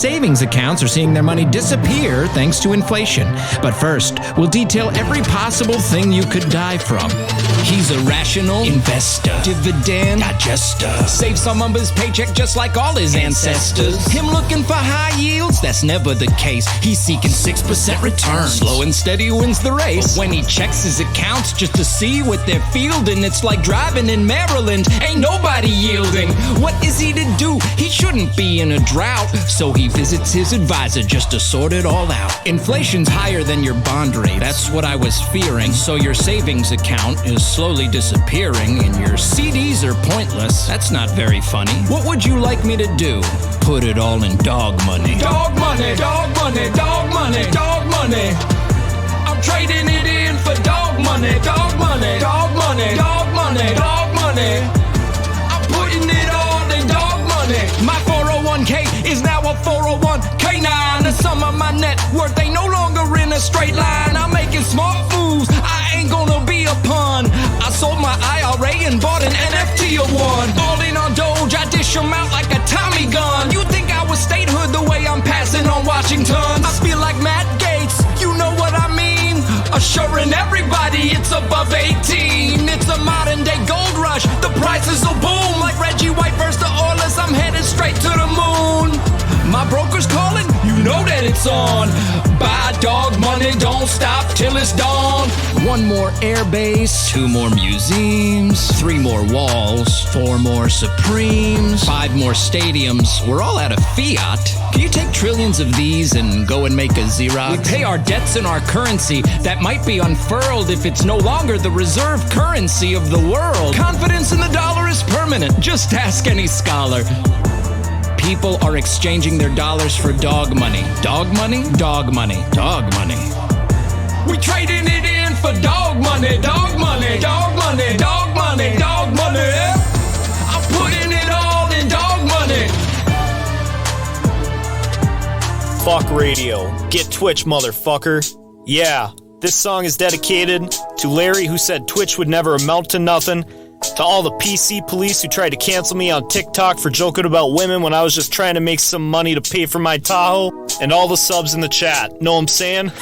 Savings accounts are seeing their money disappear thanks to inflation. But first, we'll detail every possible thing you could die from. He's a rational investor, dividend digester, saves some of his paycheck just like all his ancestors. Him looking for high yields? That's never the case. He's seeking 6% returns. Slow and steady wins the race. But when he checks his accounts just to see what they're fielding, it's like driving in Maryland. Ain't nobody yielding. What is he to do? He shouldn't be in a drought. So he visits his advisor just to sort it all out. Inflation's higher than your bond rate. That's what I was fearing. So your savings account is slowly disappearing and your CDs are pointless. That's not very funny. What would you like me to do? Put it all in dog money. Dog money, dog money, dog money, dog money. I'm trading it in for dog money, dog money, dog money, dog money, dog money. I'm putting it all in dog money. My 401k is now a 401k9. The sum of my net worth ain't no longer in a straight line. I'm making smart moves. I ain't gonna be a pun. I sold my IRA and bought an NFT of one. All in on Doge, I dish them out like a Tommy gun. You think I was statehood the way I'm passing on Washington? I feel like Matt Gates, you know what I mean? Assuring everybody it's above 18. It's a modern day gold rush. The prices will boom like Reggie White versus the Oilers. I'm headed straight to the moon. My broker's calling, you know that it's on. Buy dog money, don't stop till it's dawn. 1 more airbase, 2 more museums, 3 more walls, 4 more Supremes, 5 more stadiums. We're all out of fiat. Can you take trillions of these and go and make a Xerox? We pay our debts in our currency that might be unfurled if it's no longer the reserve currency of the world. Confidence in the dollar is permanent. Just ask any scholar. People are exchanging their dollars for dog money. Dog money? Dog money. Dog money. We trading it in for dog money. Dog money. Dog money. Dog money. Dog money. I'm putting it all in dog money. Fuck radio. Get Twitch, motherfucker. Yeah, this song is dedicated to Larry, who said Twitch would never amount to nothing. To all the PC police who tried to cancel me on TikTok for joking about women when I was just trying to make some money to pay for my Tahoe. And all the subs in the chat. Know what I'm saying?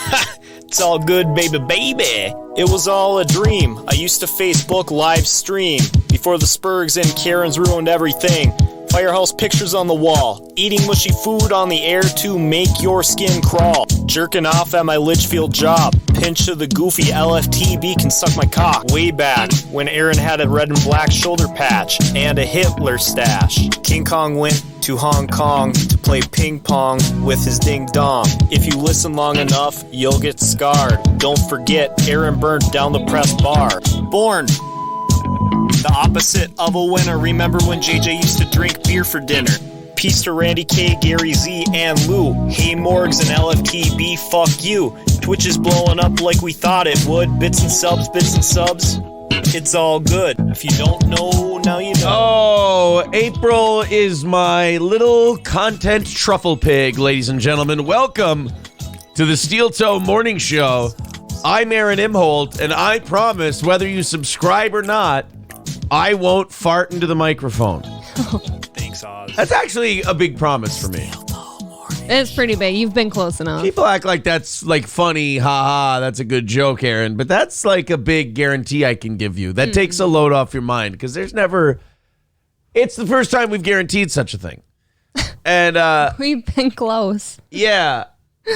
It's all good, baby, baby. It was all a dream. I used to Facebook live stream before the Spurgs and Karens ruined everything. Firehouse pictures on the wall. Eating mushy food on the air to make your skin crawl. Jerking off at my Litchfield job. Pinch of the goofy LFTB can suck my cock. Way back when Aaron had a red and black shoulder patch and a Hitler stash. King Kong went to Hong Kong to play ping pong with his ding dong. If you listen long enough, you'll get scarred. Don't forget, Aaron burnt down the press bar. Born the opposite of a winner. Remember when JJ used to drink beer for dinner? Peace to Randy K, Gary Z, and Lou. Hey Morgs and LFTB, fuck you. Twitch is blowing up like we thought it would. Bits and subs, bits and subs. It's all good. If you don't know, now you know. Oh, April is my little content truffle pig, ladies and gentlemen. Welcome to the Steel Toe Morning Show. I'm Aaron Imholt, and I promise, whether you subscribe or not, I won't fart into the microphone. Thanks, Oz. That's actually a big promise for me. It's pretty big. You've been close enough. People act like that's like funny, haha, that's a good joke, Aaron. But that's like a big guarantee I can give you. That takes a load off your mind because there's never... It's the first time we've guaranteed such a thing. And we've been close. Yeah.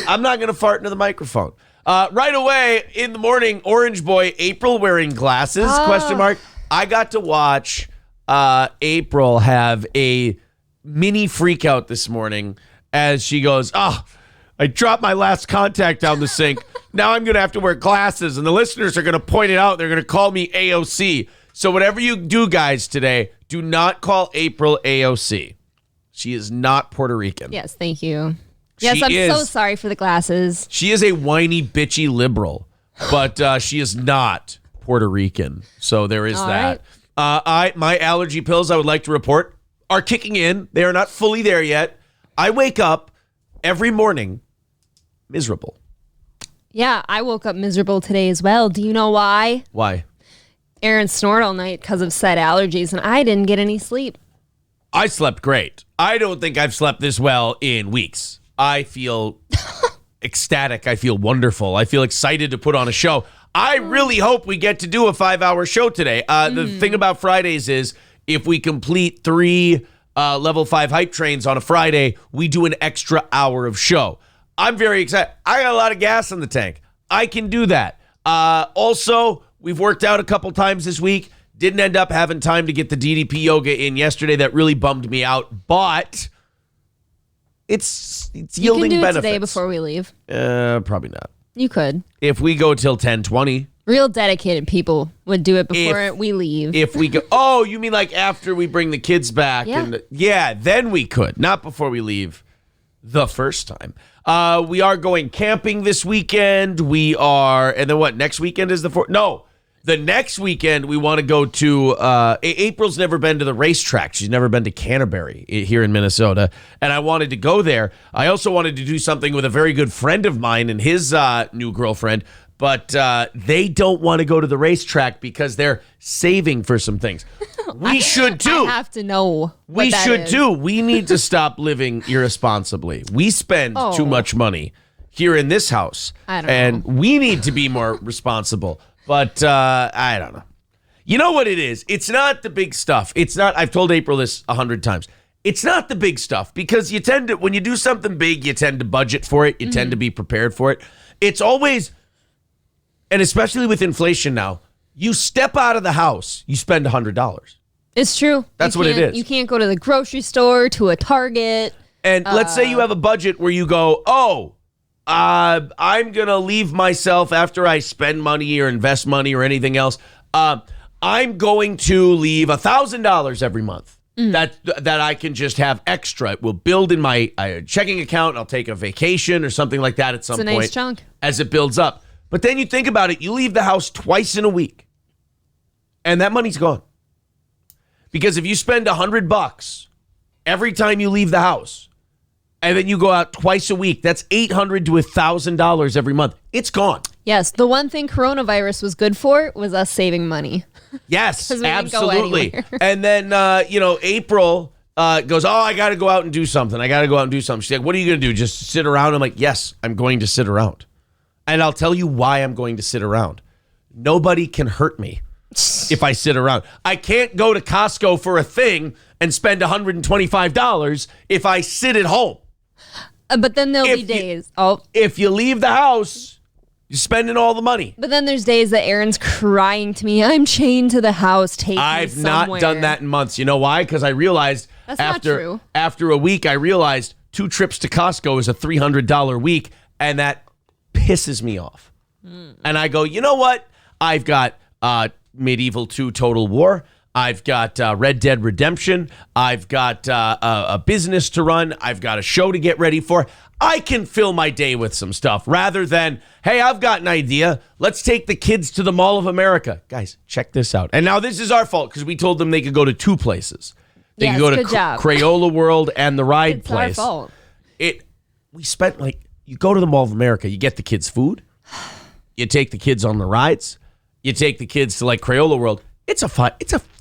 I'm not going to fart into the microphone. Right away, in the morning, Orange Boy, April wearing glasses, question mark. I got to watch April have a mini freak out this morning as she goes, I dropped my last contact down the sink. Now I'm going to have to wear glasses, and the listeners are going to point it out. They're going to call me AOC. So whatever you do, guys, today, do not call April AOC. She is not Puerto Rican. Yes, thank you. Yes, I'm so sorry for the glasses. She is a whiny, bitchy liberal, but she is not Puerto Rican. So there is that. Right. My allergy pills, I would like to report, are kicking in. They are not fully there yet. I wake up every morning miserable. Yeah, I woke up miserable today as well. Do you know why? Why? Aaron snored all night because of said allergies, and I didn't get any sleep. I slept great. I don't think I've slept this well in weeks. I feel ecstatic. I feel wonderful. I feel excited to put on a show. I really hope we get to do a 5-hour show today. The thing about Fridays is if we complete 3 level 5 hype trains on a Friday, we do an extra hour of show. I'm very excited. I got a lot of gas in the tank. I can do that. Also, we've worked out a couple times this week. Didn't end up having time to get the DDP yoga in yesterday. That really bummed me out, but it's yielding benefits. You can do it today before we leave. Probably not. You could. If we go till 10:20. Real dedicated people would do it before we leave. If we go, oh, you mean like after we bring the kids back? Yeah. Then we could. Not before we leave the first time. We are going camping this weekend. And then what? Next weekend is the 4th? No. The next weekend, we want to go to, April's never been to the racetrack. She's never been to Canterbury here in Minnesota. And I wanted to go there. I also wanted to do something with a very good friend of mine and his new girlfriend. But they don't want to go to the racetrack because they're saving for some things. We should too. I have to know. We should too. We need to stop living irresponsibly. We spend too much money here in this house. And we need to be more responsible. But I don't know. You know what it is? It's not the big stuff. It's not. I've told April this 100 times. It's not the big stuff because you tend to, when you do something big, you tend to budget for it. You tend to be prepared for it. It's always, and especially with inflation now, you step out of the house, you spend $100. It's true. That's what it is. You can't go to the grocery store, to a Target. And let's say you have a budget where you go, I'm going to leave myself after I spend money or invest money or anything else. I'm going to leave $1,000 every month that I can just have extra. It will build in my checking account. I'll take a vacation or something like that at some point. It's a nice chunk. As it builds up. But then you think about it, you leave the house twice in a week and that money's gone. Because if you spend $100 every time you leave the house, and then you go out twice a week, that's $800 to $1,000 every month. It's gone. Yes, the one thing coronavirus was good for was us saving money. Yes, we didn't go absolutely. anywhere. And then, April goes, I got to go out and do something. She's like, what are you going to do? Just sit around? I'm like, yes, I'm going to sit around. And I'll tell you why I'm going to sit around. Nobody can hurt me if I sit around. I can't go to Costco for a thing and spend $125 if I sit at home. But then there'll be days. If you leave the house, you're spending all the money. But then there's days that Aaron's crying to me, I'm chained to the house, take me somewhere. I've not done that in months. You know why? Because I realized That's not true. After a week, I realized 2 trips to Costco is a $300 week, and that pisses me off. And I go, you know what? I've got Medieval 2 Total War. I've got Red Dead Redemption. I've got a business to run. I've got a show to get ready for. I can fill my day with some stuff rather than, hey, I've got an idea. Let's take the kids to the Mall of America. Guys, check this out. And now this is our fault because we told them they could go to 2 places. They could go to Crayola World and the ride place. It's our fault. We spent you go to the Mall of America, you get the kids food. You take the kids on the rides. You take the kids to Crayola World. It's a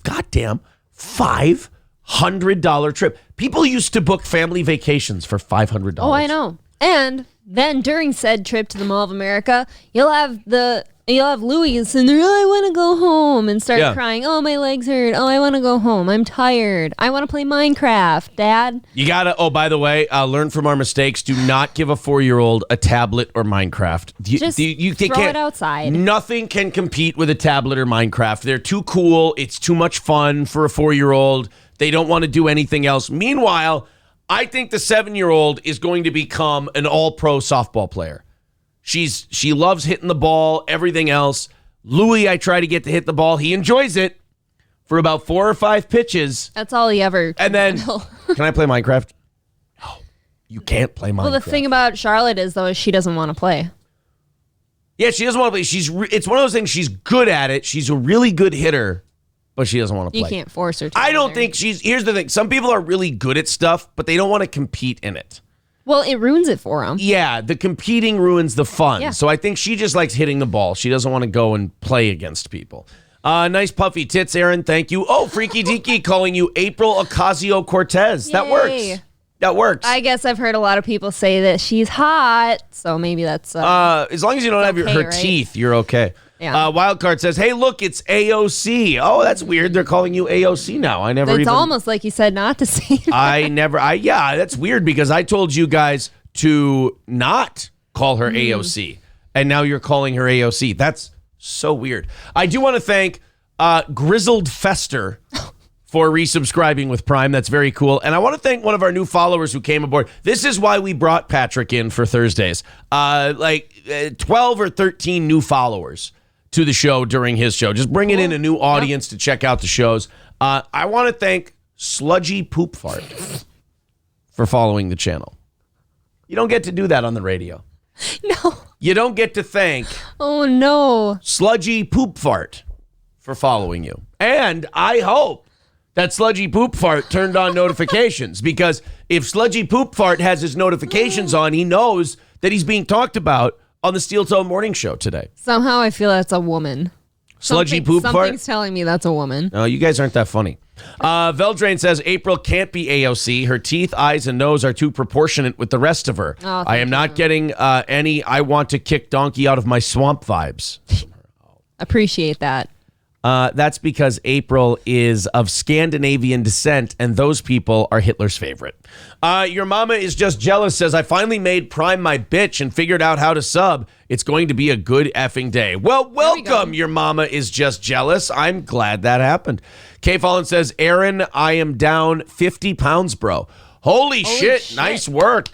goddamn $500 trip. People used to book family vacations for $500. Oh, I know. And then during said trip to the Mall of America, you'll have Louis and they're, I want to go home and start crying. Oh, my legs hurt. Oh, I want to go home. I'm tired. I want to play Minecraft, Dad. You gotta. Oh, by the way, learn from our mistakes. Do not give a 4-year-old a tablet or Minecraft. They throw it outside. Nothing can compete with a tablet or Minecraft. They're too cool. It's too much fun for a 4-year-old. They don't want to do anything else. Meanwhile, I think the 7-year-old is going to become an all-pro softball player. She loves hitting the ball, everything else. Louis, I try to get to hit the ball. He enjoys it for about 4 or 5 pitches. That's all he ever. And then, can I play Minecraft? No, you can't play Minecraft. Well, the thing about Charlotte is she doesn't want to play. Yeah, she doesn't want to play. It's one of those things. She's good at it. She's a really good hitter, but she doesn't want to play. You can't force her to. I don't think here's the thing. Some people are really good at stuff, but they don't want to compete in it. Well, it ruins it for them. Yeah, the competing ruins the fun. Yeah. So I think she just likes hitting the ball. She doesn't want to go and play against people. Nice puffy tits, Aaron. Thank you. Oh, Freaky Deaky calling you April Ocasio-Cortez. That works. That works. I guess I've heard a lot of people say that she's hot, so maybe that's... as long as you don't have her right? teeth, you're okay. Yeah. Wildcard says, hey, look, it's AOC. Oh, that's weird. They're calling you AOC now. It's almost like you said not to say that. Yeah, that's weird because I told you guys to not call her AOC, and now you're calling her AOC. That's so weird. I do want to thank Grizzled Fester for resubscribing with Prime. That's very cool. And I want to thank one of our new followers who came aboard. This is why we brought Patrick in for Thursdays. 12 or 13 new followers to the show during his show. Just bringing in a new audience to check out the shows. I want to thank Sludgy Poop Fart for following the channel. You don't get to do that on the radio. No. You don't get to thank Oh, no. Sludgy Poop Fart for following you. And I hope that Sludgy Poop Fart turned on notifications, because if Sludgy Poop Fart has his notifications on, he knows that he's being talked about on the Steel Toe Morning Show today. Somehow I feel that's a woman. Sludgy Poop Fart? Something's telling me that's a woman. No, you guys aren't that funny. Veldrain says, April can't be AOC. Her teeth, eyes, and nose are too proportionate with the rest of her. Oh, I am not getting any I want to kick donkey out of my swamp vibes. Appreciate that. That's because April is of Scandinavian descent, and those people are Hitler's favorite. Your mama is just jealous, says, I finally made Prime my bitch and figured out how to sub. It's going to be a good effing day. Well, welcome, your mama is just jealous. I'm glad that happened. K. Fallon says, Aaron, I am down 50 pounds, bro. Holy shit. Nice work.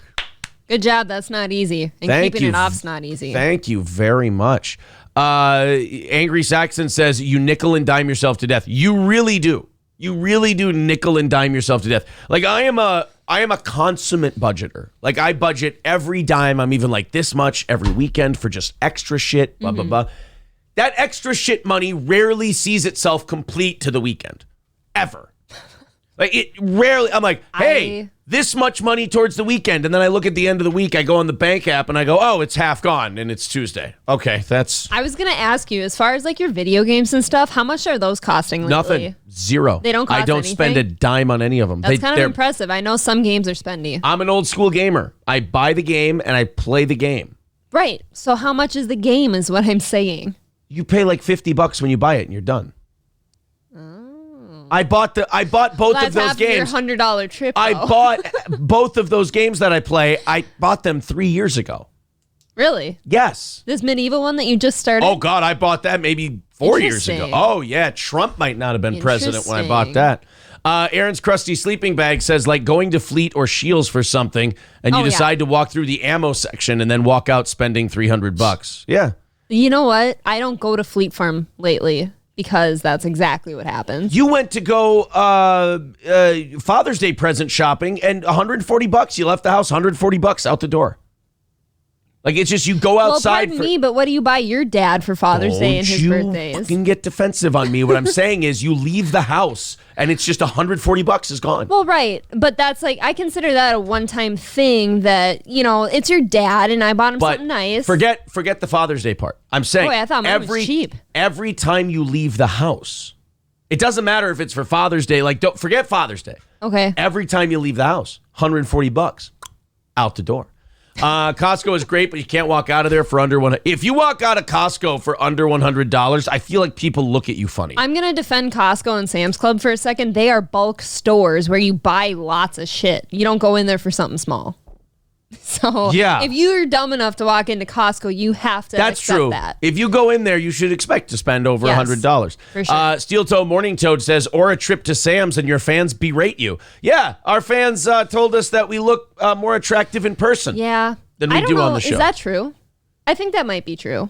Good job. That's not easy. And keeping it off's not easy. Thank you very much. Angry Saxon says, you nickel and dime yourself to death. You really do. You really do nickel and dime yourself to death. Like, I am a consummate budgeter. Like, I budget every dime. I'm even like this much every weekend for just extra shit, blah, blah, blah. That extra shit money rarely sees itself complete to the weekend. Ever. Like, it rarely, I'm like, hey, this much money towards the weekend. And then I look at the end of the week, I go on the bank app and I go, oh, it's half gone and it's Tuesday. Okay, that's. I was going to ask you, as far as like your video games and stuff, how much are those costing lately? Nothing. Zero. They don't cost I don't anything? spend a dime on any of them. That's kind of impressive. I know some games are spendy. I'm an old school gamer. I buy the game and I play the game. Right. So how much is the game is what I'm saying. You pay like $50 when you buy it and you're done. I bought both of those games. Your $100 trip. I bought both of those games that I play. I bought them 3 years ago. Really? Yes. This medieval one that you just started? Oh God, I bought that maybe 4 years ago. Oh yeah, Trump might not have been president when I bought that. Aaron's crusty sleeping bag says, like going to Fleet or Shields for something, and you decide to walk through the ammo section and then walk out spending $300. Yeah. You know what? I don't go to Fleet Farm lately, because that's exactly what happens. You went to go Father's Day present shopping, and $140. You left the house, $140 out the door. Like, it's just you go outside. Well, pardon me, but what do you buy your dad for Father's Day and his birthdays? Don't fucking get defensive on me. What I'm saying is, you leave the house and it's just $140 is gone. Well, right, but that's like, I consider that a one-time thing that, you know, it's your dad and I bought him something nice. Forget the Father's Day part. I'm saying, I thought mine was cheap. Every time you leave the house, it doesn't matter if it's for Father's Day. Like, don't forget Father's Day. Okay. Every time you leave the house, $140 out the door. Costco is great, but you can't walk out of there for under $100. If you walk out of Costco for under $100, I feel like people look at you funny. I'm going to defend Costco and Sam's Club for a second. They are bulk stores where you buy lots of shit. You don't go in there for something small. So if you're dumb enough to walk into Costco, you have to That's accept true. that. If you go in there, you should expect to spend over $100. For sure. Steel Toe Morning Toad says, or a trip to Sam's and your fans berate you. Yeah, our fans told us that we look more attractive in person. Yeah. Than we do on the show. Is that true? I think that might be true.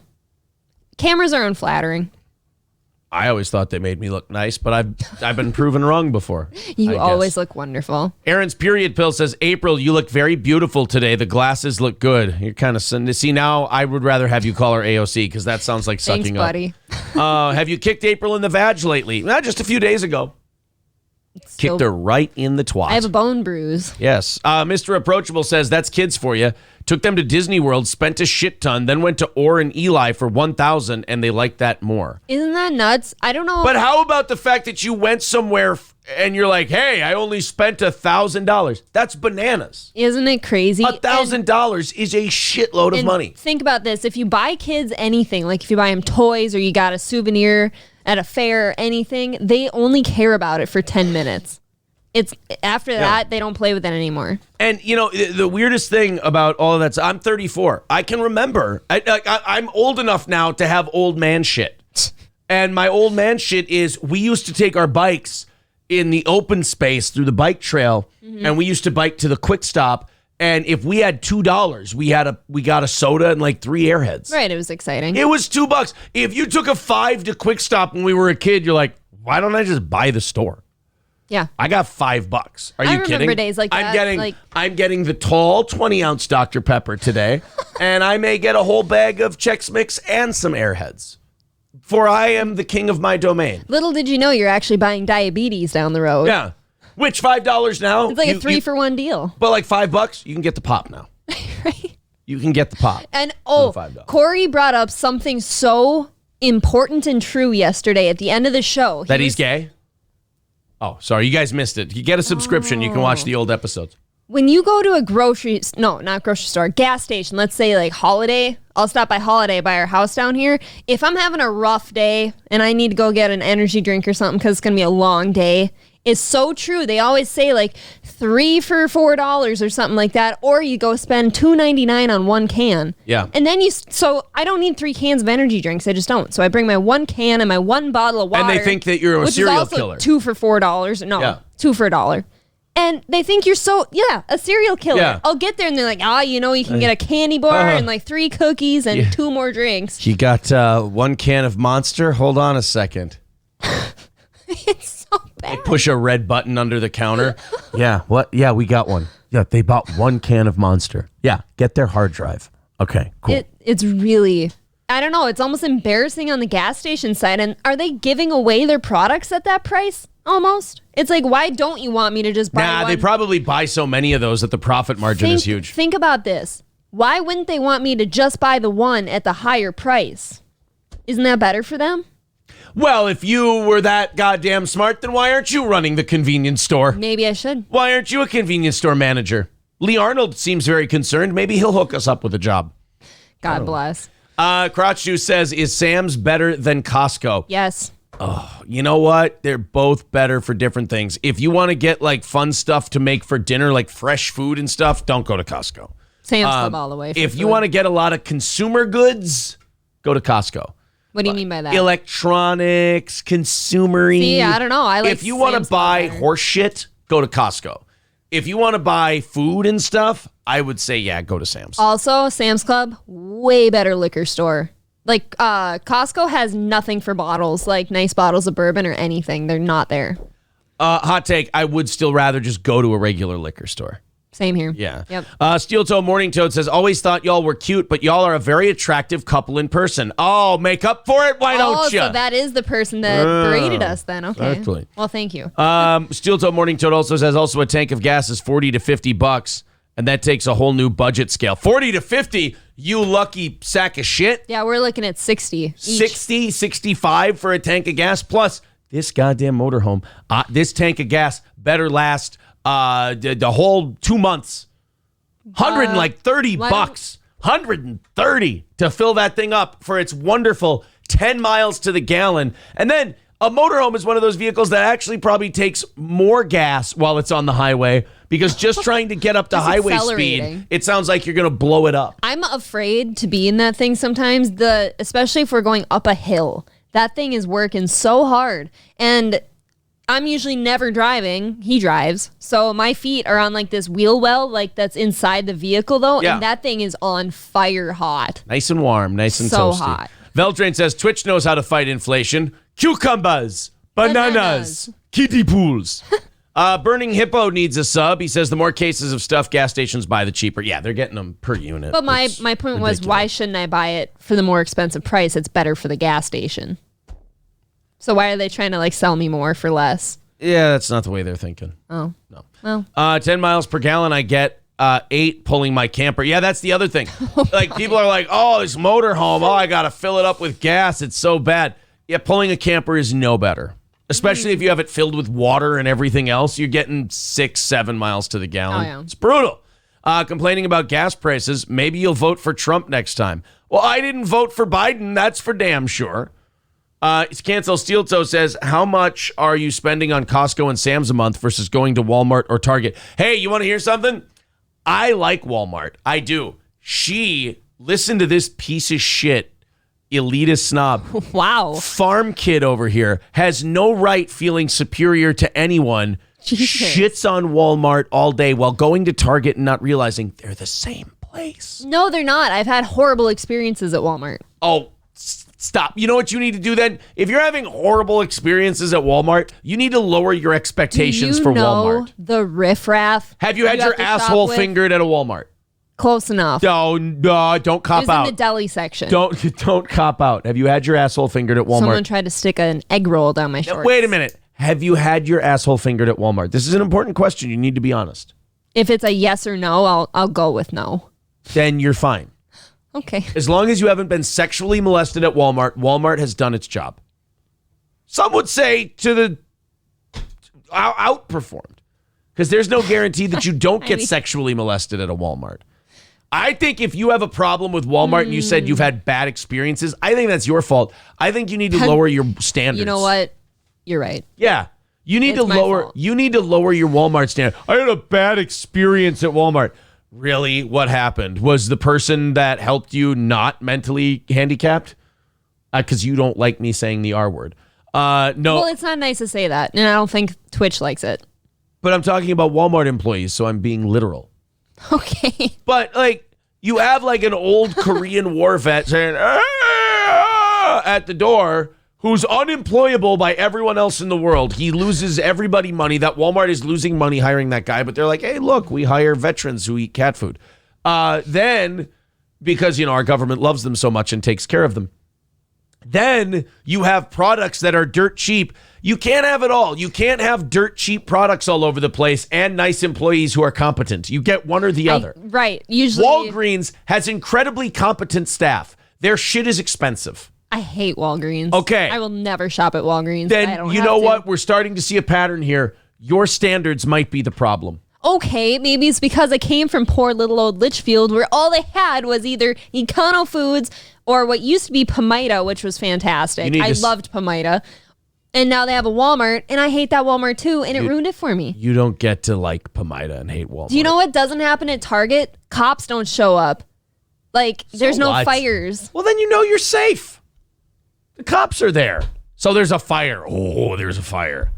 Cameras are unflattering. I always thought they made me look nice, but I've been proven wrong before. You always look wonderful. Aaron's period pill says, April, you look very beautiful today. The glasses look good. You're kind of see now. I would rather have you call her AOC because that sounds like sucking Thanks, buddy. up. Have you kicked April in the vag lately? Just a few days ago. Kicked her right in the twat. I have a bone bruise. Yes. Mr. Approachable says, that's kids for you. Took them to Disney World, spent a shit ton, then went to Orr and Eli for $1,000, and they liked that more. Isn't that nuts? I don't know. But how about the fact that you went somewhere and you're like, hey, I only spent $1,000? That's bananas. Isn't it crazy? $1,000 is a shitload of money. Think about this. If you buy kids anything, like if you buy them toys or you got a souvenir at a fair or anything, they only care about it for 10 minutes. It's after that, they don't play with it anymore. And, you know, the weirdest thing about all of that, I'm 34. I can remember. I'm old enough now to have old man shit. And my old man shit is we used to take our bikes in the open space through the bike trail, and we used to bike to the Quick Stop. And if we had $2, we got a soda and like 3 Airheads. Right, it was exciting. It was $2. If you took a $5 to Quick Stop when we were a kid, you're like, why don't I just buy the store? Yeah. I got $5. Are you kidding? I remember days like that. I'm getting the tall 20-ounce Dr. Pepper today, and I may get a whole bag of Chex Mix and some Airheads. For I am the king of my domain. Little did you know you're actually buying diabetes down the road. Yeah. Which $5 now? It's like a 3-for-1 deal. But like $5, you can get the pop now. Right. You can get the pop. And $5. Corey brought up something so important and true yesterday at the end of the show. He's gay? Oh, sorry. You guys missed it. You get a subscription. You can watch the old episodes. When you go to a not grocery store, gas station, let's say like Holiday, I'll stop by Holiday by our house down here. If I'm having a rough day and I need to go get an energy drink or something because it's going to be a long day, it's so true. They always say like 3 for $4 or something like that, or you go spend $2.99 on 1 can. Yeah. And then so I don't need 3 cans of energy drinks. I just don't. So I bring my 1 can and my 1 bottle of water. And they think that you're a serial killer. 2 for $4. No, 2 for $1. And they think you're a serial killer. Yeah. I'll get there and they're like, you can get a candy bar and like 3 cookies and 2 more drinks. You got 1 can of Monster? Hold on a second. It's so bad. They push a red button under the counter. Yeah, what? Yeah, we got one. Yeah, they bought 1 can of Monster. Yeah, get their hard drive. Okay, cool. It's really, I don't know, it's almost embarrassing on the gas station side. And are they giving away their products at that price? Almost. It's like, why don't you want me to just buy one? They probably buy so many of those that the profit margin is huge. Think about this. Why wouldn't they want me to just buy the one at the higher price? Isn't that better for them? Well, if you were that goddamn smart, then why aren't you running the convenience store? Maybe I should. Why aren't you a convenience store manager? Lee Arnold seems very concerned. Maybe he'll hook us up with a job. God bless. Crotch Juice says, is Sam's better than Costco? Yes. Oh, you know what? They're both better for different things. If you want to get like fun stuff to make for dinner, like fresh food and stuff, don't go to Costco. Sam's Club all the way. If you want to get a lot of consumer goods, go to Costco. What do you mean by that? Electronics, consumery. See, I don't know. I like if you want to buy horse shit, go to Costco. If you want to buy food and stuff, I would say, go to Sam's. Also, Sam's Club, way better liquor store. Like, Costco has nothing for bottles, like nice bottles of bourbon or anything. They're not there. Hot take, I would still rather just go to a regular liquor store. Same here. Yeah. Yep. Steel Toe Morning Toad says, always thought y'all were cute, but y'all are a very attractive couple in person. Oh, make up for it? Why don't you? So that is the person that berated us then. Okay. Exactly. Well, thank you. Steel Toe Morning Toad also says, also a tank of gas is $40 to $50, and that takes a whole new budget scale. 40 to 50, you lucky sack of shit. Yeah, we're looking at 60 each. 60, 65 for a tank of gas. Plus, this goddamn motorhome, this tank of gas better last the whole 2 months. $130. 130 to fill that thing up for its wonderful 10 miles to the gallon. And then a motorhome is one of those vehicles that actually probably takes more gas while it's on the highway, because just trying to get up to highway speed, it sounds like you're going to blow it up. I'm afraid to be in that thing sometimes, especially if we're going up a hill. That thing is working so hard. And I'm usually never driving. He drives. So my feet are on like this wheel well, like that's inside the vehicle though. Yeah. And that thing is on fire hot. Nice and warm, nice and so toasty. Hot. Veldrain says, Twitch knows how to fight inflation. Cucumbers, bananas, kiddie pools. Burning Hippo needs a sub. He says the more cases of stuff gas stations buy, the cheaper. Yeah, they're getting them per unit. But my point was, why shouldn't I buy it for the more expensive price? It's better for the gas station. So why are they trying to like sell me more for less? Yeah, that's not the way they're thinking. Oh. No. Well. 10 miles per gallon, I get 8 pulling my camper. Yeah, that's the other thing. Like, people are like, oh, this motorhome, I got to fill it up with gas. It's so bad. Yeah, pulling a camper is no better. Especially if you have it filled with water and everything else. You're getting 6-7 miles to the gallon. Oh, yeah. It's brutal. Complaining about gas prices. Maybe you'll vote for Trump next time. Well, I didn't vote for Biden. That's for damn sure. Cancel Steel Toe says, how much are you spending on Costco and Sam's a month versus going to Walmart or Target? Hey, you want to hear something? I like Walmart. I do. Listen to this piece of shit, elitist snob. Wow. Farm kid over here has no right feeling superior to anyone. Jesus. Shits on Walmart all day while going to Target and not realizing they're the same place. No, they're not. I've had horrible experiences at Walmart. Oh, stop. You know what you need to do then? If you're having horrible experiences at Walmart, you need to lower your expectations for Walmart. The riffraff. Have you had your asshole fingered at a Walmart? Close enough. No, don't cop It was out. in the deli section. Don't cop out. Have you had your asshole fingered at Walmart? Someone tried to stick an egg roll down my shorts. Wait a minute. Have you had your asshole fingered at Walmart? This is an important question. You need to be honest. If it's a yes or no, I'll go with no. Then you're fine. Okay. As long as you haven't been sexually molested at Walmart, Walmart has done its job. Some would say outperformed. Because there's no guarantee that you don't get sexually molested at a Walmart. I think if you have a problem with Walmart and you said you've had bad experiences, I think that's your fault. I think you need to lower your standards. You know what? You're right. Yeah. You need It's my fault. you need to lower your Walmart standard. I had a bad experience at Walmart. Really? What happened? Was the person that helped you not mentally handicapped? Because you don't like me saying the R word. No. Well, it's not nice to say that, and I don't think Twitch likes it. But I'm talking about Walmart employees, so I'm being literal. Okay. But, like, you have, like, an old Korean War vet saying, at the door, who's unemployable by everyone else in the world. He loses everybody money. That Walmart is losing money hiring that guy, but they're like, hey, look, we hire veterans who eat cat food. Then, because, our government loves them so much and takes care of them, then you have products that are dirt cheap. You can't have it all. You can't have dirt cheap products all over the place and nice employees who are competent. You get one or the other. Right. Usually. Walgreens has incredibly competent staff. Their shit is expensive. I hate Walgreens. Okay. I will never shop at Walgreens. Then you know what? We're starting to see a pattern here. Your standards might be the problem. Okay, maybe it's because I came from poor little old Litchfield where all they had was either Econo Foods or what used to be Pomida, which was fantastic. I loved Pomida. And now they have a Walmart, and I hate that Walmart too, and it ruined it for me. You don't get to like Pomida and hate Walmart. Do you know what doesn't happen at Target? Cops don't show up. Like, there's no fires. Well, then you're safe. The cops are there. So there's a fire. Oh, there's a fire.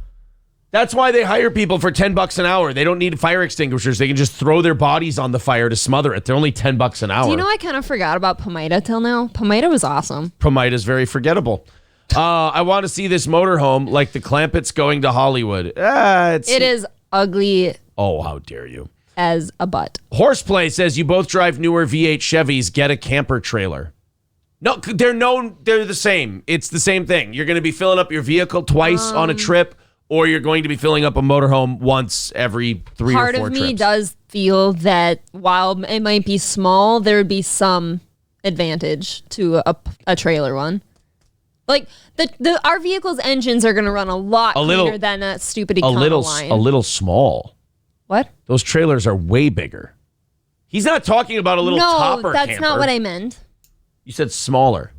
That's why they hire people for $10 an hour. They don't need fire extinguishers. They can just throw their bodies on the fire to smother it. They're only $10 an hour. Do you know I kind of forgot about Pomida till now? Pomida was awesome. Pomida is very forgettable. I want to see this motorhome like the Clampetts going to Hollywood. It is ugly. Oh, how dare you. As a butt. Horseplay says you both drive newer V8 Chevys. Get a camper trailer. No, they're the same. It's the same thing. You're going to be filling up your vehicle twice on a trip, or you're going to be filling up a motorhome once every 3 or 4 trips. Part of me does feel that while it might be small, there would be some advantage to a trailer one. Like our vehicle's engines are going to run a lot cleaner than that stupid Econo line. A little small. What? Those trailers are way bigger. He's not talking about a little topper No, that's camper. not what I meant. You said smaller.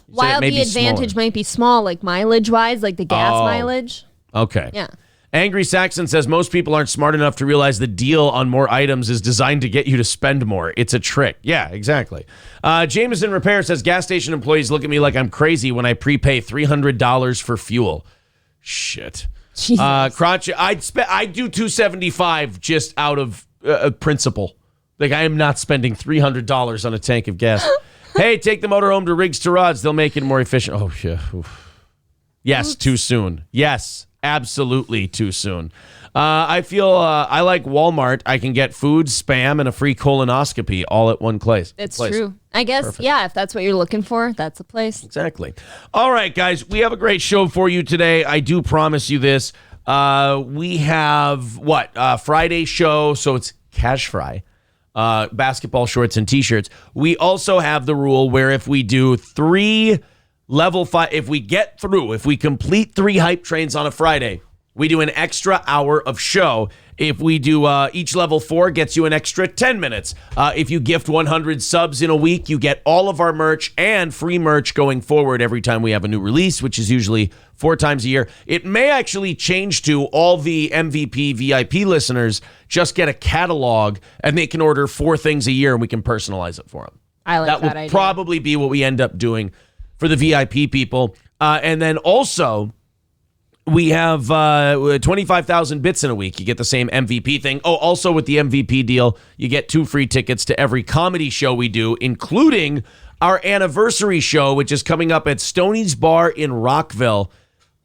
While the advantage might be small, like mileage-wise, like the gas mileage. Okay. Yeah. Angry Saxon says most people aren't smart enough to realize the deal on more items is designed to get you to spend more. It's a trick. Yeah, exactly. Jameson Repair says gas station employees look at me like I'm crazy when I prepay $300 for fuel. Shit. Crotch, I'd do $275 just out of principle. Like, I am not spending $300 on a tank of gas. Hey, take the motorhome to Rigs to Rods. They'll make it more efficient. Oh, yeah. Oof. Yes, too soon. Yes, absolutely too soon. I feel I like Walmart. I can get food, spam, and a free colonoscopy all at one place. It's true. I guess, yeah, if that's what you're looking for, that's a place. Exactly. All right, guys, we have a great show for you today. I do promise you this. We have, Friday show, so it's cash fry. Basketball shorts and t-shirts. We also have the rule where if we do 3 level 5, if we complete 3 hype trains on a Friday, we do an extra hour of show. If we do each level 4 gets you an extra 10 minutes. If you gift 100 subs in a week, you get all of our merch and free merch going forward every time we have a new release, which is usually 4 times a year. It may actually change to all the MVP VIP listeners just get a catalog and they can order 4 things a year and we can personalize it for them. I like that idea. That will probably be what we end up doing for the VIP people. And then also, we have 25,000 bits in a week. You get the same MVP thing. Oh, also with the MVP deal, you get 2 free tickets to every comedy show we do, including our anniversary show, which is coming up at Stoney's Bar in Rockville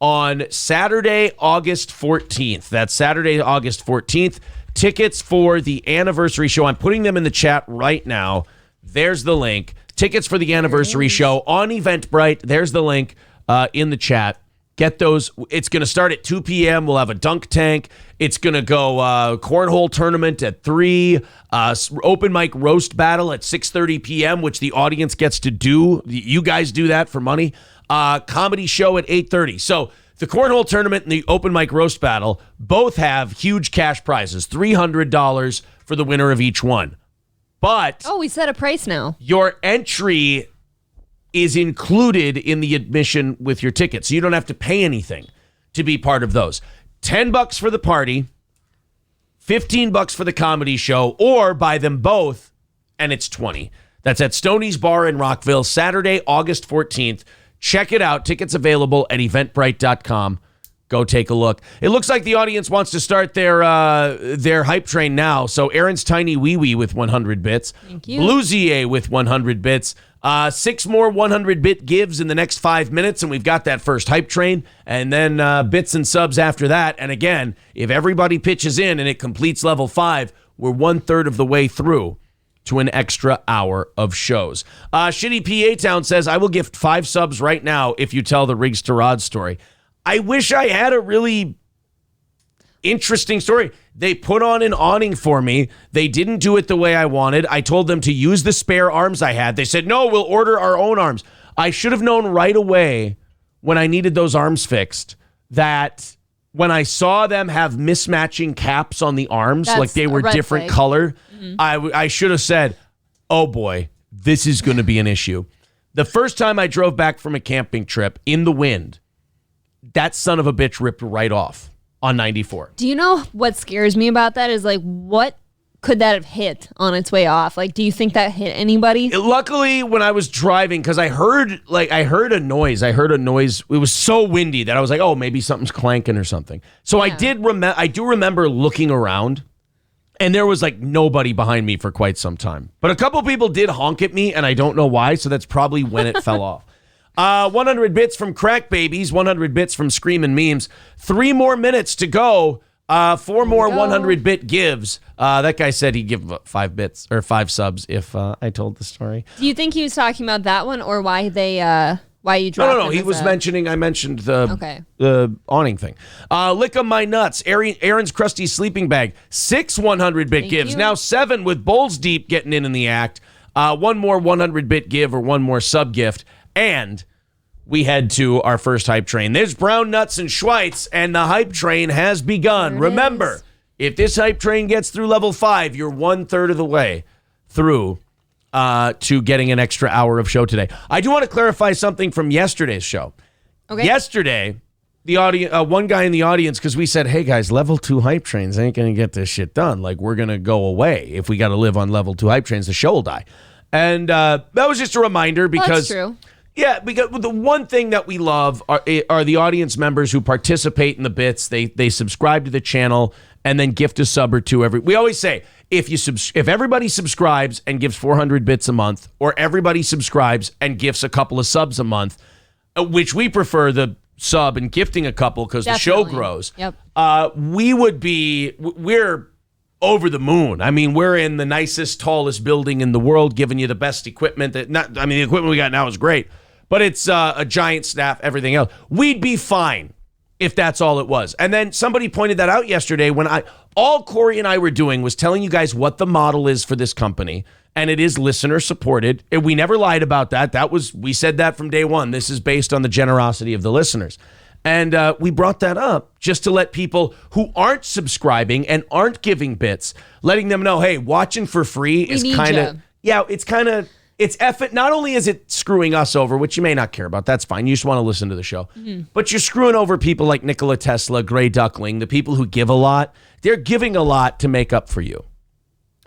on Saturday, August 14th. That's Saturday, August 14th. Tickets for the anniversary show. I'm putting them in the chat right now. There's the link. Tickets for the anniversary show on Eventbrite. There's the link in the chat. Get those. It's going to start at 2 p.m. We'll have a dunk tank. It's going to go cornhole tournament at 3, open mic roast battle at 6:30 p.m., which the audience gets to do. You guys do that for money. Comedy show at 8:30. So the cornhole tournament and the open mic roast battle both have huge cash prizes, $300 for the winner of each one. But we set a price now. Your entry is included in the admission with your ticket. So you don't have to pay anything to be part of those. $10 for the party, $15 for the comedy show, or buy them both, and it's $20. That's at Stoney's Bar in Rockville, Saturday, August 14th. Check it out. Tickets available at eventbrite.com. Go take a look. It looks like the audience wants to start their hype train now. So Aaron's Tiny Wee Wee with 100 bits. Thank you. Bluesier with 100 bits. 6 more 100-bit gives in the next 5 minutes, and we've got that first hype train, and then bits and subs after that. And again, if everybody pitches in and it completes level 5, we're 1/3 of the way through to an extra hour of shows. Shitty PA Town says, I will gift 5 subs right now if you tell the Riggs to Rod story. I wish I had a really interesting story. They put on an awning for me. They didn't do it the way I wanted. I told them to use the spare arms I had. They said, no, we'll order our own arms. I should have known right away when I needed those arms fixed that when I saw them have mismatching caps on the arms, like they were different color, I should have said, oh boy, this is going to be an issue. The first time I drove back from a camping trip in the wind, that son of a bitch ripped right off on 94. Do you know what scares me about that is like, what could that have hit on its way off? Like, do you think that hit anybody? Luckily, when I was driving, because I heard a noise. It was so windy that I was like, oh, maybe something's clanking or something. So yeah. I do remember looking around, and there was like nobody behind me for quite some time. But a couple people did honk at me, and I don't know why, so that's probably when it fell off. 100 bits from Crack Babies, 100 bits from Screamin' Memes. 3 more minutes to go. 4 more 100-bit gives. That guy said he'd give 5 bits or 5 subs if I told the story. Do you think he was talking about that one or why they why you dropped? No. He was mentioning. I mentioned the awning thing. Lick 'em my nuts. Aaron's crusty sleeping bag. 6 100-bit gives. You. Now 7 with Bowls Deep getting in the act. 1 more 100-bit give or 1 more sub gift. And we head to our first hype train. There's Brown Nuts and Schweitz, and the hype train has begun. Remember, if this hype train gets through level 5, you're 1/3 of the way through to getting an extra hour of show today. I do want to clarify something from yesterday's show. Okay. Yesterday, the audience, one guy in the audience, because we said, hey guys, level 2 hype trains ain't going to get this shit done. Like, we're going to go away. If we got to live on level 2 hype trains, the show will die. And that was just a reminder because... That's true. Yeah, because the one thing that we love are the audience members who participate in the bits. They subscribe to the channel and then gift a sub or two every. We always say if everybody subscribes and gives 400 bits a month, or everybody subscribes and gifts a couple of subs a month, which we prefer the sub and gifting a couple because the show grows, Yep. we're over the moon. I mean, we're in the nicest, tallest building in the world, giving you the best equipment. The equipment we got now is great, but it's a giant staff, everything else. We'd be fine if that's all it was. And then somebody pointed that out yesterday when all Corey and I were doing was telling you guys what the model is for this company. And it is listener supported. And we never lied about that. We said that from day one. This is based on the generosity of the listeners. And we brought that up just to let people who aren't subscribing and aren't giving bits, letting them know, hey, watching for free is kind of, it's effort. Not only is it screwing us over, which you may not care about, that's fine. You just want to listen to the show. Mm-hmm. But you're screwing over people like Nikola Tesla, Gray Duckling, the people who give a lot. They're giving a lot to make up for you.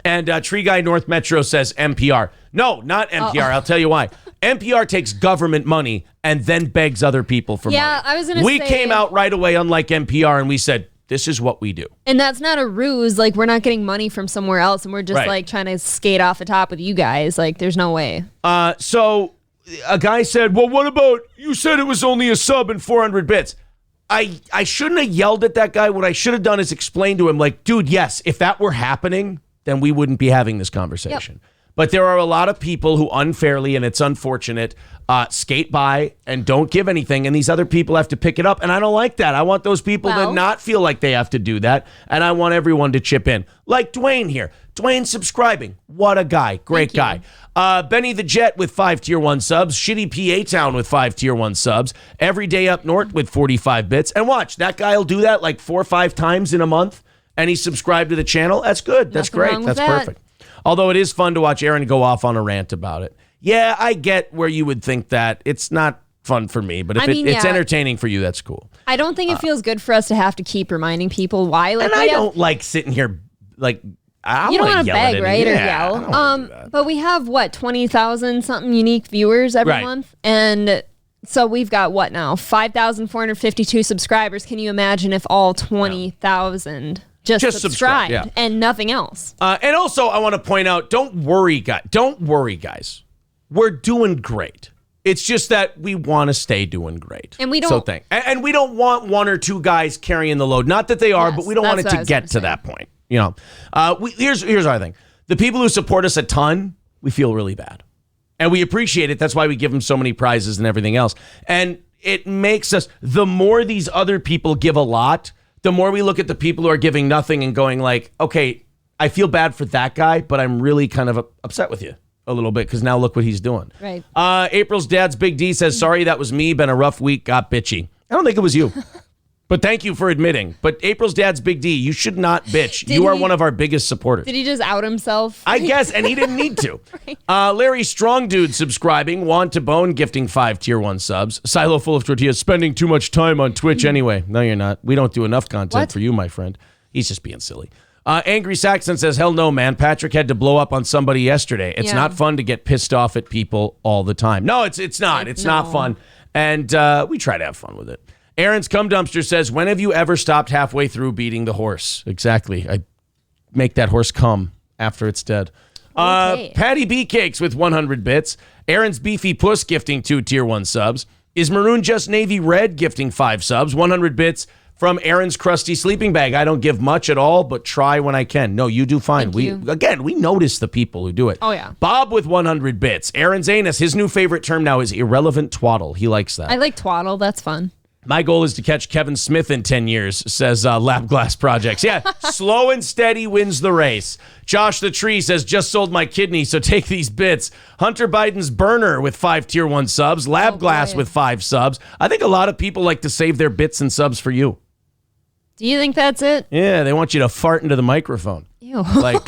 And Tree Guy North Metro says NPR. No, not NPR. I'll tell you why. NPR takes government money and then begs other people for money. Yeah, I was going to say. We came out right away, unlike NPR, and we said, this is what we do. And that's not a ruse. Like, we're not getting money from somewhere else, and we're just, like, trying to skate off the top with you guys. Like, there's no way. So a guy said, well, what about, you said it was only a sub and 400 bits. I shouldn't have yelled at that guy. What I should have done is explain to him, like, dude, yes, if that were happening, then we wouldn't be having this conversation. Yep. But there are a lot of people who unfairly, and it's unfortunate, skate by and don't give anything, and these other people have to pick it up, and I don't like that. I want those people to not feel like they have to do that, and I want everyone to chip in. Like Dwayne here. Dwayne subscribing. What a guy. Great guy. Benny the Jet with 5 Tier 1 subs. Shitty PA Town with 5 Tier 1 subs. Every Day Up North with 45 bits. And watch, that guy will do that like 4 or 5 times in a month, and he's subscribed to the channel. That's good. That's great. That's perfect. Although it is fun to watch Aaron go off on a rant about it. Yeah, I get where you would think that. It's not fun for me, but if it's entertaining for you, that's cool. I don't think it feels good for us to have to keep reminding people why. Like, and I don't like sitting here, like, you don't want to beg, right, or yell. But we have, 20,000 something unique viewers every month? And so we've got, what now, 5,452 subscribers. Can you imagine if all 20,000... Just subscribe and nothing else. And also, I want to point out, don't worry, guys. We're doing great. It's just that we want to stay doing great. And we don't. And we don't want one or two guys carrying the load. Not that they are, but we don't want it to get to that point. You know, here's our thing. The people who support us a ton, we feel really bad. And we appreciate it. That's why we give them so many prizes and everything else. And it makes us, the more these other people give a lot, the more we look at the people who are giving nothing and going like, okay, I feel bad for that guy, but I'm really kind of upset with you a little bit because now look what he's doing. Right. April's dad's Big D says, sorry, that was me. Been a rough week. Got bitchy. I don't think it was you. But thank you for admitting. But April's dad's Big D, you should not bitch. You are one of our biggest supporters. Did he just out himself? I guess, and he didn't need to. Right. Larry Strong Dude subscribing. Want to Bone gifting 5 Tier 1 subs. Silo Full of Tortillas spending too much time on Twitch anyway. No, you're not. We don't do enough content for you, my friend. He's just being silly. Angry Saxon says, hell no, man. Patrick had to blow up on somebody yesterday. It's not fun to get pissed off at people all the time. No, it's not. It's not fun. And we try to have fun with it. Aaron's Cum Dumpster says, when have you ever stopped halfway through beating the horse? Exactly. I make that horse come after it's dead. Okay. Patty B Cakes with 100 bits. Aaron's Beefy Puss gifting 2 Tier 1 subs. Is Maroon Just Navy Red gifting 5 subs? 100 bits from Aaron's Crusty Sleeping Bag. I don't give much at all, but try when I can. No, you do fine. We notice the people who do it. Oh, yeah. Bob with 100 bits. Aaron's Anus, his new favorite term now is irrelevant twaddle. He likes that. I like twaddle. That's fun. My goal is to catch Kevin Smith in 10 years, says Lab Glass Projects. Yeah, slow and steady wins the race. Josh the Tree says, just sold my kidney, so take these bits. Hunter Biden's Burner with 5 Tier 1 subs. Lab Glass with 5 subs. I think a lot of people like to save their bits and subs for you. Do you think that's it? Yeah, they want you to fart into the microphone. Ew. Like,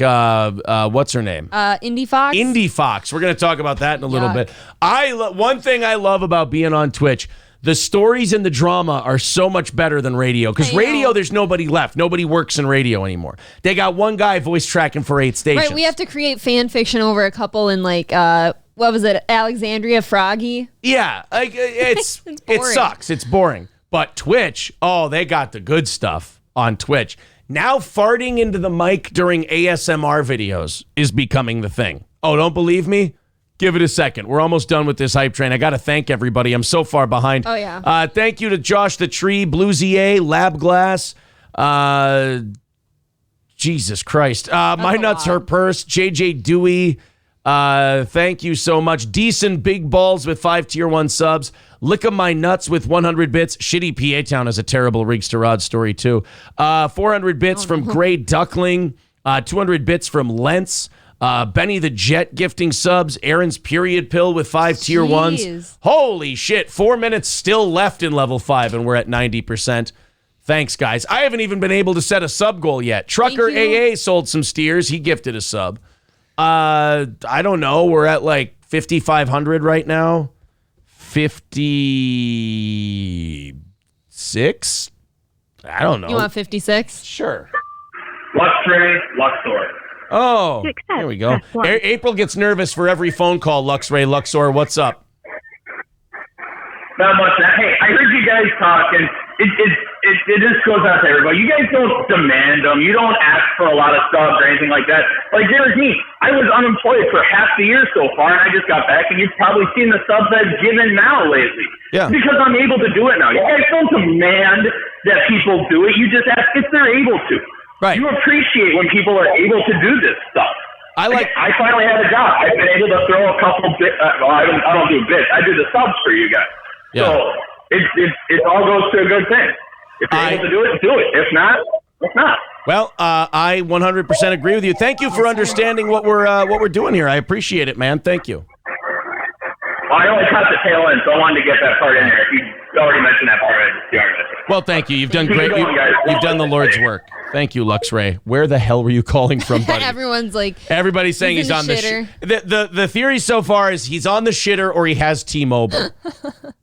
what's her name? Indy Fox? Indy Fox. We're going to talk about that in a little bit. One thing I love about being on Twitch, the stories and the drama are so much better than radio. Because radio, there's nobody left. Nobody works in radio anymore. They got one guy voice tracking for 8 stations. Right, we have to create fan fiction over a couple in like, what was it, Alexandria Froggy? Yeah, like it sucks. It's boring. But Twitch, they got the good stuff on Twitch. Now farting into the mic during ASMR videos is becoming the thing. Oh, don't believe me? Give it a second. We're almost done with this hype train. I got to thank everybody. I'm so far behind. Oh, yeah. Thank you to Josh the Tree, Bluesier, Lab Glass, Jesus Christ. My Nuts, Her Purse, JJ Dewey. Thank you so much. Decent Big Balls with 5 tier 1 subs. Lick 'em My Nuts with 100 bits. Shitty PA Town has a terrible Riggs to Rod story too. 400 bits from Gray Duckling. 200 bits from Lentz. Benny the Jet gifting subs. Aaron's Period Pill with 5 tier 1s. Holy shit. 4 minutes still left in level 5 and we're at 90%. Thanks, guys. I haven't even been able to set a sub goal yet. Trucker AA sold some steers. He gifted a sub. I don't know. We're at like 5,500 right now. 56? I don't know. You want 56? Sure. Luxray, Luxor. Oh, there we go. April gets nervous for every phone call. Luxray, Luxor, what's up? Not much. Hey, I heard you guys talk, and it just goes out to everybody. You guys don't demand them. You don't ask for a lot of subs or anything like that. Like, there's me. I was unemployed for half the year so far, and I just got back, and you've probably seen the subs I've given now lately. Yeah. Because I'm able to do it now. You guys don't demand that people do it. You just ask if they're able to. Right. You appreciate when people are able to do this stuff. I finally had a job. I've been able to throw a couple bits. Well, I don't do bits. I do the subs for you guys. Yeah. So it all goes to a good thing. If you're able to do it, do it. If not, it's not. Well, I 100% agree with you. Thank you for understanding what we're doing here. I appreciate it, man. Thank you. Well, I only caught the tail end, so I wanted to get that part in there. If you already mentioned that part, I just missed it. Well, thank you. You've done great. You've done the Lord's work. Thank you, Luxray. Where the hell were you calling from, buddy? Everybody's saying he's on the shitter. The theory so far is he's on the shitter or he has T-Mobile.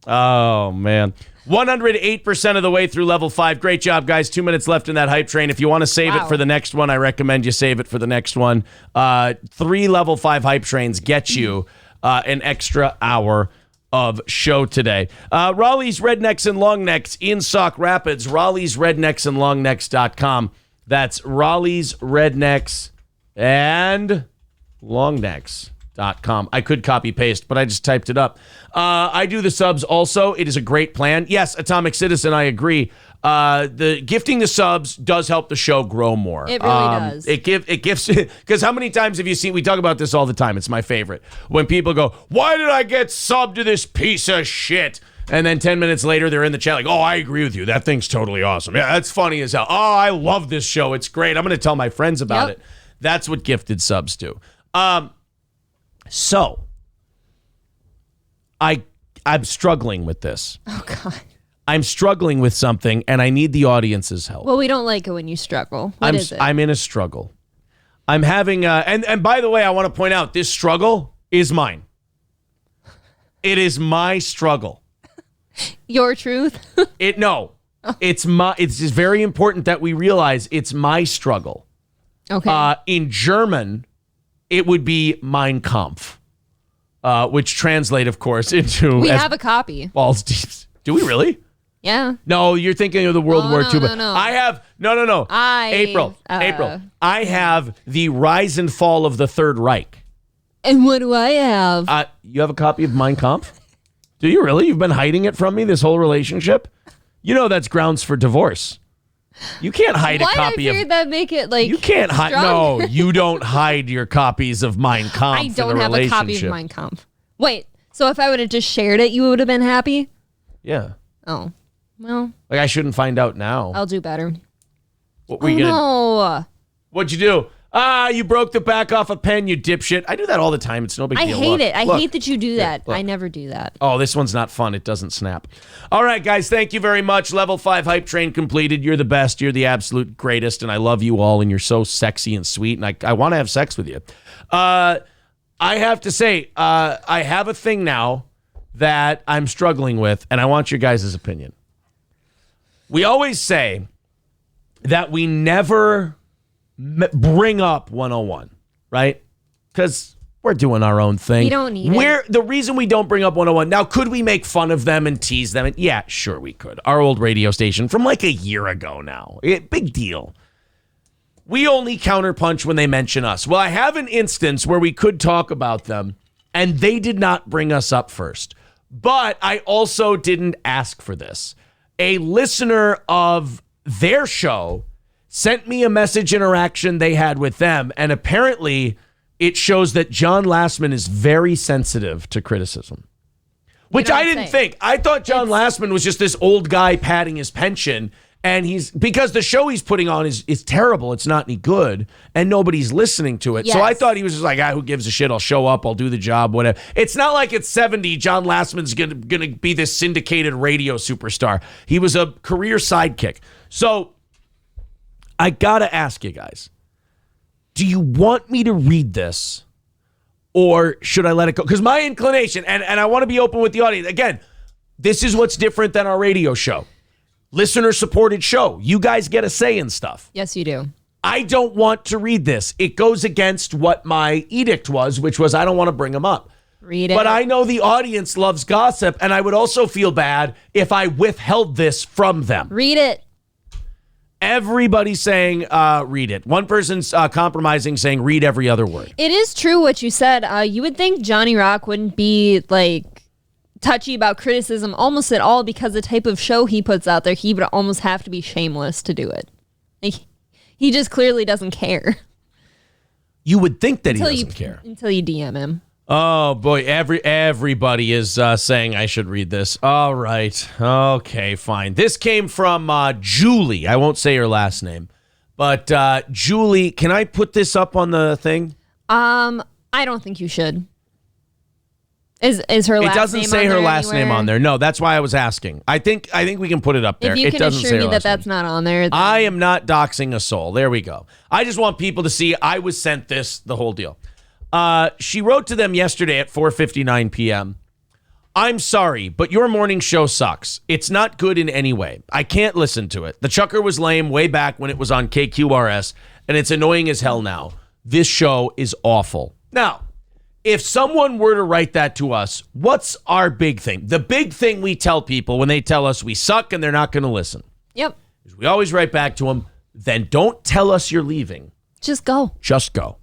Oh, man. 108% of the way through level 5. Great job, guys. 2 minutes left in that hype train. If you want to save it for the next one, I recommend you save it for the next one. 3 level 5 hype trains get you an extra hour of show today. Raleigh's Rednecks and Longnecks in Sauk Rapids. Raleigh's Rednecks and Longnecks.com. That's Raleigh's Rednecks and Longnecks.com. I could copy paste, but I just typed it up. I do the subs also. It is a great plan. Yes, Atomic Citizen, I agree. The gifting the subs does help the show grow more. It really does. It gives, because how many times have you seen, we talk about this all the time, it's my favorite, when people go, why did I get subbed to this piece of shit? And then 10 minutes later, they're in the chat like, oh, I agree with you. That thing's totally awesome. Yeah, that's funny as hell. Oh, I love this show. It's great. I'm going to tell my friends about it. That's what gifted subs do. So, I'm struggling with this. Oh, God. I'm struggling with something, and I need the audience's help. Well, we don't like it when you struggle. What is it? I'm in a struggle. I'm having and by the way, I want to point out, this struggle is mine. It is my struggle. Your truth? It's just very important that we realize it's my struggle. Okay. In German, it would be Mein Kampf, which translate, of course, into... We have a copy. Balls deep. Do we really? Yeah. No, you're thinking of the World War II. But no. I have... No. April. I have the Rise and Fall of the Third Reich. And what do I have? You have a copy of Mein Kampf? Do you really? You've been hiding it from me this whole relationship? You know that's grounds for divorce. You can't hide a copy of... that make it like... You can't hide... No, you don't hide your copies of Mein Kampf. I don't have a copy of Mein Kampf. Wait, so if I would have just shared it, you would have been happy? Yeah. Oh, well. Like, I shouldn't find out now. I'll do better. What were you gonna... No. What'd you do? You broke the back off a pen, you dipshit. I do that all the time. It's no big deal. I hate it. I hate that you do that. I never do that. Oh, this one's not fun. It doesn't snap. All right, guys, thank you very much. Level 5 hype train completed. You're the best. You're the absolute greatest, and I love you all, and you're so sexy and sweet, and I want to have sex with you. I have to say, I have a thing now that I'm struggling with, and I want your guys' opinion. We always say that we never bring up 101, right? Because we're doing our own thing. We don't need it. The reason we don't bring up 101, now, could we make fun of them and tease them? Yeah, sure we could. Our old radio station from like a year ago now. Big deal. We only counterpunch when they mention us. Well, I have an instance where we could talk about them, And they did not bring us up first. But I also didn't ask for this. A listener of their show sent me a message interaction they had with them, and apparently it shows that John Lastman is very sensitive to criticism, which I didn't think. I thought John Lastman was just this old guy padding his pension, and because the show he's putting on is terrible. It's not any good, and nobody's listening to it. Yes. So I thought he was just like, who gives a shit? I'll show up. I'll do the job, whatever. It's not like at 70, John Lastman's gonna be this syndicated radio superstar. He was a career sidekick. So I gotta ask you guys, do you want me to read this or should I let it go? Because my inclination, and I want to be open with the audience, again, this is what's different than our radio show. Listener-supported show. You guys get a say in stuff. Yes, you do. I don't want to read this. It goes against what my edict was, which was I don't want to bring them up. Read it. But I know the audience loves gossip, and I would also feel bad if I withheld this from them. Read it. Everybody's saying, read it. One person's compromising, saying, read every other word. It is true what you said. You would think Johnny Rock wouldn't be, touchy about criticism almost at all because the type of show he puts out there, he would almost have to be shameless to do it. He just clearly doesn't care. You would think that he doesn't care. Until you DM him. Oh, boy. Everybody is saying I should read this. All right. Okay, fine. This came from Julie. I won't say her last name. But Julie, can I put this up on the thing? I don't think you should. Is her last name? It doesn't say her last anywhere? name on there. No, that's why I was asking. I think we can put it up there. If you can assure me that that's not on there. Then... I am not doxing a soul. There we go. I just want people to see I was sent this, the whole deal. She wrote to them yesterday at 4:59 p.m. I'm sorry, but your morning show sucks. It's not good in any way. I can't listen to it. The Chucker was lame way back when it was on KQRS, and it's annoying as hell now. This show is awful. Now, if someone were to write that to us, what's our big thing? The big thing we tell people when they tell us we suck and they're not going to listen. Yep. We always write back to them, then don't tell us you're leaving. Just go. Just go.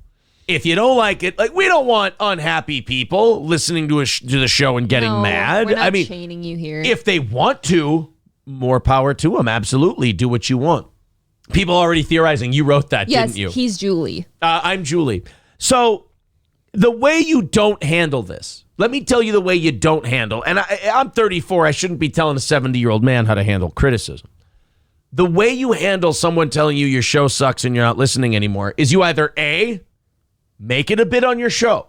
If you don't like it, we don't want unhappy people listening to the show and getting mad. We're not chaining you here. If they want to, more power to them. Absolutely. Do what you want. People already theorizing. You wrote that, didn't you? Yes, he's Julie. I'm Julie. So the way you don't handle this, let me tell you the way you don't handle, and I'm 34. I shouldn't be telling a 70-year-old man how to handle criticism. The way you handle someone telling you your show sucks and you're not listening anymore is you either A, make it a bit on your show.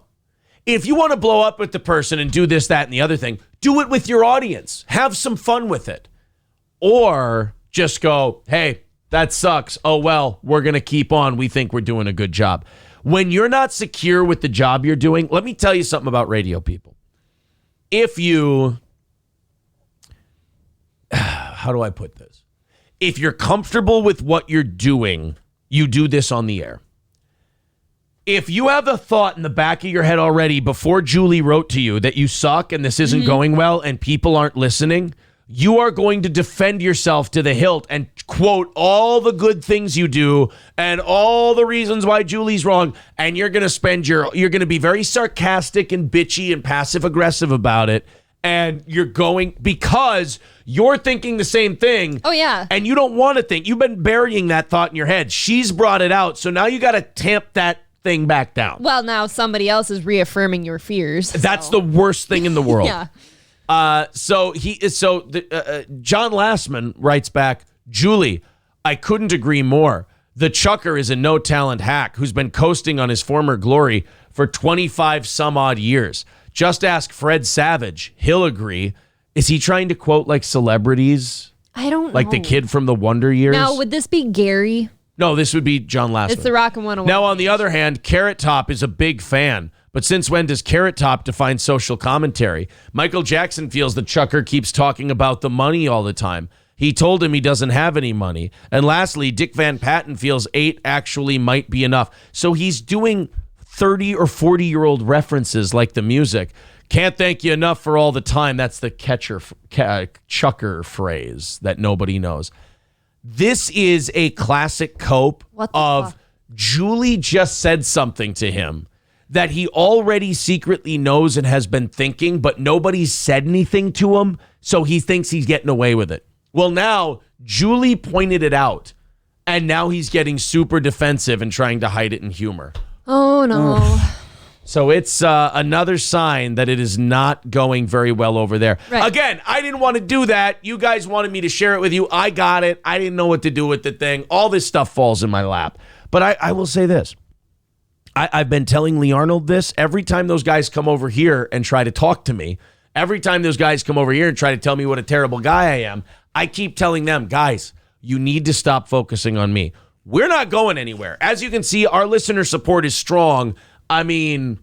If you want to blow up with the person and do this, that, and the other thing, do it with your audience. Have some fun with it. Or just go, hey, that sucks. Oh, well, we're going to keep on. We think we're doing a good job. When you're not secure with the job you're doing, let me tell you something about radio people. If you, how do I put this? If you're comfortable with what you're doing, you do this on the air. If you have a thought in the back of your head already before Julie wrote to you that you suck and this isn't going well and people aren't listening, you are going to defend yourself to the hilt and quote all the good things you do and all the reasons why Julie's wrong. And you're going to you're going to be very sarcastic and bitchy and passive aggressive about it. And you're going because you're thinking the same thing. Oh, yeah. And you don't want to think. You've been burying that thought in your head. She's brought it out. So now you got to tamp that thing back down. Well, now somebody else is reaffirming your fears. That's the worst thing in the world. Yeah. John Lastman writes back, Julie, I couldn't agree more. The Chucker is a no-talent hack who's been coasting on his former glory for 25 some odd years. Just ask Fred Savage. He'll agree. Is he trying to quote like celebrities? I don't know. Like the kid from the Wonder Years? Now, would this be Gary? No, this would be John Lastman. It's the Rock and 101. Now, on the other hand, Carrot Top is a big fan. But since when does Carrot Top define social commentary? Michael Jackson feels that Chucker keeps talking about the money all the time. He told him he doesn't have any money. And lastly, Dick Van Patten feels 8 actually might be enough. So he's doing 30 or 40-year-old references like the music. Can't thank you enough for all the time. That's the Chucker phrase that nobody knows. This is a classic cope of Julie just said something to him that he already secretly knows and has been thinking, but nobody's said anything to him, so he thinks he's getting away with it. Well, now Julie pointed it out, and now he's getting super defensive and trying to hide it in humor. Oh, no. So it's another sign that it is not going very well over there. Right. Again, I didn't want to do that. You guys wanted me to share it with you. I got it. I didn't know what to do with the thing. All this stuff falls in my lap. But I will say this. I've been telling Lee Arnold this every time those guys come over here and try to talk to me. Every time those guys come over here and try to tell me what a terrible guy I am, I keep telling them, guys, you need to stop focusing on me. We're not going anywhere. As you can see, our listener support is strong. I mean,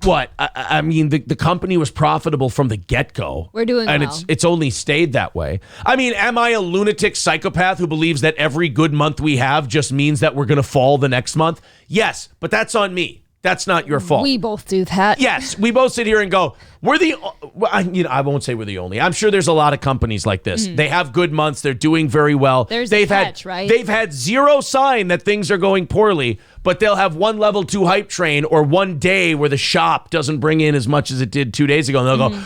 what? I mean, the company was profitable from the get-go. We're doing and well. it's only stayed that way. I mean, am I a lunatic psychopath who believes that every good month we have just means that we're going to fall the next month? Yes, but that's on me. That's not your fault. We both do that. Yes, we both sit here and go, I won't say we're the only. I'm sure there's a lot of companies like this. They have good months. They're doing very well. There's a catch, right? They've had zero sign that things are going poorly, but they'll have one level 2 hype train or one day where the shop doesn't bring in as much as it did 2 days ago. And they'll go,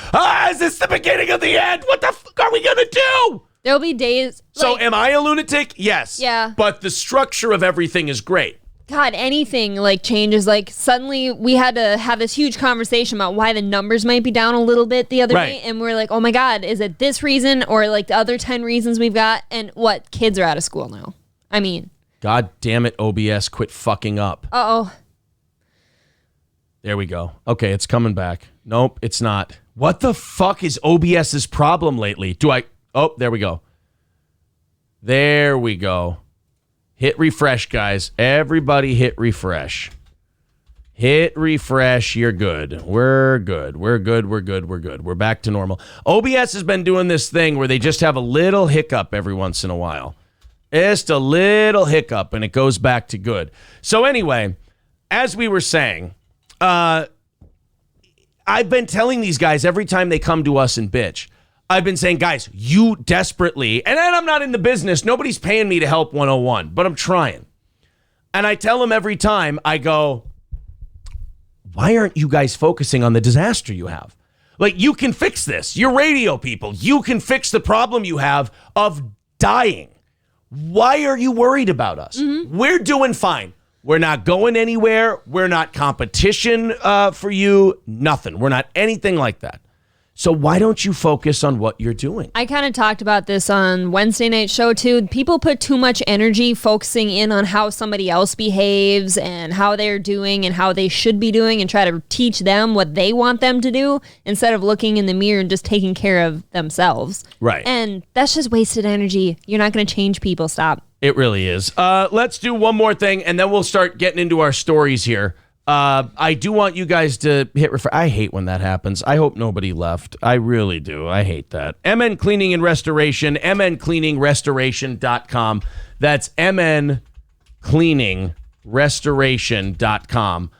is this the beginning of the end? What the fuck are we going to do? There'll be days. So am I a lunatic? Yes. Yeah. But the structure of everything is great. God, anything like changes. Like suddenly we had to have this huge conversation about why the numbers might be down a little bit the other day. And we're like, oh my God, is it this reason or like the other 10 reasons we've got? And what? Kids are out of school now. I mean. God damn it, OBS, quit fucking up. Uh-oh. There we go. Okay, it's coming back. Nope, it's not. What the fuck is OBS's problem lately? Oh, there we go. There we go. Hit refresh, guys. Everybody hit refresh. Hit refresh. You're good. We're good. We're good. We're good. We're good. We're back to normal. OBS has been doing this thing where they just have a little hiccup every once in a while. Just a little hiccup, and it goes back to good. So anyway, as we were saying, I've been telling these guys every time they come to us and bitch, I've been saying, guys, you desperately, and I'm not in the business. Nobody's paying me to help 101, but I'm trying. And I tell them every time, I go, why aren't you guys focusing on the disaster you have? Like, you can fix this. You're radio people. You can fix the problem you have of dying. Why are you worried about us? We're doing fine. We're not going anywhere. We're not competition for you. Nothing. We're not anything like that. So why don't you focus on what you're doing? I kind of talked about this on Wednesday night show too. People put too much energy focusing in on how somebody else behaves and how they're doing and how they should be doing and try to teach them what they want them to do instead of looking in the mirror and just taking care of themselves. Right. And that's just wasted energy. You're not going to change people. Stop. It really is. Let's do one more thing and then we'll start getting into our stories here. I do want you guys to hit refresh. I hate when that happens. I hope nobody left. I really do. I hate that. MN Cleaning and Restoration, mncleaningrestoration.com. That's mncleaningrestoration.com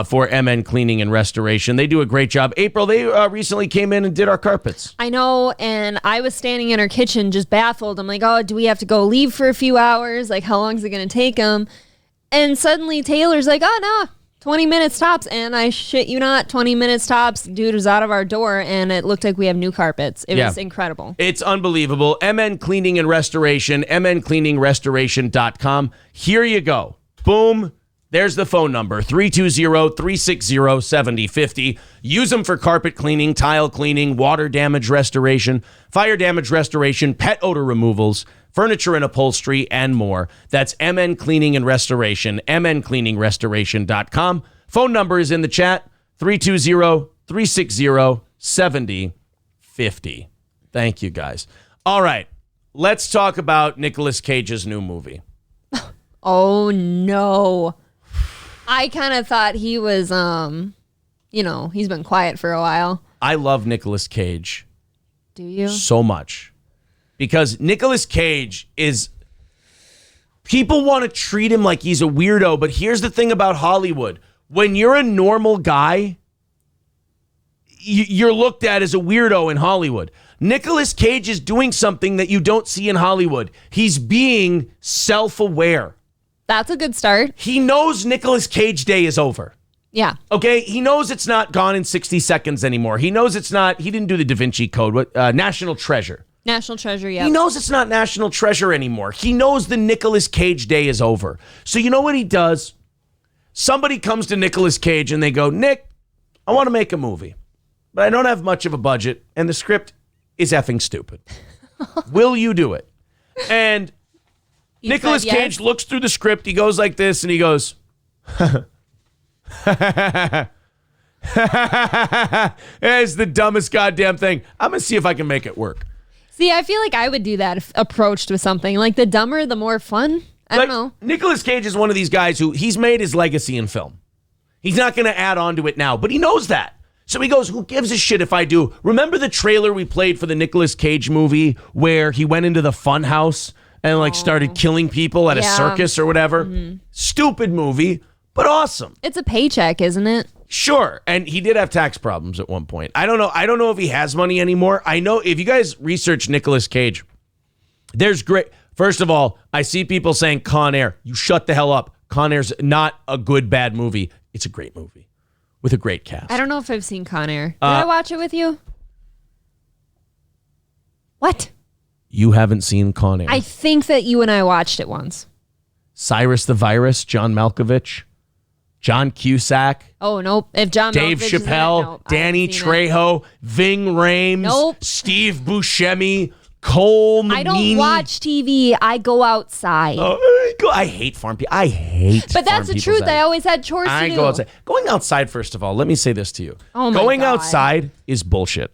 for MN Cleaning and Restoration. They do a great job. April, they recently came in and did our carpets. I know, and I was standing in her kitchen just baffled. I'm like, oh, do we have to go leave for a few hours? Like, how long is it going to take them? And suddenly Taylor's like, oh, no. 20 minutes tops, and I shit you not, 20 minutes tops, dude was out of our door, and it looked like we have new carpets. It was incredible. It's unbelievable. MN Cleaning and Restoration, mncleaningrestoration.com. Here you go. Boom. There's the phone number, 320-360-7050. Use them for carpet cleaning, tile cleaning, water damage restoration, fire damage restoration, pet odor removals, furniture and upholstery, and more. That's MN Cleaning and Restoration, mncleaningrestoration.com. Phone number is in the chat, 320-360-7050. Thank you, guys. All right, let's talk about Nicolas Cage's new movie. Oh, no. I kind of thought he was, he's been quiet for a while. I love Nicolas Cage. Do you? So much. Because Nicolas Cage is, people want to treat him like he's a weirdo, but here's the thing about Hollywood. When you're a normal guy, you're looked at as a weirdo in Hollywood. Nicolas Cage is doing something that you don't see in Hollywood. He's being self-aware. That's a good start. He knows Nicolas Cage Day is over. Yeah. Okay, he knows it's not Gone in 60 Seconds anymore. He knows it's not, he didn't do the Da Vinci Code, National Treasure. National Treasure, yeah. He knows it's not National Treasure anymore. He knows the Nicolas Cage day is over. So you know what he does? Somebody comes to Nicolas Cage and they go, Nick, I want to make a movie, but I don't have much of a budget and the script is effing stupid. Will you do it? And Nicolas Cage looks through the script. He goes like this and he goes, it's the dumbest goddamn thing. I'm going to see if I can make it work. See, I feel like I would do that if approached with something. Like, the dumber, the more fun. I don't know. Nicolas Cage is one of these guys who he's made his legacy in film. He's not going to add on to it now, but he knows that. So he goes, who gives a shit if I do? Remember the trailer we played for the Nicolas Cage movie where he went into the fun house and started killing people at a circus or whatever? Mm-hmm. Stupid movie, but awesome. It's a paycheck, isn't it? Sure. And he did have tax problems at one point. I don't know if he has money anymore. I know if you guys research Nicolas Cage, there's great. First of all, I see people saying Con Air. You shut the hell up. Con Air's not a good, bad movie. It's a great movie with a great cast. I don't know if I've seen Con Air. Did I watch it with you? What? You haven't seen Con Air. I think that you and I watched it once. Cyrus the Virus, John Malkovich, John Cusack. Oh, nope. If John Dave Malkovich Chappelle, nope, Danny Trejo, Ving Rhames, Nope. Steve Buscemi, Cole Meany. I don't watch TV. I go outside. I hate farm people. I hate But that's the truth. I always had chores to do. Go outside. Going outside, first of all, let me say this to you. Oh my Going God. outside is bullshit.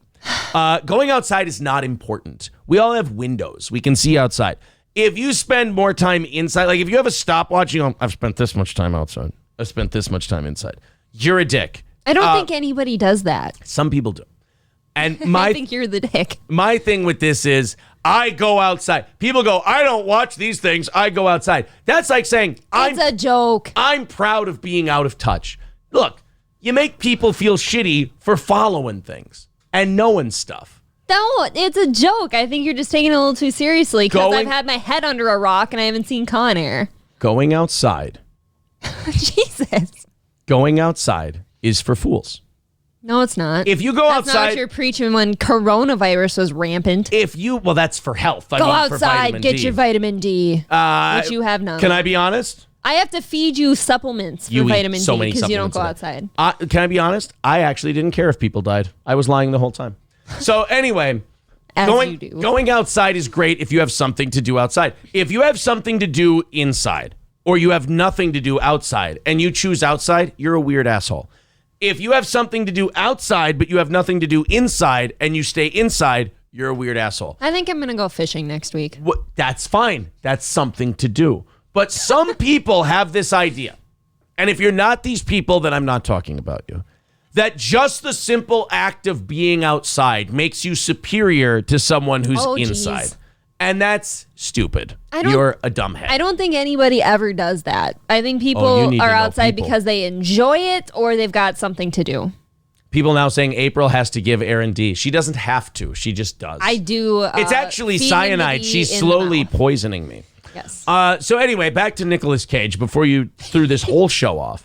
Going outside is not important. We all have windows. We can see outside. If you spend more time inside, like if you have a stopwatch, you go, I've spent this much time outside. I've spent this much time inside. You're a dick. I don't think anybody does that. Some people do. And I think you're the dick. My thing with this is I go outside. People go, I don't watch these things. I go outside. That's like saying It's a joke. I'm proud of being out of touch. Look, you make people feel shitty for following things and knowing stuff. No, it's a joke. I think you're just taking it a little too seriously because I've had my head under a rock and I haven't seen Con Air. Going outside. Jesus. Going outside is for fools. No, it's not. If you go That's outside, not what you're preaching when coronavirus was rampant. Well, that's for health. Go outside, get your vitamin D, which you have none. Can I be honest? I have to feed you supplements for vitamin D because you don't go outside. Can I be honest? I actually didn't care if people died. I was lying the whole time. So anyway, going outside is great if you have something to do outside. If you have something to do inside, or you have nothing to do outside, and you choose outside, you're a weird asshole. If you have something to do outside, but you have nothing to do inside, and you stay inside, you're a weird asshole. I think I'm going to go fishing next week. That's fine. That's something to do. But some people have this idea. And if you're not these people, then I'm not talking about you. That just the simple act of being outside makes you superior to someone who's inside. Geez. And that's stupid. You're a dumbhead. I don't think anybody ever does that. I think people are outside because they enjoy it or they've got something to do. People now saying April has to give Aaron D. She doesn't have to. She just does. I do. It's actually cyanide. She's slowly poisoning me. Yes. So anyway, back to Nicolas Cage before you threw this whole show off.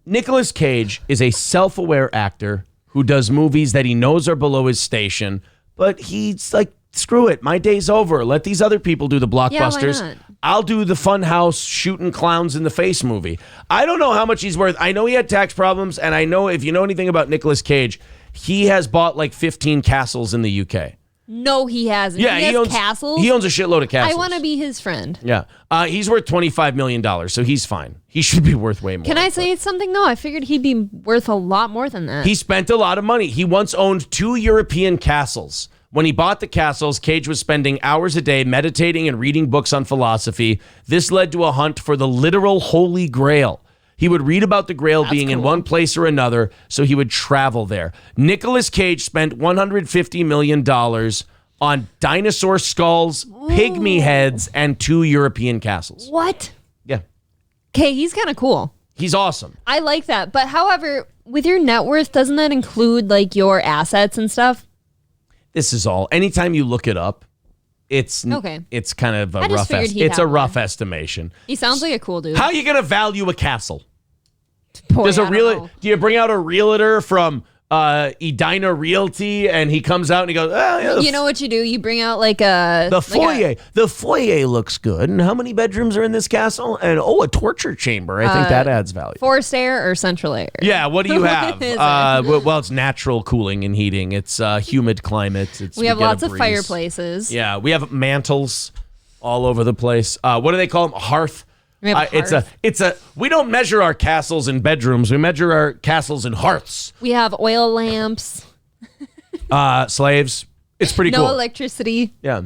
Nicolas Cage is a self-aware actor who does movies that he knows are below his station. But he's like, screw it. My day's over. Let these other people do the blockbusters. Yeah, why not? I'll do the funhouse shooting clowns in the face movie. I don't know how much he's worth. I know he had tax problems, and I know if you know anything about Nicolas Cage, he has bought like 15 castles in the UK. No, he hasn't. Yeah, he owns castles. He owns a shitload of castles. I want to be his friend. Yeah. He's worth $25 million, so he's fine. He should be worth way more. Can I say something, though? I figured he'd be worth a lot more than that. He spent a lot of money. He once owned 2 European castles. When he bought the castles, Cage was spending hours a day meditating and reading books on philosophy. This led to a hunt for the literal Holy Grail. He would read about the Grail being in one place or another, so he would travel there. Nicolas Cage spent $150 million on dinosaur skulls, pygmy heads, and 2 European castles. What? Yeah. Okay, he's kind of cool. He's awesome. I like that. But however, with your net worth, doesn't that include like your assets and stuff? This is all. Anytime you look it up, it's kind of a rough. It's a rough estimation. He sounds like a cool dude. How are you going to value a castle? Boy, Do you bring out a realtor from Edina Realty and he comes out and he goes, you know what you do? You bring out like a... The foyer. The foyer looks good. And how many bedrooms are in this castle? And a torture chamber. I think that adds value. Forced air or central air? Yeah, what do you have? Is it? Well, it's natural cooling and heating. It's humid climate. We have lots of fireplaces. Yeah, we have mantles all over the place. What do they call them? A hearth. We have a hearth. We don't measure our castles in bedrooms. We measure our castles in hearths. We have oil lamps. Slaves. It's pretty cool. No electricity. Yeah.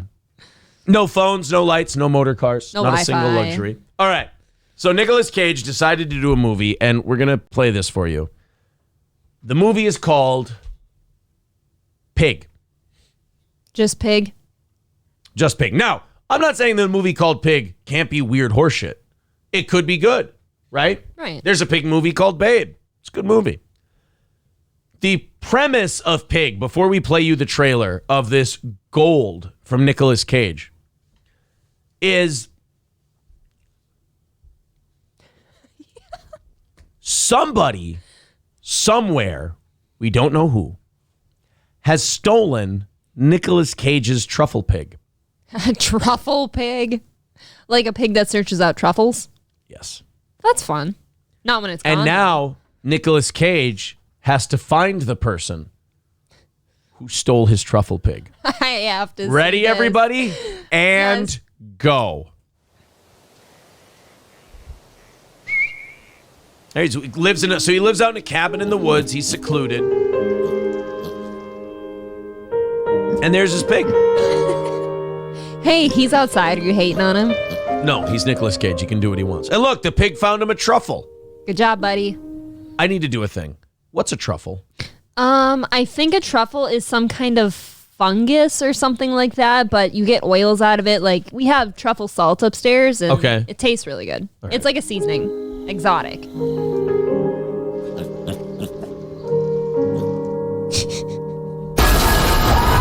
No phones, no lights, no motor cars. No Not Wi-Fi. a single luxury. All right. So Nicolas Cage decided to do a movie, and we're going to play this for you. The movie is called Pig. Just Pig? Just Pig. Now, I'm not saying that a movie called Pig can't be weird horseshit. It could be good, right? Right. There's a pig movie called Babe. It's a good movie. The premise of Pig, before we play you the trailer of this gold from Nicolas Cage, is somebody, somewhere, we don't know who, has stolen Nicolas Cage's truffle pig. A truffle pig? Like a pig that searches out truffles? Yes. That's fun. Not when it's gone. And now Nicolas Cage has to find the person who stole his truffle pig. I have to Ready, see this. everybody? And Yes. go. He lives out in a cabin in the woods. He's secluded. And there's his pig. Hey, he's outside. Are you hating on him? No, he's Nicolas Cage. He can do what he wants. And look, the pig found him a truffle. Good job, buddy. I need to do a thing. What's a truffle? I think a truffle is some kind of fungus or something like that, but you get oils out of it. Like, we have truffle salt upstairs, and Okay. it tastes really good. It's like a seasoning. Exotic.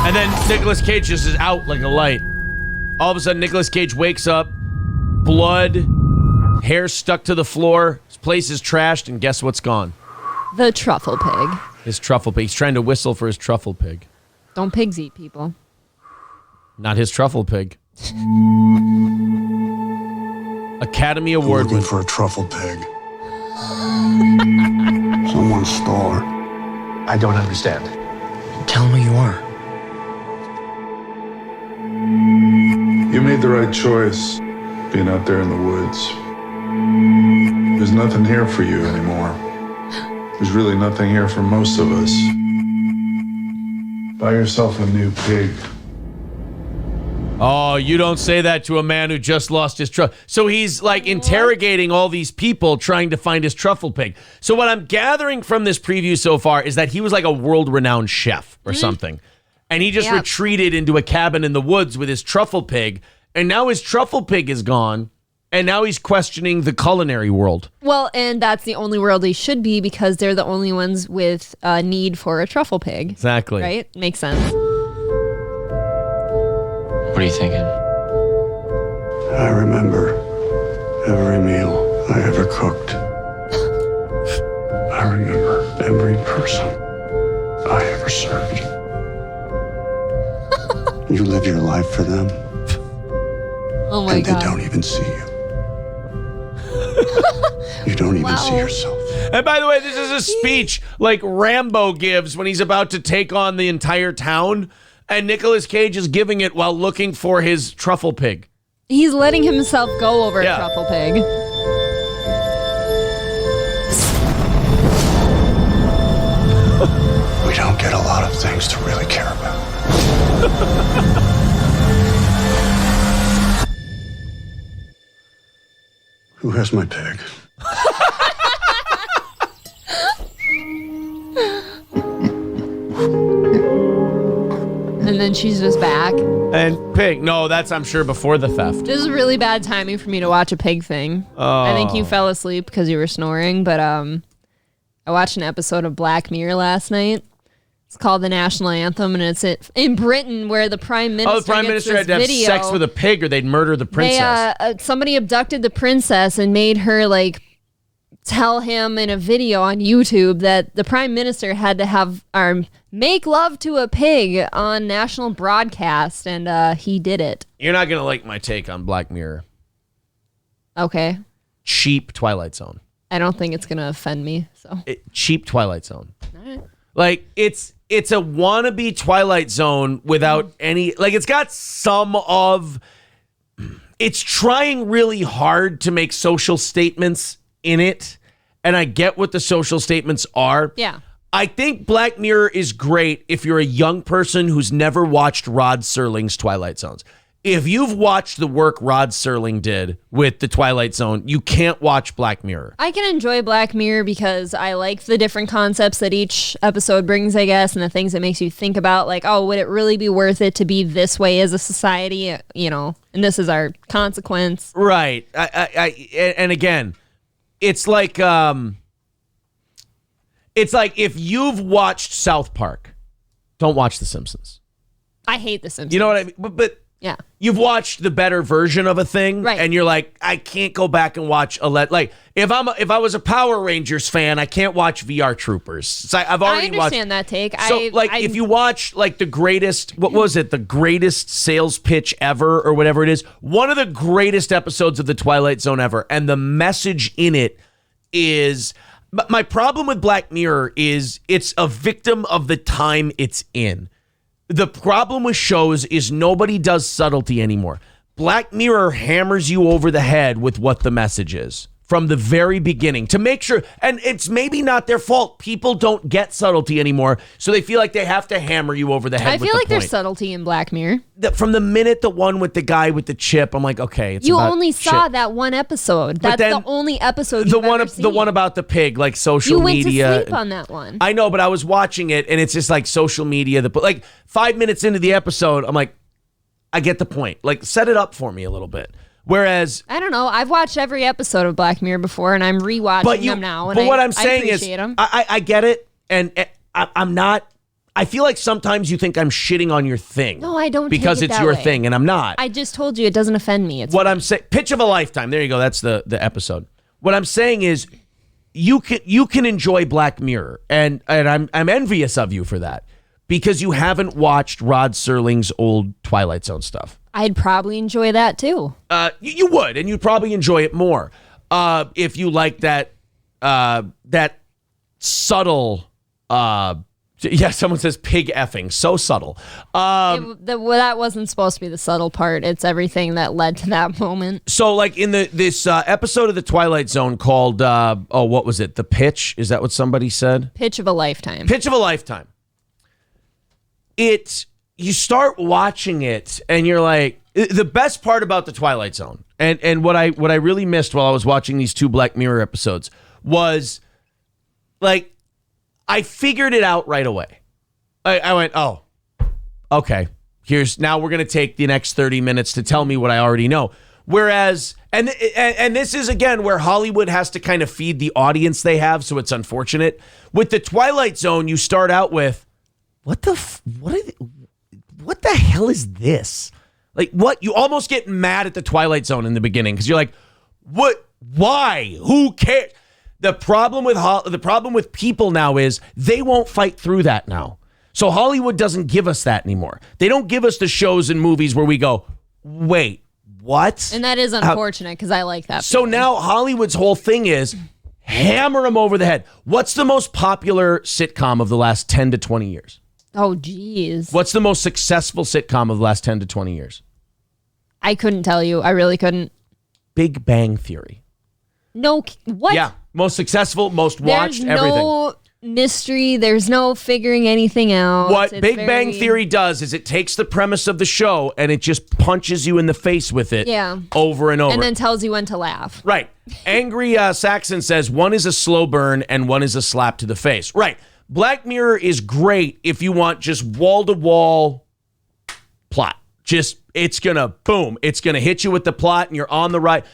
And then Nicolas Cage just is out like a light. All of a sudden, Nicolas Cage wakes up, blood, hair stuck to the floor. His place is trashed, and guess what's gone? The truffle pig. His truffle pig. He's trying to whistle for his truffle pig. Don't pigs eat people? Not his truffle pig. Academy Award Looking winner. for a truffle pig. Someone stole her. I don't understand. Tell him who you are. You made the right choice being out there in the woods. There's nothing here for you anymore. There's really nothing here for most of us. Buy yourself a new pig. Oh, you don't say that to a man who just lost his truffle. So he's like interrogating all these people trying to find his truffle pig. So what I'm gathering from this preview so far is that he was like a world-renowned chef or something. And he just retreated into a cabin in the woods with his truffle pig. And now his truffle pig is gone. And now he's questioning the culinary world. Well, and that's the only world he should be because they're the only ones with a need for a truffle pig. Exactly. Right? Makes sense. What are you thinking? I remember every meal I ever cooked. I remember every person I ever served. You live your life for them, Oh my and God. they don't even see you. You don't even see yourself. And by the way, this is a speech like Rambo gives when he's about to take on the entire town. And Nicolas Cage is giving it while looking for his truffle pig. He's letting himself go over Yeah. a truffle pig. We don't get a lot of things to really care about. Who has my pig? And then she's just back. And pig. No, that's, I'm sure, before the theft. This is really bad timing for me to watch a pig thing. I think you fell asleep because you were snoring, but I watched an episode of Black Mirror last night. It's called the National Anthem, and it's in Britain where the Prime Minister Oh, the Prime gets Minister had to have video. sex with a pig or they'd murder the princess. Somebody abducted the princess and made her like tell him in a video on YouTube that the prime minister had to have make love to a pig on national broadcast, and he did it. You're not going to like my take on Black Mirror. Okay. Cheap Twilight Zone. I don't think it's going to offend me. So cheap Twilight Zone. All right. Like, it's a wannabe Twilight Zone without any... Like, it's got some of... It's trying really hard to make social statements in it, and I get what the social statements are. Yeah. I think Black Mirror is great if you're a young person who's never watched Rod Serling's Twilight Zones. If you've watched the work Rod Serling did with the Twilight Zone, you can't watch Black Mirror. I can enjoy Black Mirror because I like the different concepts that each episode brings, I guess, and the things it makes you think about, like, oh, would it really be worth it to be this way as a society, you know, and this is our consequence. Right. And again, it's like if you've watched South Park, don't watch The Simpsons. I hate The Simpsons. You know what I mean? But yeah, you've watched the better version of a thing, right? And you're like, I can't go back and watch like if I was a Power Rangers fan, I can't watch VR Troopers. So I've already I understand that take. So if you watch like the greatest, what was it? The greatest sales pitch ever, or whatever it is, one of the greatest episodes of the Twilight Zone ever, and the message in it is. My problem with Black Mirror is it's a victim of the time it's in. The problem with shows is nobody does subtlety anymore. Black Mirror hammers you over the head with what the message is from the very beginning to make sure, and it's maybe not their fault. People don't get subtlety anymore, so they feel like they have to hammer you over the head. I feel like there's subtlety in Black Mirror. From the minute the one with the guy with the chip, I'm like, okay, it's you about only saw chip. that one episode. That's the only episode the you've one ever seen. The one about the pig, like social you went media. to sleep on that one. I know, but I was watching it, and it's just like social media. Like 5 minutes into the episode, I'm like, I get the point. Like, set it up for me a little bit. Whereas, I don't know. I've watched every episode of Black Mirror before, and I'm rewatching them now. And what I'm saying is, them. I get it, and I'm not. I feel like sometimes you think I'm shitting on your thing. No, I don't. Because take it it's that your way. thing, and I'm not. I just told you it doesn't offend me. It's what I'm saying. Pitch of a lifetime. There you go. That's the episode. What I'm saying is, you can enjoy Black Mirror, and I'm envious of you for that because you haven't watched Rod Serling's old Twilight Zone stuff. I'd probably enjoy that too. You would, and you'd probably enjoy it more if you like that subtle. Yeah, someone says pig effing, so subtle. That wasn't supposed to be the subtle part. It's everything that led to that moment. So, like in this episode of the Twilight Zone called what was it? The Pitch? Is that what somebody said? Pitch of a lifetime. Pitch of a lifetime. You start watching it and you're like, the best part about the Twilight Zone and what I really missed while I was watching these two Black Mirror episodes was like I figured it out right away. I went, oh, okay. Now we're gonna take the next 30 minutes to tell me what I already know. Whereas, and this is again where Hollywood has to kind of feed the audience they have, so it's unfortunate. With the Twilight Zone, you start out with, what the hell is this? Like, what? You almost get mad at the Twilight Zone in the beginning because you're like, what? Why? Who cares? The problem with people now is they won't fight through that now. So Hollywood doesn't give us that anymore. They don't give us the shows and movies where we go, wait, what? And that is unfortunate because I like that. So now Hollywood's whole thing is hammer them over the head. What's the most popular sitcom of the last 10 to 20 years? Oh, geez. What's the most successful sitcom of the last 10 to 20 years? I couldn't tell you. I really couldn't. Big Bang Theory. No, what? Yeah, most successful, most watched, There's everything. no mystery. There's no figuring anything out. What Big Bang Theory does is it takes the premise of the show and it just punches you in the face with it over and over. And then tells you when to laugh. Right. Angry Saxon says one is a slow burn and one is a slap to the face. Right. Black Mirror is great if you want just wall-to-wall plot. Just, it's going to, boom, it's going to hit you with the plot and you're on the ride.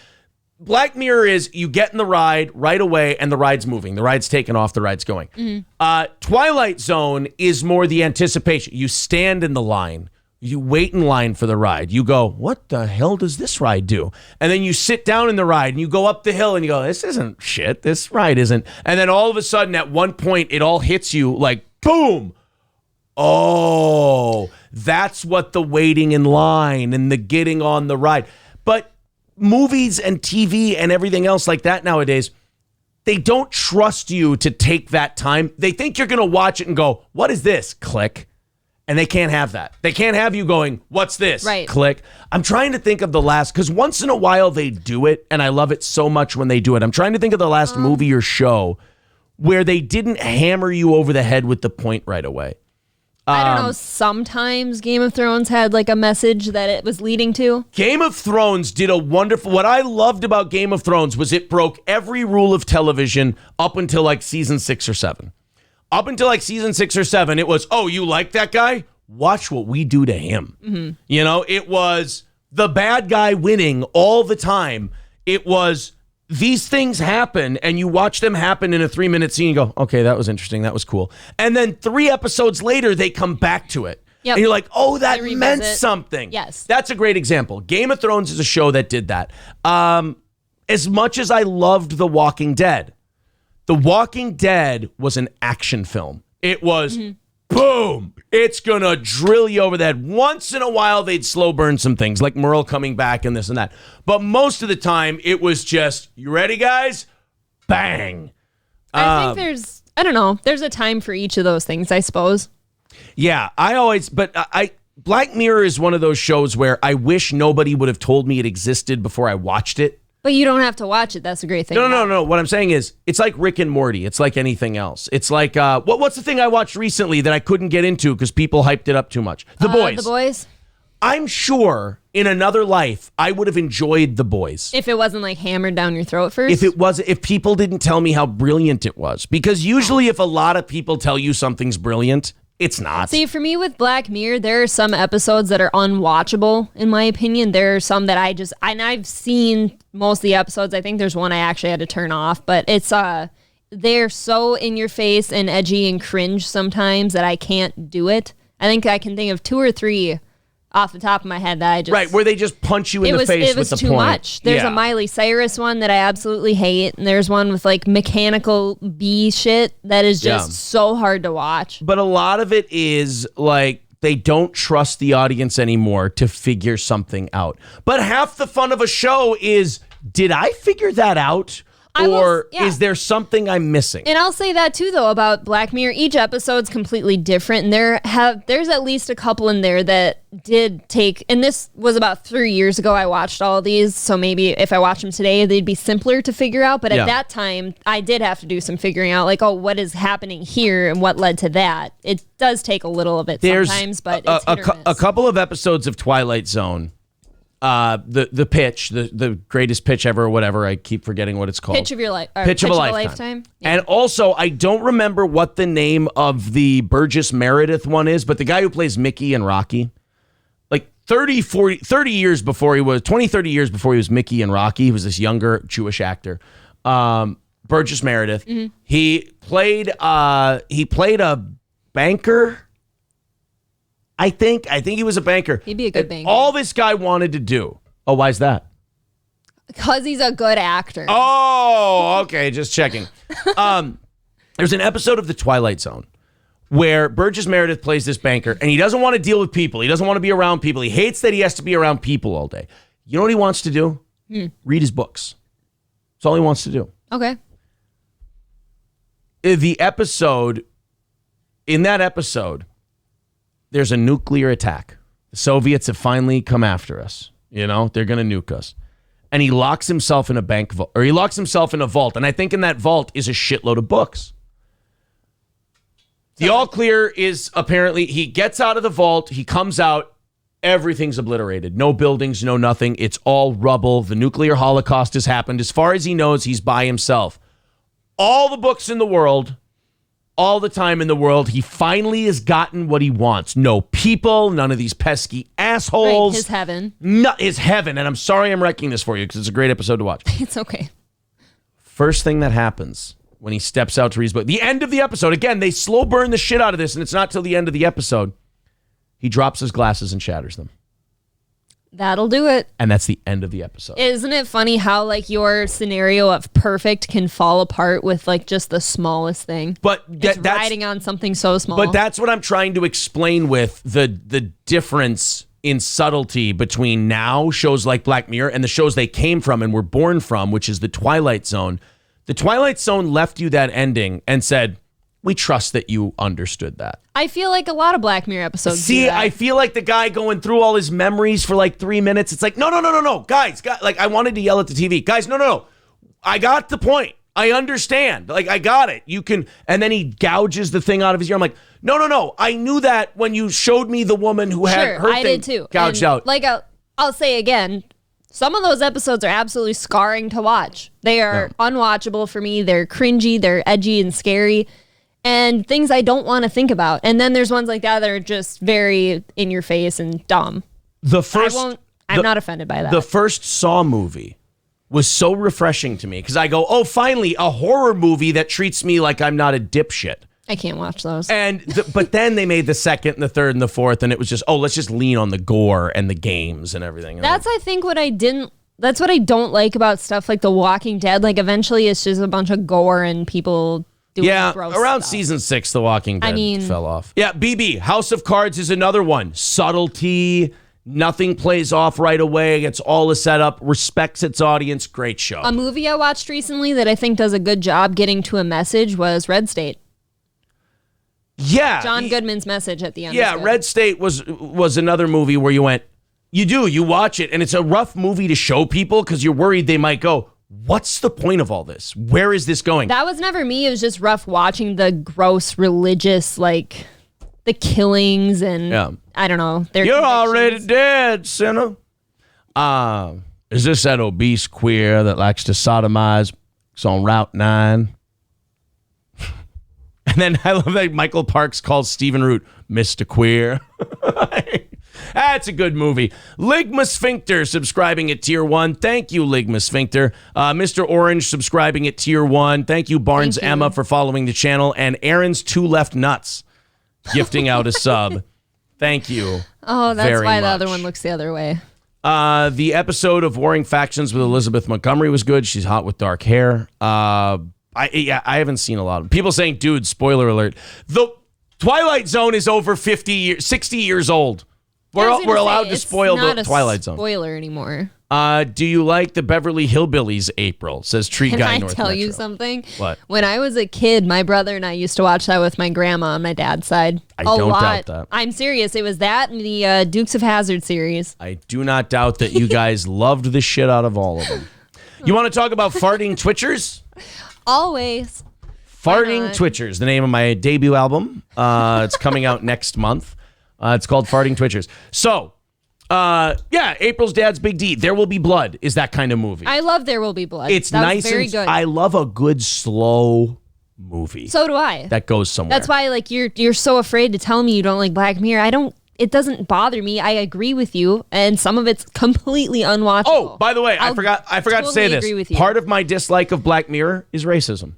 Black Mirror is you get in the ride right away and the ride's moving. The ride's taking off, the ride's going. Mm-hmm. Twilight Zone is more the anticipation. You stand in the line You wait in line for the ride. You go, what the hell does this ride do? And then you sit down in the ride and you go up the hill and you go, this isn't shit. This ride isn't. And then all of a sudden at one point it all hits you like, boom. Oh, that's what the waiting in line and the getting on the ride. But movies and TV and everything else like that nowadays, they don't trust you to take that time. They think you're going to watch it and go, what is this? Click. And they can't have that. They can't have you going, what's this? Right. Click. I'm trying to think of the last, because once in a while they do it, and I love it so much when they do it. I'm trying to think of the last movie or show where they didn't hammer you over the head with the point right away. I don't know. Sometimes Game of Thrones had like a message that it was leading to. Game of Thrones did a wonderful... What I loved about Game of Thrones was it broke every rule of television up until like season 6 or 7. Up until like season 6 or 7, it was, oh, you like that guy? Watch what we do to him. Mm-hmm. You know, it was the bad guy winning all the time. It was these things happen and you watch them happen in a 3-minute scene and go, okay, that was interesting. That was cool. And then 3 episodes later, they come back to it. Yep. And you're like, oh, that meant something. Yes. That's a great example. Game of Thrones is a show that did that. As much as I loved The Walking Dead, The Walking Dead was an action film. It was, boom, it's going to drill you over the head. Once in a while, they'd slow burn some things, like Merle coming back and this and that. But most of the time, it was just, you ready, guys? Bang. I think there's a time for each of those things, I suppose. Yeah, Black Mirror is one of those shows where I wish nobody would have told me it existed before I watched it. But you don't have to watch it. That's a great thing. No. What I'm saying is, it's like Rick and Morty. It's like anything else. It's like, what's the thing I watched recently that I couldn't get into because people hyped it up too much? The Boys. The Boys? I'm sure in another life, I would have enjoyed The Boys. If it wasn't like hammered down your throat first? If people didn't tell me how brilliant it was. Because usually if a lot of people tell you something's brilliant, it's not. See, for me with Black Mirror, there are some episodes that are unwatchable, in my opinion. There are some that I've seen most of the episodes. I think there's one I actually had to turn off, but it's, they're so in your face and edgy and cringe sometimes that I can't do it. I think I can think of 2 or 3 off the top of my head that I just... Right, where they just punch you in the face with the point. It was too much. There's a Miley Cyrus one that I absolutely hate, and there's one with like mechanical bee shit that is just so hard to watch. But a lot of it is like they don't trust the audience anymore to figure something out. But half the fun of a show is, did I figure that out? Is there something I'm missing? And I'll say that too, though, about Black Mirror. Each episode's completely different, and there's at least a couple in there that did take. And this was about 3 years ago. I watched all of these, so maybe if I watch them today, they'd be simpler to figure out. But at that time, I did have to do some figuring out, like, oh, what is happening here and what led to that. It does take a little of it sometimes, but it's hit or miss. A couple of episodes of Twilight Zone. The pitch, the greatest pitch ever or whatever. I keep forgetting what it's called. Pitch of your life. Pitch of a lifetime. Yeah. And also, I don't remember what the name of the Burgess Meredith one is, but the guy who plays Mickey and Rocky, like 30 years before he was, 20, 30 years before he was Mickey and Rocky, he was this younger Jewish actor. Burgess Meredith. Mm-hmm. He played a banker. I think he was a banker. He'd be a good banker. All this guy wanted to do. Oh, why is that? Because he's a good actor. Oh, okay. Just checking. There's an episode of The Twilight Zone where Burgess Meredith plays this banker, and he doesn't want to deal with people. He doesn't want to be around people. He hates that he has to be around people all day. You know what he wants to do? Read his books. That's all he wants to do. Okay. In that episode, there's a nuclear attack. The Soviets have finally come after us. You know, they're going to nuke us. And he locks himself in a bank vault, or he locks himself in a vault. And I think in that vault is a shitload of books. The all clear is apparently he gets out of the vault. He comes out. Everything's obliterated. No buildings, no nothing. It's all rubble. The nuclear holocaust has happened. As far as he knows, he's by himself. All the books in the world, all the time in the world, he finally has gotten what he wants. No people, none of these pesky assholes. Right, his heaven. His heaven. And I'm sorry I'm wrecking this for you because it's a great episode to watch. It's okay. First thing that happens when he steps out to read his book, the end of the episode, again, they slow burn the shit out of this, and it's not till the end of the episode. He drops his glasses and shatters them. That'll do it. And that's the end of the episode. Isn't it funny how like your scenario of perfect can fall apart with like just the smallest thing? But it's riding on something so small. But that's what I'm trying to explain with the difference in subtlety between now shows like Black Mirror and the shows they came from and were born from, which is the Twilight Zone. The Twilight Zone left you that ending and said, we trust that you understood that. I feel like a lot of Black Mirror episodes do that. I feel like the guy going through all his memories for like 3 minutes. It's like, no. Guys, like I wanted to yell at the TV. Guys, no. I got the point. I understand. Like, I got it. You can, and then he gouges the thing out of his ear. I'm like, no. I knew that when you showed me the woman who had her I thing did too. gouged And out. Like, I'll say again, some of those episodes are absolutely scarring to watch. They are unwatchable for me. They're cringy, they're edgy and scary, and things I don't want to think about. And then there's ones like that that are just very in your face and dumb. I'm not offended by that. The first Saw movie was so refreshing to me because I go, oh, finally, a horror movie that treats me like I'm not a dipshit. I can't watch those. But then they made the second and the third and the fourth, and it was just, let's just lean on the gore and the games and everything. That's, I think, that's what I don't like about stuff like The Walking Dead. Like, eventually it's just a bunch of gore and people doing gross around stuff. season 6, The Walking Dead fell off. Yeah, BB, House of Cards is another one. Subtlety, nothing plays off right away. It's all a setup, respects its audience. Great show. A movie I watched recently that I think does a good job getting to a message was Red State. Yeah. John Goodman's message at the end. Yeah, Red State was another movie where you went, you watch it, and it's a rough movie to show people because you're worried they might go, what's the point of all this? Where is this going? That was never me. It was just rough watching the gross religious, like, the killings and, I don't know. You're already dead, sinner. Is this that obese queer that likes to sodomize? It's on Route 9. And then I love that Michael Parks calls Stephen Root Mr. Queer. That's a good movie. Ligma Sphincter subscribing at Tier 1. Thank you, Ligma Sphincter. Mr. Orange subscribing at Tier 1. Thank you, Barnes Emma, for following the channel. And Aaron's Two Left Nuts gifting out a sub. Thank you. Oh, that's very why the much. other one looks the other way. The episode of Warring Factions with Elizabeth Montgomery was good. She's hot with dark hair. I haven't seen a lot of them. People saying, dude, spoiler alert. The Twilight Zone is over 60 years old. We're allowed to spoil the Twilight Zone. Spoiler anymore. Do you like the Beverly Hillbillies, April? Says Tree Can Guy I North tell Metro. you something? What? When I was a kid, my brother and I used to watch that with my grandma on my dad's side. I don't doubt that. I'm serious. It was that and the Dukes of Hazzard series. I do not doubt that you guys loved the shit out of all of them. You want to talk about farting twitchers? Always. Farting Twitchers, the name of my debut album. It's coming out next month. It's called Farting Twitchers. So, April's Dad's Big D. There Will Be Blood is that kind of movie. I love There Will Be Blood. It's that nice. Was very good. I love a good slow movie. So do I. That goes somewhere. That's why, like, you're so afraid to tell me you don't like Black Mirror. It doesn't bother me. I agree with you, and some of it's completely unwatchable. Oh, by the way, I forgot to say this. Agree with you. Part of my dislike of Black Mirror is racism.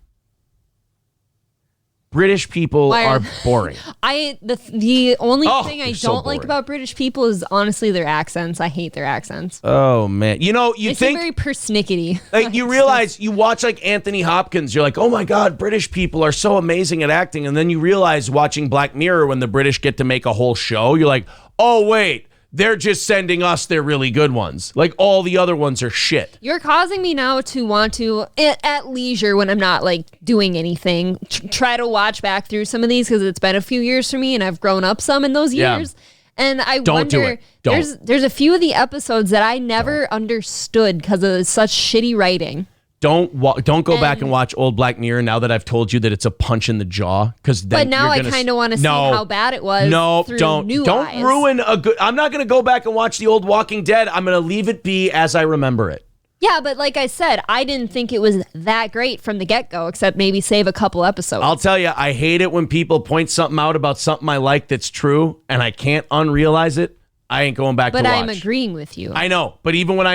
British people are boring. The only thing I so don't like boring. about British people is honestly their accents. I hate their accents. Oh man, you They seem think very persnickety. like you realize you watch like Anthony Hopkins, you're like, oh my god, British people are so amazing at acting, and then you realize watching Black Mirror when the British get to make a whole show, you're like, oh wait. They're just sending us their really good ones. Like all the other ones are shit. You're causing me now to want to, at leisure when I'm not like doing anything, try to watch back through some of these because it's been a few years for me and I've grown up some in those years. And I wonder, there's a few of the episodes that I never understood because of such shitty writing. Don't go back and watch old Black Mirror now that I've told you that it's a punch in the jaw. But now I kind of want to see how bad it was. No, through don't new eyes. ruin a good. I'm not going to go back and watch the old Walking Dead. I'm going to leave it be as I remember it. Yeah, but like I said, I didn't think it was that great from the get-go, except maybe save a couple episodes. I'll tell you, I hate it when people point something out about something I like that's true, and I can't unrealize it. I ain't going back to watch. But I'm agreeing with you. I know, but even when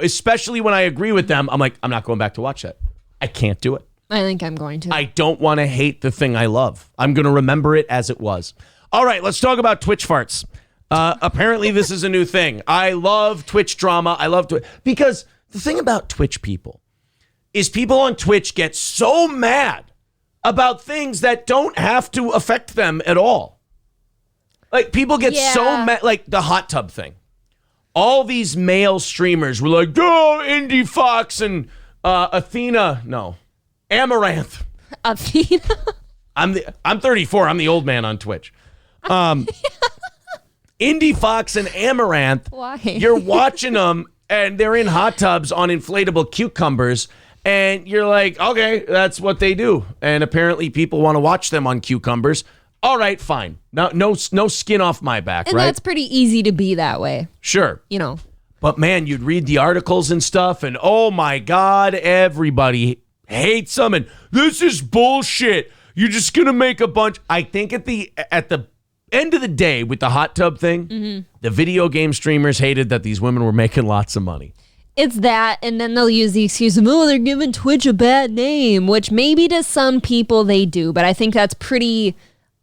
especially when I agree with them, I'm like, I'm not going back to watch that. I can't do it. I think I'm going to. I don't want to hate the thing I love. I'm going to remember it as it was. All right, let's talk about Twitch farts. Apparently, this is a new thing. I love Twitch drama. I love Twitch because the thing about Twitch people is people on Twitch get so mad about things that don't have to affect them at all. Like, people get so mad, like the hot tub thing. All these male streamers were like, oh, Indie Fox and Athena. No, Amaranth. Athena? I'm 34. I'm the old man on Twitch. Indie Fox and Amaranth. Why? You're watching them, and they're in hot tubs on inflatable cucumbers, and you're like, okay, that's what they do. And apparently people want to watch them on cucumbers. All right, fine. No skin off my back, and right? that's pretty easy to be that way. Sure. You know. But man, you'd read the articles and stuff, and oh my God, everybody hates them, and this is bullshit. You're just gonna make a bunch. I think at the end of the day, with the hot tub thing, the video game streamers hated that these women were making lots of money. It's that, and then they'll use the excuse of, oh, they're giving Twitch a bad name, which maybe to some people they do, but I think that's pretty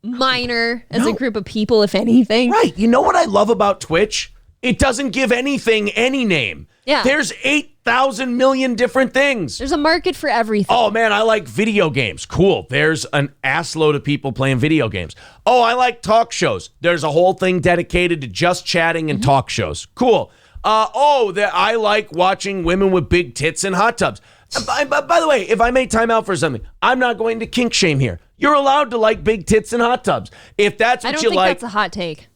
minor as a group of people, if anything. Right. You know what I love about Twitch? It doesn't give anything any name. Yeah. There's 8,000 million different things. There's a market for everything. Oh, man, I like video games. Cool. There's an ass load of people playing video games. Oh, I like talk shows. There's a whole thing dedicated to just chatting and talk shows. Cool. I like watching women with big tits in hot tubs. By the way, if I may time out for something, I'm not going to kink shame here. You're allowed to like big tits in hot tubs. If that's what you like. I don't think that's a hot take.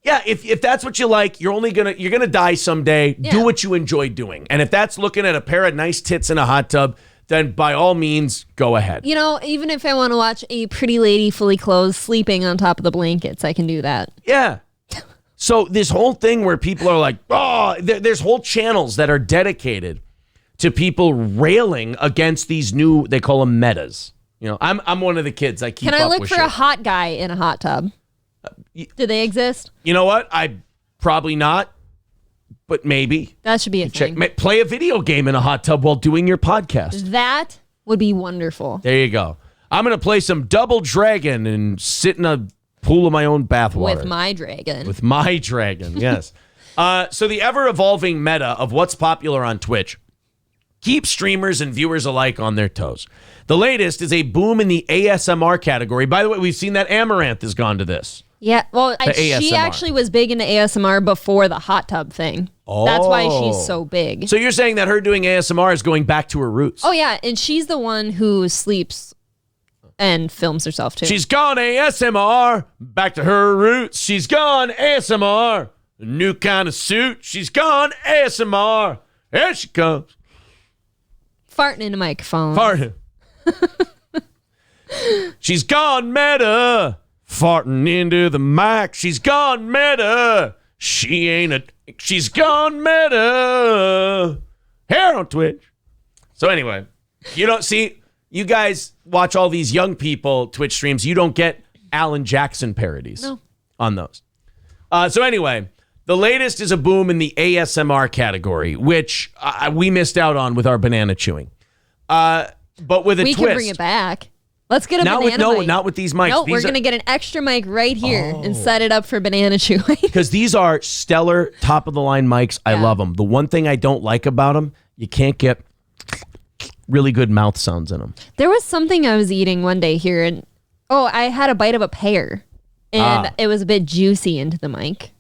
Yeah, if that's what you like, you're gonna die someday. Yeah. Do what you enjoy doing. And if that's looking at a pair of nice tits in a hot tub, then by all means, go ahead. You know, even if I want to watch a pretty lady fully clothed sleeping on top of the blankets, I can do that. Yeah. So this whole thing where people are like, oh, there's whole channels that are dedicated to people railing against these new, they call them metas. You know, I'm one of the kids. I keep up with Can I look for shit. a hot guy in a hot tub? Do they exist? You know what? I probably not, but maybe. That should be a thing. Play a video game in a hot tub while doing your podcast. That would be wonderful. There you go. I'm going to play some Double Dragon and sit in a pool of my own bathwater. With my dragon. With my dragon, yes. So the ever-evolving meta of what's popular on Twitch keeps streamers and viewers alike on their toes. The latest is a boom in the ASMR category. By the way, we've seen that Amaranth has gone to this. Yeah, well, she actually was big into ASMR before the hot tub thing. Oh. That's why she's so big. So you're saying that her doing ASMR is going back to her roots? Oh, yeah, and she's the one who sleeps and films herself, too. She's gone ASMR, back to her roots. She's gone ASMR, a new kind of suit. She's gone ASMR. Here she comes. Farting in a microphone. Farting. She's gone meta. Farting into the mic. She's gone meta. She's gone meta. Here on Twitch. So anyway, you don't see, you guys watch all these young people Twitch streams. You don't get Alan Jackson parodies on those. So anyway, the latest is a boom in the ASMR category, which we missed out on with our banana chewing. But with a twist. We can bring it back. Let's get a banana mic. Not with these mics. No, we're going to get an extra mic right here and set it up for banana chewing. Because these are stellar, top-of-the-line mics. I love them. The one thing I don't like about them, you can't get really good mouth sounds in them. There was something I was eating one day here, and I had a bite of a pear, and it was a bit juicy into the mic.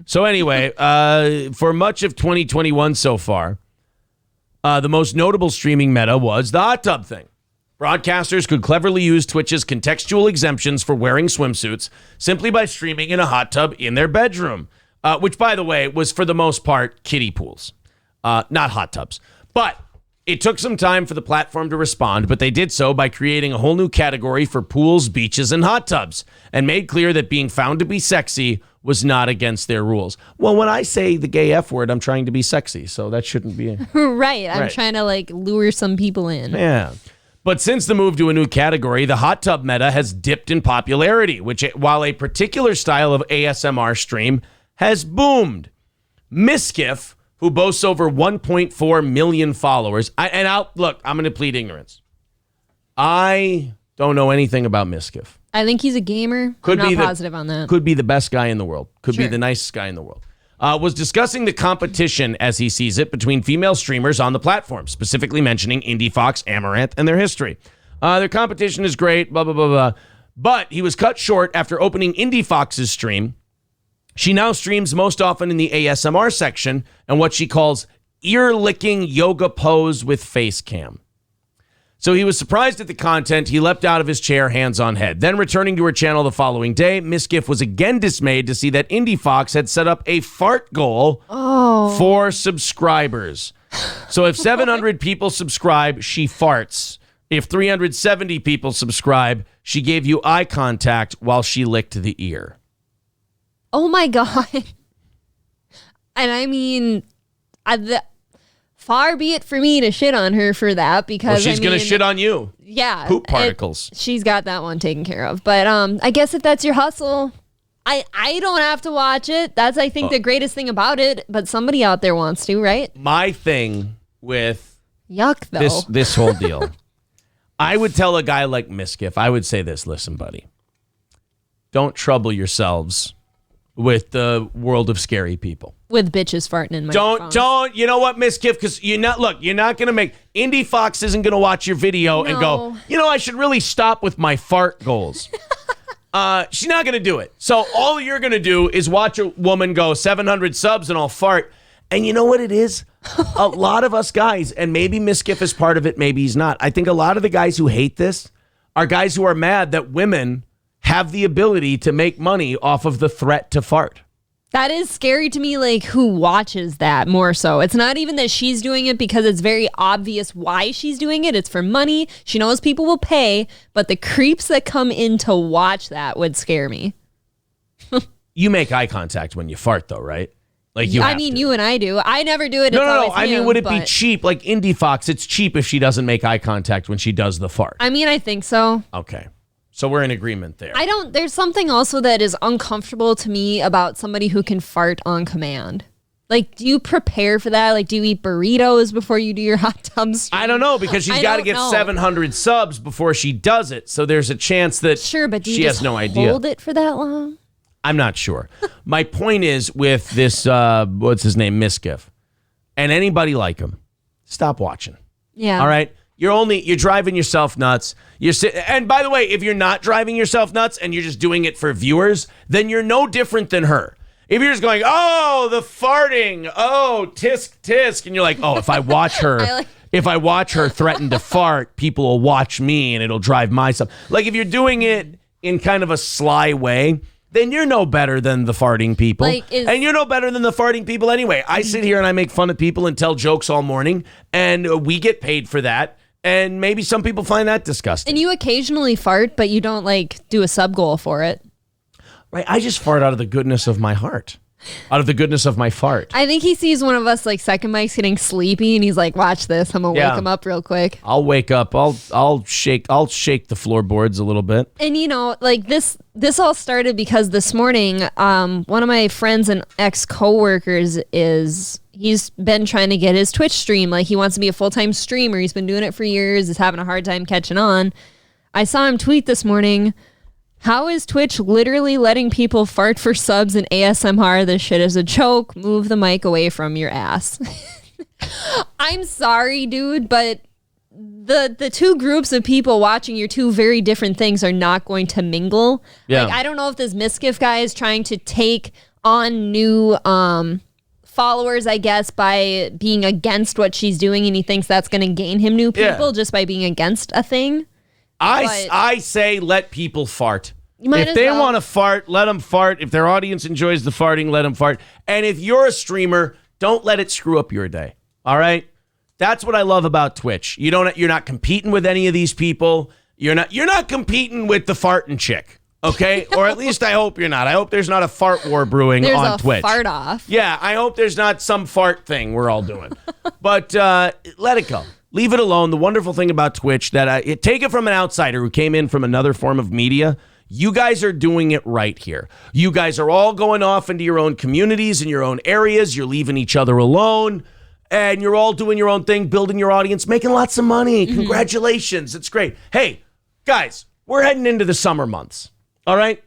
So anyway, for much of 2021 so far, the most notable streaming meta was the hot tub thing. Broadcasters could cleverly use Twitch's contextual exemptions for wearing swimsuits simply by streaming in a hot tub in their bedroom, which, by the way, was for the most part kiddie pools, not hot tubs. But it took some time for the platform to respond, but they did so by creating a whole new category for pools, beaches, and hot tubs, and made clear that being found to be sexy was not against their rules. Well, when I say the gay F word, I'm trying to be sexy, so that shouldn't be... Right, I'm trying to lure some people in. Yeah. But since the move to a new category, the hot tub meta has dipped in popularity, which, while a particular style of ASMR stream has boomed. Miskiff, who boasts over 1.4 million followers, I'm going to plead ignorance. I Don't know anything about Miskiff. I think he's a gamer. I'm not positive on that. Could be the best guy in the world. Could be Sure. the nicest guy in the world. Was discussing the competition, as he sees it, between female streamers on the platform, specifically mentioning Indie Fox, Amaranth, and their history. Their competition is great, blah, blah, blah, blah. But he was cut short after opening Indie Fox's stream. She now streams most often in the ASMR section and what she calls ear-licking yoga pose with face cam. So he was surprised at the content. He leapt out of his chair, hands on head. Then returning to her channel the following day, Miskiff was again dismayed to see that Indie Fox had set up a fart goal for subscribers. So if 700 people subscribe, she farts. If 370 people subscribe, she gave you eye contact while she licked the ear. Oh my God. And I mean, far be it for me to shit on her for that because she's going to shit on you. Yeah. Poop particles. She's got that one taken care of. But I guess if that's your hustle, I don't have to watch it. That's, I think, the greatest thing about it. But somebody out there wants to, right? My thing with Yuck, though. this whole deal, I would tell a guy like Miskiff, I would say this, listen, buddy, don't trouble yourselves with the world of scary people. With bitches farting in my Don't, you know what, Miskiff, because you're not going to make, Indie Fox isn't going to watch your video and go, I should really stop with my fart goals. She's not going to do it. So all you're going to do is watch a woman go 700 subs and I'll fart. And you know what it is? A lot of us guys, and maybe Miskiff is part of it, maybe he's not. I think a lot of the guys who hate this are guys who are mad that women have the ability to make money off of the threat to fart. That is scary to me, like, who watches that more so. It's not even that she's doing it because it's very obvious why she's doing it. It's for money. She knows people will pay, but the creeps that come in to watch that would scare me. You make eye contact when you fart, though, right? Like you. You and I do. I never do it. No. I mean, would it be cheap? Like Indie Fox, it's cheap if she doesn't make eye contact when she does the fart. I mean, I think so. Okay. So we're in agreement there. There's something also that is uncomfortable to me about somebody who can fart on command. Like, do you prepare for that? Like, do you eat burritos before you do your hot tub stream? I don't know, because she's got to get 700 subs before she does it. So there's a chance that she has no idea. Hold it for that long? I'm not sure. My point is with this, what's his name, Miskiff, and anybody like him, stop watching. Yeah. All right? You're driving yourself nuts. And by the way, if you're not driving yourself nuts and you're just doing it for viewers, then you're no different than her. If you're just going, oh, the farting, oh, tisk, tisk, and you're like, oh, if I watch her, if I watch her threaten to fart, people will watch me and it'll drive myself. Like if you're doing it in kind of a sly way, then you're no better than the farting people. And you're no better than the farting people anyway. I sit here and I make fun of people and tell jokes all morning, and we get paid for that. And maybe some people find that disgusting. And you occasionally fart, but you don't do a sub goal for it. Right. I just fart out of the goodness of my heart. Out of the goodness of my fart. I think he sees one of us second mics getting sleepy and he's like, watch this. I'm going to wake him up real quick. I'll wake up. I'll shake the floorboards a little bit. And this all started because this morning, one of my friends and ex-coworkers he's been trying to get his Twitch stream. He wants to be a full-time streamer. He's been doing it for years. Is having a hard time catching on. I saw him tweet this morning, how is Twitch literally letting people fart for subs and ASMR? This shit is a joke. Move the mic away from your ass. I'm sorry, dude, but the two groups of people watching your two very different things are not going to mingle. Yeah. I don't know if this Miskiff guy is trying to take on new followers, I guess, by being against what she's doing, and he thinks that's going to gain him new people just by being against a thing. I say let people fart. If they want to fart, let them fart. If their audience enjoys the farting, let them fart. And if you're a streamer, don't let it screw up your day. All right? That's what I love about Twitch. You're not competing with any of these people. You're not competing with the farting chick. Okay? Or at least I hope you're not. I hope there's not a fart war brewing on Twitch. There's a fart off. Yeah, I hope there's not some fart thing we're all doing. But let it go. Leave it alone. The wonderful thing about Twitch, that take it from an outsider who came in from another form of media. You guys are doing it right here. You guys are all going off into your own communities and your own areas. You're leaving each other alone. And you're all doing your own thing, building your audience, making lots of money. Congratulations. It's great. Hey, Guys, we're heading into the summer months. All right?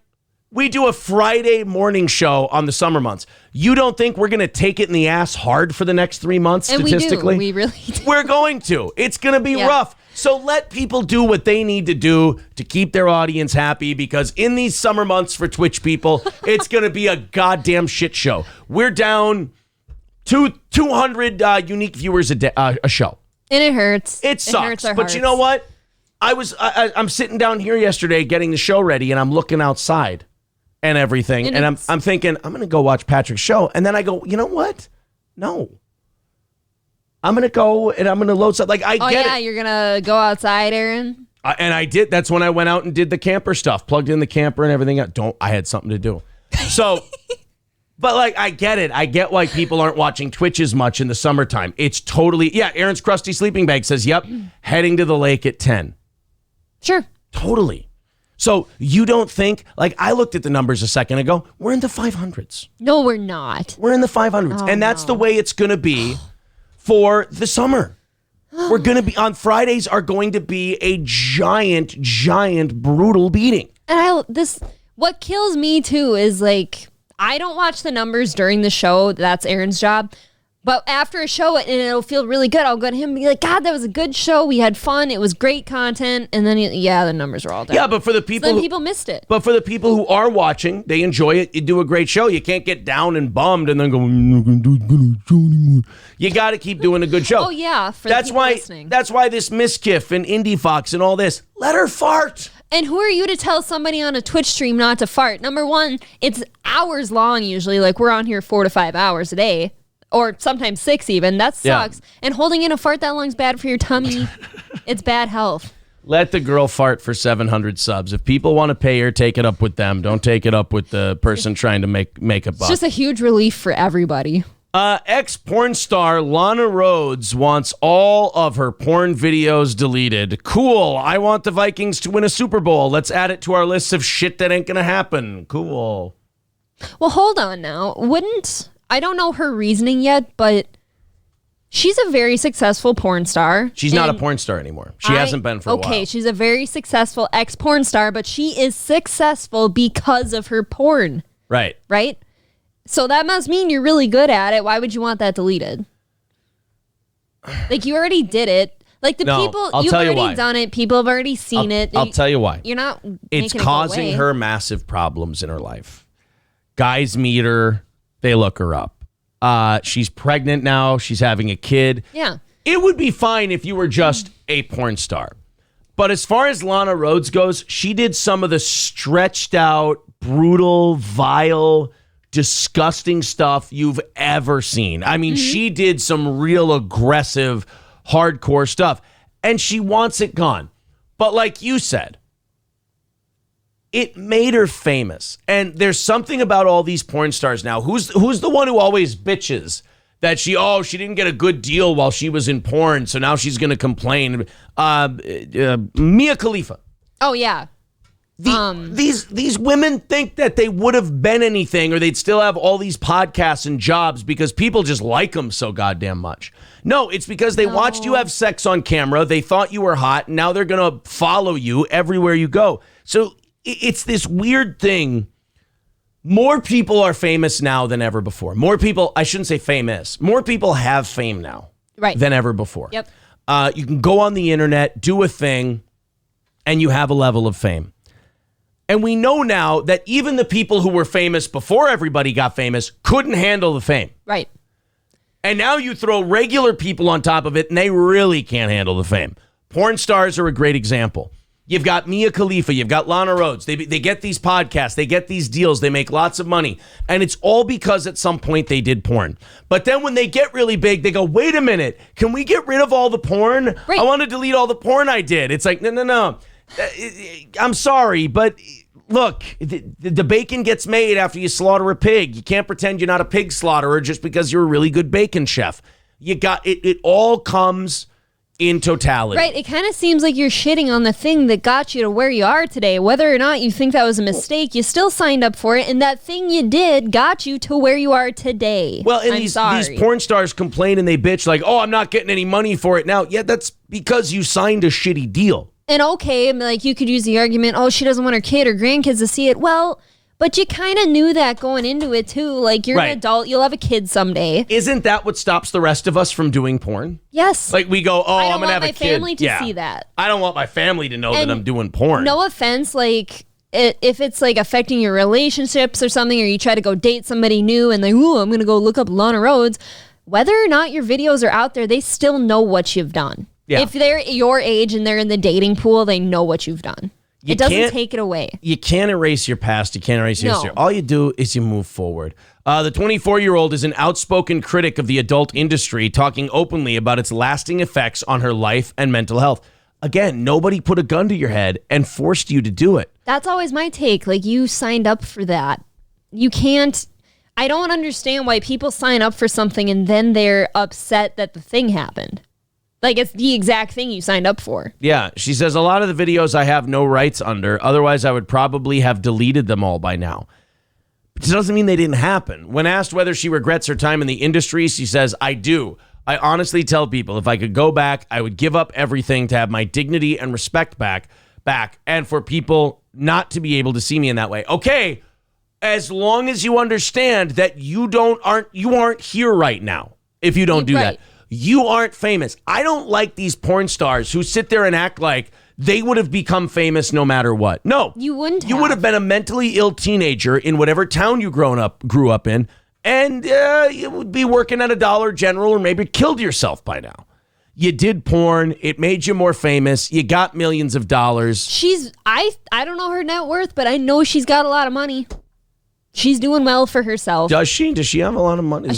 We do a Friday morning show on the summer months. You don't think we're going to take it in the ass hard for the next 3 months statistically? We really do. We're going to. It's going to be rough. So let people do what they need to do to keep their audience happy, because in these summer months for Twitch people, it's going to be a goddamn shit show. We're down 200 unique viewers a show. And it hurts. It sucks. Hurts our but hearts. you know what? I'm sitting down here yesterday getting the show ready, and I'm looking outside and everything, and I'm thinking, I'm going to go watch Patrick's show. And then I go, you know what? No. I'm going to go and I'm going to load something. Like, I get it. You're going to go outside, Aaron? And I did. That's when I went out and did the camper stuff, plugged in the camper and everything. I had something to do. So, but like, I get it. I get why people aren't watching Twitch as much in the summertime. It's totally, Aaron's crusty sleeping bag says, yep, heading to the lake at 10. Sure. Totally. So you don't think, like, I looked at the numbers a second ago, we're in the 500s. No, we're not. We're in the 500s. Oh, and that's the way it's going to be for the summer. We're going to be, on Fridays are going to be a giant, brutal beating. And what kills me too is, like, I don't watch the numbers during the show. That's Aaron's job. But after a show, and it'll feel really good, I'll go to him and be like, God, that was a good show. We had fun. It was great content. And then, the numbers are all down. Yeah, but for the people so then people missed it. But for the people who are watching, they enjoy it. You do a great show. You can't get down and bummed and then go, I'm not going to do a good show anymore. You got to keep doing a good show. Oh, yeah, for the people listening. That's why this Miss Kiff and Indie Fox and all this, let her fart. And who are you to tell somebody on a Twitch stream not to fart? Number one, it's hours long usually. Like, we're on here 4 to 5 hours a day. Or sometimes 6 even. That sucks. Yeah. And holding in a fart that long is bad for your tummy. It's bad health. Let the girl fart for 700 subs. If people want to pay her, take it up with them. Don't take it up with the person trying to make a buck. It's just a huge relief for everybody. Ex-porn star Lana Rhoades wants all of her porn videos deleted. Cool. I want the Vikings to win a Super Bowl. Let's add it to our list of shit that ain't going to happen. Cool. Well, hold on now. I don't know her reasoning yet, but she's a very successful porn star. She's not a porn star anymore. She hasn't been for a while. Okay, she's a very successful ex-porn star, but she is successful because of her porn. Right. Right? So that must mean you're really good at it. Why would you want that deleted? Like, you already did it. Like, you've already done it. People have already seen it. I'll tell you why. You're not It's causing her massive problems in her life. Guys meet her. They look her up. She's pregnant now. She's having a kid. Yeah. It would be fine if you were just a porn star. But as far as Lana Rhoades goes, she did some of the stretched out, brutal, vile, disgusting stuff you've ever seen. I mean, she did some real aggressive, hardcore stuff. And she wants it gone. But like you said, it made her famous. And there's something about all these porn stars now. Who's the one who always bitches that she didn't get a good deal while she was in porn, so now she's going to complain? Mia Khalifa. Oh, yeah. These women think that they would have been anything, or they'd still have all these podcasts and jobs because people just like them so goddamn much. No, it's because they watched you have sex on camera. They thought you were hot, and now they're going to follow you everywhere you go. So it's this weird thing. More people are famous now than ever before. More people, I shouldn't say famous. More people have fame now than ever before. Yep. You can go on the internet, do a thing, and you have a level of fame. And we know now that even the people who were famous before everybody got famous couldn't handle the fame. Right. And now you throw regular people on top of it, and they really can't handle the fame. Porn stars are a great example. You've got Mia Khalifa, you've got Lana Rhoades. They get these podcasts, they get these deals, they make lots of money. And it's all because at some point they did porn. But then when they get really big, they go, wait a minute, can we get rid of all the porn? Right. I want to delete all the porn I did. It's like, no. I'm sorry, but look, the bacon gets made after you slaughter a pig. You can't pretend you're not a pig slaughterer just because you're a really good bacon chef. You got it. It all comes in totality. Right. It kind of seems like you're shitting on the thing that got you to where you are today. Whether or not you think that was a mistake, you still signed up for it. And that thing you did got you to where you are today. Well, and these porn stars complain and they bitch like, oh, I'm not getting any money for it now. Yeah, that's because you signed a shitty deal. And okay, like you could use the argument, oh, she doesn't want her kid or grandkids to see it. Well, but you kind of knew that going into it too. Like you're an adult, you'll have a kid someday. Isn't that what stops the rest of us from doing porn? Yes. Like we go, I'm going to have a kid. I don't want my family to see that. I don't want my family to know that I'm doing porn. No offense, like if it's like affecting your relationships or something, or you try to go date somebody new and like, ooh, I'm going to go look up Lana Rhoades. Whether or not your videos are out there, they still know what you've done. Yeah. If they're your age and they're in the dating pool, they know what you've done. It doesn't take it away. You can't erase your past. You can't erase your history. All you do is you move forward. The 24-year-old is an outspoken critic of the adult industry, talking openly about its lasting effects on her life and mental health. Again, nobody put a gun to your head and forced you to do it. That's always my take. Like, you signed up for that. You can't... I don't understand why people sign up for something and then they're upset that the thing happened. Like, it's the exact thing you signed up for. Yeah, she says, a lot of the videos I have no rights under. Otherwise, I would probably have deleted them all by now. But it doesn't mean they didn't happen. When asked whether she regrets her time in the industry, she says, I do. I honestly tell people if I could go back, I would give up everything to have my dignity and respect back, and for people not to be able to see me in that way. Okay, as long as you understand that you aren't here right now if you don't do that. You aren't famous. I don't like these porn stars who sit there and act like they would have become famous no matter what. No. You wouldn't have. You would have been a mentally ill teenager in whatever town you grew up in, and you would be working at a Dollar General or maybe killed yourself by now. You did porn. It made you more famous. You got millions of dollars. I don't know her net worth, but I know she's got a lot of money. She's doing well for herself. Does she? Does she have a lot of money?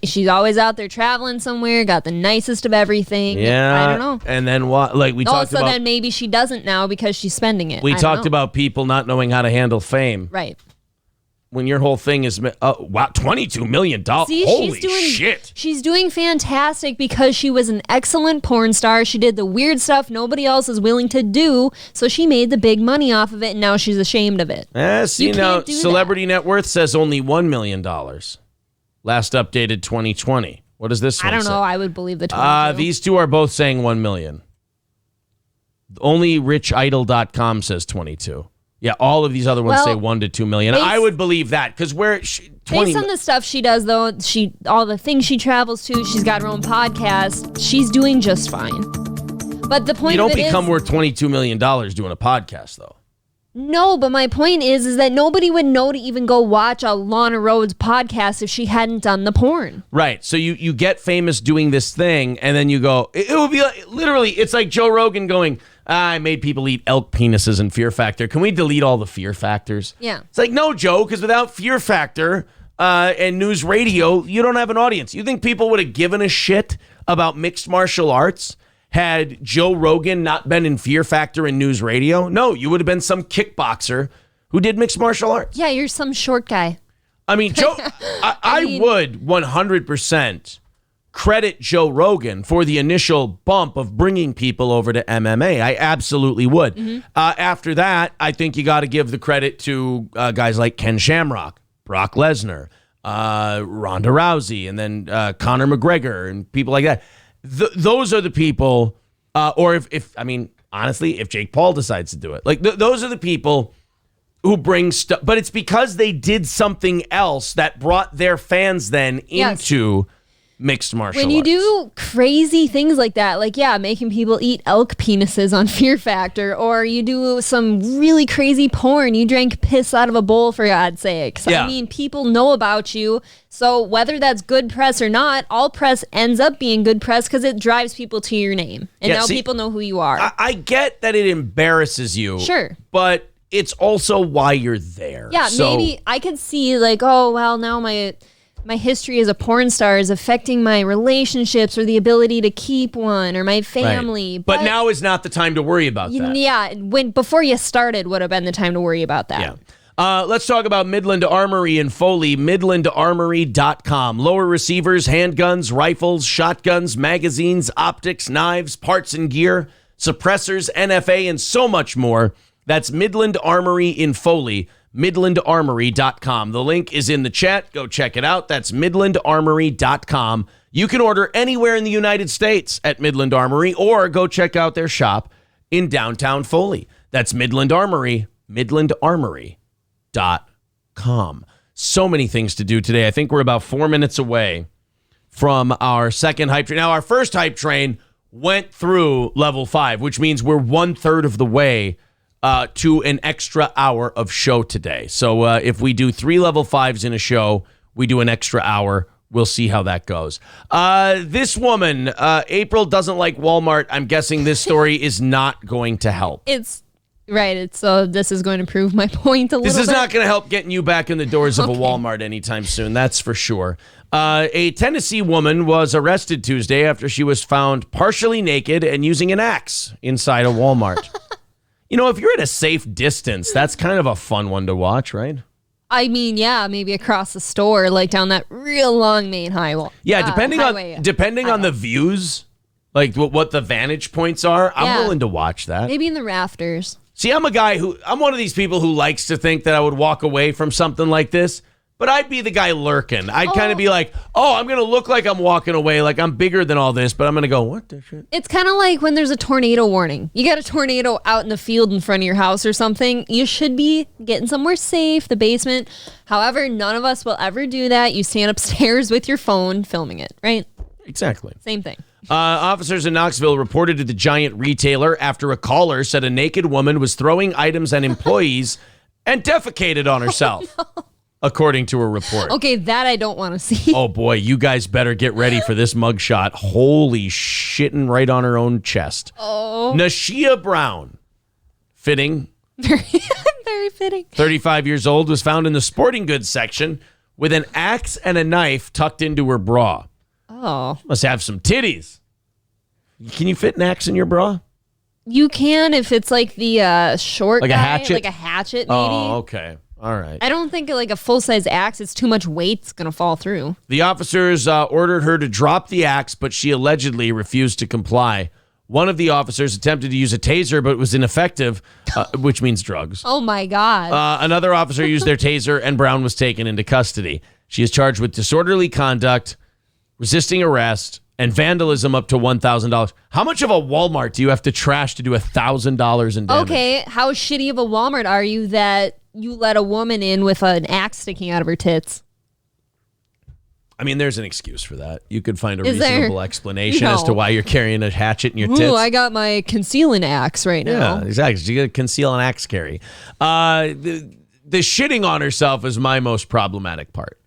She's always out there traveling somewhere, got the nicest of everything. Yeah. I don't know. And then what? Like we talked about. So then maybe she doesn't now because she's spending it. We talked about people not knowing how to handle fame. Right. When your whole thing is, wow, $22 million. See, holy shit. She's doing fantastic because she was an excellent porn star. She did the weird stuff nobody else is willing to do, so she made the big money off of it, and now she's ashamed of it. See, now, Celebrity Net Worth says only $1 million. Last updated 2020. What does this one say? I don't know. I would believe the 22. These two are both saying 1 million. Only richidol.com says 22. Yeah, all of these other ones say 1 to 2 million. I would believe that because based on the stuff she does, though, all the things she travels to, she's got her own podcast. She's doing just fine. But the point, you don't become worth $22 million doing a podcast, though. No, but my point is that nobody would know to even go watch a Lana Rhoades podcast if she hadn't done the porn. Right. So you get famous doing this thing, and then you go. It would be like, literally. It's like Joe Rogan going, I made people eat elk penises in Fear Factor. Can we delete all the Fear Factors? Yeah. It's like, no, Joe, because without Fear Factor and news radio, you don't have an audience. You think people would have given a shit about mixed martial arts had Joe Rogan not been in Fear Factor and news radio? No, you would have been some kickboxer who did mixed martial arts. Yeah, you're some short guy. I mean, Joe, I would 100% credit Joe Rogan for the initial bump of bringing people over to MMA. I absolutely would. Mm-hmm. After that, I think you got to give the credit to guys like Ken Shamrock, Brock Lesnar, Ronda Rousey, and then Conor McGregor and people like that. Those are the people, or if honestly, if Jake Paul decides to do it, like those are the people who bring stuff. But it's because they did something else that brought their fans then into mixed martial arts. When you do crazy things like that, like, making people eat elk penises on Fear Factor, or you do some really crazy porn, you drank piss out of a bowl, for God's sakes. I mean, people know about you. So whether that's good press or not, all press ends up being good press because it drives people to your name. And now people know who you are. I get that it embarrasses you. Sure. But it's also why you're there. Yeah, maybe I could see like, oh, well, now my history as a porn star is affecting my relationships or the ability to keep one or my family. Right. But now is not the time to worry about that. Yeah, before you started would have been the time to worry about that. Yeah. Let's talk about Midland Armory in Foley, midlandarmory.com. Lower receivers, handguns, rifles, shotguns, magazines, optics, knives, parts and gear, suppressors, NFA, and so much more. That's Midland Armory in Foley, midlandarmory.com. The link is in the chat. Go check it out. That's midlandarmory.com. You can order anywhere in the United States at Midland Armory, or go check out their shop in downtown Foley. That's Midland Armory, midlandarmory.com. So many things to do today. I think we're about 4 minutes away from our second hype train. Now, our first hype train went through level 5, which means we're 1/3 of the way to an extra hour of show today. So if we do 3 level 5s in a show, we do an extra hour. We'll see how that goes. This woman, April, doesn't like Walmart. I'm guessing this story is not going to help. It's right. This is going to prove my point a little bit. This is not going to help getting you back in the doors of a Walmart anytime soon. That's for sure. A Tennessee woman was arrested Tuesday after she was found partially naked and using an axe inside a Walmart. You know, if you're at a safe distance, that's kind of a fun one to watch, right? I mean, yeah, maybe across the store, like down that real long main highway. Yeah, depending on the views, like what the vantage points are, I'm willing to watch that. Maybe in the rafters. See, I'm one of these people who likes to think that I would walk away from something like this, but I'd be the guy lurking. I'd kind of be like, I'm going to look like I'm walking away, like I'm bigger than all this, but I'm going to go, what the shit? It's kind of like when there's a tornado warning. You got a tornado out in the field in front of your house or something. You should be getting somewhere safe, the basement. However, none of us will ever do that. You stand upstairs with your phone filming it, right? Exactly. Same thing. Officers in Knoxville reported to the giant retailer after a caller said a naked woman was throwing items at employees and defecated on herself. Oh, no. According to a report. Okay, that I don't want to see. Oh, boy, you guys better get ready for this mugshot. Holy shitting right on her own chest. Oh. Nashia Brown, fitting. Very fitting. 35 years old, was found in the sporting goods section with an axe and a knife tucked into her bra. Oh. Must have some titties. Can you fit an axe in your bra? You can if it's like the short like guy. A hatchet? Like a hatchet, maybe. Oh, okay. All right. I don't think like a full-size axe. It's too much weight. It's going to fall through. The officers ordered her to drop the axe, but she allegedly refused to comply. One of the officers attempted to use a taser, but was ineffective, which means drugs. Oh, my God. Another officer used their taser, and Brown was taken into custody. She is charged with disorderly conduct, resisting arrest, and vandalism up to $1,000. How much of a Walmart do you have to trash to do $1,000 in damage? Okay, how shitty of a Walmart are you that you let a woman in with an axe sticking out of her tits? I mean, there's an excuse for that. You could find a reasonable explanation as to why you're carrying a hatchet in your tits. Ooh, I got my concealing axe right now. Yeah, exactly. You got to conceal an axe carry. The shitting on herself is my most problematic part.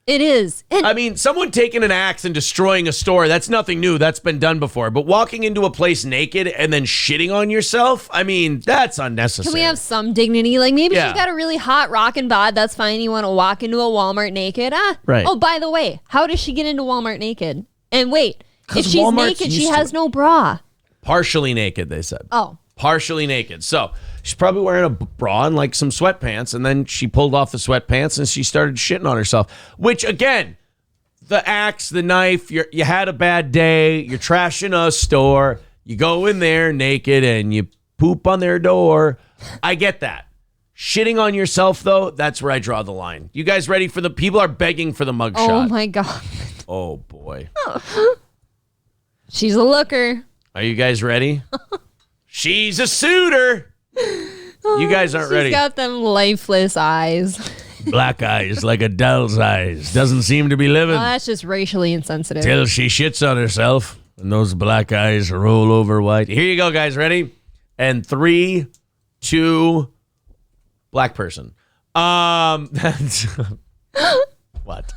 It is. I mean, someone taking an axe and destroying a store, that's nothing new. That's been done before. But walking into a place naked and then shitting on yourself, I mean, that's unnecessary. Can we have some dignity? Like maybe she's got a really hot rockin' bod. That's fine. You want to walk into a Walmart naked? Right. Oh, by the way, how does she get into Walmart naked? And wait, if she's Walmart's naked, she has no bra. Partially naked, they said. Oh. Partially naked. So she's probably wearing a bra and like some sweatpants, and then she pulled off the sweatpants and she started shitting on herself. Which, again, the axe, the knife, you had a bad day, you're trashing a store, you go in there naked and you poop on their door. I get that. Shitting on yourself, though, that's where I draw the line. You guys ready for people are begging for the mugshot. Oh, my God. Oh, boy. She's a looker. Are you guys ready? She's a suitor. You guys aren't ready. She's got them lifeless eyes. Black eyes like a doll's eyes. Doesn't seem to be living. Oh, that's just racially insensitive. Till she shits on herself and those black eyes roll over white. Here you go, guys. Ready? And 3, 2, black person. That's what?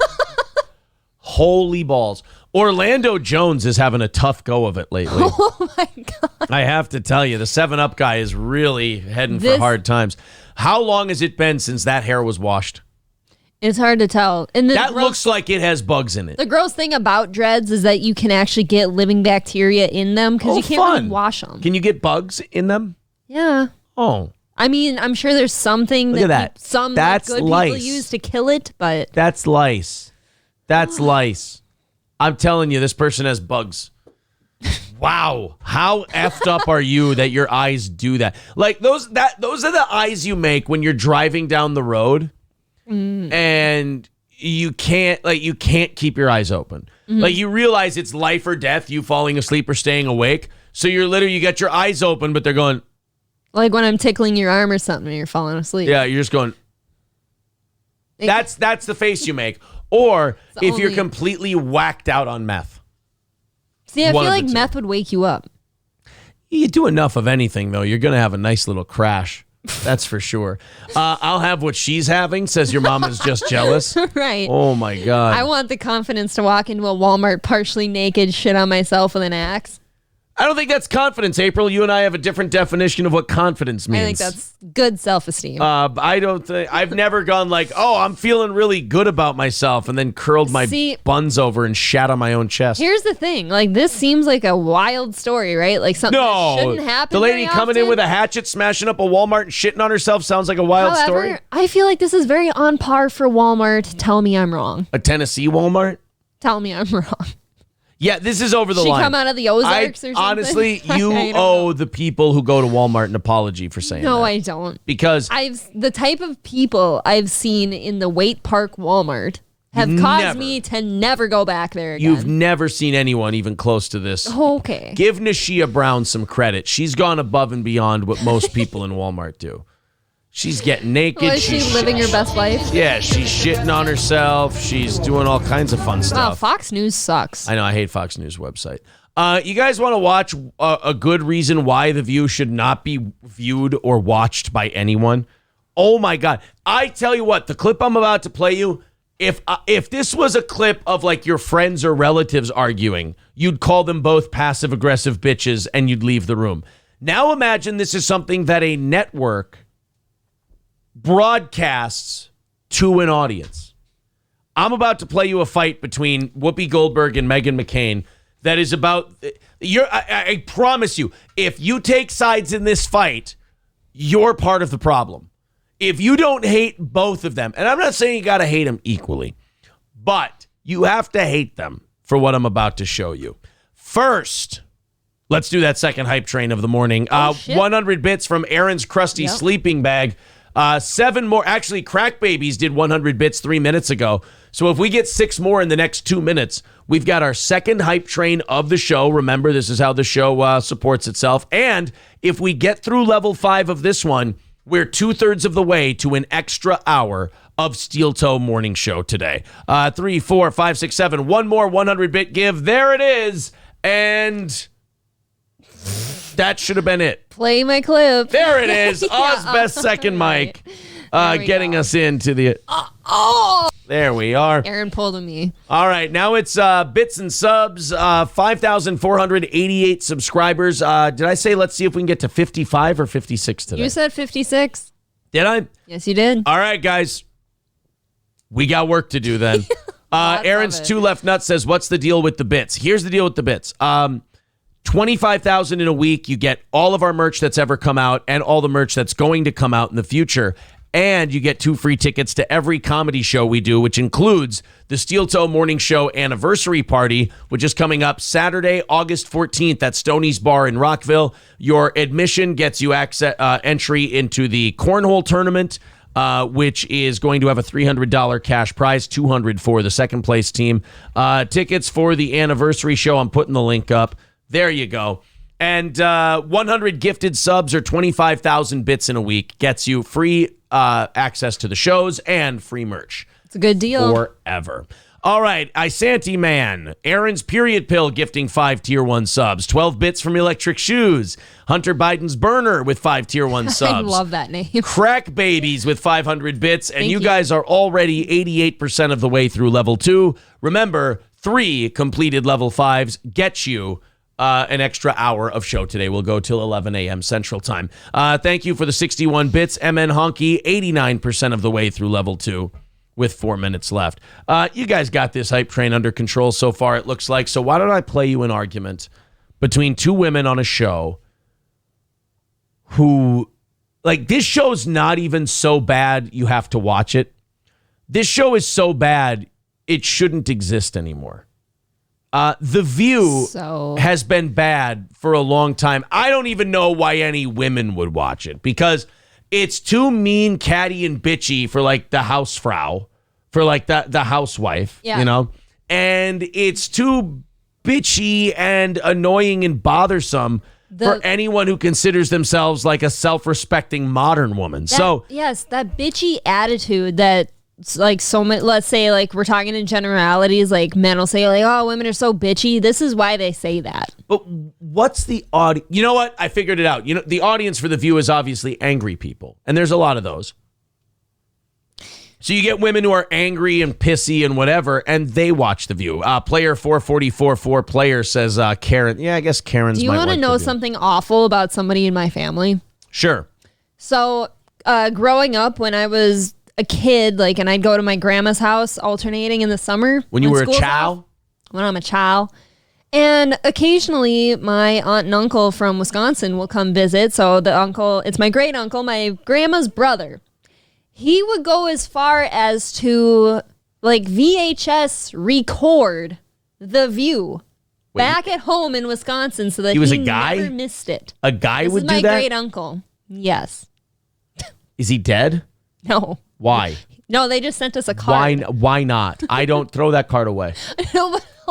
Holy balls. Orlando Jones is having a tough go of it lately. Oh, my God. I have to tell you, the 7-Up guy is really heading for hard times. How long has it been since that hair was washed? It's hard to tell. And that looks like it has bugs in it. The gross thing about dreads is that you can actually get living bacteria in them because you can't really wash them. Can you get bugs in them? Yeah. Oh. I mean, I'm sure there's something Look at that. Some That's good lice. people use to kill it, but that's lice. That's lice. I'm telling you, this person has bugs. Wow. How effed up are you that your eyes do that? Like those are the eyes you make when you're driving down the road and you can't keep your eyes open. Mm-hmm. Like you realize it's life or death, you falling asleep or staying awake. So you got your eyes open, but they're going. Like when I'm tickling your arm or something and you're falling asleep. Yeah, you're just going. That's the face you make. Or if you're completely whacked out on meth. See, I feel like meth would wake you up. You do enough of anything, though, you're going to have a nice little crash. That's for sure. I'll have what she's having, says your mama's just jealous. Right. Oh, my God. I want the confidence to walk into a Walmart partially naked, shit on myself with an axe. I don't think that's confidence, April. You and I have a different definition of what confidence means. I think that's good self-esteem. I've never gone like, oh, I'm feeling really good about myself and then curled my buns over and shat on my own chest. Here's the thing. Like, this seems like a wild story, right? Like something that shouldn't happen. The lady coming in with a hatchet, smashing up a Walmart and shitting on herself sounds like a wild story. I feel like this is very on par for Walmart. Tell me I'm wrong. A Tennessee Walmart? Tell me I'm wrong. Yeah, this is over the line. She come out of the Ozarks or something? Honestly, you owe the people who go to Walmart an apology for saying that. No, I don't. Because the type of people I've seen in the Waite Park Walmart have caused me to never go back there again. You've never seen anyone even close to this. Okay. Give Nashia Brown some credit. She's gone above and beyond what most people in Walmart do. She's getting naked. Is she living her best life? Yeah, she's shitting on herself. She's doing all kinds of fun stuff. Wow, Fox News sucks. I know, I hate Fox News website. You guys want to watch a good reason why The View should not be viewed or watched by anyone? Oh my God. I tell you what, the clip I'm about to play you, if this was a clip of like your friends or relatives arguing, you'd call them both passive-aggressive bitches and you'd leave the room. Now imagine this is something that a network broadcasts to an audience. I'm about to play you a fight between Whoopi Goldberg and Meghan McCain that is about I promise you, if you take sides in this fight, you're part of the problem. If you don't hate both of them, and I'm not saying you got to hate them equally, but you have to hate them for what I'm about to show you. First, let's do that second hype train of the morning. 100 bits from Aaron's crusty sleeping bag. 7 more. Actually, Crack Babies did 100 bits 3 minutes ago. So if we get 6 more in the next 2 minutes, we've got our second hype train of the show. Remember, this is how the show supports itself. And if we get through level 5 of this one, we're 2/3 of the way to an extra hour of Steel Toe Morning Show today. 3, 4, 5, 6, 7. One more 100-bit give. There it is. And that should have been it. Play my clip. There it is. Oz Best Second Mic. Getting us into the... There we are. Aaron pulled a me. All right. Now it's bits and subs. 5,488 subscribers. Did I say let's see if we can get to 55 or 56 today? You said 56. Did I? Yes, you did. All right, guys. We got work to do then. Aaron's 2 Left Nuts says, what's the deal with the bits? Here's the deal with the bits. 25,000 in a week. You get all of our merch that's ever come out and all the merch that's going to come out in the future. And you get 2 free tickets to every comedy show we do, which includes the Steel Toe Morning Show Anniversary Party, which is coming up Saturday, August 14th at Stoney's Bar in Rockville. Your admission gets you entry into the Cornhole Tournament, which is going to have a $300 cash prize, $200 for the second place team. Tickets for the anniversary show, I'm putting the link up. There you go. And 100 gifted subs or 25,000 bits in a week gets you free access to the shows and free merch. It's a good deal. Forever. All right, Isanti Man. Aaron's Period Pill gifting 5 Tier 1 subs. 12 bits from Electric Shoes. Hunter Biden's Burner with 5 Tier 1 subs. I love that name. Crack Babies with 500 bits. And you guys are already 88% of the way through level 2. Remember, 3 completed level 5s get you an extra hour of show today. We'll go till 11 a.m. Central Time. Thank you for the 61 bits. MN Honky, 89% of the way through level 2 with 4 minutes left. You guys got this hype train under control so far, it looks like. So why don't I play you an argument between 2 women on a show who, like, this show's not even so bad you have to watch it. This show is so bad it shouldn't exist anymore. The View has been bad for a long time. I don't even know why any women would watch it because it's too mean, catty, and bitchy for like the housefrau, for like the housewife, you know? And it's too bitchy and annoying and bothersome for anyone who considers themselves like a self-respecting modern woman. Yes, that bitchy attitude that like so many, let's say like we're talking in generalities, like men will say like, oh, women are so bitchy. This is why they say that. But what's the audience? You know what? I figured it out. You know, the audience for The View is obviously angry people. And there's a lot of those. So you get women who are angry and pissy and whatever, and they watch The View. Player 4444 player says Karen. Yeah, I guess Karen's. Do you want to know something awful about somebody in my family? Sure. So growing up, when I was a kid, like, and I'd go to my grandma's house alternating in the summer. When you were a child? When I'm a child. And occasionally my aunt and uncle from Wisconsin will come visit. So the uncle, it's my great uncle, my grandma's brother. He would go as far as to like VHS record The View back at home in Wisconsin so that he was a guy? Never missed it. A guy would do that? This is my great uncle. Yes. Is he dead? No. Why? No, they just sent us a card. Why not? I don't throw that card away.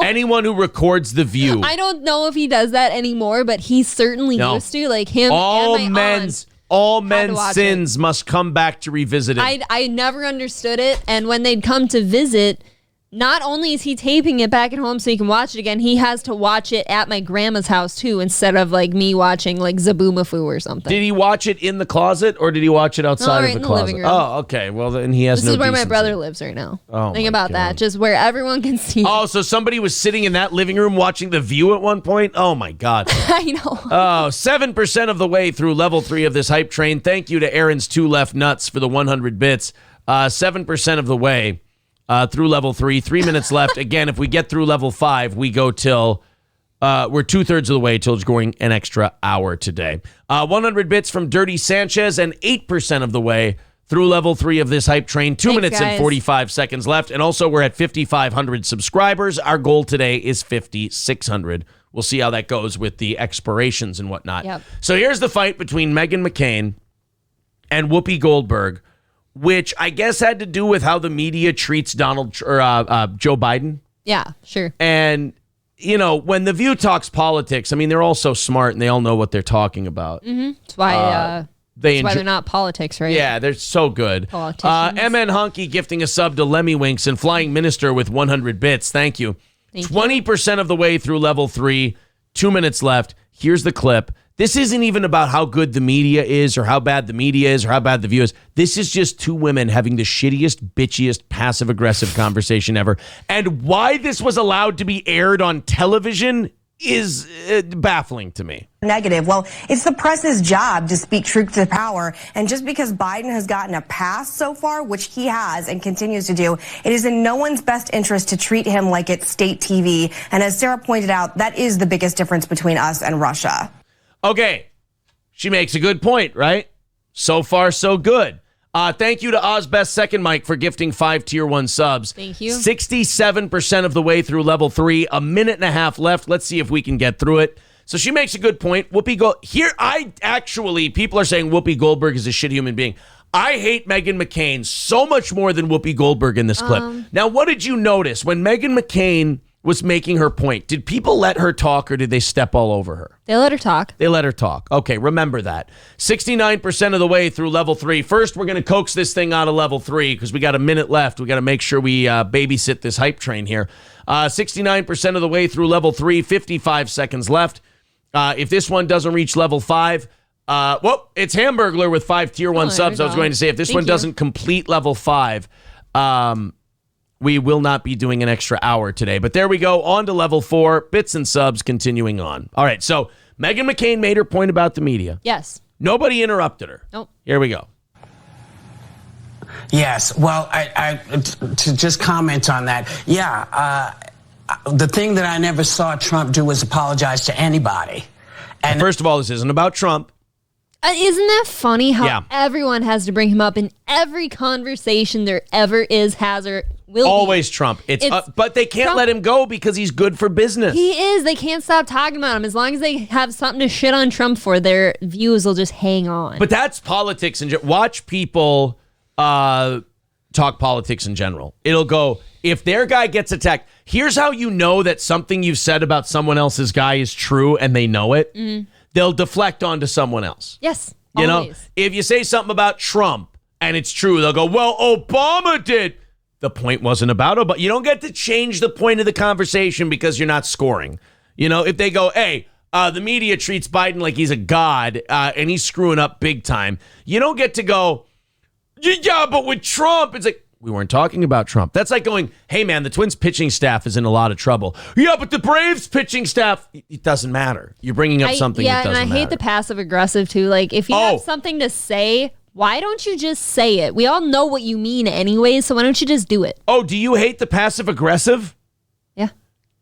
Anyone who records The View. I don't know if he does that anymore, but he certainly used to. Like him and my aunt. All men's sins must come back to revisit it. I never understood it. And when they'd come to visit, not only is he taping it back at home so he can watch it again, he has to watch it at my grandma's house too, instead of like me watching like Zaboomafoo or something. Did he watch it in the closet or did he watch it outside of the closet? Living room. Oh, okay. Well, then he has This is where my brother lives right now. Oh, think about that. Just where everyone can see. Oh, so somebody was sitting in that living room watching The View at one point? Oh, my God. I know. 7% of the way through level 3 of this hype train. Thank you to Aaron's 2 left nuts for the 100 bits. 7% of the way. Through level 3, 3 minutes left. Again, if we get through level 5, we go till we're 2/3 of the way till going an extra hour today. 100 bits from Dirty Sanchez and 8% of the way through level 3 of this hype train. 2 minutes and 45 seconds left. And also, we're at 5,500 subscribers. Our goal today is 5,600. We'll see how that goes with the expirations and whatnot. Yep. So here's the fight between Meghan McCain and Whoopi Goldberg, which I guess had to do with how the media treats Joe Biden. Yeah, sure. And, you know, when The View talks politics, I mean, they're all so smart and they all know what they're talking about. Mm-hmm. That's why they're not politics, right? Yeah, they're so good. Politicians. MN Honky gifting a sub to Lemmy Winks and Flying Minister with 100 bits. Thank you. 20% of the way through level 3, 2 minutes left. Here's the clip. This isn't even about how good the media is or how bad the media is or how bad the View is. This is just two women having the shittiest, bitchiest, passive-aggressive conversation ever. And why this was allowed to be aired on television is baffling to me. Negative. Well, it's the press's job to speak truth to power. And just because Biden has gotten a pass so far, which he has and continues to do, it is in no one's best interest to treat him like it's state TV. And as Sarah pointed out, that is the biggest difference between us and Russia. Okay, she makes a good point, right? So far, so good. Thank you to Ozbest Second Mike for gifting 5 Tier 1 subs. Thank you. 67% of the way through level 3, a minute and a half left. Let's see if we can get through it. So she makes a good point. People are saying Whoopi Goldberg is a shit human being. I hate Meghan McCain so much more than Whoopi Goldberg in this clip. Now, what did you notice when Meghan McCain was making her point? Did people let her talk or did they step all over her? They let her talk. They let her talk. Okay, remember that. 69% of the way through level 3. First, we're going to coax this thing out of level 3 because we got a minute left. We got to make sure we babysit this hype train here. 69% of the way through level 3, 55 seconds left. If this one doesn't reach level 5, it's Hamburglar with 5 Tier 1 subs. I was going to say, if this doesn't complete level 5, we will not be doing an extra hour today. But there we go. On to level 4. Bits and subs continuing on. All right. So Meghan McCain made her point about the media. Yes. Nobody interrupted her. Nope. Here we go. Yes. Well, I to just comment on that. Yeah. The thing that I never saw Trump do was apologize to anybody. And first of all, this isn't about Trump. Isn't that funny how everyone has to bring him up in every conversation there ever is, has, or will Always be. Trump. But they can't let him go because he's good for business. He is. They can't stop talking about him. As long as they have something to shit on Trump for, their views will just hang on. But that's politics. And watch people talk talk politics in general. It'll go, if their guy gets attacked, here's how you know that something you've said about someone else's guy is true and they know it. They'll deflect onto someone else. Yes. You always. know, if you say something about Trump and it's true, they'll go, well, Obama did. The point wasn't about Obama. You don't get to change the point of the conversation because you're not scoring. You know, if they go, hey, the media treats Biden like he's a god and he's screwing up big time, you don't get to go, yeah, but with Trump, it's like, we weren't talking about Trump. That's like going, hey, man, the Twins pitching staff is in a lot of trouble. Yeah, but the Braves pitching staff, it doesn't matter. You're bringing up something that doesn't matter. Yeah, and I hate the passive aggressive, too. Like, if you have something to say, why don't you just say it? We all know what you mean anyway, so why don't you just do it? Oh, do you hate the passive aggressive? Yeah.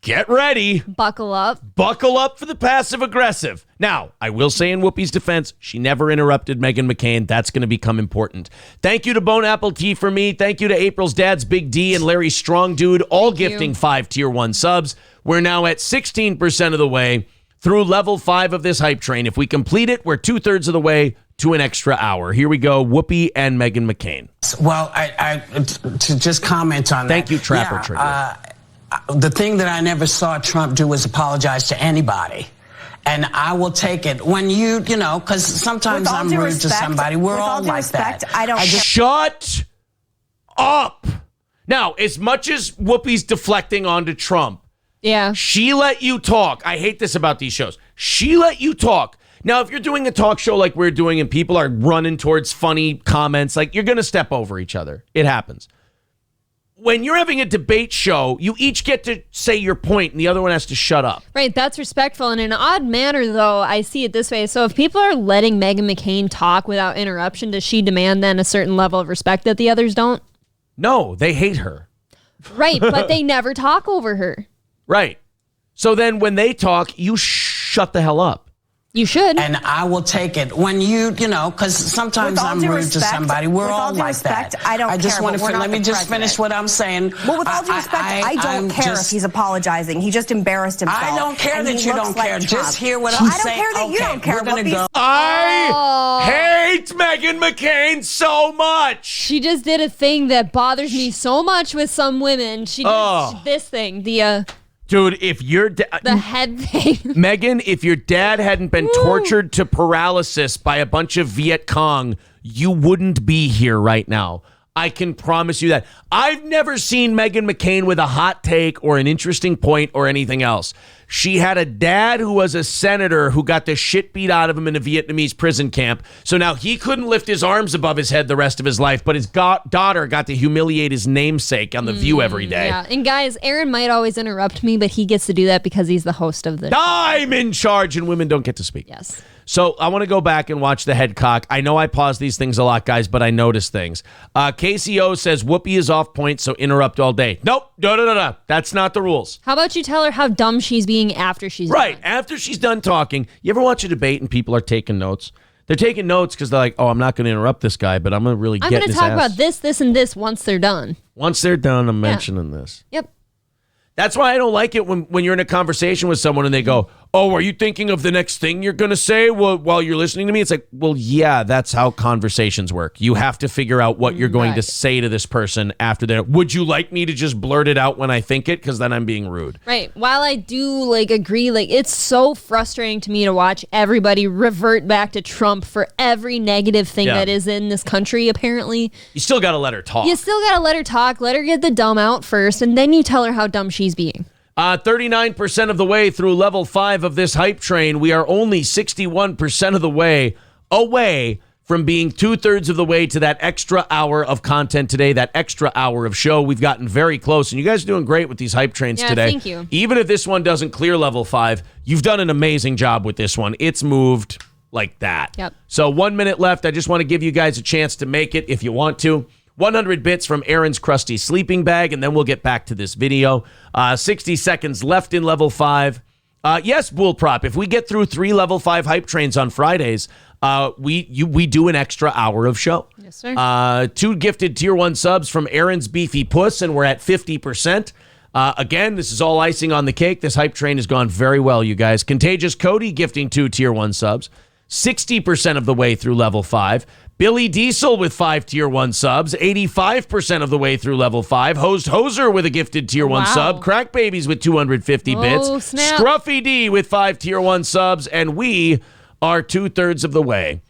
Get ready. Buckle up. Buckle up for the passive aggressive. Now, I will say in Whoopi's defense, she never interrupted Meghan McCain. That's going to become important. Thank you to Bone Apple Tea for me. Thank you to April's dad's Big D and Larry Strong Dude, all gifting 5 Tier 1 subs. We're now at 16% of the way through level 5 of this hype train. If we complete it, we're 2/3 of the way to an extra hour. Here we go, Whoopi and Meghan McCain. Well, I to just comment on that. Thank you, Trapper Trigger. The thing that I never saw Trump do was apologize to anybody. And I will take it when you know, because sometimes I'm rude to somebody. We're all like that. Shut up. Now, as much as Whoopi's deflecting onto Trump, yeah, she let you talk. I hate this about these shows. She let you talk. Now, if you're doing a talk show like we're doing and people are running towards funny comments, like, you're going to step over each other. It happens. When you're having a debate show, you each get to say your point and the other one has to shut up. Right, that's respectful. In an odd manner, though, I see it this way. So if people are letting Meghan McCain talk without interruption, does she demand then a certain level of respect that the others don't? No, they hate her. Right, but they never talk over her. Right. So then when they talk, you shut the hell up. You should. And I will take it when you know, because sometimes I'm rude to somebody. We're all like that. I just want to let me just finish what I'm saying. Well, with all due respect, I don't care if he's apologizing. He just embarrassed himself. I don't care that you don't care. Just hear what I'm saying. I don't care that you don't care. We're gonna go. I hate Meghan McCain so much. She just did a thing that bothers me so much with some women. She did this thing, Dude, if your the head thing. Meghan, if your dad hadn't been tortured to paralysis by a bunch of Viet Cong, you wouldn't be here right now. I can promise you that. I've never seen Meghan McCain with a hot take or an interesting point or anything else. She had a dad who was a senator who got the shit beat out of him in a Vietnamese prison camp. So now he couldn't lift his arms above his head the rest of his life, but his daughter got to humiliate his namesake on The View every day. Yeah, and guys, Aaron might always interrupt me, but he gets to do that because he's the host of the show. I'm in charge and women don't get to speak. Yes. So I want to go back and watch the head cock. I know I pause these things a lot, guys, but I notice things. KCO says Whoopi is off point, so interrupt all day. Nope. No. That's not the rules. How about you tell her how dumb she's being after she's right. done? After she's done talking. You ever watch a debate and people are taking notes? They're taking notes because they're like, oh, I'm not going to interrupt this guy, but I'm going to really get his ass. I'm going to talk about this, and this once they're done. Once they're done, I'm mentioning this. Yep. That's why I don't like it when you're in a conversation with someone and they go, oh, are you thinking of the next thing you're going to say while you're listening to me? It's like, well, yeah, that's how conversations work. You have to figure out what you're going to say to this person after that. Would you like me to just blurt it out when I think it? Because then I'm being rude. Right. While I do agree, it's so frustrating to me to watch everybody revert back to Trump for every negative thing that is in this country, apparently. You still got to let her talk. You still got to let her talk. Let her get the dumb out first, and then you tell her how dumb she's being. 39% of the way through level 5 of this hype train. We are only 61% of the way away from being 2/3 of the way to that extra hour of content today, that extra hour of show. We've gotten very close, and you guys are doing great with these hype trains today. Thank you. Even if this one doesn't clear level 5, you've done an amazing job with this one. It's moved like that. Yep. So 1 minute left. I just want to give you guys a chance to make it if you want to. 100 bits from Aaron's crusty sleeping bag, and then we'll get back to this video. 60 seconds left in level 5. Yes, Bullprop, if we get through 3 level 5 hype trains on Fridays, we do an extra hour of show. Yes, sir. 2 gifted tier 1 subs from Aaron's Beefy Puss, and we're at 50%. Again, this is all icing on the cake. This hype train has gone very well, you guys. Contagious Cody gifting 2 tier 1 subs. 60% of the way through level 5. Billy Diesel with 5 Tier 1 subs, 85% of the way through level 5. Hosed Hoser with a gifted Tier 1 sub. Crack Babies with 250 bits. Snap. Scruffy D with 5 Tier 1 subs. And we are 2/3 of the way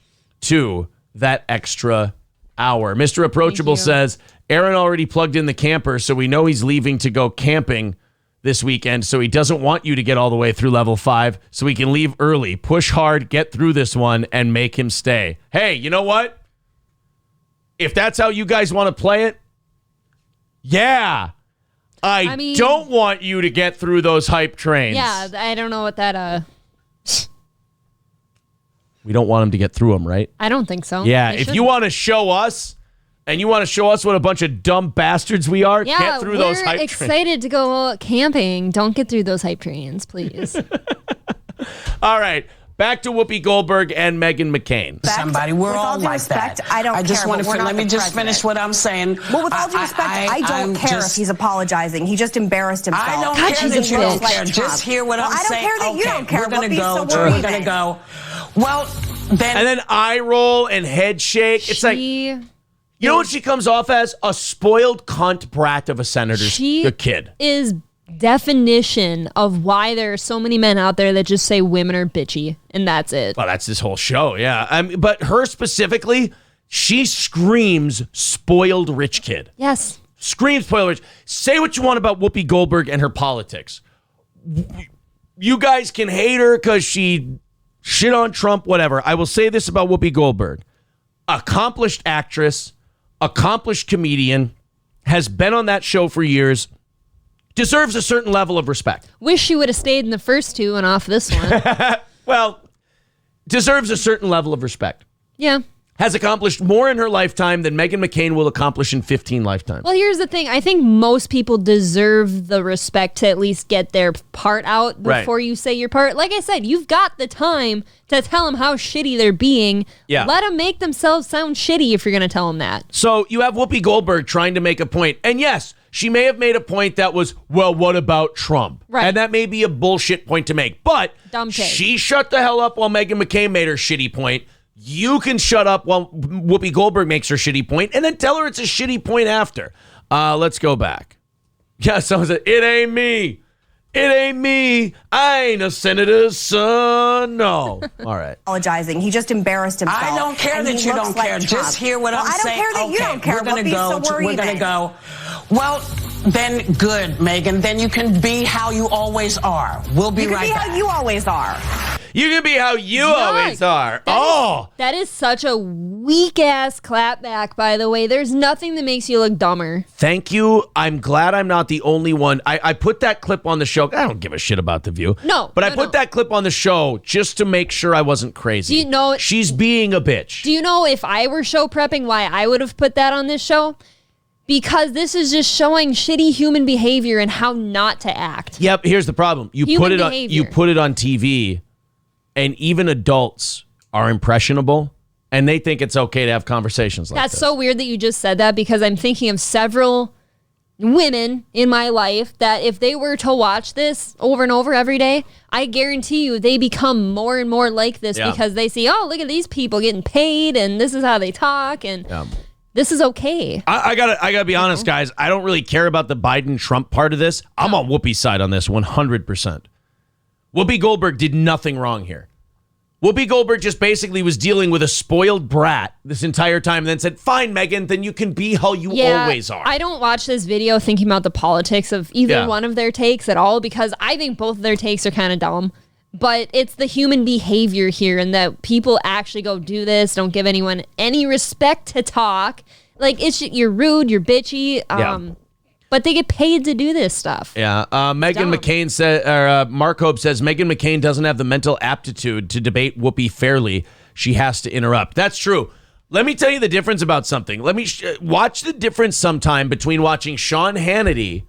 to that extra hour. Mr. Approachable says, Aaron already plugged in the camper, so we know he's leaving to go camping this weekend, so he doesn't want you to get all the way through level 5, so he can leave early, push hard, get through this one, and make him stay. Hey, you know what? If that's how you guys want to play it, yeah. I mean, don't want you to get through those hype trains. Yeah, I don't know what that... We don't want him to get through them, right? I don't think so. Yeah, if you want to show us, and you want to show us what a bunch of dumb bastards we are, get through those hype trains. We're excited to go camping. Don't get through those hype trains, please. All right. Back to Whoopi Goldberg and Meghan McCain. Somebody, we're all like that. I just want to let me just finish what I'm saying. Well, with all due respect, I don't care if he's apologizing. He just embarrassed himself. I don't care that you don't care. Just hear what I'm saying. I don't care that you don't care. We're going to go. Well, then. And then eye roll and head shake. It's like, you know what she comes off as? A spoiled cunt brat of a senator's kid. Is definition of why there are so many men out there that just say women are bitchy, and that's it. Well, that's this whole show, yeah. But her specifically, she screams spoiled rich kid. Yes. Screams spoiled rich. Say what you want about Whoopi Goldberg and her politics. You guys can hate her because she shit on Trump, whatever. I will say this about Whoopi Goldberg. Accomplished actress, accomplished comedian, has been on that show for years, deserves a certain level of respect. Wish she would have stayed in the first two and off this one. Well, deserves a certain level of respect. Yeah. Has accomplished more in her lifetime than Meghan McCain will accomplish in 15 lifetimes. Well, here's the thing. I think most people deserve the respect to at least get their part out before you say your part. Like I said, you've got the time to tell them how shitty they're being. Yeah. Let them make themselves sound shitty if you're going to tell them that. So you have Whoopi Goldberg trying to make a point. And yes, she may have made a point that was, well, what about Trump? Right. And that may be a bullshit point to make. But Dumb take. She shut the hell up while Meghan McCain made her shitty point. You can shut up while Whoopi Goldberg makes her shitty point, and then tell her it's a shitty point after. Let's go back. Yeah, someone said, it ain't me. It ain't me. I ain't a senator's son. No. All right. Apologizing. He just embarrassed himself. I don't care that you don't care. Just hear what I'm saying. I don't care that you don't care. We're going to go. We're going to go. Well, then good, Meghan. Then you can be how you always are. We'll be right back. You can be how you always are. You can be how you always are. That is such a weak-ass clapback, by the way. There's nothing that makes you look dumber. Thank you. I'm glad I'm not the only one. I put that clip on the show. I don't give a shit about The View. No. But I put that clip on the show just to make sure I wasn't crazy. Do you know... She's being a bitch. Do you know if I were show prepping why I would have put that on this show? Because this is just showing shitty human behavior and how not to act. Yep, here's the problem. You put it on TV, and even adults are impressionable, and they think it's okay to have conversations like this. That's so weird that you just said that, because I'm thinking of several women in my life that if they were to watch this over and over every day, I guarantee you they become more and more like this because they see, oh, look at these people getting paid, and this is how they talk, and... This is okay. I gotta be honest, guys. I don't really care about the Biden-Trump part of this. I'm on Whoopi's side on this 100%. Whoopi Goldberg did nothing wrong here. Whoopi Goldberg just basically was dealing with a spoiled brat this entire time and then said, fine, Meghan, then you can be how you always are. I don't watch this video thinking about the politics of either one of their takes at all, because I think both of their takes are kind of dumb. But it's the human behavior here, and that people actually go do this, don't give anyone any respect to talk. Like, you're rude, you're bitchy, but they get paid to do this stuff. Yeah. Meghan McCain said, Mark Hope says, Meghan McCain doesn't have the mental aptitude to debate Whoopi fairly. She has to interrupt. That's true. Let me tell you the difference about something. Let me watch the difference sometime between watching Sean Hannity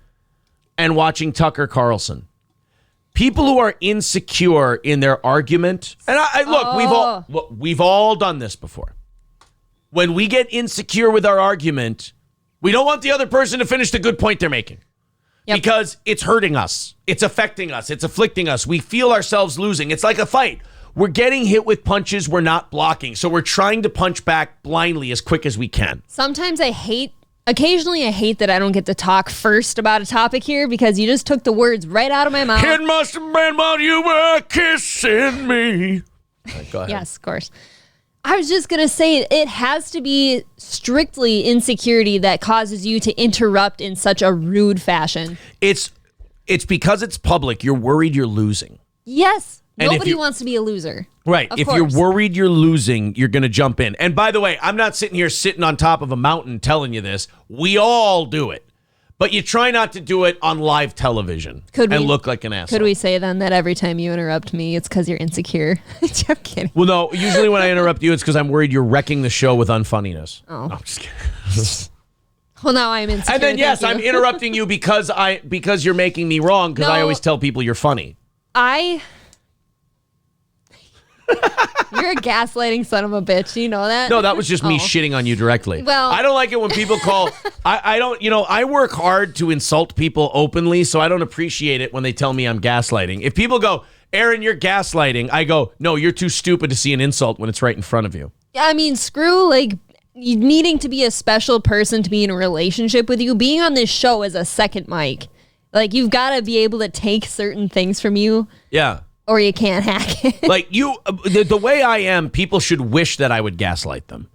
and watching Tucker Carlson. People who are insecure in their argument, and we've all done this before. When we get insecure with our argument, we don't want the other person to finish the good point they're making. Because it's hurting us. It's affecting us. It's afflicting us. We feel ourselves losing. It's like a fight. we're getting hit with punches we're not blocking. So we're trying to punch back blindly as quick as we can. Sometimes occasionally I hate that I don't get to talk first about a topic here because you just took the words right out of my mouth. It must have been while you were kissing me. Right, go ahead. Yes, of course. I was just going to say it has to be strictly insecurity that causes you to interrupt in such a rude fashion. It's because it's public. You're worried you're losing. Yes. And Nobody wants to be a loser. Right. If you're worried you're losing, you're going to jump in. And by the way, I'm not sitting on top of a mountain telling you this. We all do it. But you try not to do it on live television and look like an asshole. Could we say then that every time you interrupt me, it's because you're insecure? I'm kidding. Well, no. Usually when I interrupt you, it's because I'm worried you're wrecking the show with unfunniness. Oh. No, I'm just kidding. Well, now I'm insecure. And then, yes, I'm interrupting you because you're making me wrong because I always tell people you're funny. You're a gaslighting son of a bitch. You know that? No, that was just me shitting on you directly. Well, I don't like it when people call. I don't, I work hard to insult people openly, so I don't appreciate it when they tell me I'm gaslighting. If people go, Aaron, you're gaslighting, I go, no, you're too stupid to see an insult when it's right in front of you. I mean, screw you needing to be a special person to be in a relationship with you. Being on this show is a second mic. You've got to be able to take certain things from you. Yeah. Or you can't hack it. The way I am, people should wish that I would gaslight them.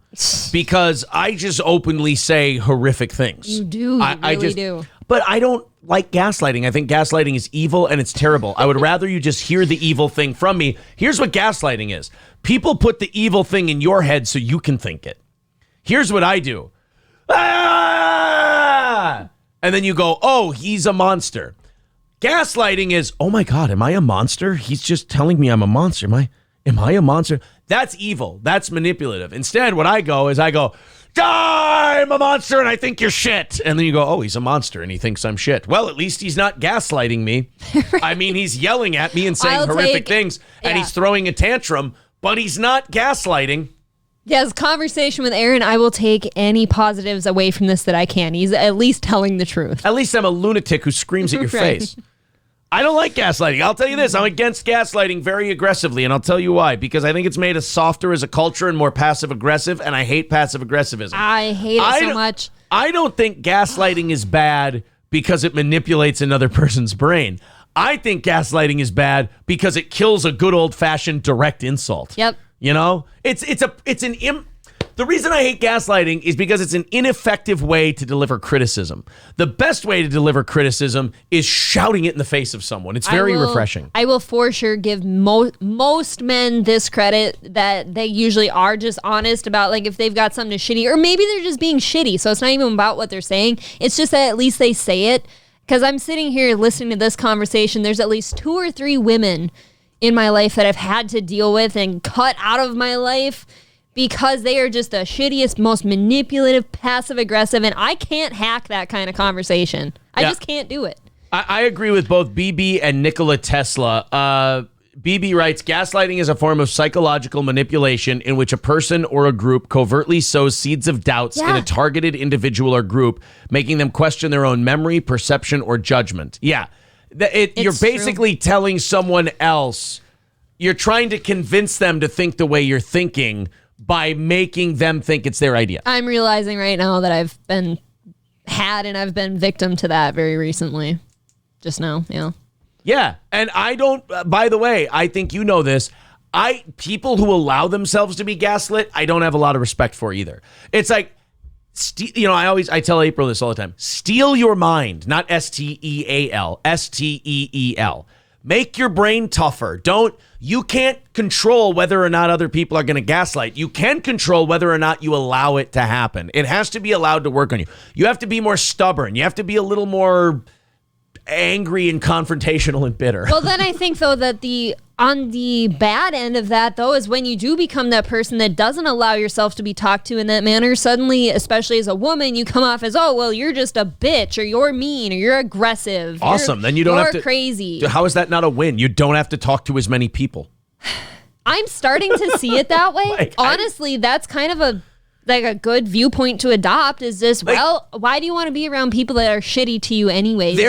Because I just openly say horrific things. You do. You really do. But I don't like gaslighting. I think gaslighting is evil and it's terrible. I would rather you just hear the evil thing from me. Here's what gaslighting is. People put the evil thing in your head so you can think it. Here's what I do. Ah! And then you go, oh, he's a monster. Gaslighting is, oh my God, am I a monster? He's just telling me I'm a monster. Am I a monster? That's evil. That's manipulative. Instead, what I go is I'm a monster and I think you're shit. And then you go, oh, he's a monster and he thinks I'm shit. Well, at least he's not gaslighting me. Right. I mean, he's yelling at me and saying horrific things and he's throwing a tantrum, but he's not gaslighting. Yes, conversation with Aaron, I will take any positives away from this that I can. He's at least telling the truth. At least I'm a lunatic who screams at your face. I don't like gaslighting. I'll tell you this. I'm against gaslighting very aggressively, and I'll tell you why. Because I think it's made us softer as a culture and more passive-aggressive, and I hate passive-aggressivism. I hate it so much. I don't think gaslighting is bad because it manipulates another person's brain. I think gaslighting is bad because it kills a good old-fashioned direct insult. Yep. The reason I hate gaslighting is because it's an ineffective way to deliver criticism. The best way to deliver criticism is shouting it in the face of someone. It's very refreshing. I will for sure give most men this credit that they usually are just honest about if they've got something to shitty, or maybe they're just being shitty. So it's not even about what they're saying. It's just that at least they say it. Because I'm sitting here listening to this conversation. There's at least 2 or 3 women in my life that I've had to deal with and cut out of my life because they are just the shittiest, most manipulative, passive-aggressive, and I can't hack that kind of conversation. I just can't do it. I agree with both BB and Nikola Tesla. BB writes, gaslighting is a form of psychological manipulation in which a person or a group covertly sows seeds of doubts in a targeted individual or group, making them question their own memory, perception, or judgment. Yeah. You're basically telling someone else, you're trying to convince them to think the way you're thinking by making them think it's their idea. I'm realizing right now that I've been victim to that very recently. Just now, yeah. Yeah, and I don't, by the way, I think you know this, people who allow themselves to be gaslit, I don't have a lot of respect for either. It's like, I tell April this all the time, steal your mind, not S-T-E-A-L, S-T-E-E-L. Make your brain tougher. You can't control whether or not other people are going to gaslight. You can control whether or not you allow it to happen. It has to be allowed to work on you. You have to be more stubborn. You have to be a little more angry and confrontational and bitter. Well, then I think, though, that on the bad end of that, though, is when you do become that person that doesn't allow yourself to be talked to in that manner. Suddenly, especially as a woman, you come off as, oh, well, you're just a bitch, or you're mean, or you're aggressive. Awesome. Then you don't have to. You're crazy. How is that not a win? You don't have to talk to as many people. I'm starting to see it that way. Honestly, that's kind of like a good viewpoint to adopt is this, Like, well, why do you want to be around people that are shitty to you anyways?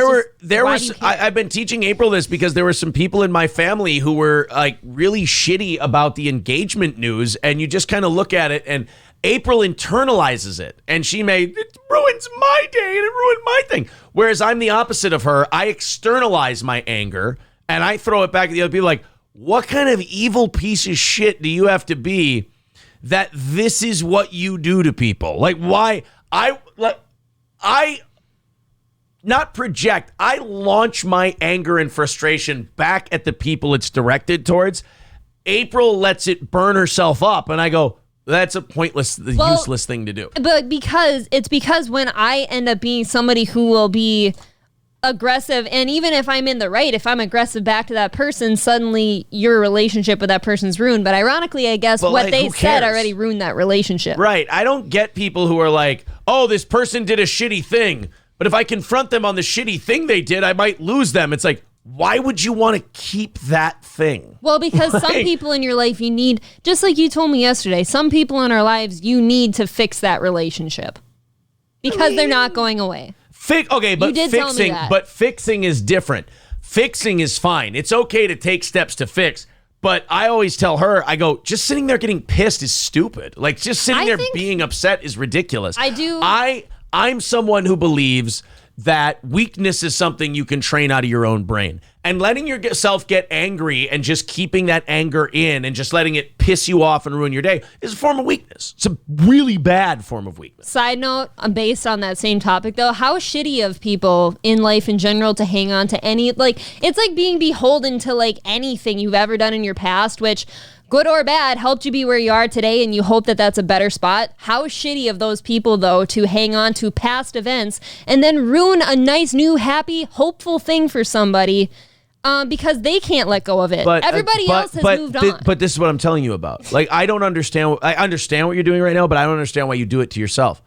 I've been teaching April this because there were some people in my family who were like really shitty about the engagement news, and you just kind of look at it and April internalizes it, and it ruins my day and it ruined my thing. Whereas I'm the opposite of her. I externalize my anger and I throw it back at the other people like, what kind of evil piece of shit do you have to be that this is what you do to people? Like, why? I not project. I launch my anger and frustration back at the people it's directed towards. April lets it burn herself up, and I go, that's a pointless, useless thing to do. But because when I end up being somebody who will be aggressive, and even if I'm in the right, if I'm aggressive back to that person, suddenly your relationship with that person's ruined. But ironically, I guess what they said already ruined that relationship. Right. I don't get people who are like, oh, this person did a shitty thing, but if I confront them on the shitty thing they did, I might lose them. It's like, why would you want to keep that thing? Well, because some people in your life you need, just like you told me yesterday, some people in our lives you need to fix that relationship because they're not going away. But fixing is different. Fixing is fine. It's okay to take steps to fix. But I always tell her, I go, just sitting there getting pissed is stupid. Like, just sitting there being upset is ridiculous. I'm someone who believes that weakness is something you can train out of your own brain. And letting yourself get angry and just keeping that anger in and just letting it piss you off and ruin your day is a form of weakness. It's a really bad form of weakness. Side note, based on that same topic, though, how shitty of people in life in general to hang on to any, like, it's like being beholden to, like, anything you've ever done in your past, which, good or bad, helped you be where you are today, and you hope that that's a better spot. How shitty of those people, though, to hang on to past events and then ruin a nice, new, happy, hopeful thing for somebody because they can't let go of it. Everybody else has moved on. But this is what I'm telling you about. Like, I understand what you're doing right now, but I don't understand why you do it to yourself.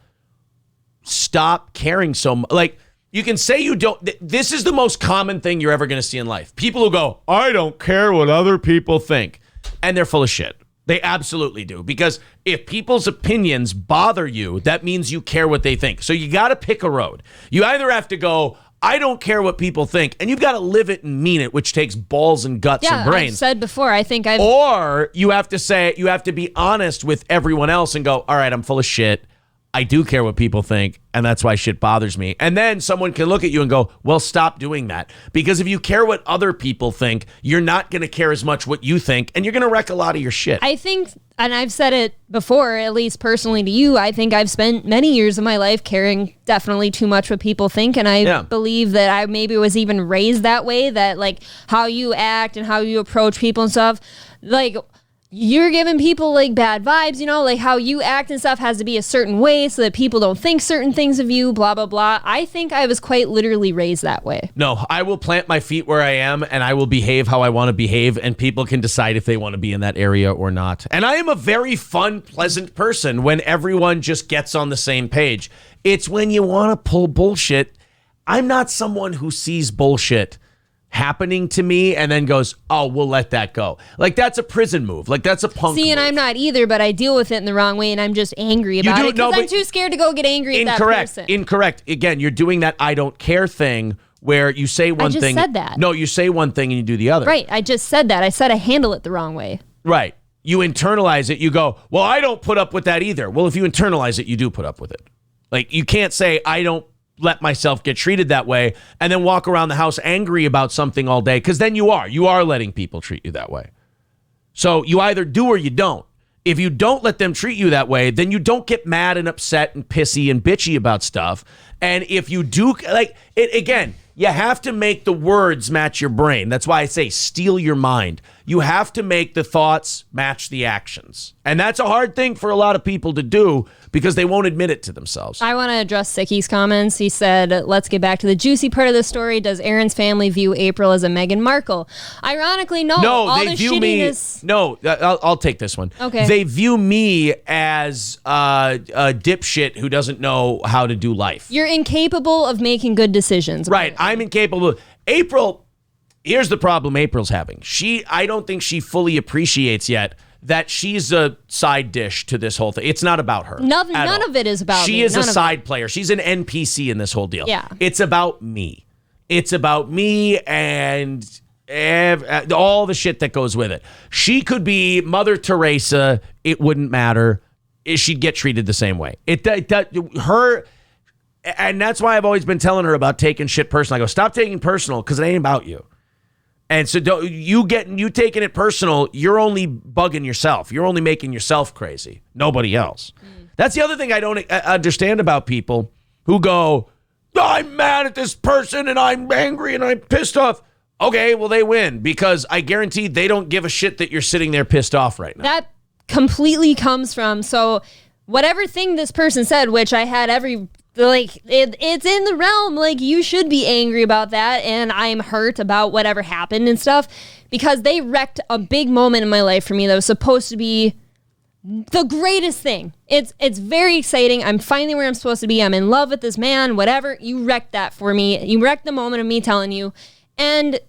Stop caring so much. Like, you can say you don't. This is the most common thing you're ever going to see in life. People who go, I don't care what other people think. And they're full of shit. They absolutely do. Because if people's opinions bother you, that means you care what they think. So you got to pick a road. You either have to go, I don't care what people think, and you've got to live it and mean it, which takes balls and guts and brains. I've said before, Or you have to be honest with everyone else and go, all right, I'm full of shit. I do care what people think, and that's why shit bothers me. And then someone can look at you and go, well, stop doing that. Because if you care what other people think, you're not going to care as much what you think, and you're going to wreck a lot of your shit. I think, and I've said it before, at least personally to you, I think I've spent many years of my life caring definitely too much what people think, and I believe that I maybe was even raised that way, that like how you act and how you approach people and stuff, like you're giving people like bad vibes, you know, like how you act and stuff has to be a certain way so that people don't think certain things of you, blah, blah, blah. I think I was quite literally raised that way. No, I will plant my feet where I am and I will behave how I want to behave, and people can decide if they want to be in that area or not. And I am a very fun, pleasant person when everyone just gets on the same page. It's when you want to pull bullshit. I'm not someone who sees bullshit happening to me and then goes, oh, we'll let that go. Like, that's a prison move. Like, that's a punk move. And I'm not either, but I deal with it in the wrong way, and I'm just angry about it because I'm too scared to go get angry at that person. Incorrect. Again, you're doing that I don't care thing where you say one thing. I just said that. No, you say one thing and you do the other. Right. I just said that. I said I handle it the wrong way. Right. You internalize it. You go, well, I don't put up with that either. Well, if you internalize it, you do put up with it. Like, you can't say I don't let myself get treated that way and then walk around the house angry about something all day, because then you are letting people treat you that way. So you either do or you don't. If you don't let them treat you that way, then you don't get mad and upset and pissy and bitchy about stuff. And if you do, like, it again, you have to make the words match your brain. That's why I say steal your mind. You have to make the thoughts match the actions. And that's a hard thing for a lot of people to do because they won't admit it to themselves. I want to address Sicky's comments. He said, let's get back to the juicy part of the story. Does Aaron's family view April as a Meghan Markle? Ironically, no. No, they view shittiness... me... No, I'll take this one. Okay. They view me as a dipshit who doesn't know how to do life. You're incapable of making good decisions. Right, I'm incapable. April... Here's the problem April's having. I don't think she fully appreciates yet that she's a side dish to this whole thing. It's not about her. None of it is about She me. is None a of side player. She's an NPC in this whole deal. Yeah. It's about me. It's about me and all the shit that goes with it. She could be Mother Teresa. It wouldn't matter. She'd get treated the same way. Her, and that's why I've always been telling her about taking shit personal. I go, stop taking personal because it ain't about you. And so you taking it personal, you're only bugging yourself. You're only making yourself crazy. Nobody else. That's the other thing I don't understand about people who go, I'm mad at this person and I'm angry and I'm pissed off. Okay, well, they win because I guarantee they don't give a shit that you're sitting there pissed off right now. That completely comes from, so whatever thing this person said, which I had it's in the realm, like, you should be angry about that, and I'm hurt about whatever happened and stuff, because they wrecked a big moment in my life for me that was supposed to be the greatest thing. It's very exciting. I'm finally where I'm supposed to be. I'm in love with this man, whatever. You wrecked that for me. You wrecked the moment of me telling you, and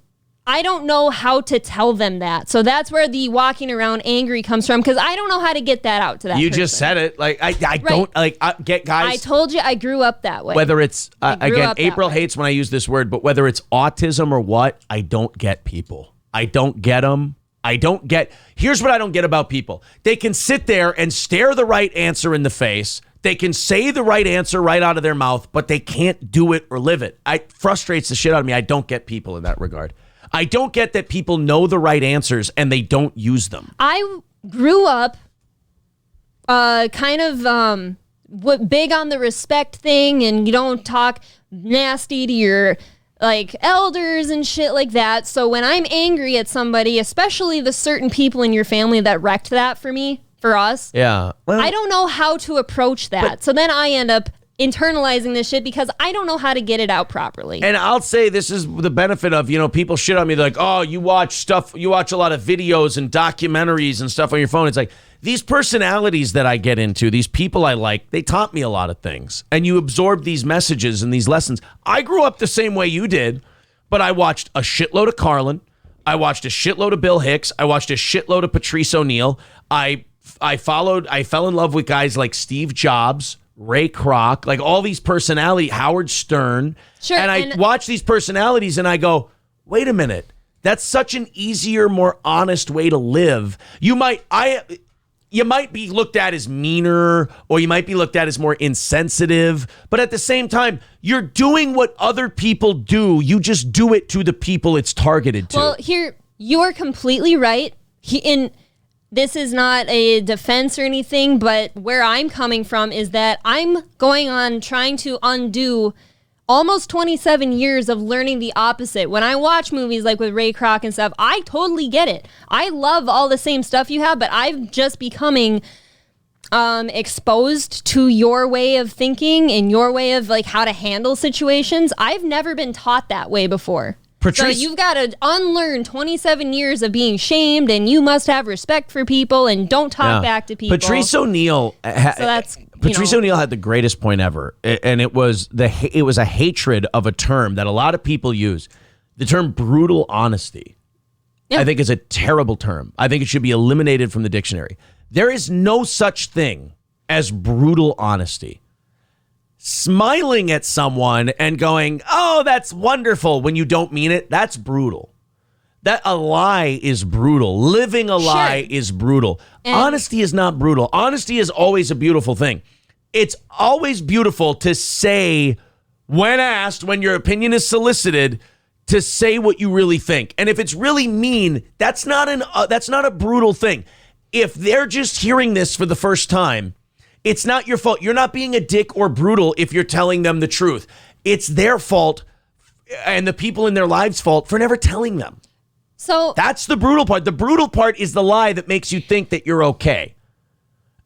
I don't know how to tell them that. So that's where the walking around angry comes from, because I don't know how to get that out to that You person. just said it. Like, I don't, like, get guys. I told you I grew up that way. Whether it's, again, up that April way. hates when I use this word, but whether it's autism or what, I don't get people. I don't get them. Here's what I don't get about people. They can sit there and stare the right answer in the face. They can say the right answer right out of their mouth, but they can't do it or live it. It frustrates the shit out of me. I don't get people in that regard. I don't get that people know the right answers and they don't use them. I grew up kind of big on the respect thing, and you don't talk nasty to your elders and shit like that. So when I'm angry at somebody, especially the certain people in your family that wrecked that for us, Yeah. Well, I don't know how to approach that. So then I end up internalizing this shit because I don't know how to get it out properly. And I'll say this is the benefit of, people shit on me. They're like, oh, you watch a lot of videos and documentaries and stuff on your phone. It's like, these personalities that I get into, these people I like, they taught me a lot of things. And you absorb these messages and these lessons. I grew up the same way you did, but I watched a shitload of Carlin. I watched a shitload of Bill Hicks. I watched a shitload of Patrice O'Neill. I fell in love with guys like Steve Jobs, Ray Kroc, like all these personalities, Howard Stern. Sure, and I watch these personalities and I go, wait a minute. That's such an easier, more honest way to live. You might be looked at as meaner, or you might be looked at as more insensitive. But at the same time, you're doing what other people do. You just do it to the people it's targeted to. Well, here, you're completely right. This is not a defense or anything, but where I'm coming from is that I'm going on trying to undo almost 27 years of learning the opposite. When I watch movies like with Ray Kroc and stuff, I totally get it. I love all the same stuff you have, but I'm just becoming exposed to your way of thinking and your way of how to handle situations. I've never been taught that way before. So you've got to unlearn 27 years of being shamed, and you must have respect for people and don't talk back to people. Patrice O'Neill. Patrice O'Neill had the greatest point ever, and it was a hatred of a term that a lot of people use. The term brutal honesty. Yeah. I think is a terrible term. I think it should be eliminated from the dictionary. There is no such thing as brutal honesty. Smiling at someone and going, oh, that's wonderful, when you don't mean it, that's brutal. That a lie is brutal. Living a lie is brutal. And honesty is not brutal. Honesty is always a beautiful thing. It's always beautiful to say, when asked, when your opinion is solicited, to say what you really think. And if it's really mean, that's not a brutal thing. If they're just hearing this for the first time, it's not your fault. You're not being a dick or brutal if you're telling them the truth. It's their fault and the people in their lives' fault for never telling them. So that's the brutal part. The brutal part is the lie that makes you think that you're okay.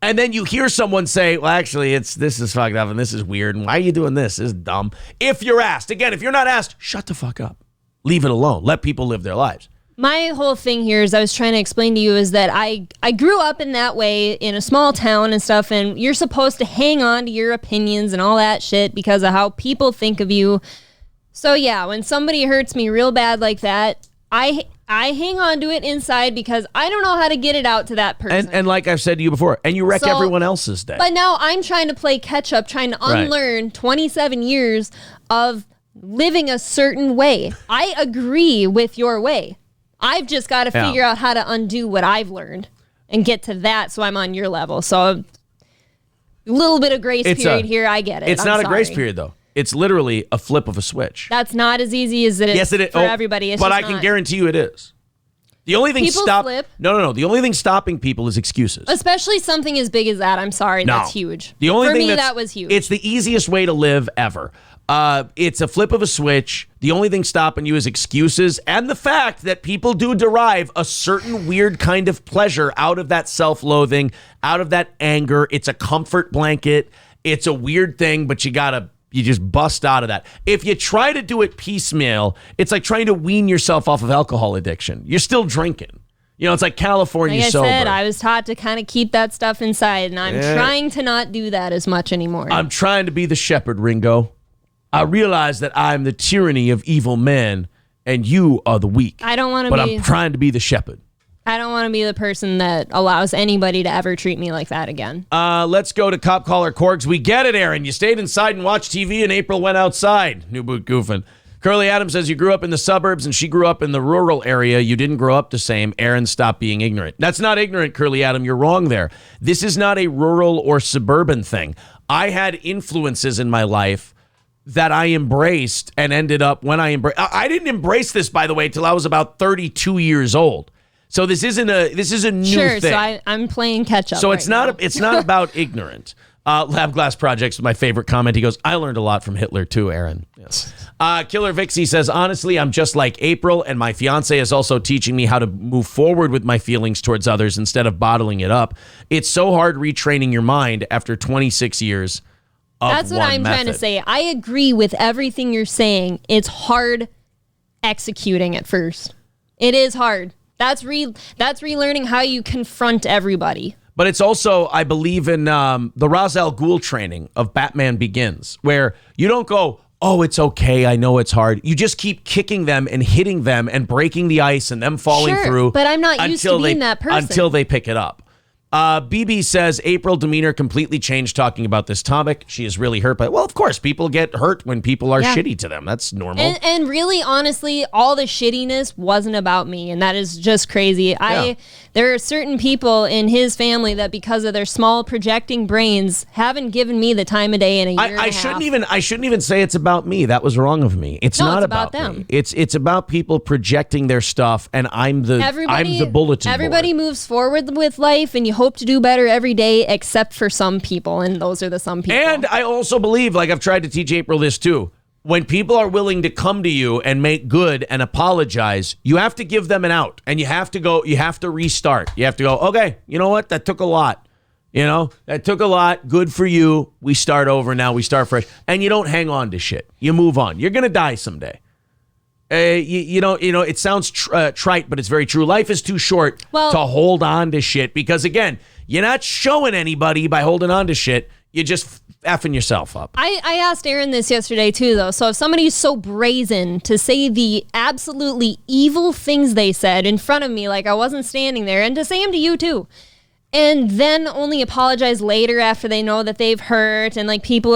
And then you hear someone say, well, actually, this is fucked up and this is weird. And why are you doing this? This is dumb. If you're asked, again, if you're not asked, shut the fuck up. Leave it alone. Let people live their lives. My whole thing here, as I was trying to explain to you, is that I grew up in that way in a small town and stuff, and you're supposed to hang on to your opinions and all that shit because of how people think of you. So yeah, when somebody hurts me real bad like that, I I hang on to it inside because I don't know how to get it out to that person. And like I've said to you before, and you wreck everyone else's day. But now I'm trying to play catch up, trying to unlearn 27 years of living a certain way. I agree with your way. I've just got to figure out how to undo what I've learned and get to that so I'm on your level. So a little bit of grace period here. I get it. It's not a grace period, though. It's literally a flip of a switch. That's not as easy as it is for everybody. It's but just I can guarantee you it is. The only thing flip. No. The only thing stopping people is excuses. Especially something as big as that. I'm sorry. No. That's huge. The only for thing me, that was huge. It's the easiest way to live ever. It's a flip of a switch. The only thing stopping you is excuses and the fact that people do derive a certain weird kind of pleasure out of that self-loathing, out of that anger. It's a comfort blanket. It's a weird thing, but you just bust out of that. If you try to do it piecemeal, it's like trying to wean yourself off of alcohol addiction. You're still drinking. You know, it's like California sober. Like I said, I was taught to kind of keep that stuff inside, and I'm trying to not do that as much anymore. I'm trying to be the shepherd, Ringo. I realize that I'm the tyranny of evil men, and you are the weak. I don't want to be... But I'm trying to be the shepherd. I don't want to be the person that allows anybody to ever treat me like that again. Let's go to Cop Caller Corgs. We get it, Aaron. You stayed inside and watched TV, and April went outside. New boot goofing. Curly Adams says you grew up in the suburbs, and she grew up in the rural area. You didn't grow up the same. Aaron, stop being ignorant. That's not ignorant, Curly Adam. You're wrong there. This is not a rural or suburban thing. I had influences in my life that I embraced and ended up when I didn't embrace this, by the way, till I was about 32 years old. So this is a new thing. So I'm playing catch up. So it's not about ignorant. Lab Glass Project's my favorite comment. He goes, I learned a lot from Hitler too, Aaron. Yes. Killer Vixie says, honestly, I'm just like April, and my fiance is also teaching me how to move forward with my feelings towards others instead of bottling it up. It's so hard retraining your mind after 26 years. That's what I'm trying to say. I agree with everything you're saying. It's hard executing at first. It is hard. That's relearning how you confront everybody. But it's also, I believe in the Ra's al Ghul training of Batman Begins, where you don't go, oh, it's okay, I know it's hard. You just keep kicking them and hitting them and breaking the ice and them falling through. But I'm not used to being that person. Until they pick it up. BB says April demeanor completely changed talking about this topic. She is really hurt by it. Well, of course, people get hurt when people are shitty to them. That's normal. And really, honestly, all the shittiness wasn't about me, and that is just crazy. There are certain people in his family that, because of their small projecting brains, haven't given me the time of day in a year and a half. I shouldn't even say it's about me. That was wrong of me. It's not about them. Me. It's about people projecting their stuff, and I'm the bulletin board. Everybody moves forward with life, and you hope to do better every day, except for some people, and those are the some people. And I also believe, like I've tried to teach April this too, when people are willing to come to you and make good and apologize, you have to give them an out, and you have to restart. You have to go, okay, you know what? That took a lot. That took a lot. Good for you. We start over now. We start fresh. And you don't hang on to shit. You move on. You're going to die someday. It sounds trite, but it's very true. Life is too short to hold on to shit because, again, you're not showing anybody by holding on to shit. You're just effing yourself up. I asked Aaron this yesterday, too, though. So if somebody's so brazen to say the absolutely evil things they said in front of me, like I wasn't standing there, and to say them to you, too, and then only apologize later after they know that they've hurt, and like people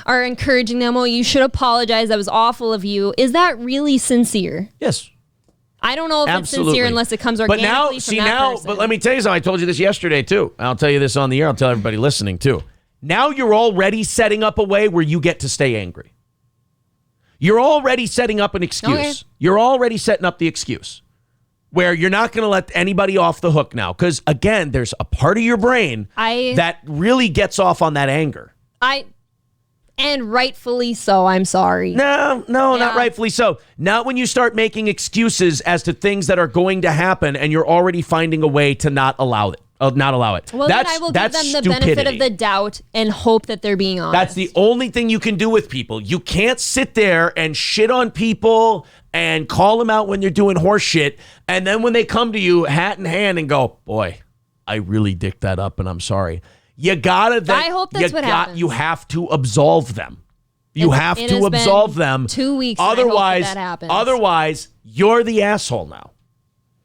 are encouraging them, oh, you should apologize, that was awful of you. Is that really sincere? Yes. I don't know if it's sincere unless it comes organically from that person. But let me tell you something. I told you this yesterday, too. I'll tell you this on the air. I'll tell everybody listening, too. Now you're already setting up a way where you get to stay angry. You're already setting up an excuse. Okay. You're already setting up the excuse where you're not going to let anybody off the hook now. Because, again, there's a part of your brain that really gets off on that anger. And rightfully so, I'm sorry. No, not rightfully so. Not when you start making excuses as to things that are going to happen and you're already finding a way to not allow it. Well, then I will give them the benefit of the doubt and hope that they're being honest. That's the only thing you can do with people. You can't sit there and shit on people and call them out when they're doing horse shit, and then when they come to you hat in hand and go, boy, I really dicked that up and I'm sorry. You gotta. I hope that's what happens. You have to absolve them. You have to absolve them. 2 weeks. Otherwise, that happens. Otherwise, you're the asshole now.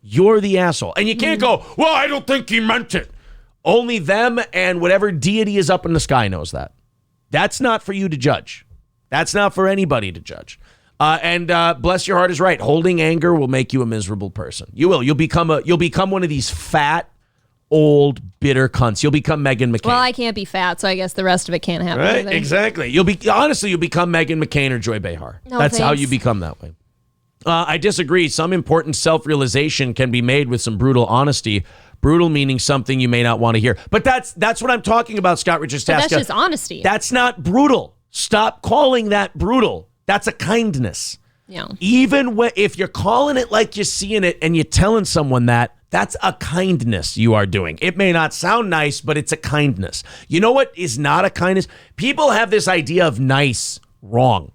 You're the asshole. And you can't go, well, I don't think he meant it. Only them and whatever deity is up in the sky knows that. That's not for you to judge. That's not for anybody to judge. And bless your heart is right. Holding anger will make you a miserable person. You will. You'll become one of these fat, old, bitter cunts. You'll become Meghan McCain. Well, I can't be fat, so I guess the rest of it can't happen. Right? Either. Exactly. You'll become Meghan McCain or Joy Behar. No, That's how thanks. you become that way. I disagree. Some important self-realization can be made with some brutal honesty. Brutal meaning something you may not want to hear. But that's what I'm talking about, Scott Richards Tasca. That's just honesty. That's not brutal. Stop calling that brutal. That's a kindness. Yeah. Even if you're calling it like you're seeing it and you're telling someone that's a kindness you are doing. It may not sound nice, but it's a kindness. You know what is not a kindness? People have this idea of nice wrong.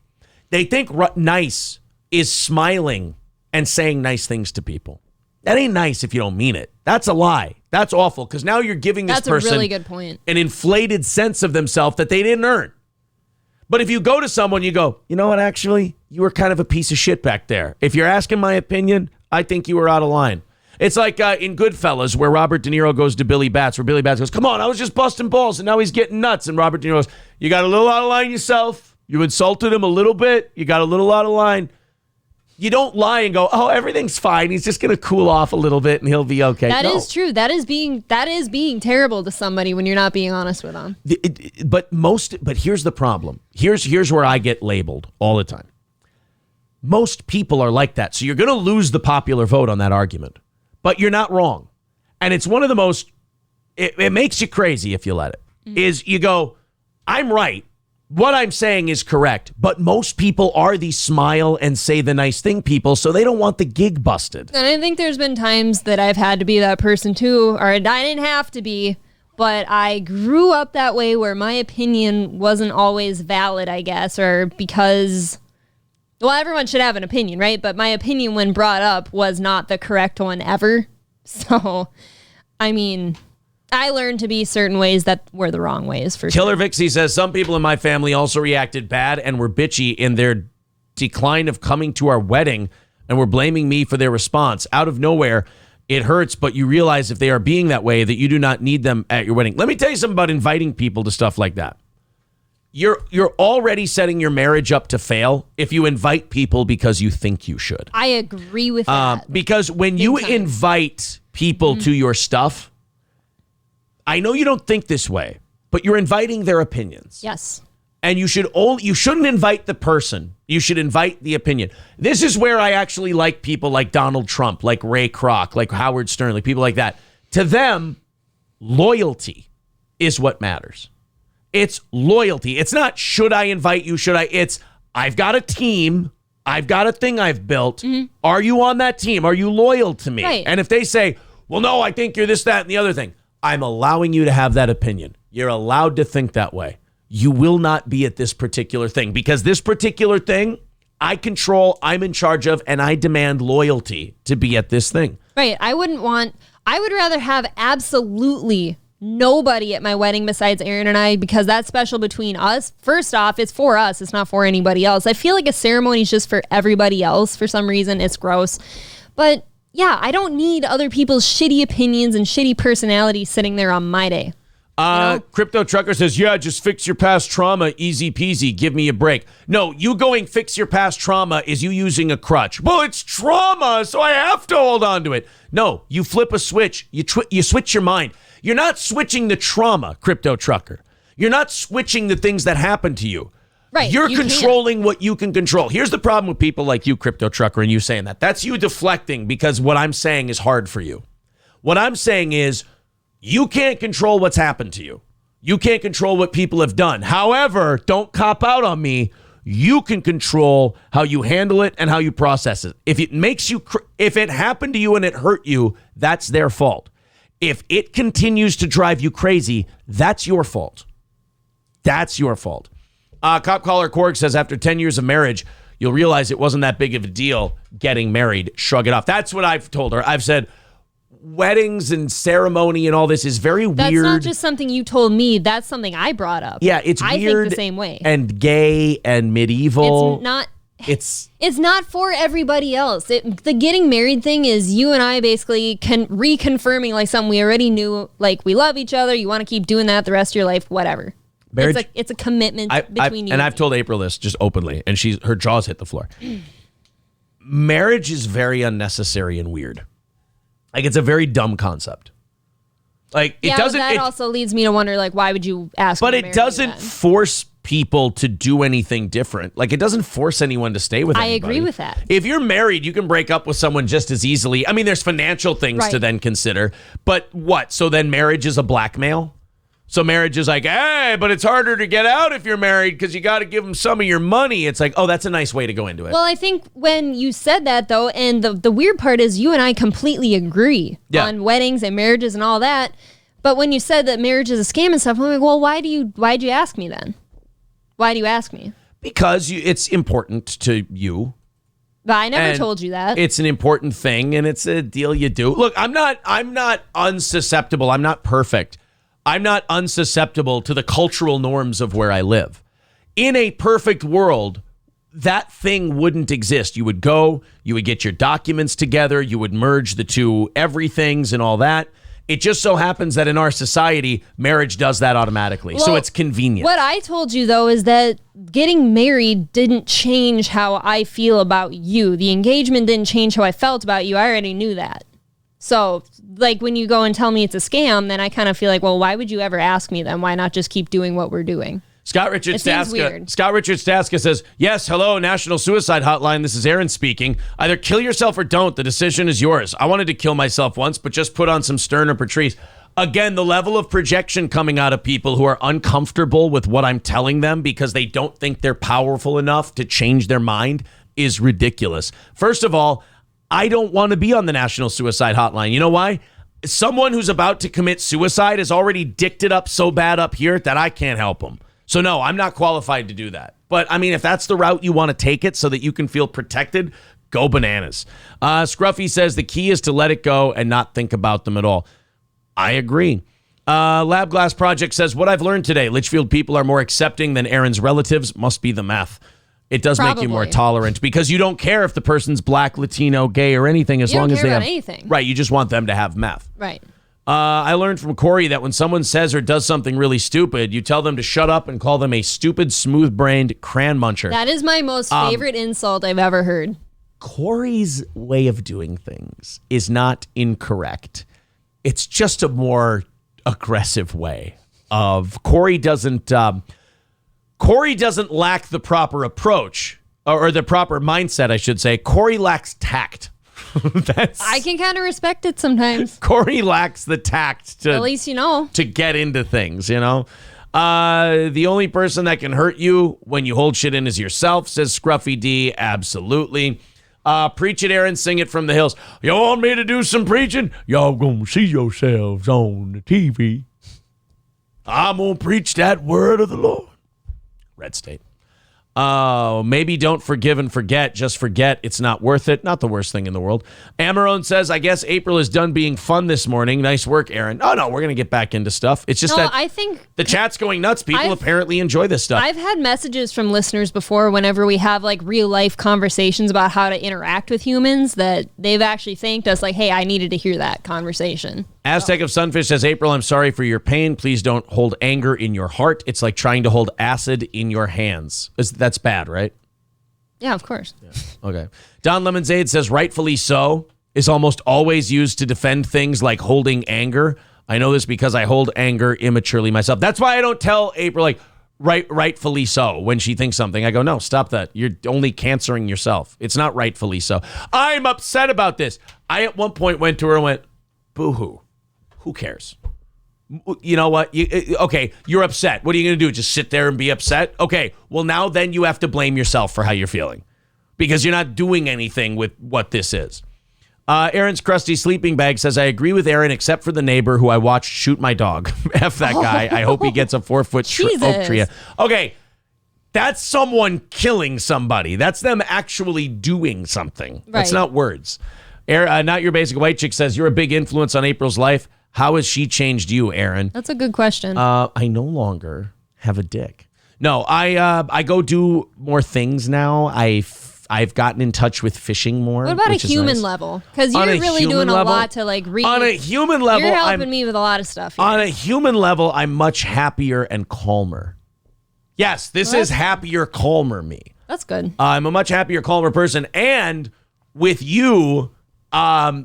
They think nice is smiling and saying nice things to people. That ain't nice if you don't mean it. That's a lie. That's awful because now you're giving this person a really good point. An inflated sense of themselves that they didn't earn. But if you go to someone, you go, you know what, actually, you were kind of a piece of shit back there. If you're asking my opinion, I think you were out of line. It's like in Goodfellas where Robert De Niro goes to Billy Batts, where Billy Batts goes, come on, I was just busting balls, and now he's getting nuts. And Robert De Niro goes, you got a little out of line yourself. You insulted him a little bit. You got a little out of line. You don't lie and go, oh, everything's fine. He's just going to cool off a little bit and he'll be okay. That is true. That is being terrible to somebody when you're not being honest with them. But here's the problem. Here's where I get labeled all the time. Most people are like that. So you're going to lose the popular vote on that argument. But you're not wrong. And it's one of the most, it makes you crazy if you let it, is you go, I'm right. What I'm saying is correct, but most people are the smile and say the nice thing people, so they don't want the gig busted. And I think there's been times that I've had to be that person too, or I didn't have to be, but I grew up that way where my opinion wasn't always valid, I guess, or because, well, everyone should have an opinion, right? But my opinion when brought up was not the correct one ever. So, I mean, I learned to be certain ways that were the wrong ways for Killer sure. Vixie says, some people in my family also reacted bad and were bitchy in their decline of coming to our wedding and were blaming me for their response. Out of nowhere, it hurts, but you realize if they are being that way, that you do not need them at your wedding. Let me tell you something about inviting people to stuff like that. You're already setting your marriage up to fail if you invite people because you think you should. I agree with that. Because when you invite people to your stuff, I know you don't think this way, but you're inviting their opinions. Yes. And you shouldn't invite the person. You should invite the opinion. This is where I actually like people like Donald Trump, like Ray Kroc, like Howard Stern, like people like that. To them, loyalty is what matters. It's loyalty. It's not, should I invite you? It's, I've got a team. I've got a thing I've built. Mm-hmm. Are you on that team? Are you loyal to me? Right. And if they say, well, no, I think you're this, that, and the other thing, I'm allowing you to have that opinion. You're allowed to think that way. You will not be at this particular thing because this particular thing I control, I'm in charge of, and I demand loyalty to be at this thing. Right. I would rather have absolutely nobody at my wedding besides Aaron and I because that's special between us. First off, it's for us. It's not for anybody else. I feel like a ceremony is just for everybody else for some reason. It's gross. But yeah, I don't need other people's shitty opinions and shitty personalities sitting there on my day. Crypto Trucker says, yeah, just fix your past trauma. Easy peasy. Give me a break. No, you going fix your past trauma is you using a crutch. Well, it's trauma, so I have to hold on to it. No, you flip a switch. You switch your mind. You're not switching the trauma, Crypto Trucker. You're not switching the things that happen to you. Right. You're controlling what you can control. Here's the problem with people like you, Crypto Trucker, and you saying that. That's you deflecting because what I'm saying is hard for you. What I'm saying is you can't control what's happened to you. You can't control what people have done. However, don't cop out on me. You can control how you handle it and how you process it. If it happened to you and it hurt you, that's their fault. If it continues to drive you crazy, that's your fault. That's your fault. Cop Caller Korg says, after 10 years of marriage, you'll realize it wasn't that big of a deal getting married. Shrug it off. That's what I've told her. I've said weddings and ceremony and all this is very weird. That's not just something you told me. That's something I brought up. Yeah, it's weird. I think the same way. And gay and medieval. It's not. it's not for everybody else. The getting married thing is you and I basically reconfirming like something we already knew. Like, we love each other. You want to keep doing that the rest of your life, whatever. marriage. It's a commitment between you. And I've told April this just openly, and her jaws hit the floor. Marriage is very unnecessary and weird. Like, it's a very dumb concept. Like, it doesn't. That also leads me to wonder, like, why would you ask? But it doesn't force people to do anything different. Like, it doesn't force anyone to stay with anybody. I agree with that. If you're married, you can break up with someone just as easily. I mean, there's financial things to then consider. But what? So then marriage is a blackmail? So marriage is like, hey, but it's harder to get out if you're married because you got to give them some of your money. It's like, oh, that's a nice way to go into it. Well, I think when you said that, though, and the weird part is you and I completely agree on weddings and marriages and all that. But when you said that marriage is a scam and stuff, I'm like, well, why'd you ask me then? Why do you ask me? Because it's important to you. But I never told you that. It's an important thing, and it's a deal you do. Look, I'm not unsusceptible. I'm not perfect. I'm not unsusceptible to the cultural norms of where I live. In a perfect world, that thing wouldn't exist. You would go, you would get your documents together, you would merge the two everythings and all that. It just so happens that in our society, marriage does that automatically. So it's convenient. What I told you, though, is that getting married didn't change how I feel about you. The engagement didn't change how I felt about you. I already knew that. So, like, when you go and tell me it's a scam, then I kind of feel like, well, why would you ever ask me then? Why not just keep doing what we're doing? Scott Richard Staska says, yes, hello, National Suicide Hotline. This is Aaron speaking. Either kill yourself or don't. The decision is yours. I wanted to kill myself once, but just put on some Stern or Patrice. Again, the level of projection coming out of people who are uncomfortable with what I'm telling them because they don't think they're powerful enough to change their mind is ridiculous. First of all, I don't want to be on the National Suicide Hotline. You know why? Someone who's about to commit suicide has already dicked it up so bad up here that I can't help them. So no, I'm not qualified to do that. But I mean, if that's the route you want to take it so that you can feel protected, go bananas. Scruffy says the key is to let it go and not think about them at all. I agree. Lab Glass Project says, what I've learned today, Litchfield people are more accepting than Aaron's relatives. Must be the meth. It does make you more tolerant because you don't care if the person's black, Latino, gay, or anything as long as they have anything. Right, you just want them to have meth. Right. I learned from Corey that when someone says or does something really stupid, you tell them to shut up and call them a stupid, smooth-brained crayon muncher. That is my most favorite insult I've ever heard. Corey's way of doing things is not incorrect. It's just a more aggressive way of Corey doesn't lack the proper approach or the proper mindset, I should say. Corey lacks tact. I can kind of respect it sometimes. Corey lacks the tact to, at least you know, to get into things, you know. The only person that can hurt you when you hold shit in is yourself, says Scruffy D. Absolutely. Preach it, Aaron. Sing it from the hills. You want me to do some preaching? Y'all gonna see yourselves on the TV. I'm gonna preach that word of the Lord. Red State. Maybe don't forgive and forget. Just forget. It's not worth it. Not the worst thing in the world. Amarone says, I guess April is done being fun this morning. Nice work, Aaron. Oh, no, we're going to get back into stuff. It's just I think the chat's going nuts. People apparently enjoy this stuff. I've had messages from listeners before whenever we have like real life conversations about how to interact with humans that they've actually thanked us like, hey, I needed to hear that conversation. Aztec of Sunfish says, April, I'm sorry for your pain. Please don't hold anger in your heart. It's like trying to hold acid in your hands. That's bad, right? Yeah, of course. Yeah. Okay. Don Lemonzade says, rightfully so is almost always used to defend things like holding anger. I know this because I hold anger immaturely myself. That's why I don't tell April, like, rightfully so when she thinks something. I go, no, stop that. You're only cancering yourself. It's not rightfully so. I'm upset about this. I at one point went to her and went, boo-hoo. Who cares? You know what? Okay, you're upset. What are you going to do? Just sit there and be upset? Okay, well, now then you have to blame yourself for how you're feeling because you're not doing anything with what this is. Aaron's crusty sleeping bag says, I agree with Aaron except for the neighbor who I watched shoot my dog. F that guy. I hope he gets a 4-foot oak tree. Okay, that's someone killing somebody. That's them actually doing something. Right. That's not words. Not Your Basic White Chick says, you're a big influence on April's life. How has she changed you, Aaron? That's a good question. I no longer have a dick. No, I go do more things now. I I've gotten in touch with fishing more. What about a which is human nice. level? Because On you're a really human doing a level- lot to like read. On a human level, you're helping me with a lot of stuff. Here. On a human level, I'm much happier and calmer. Yes, this is happier, calmer me. That's good. I'm a much happier, calmer person. And with you,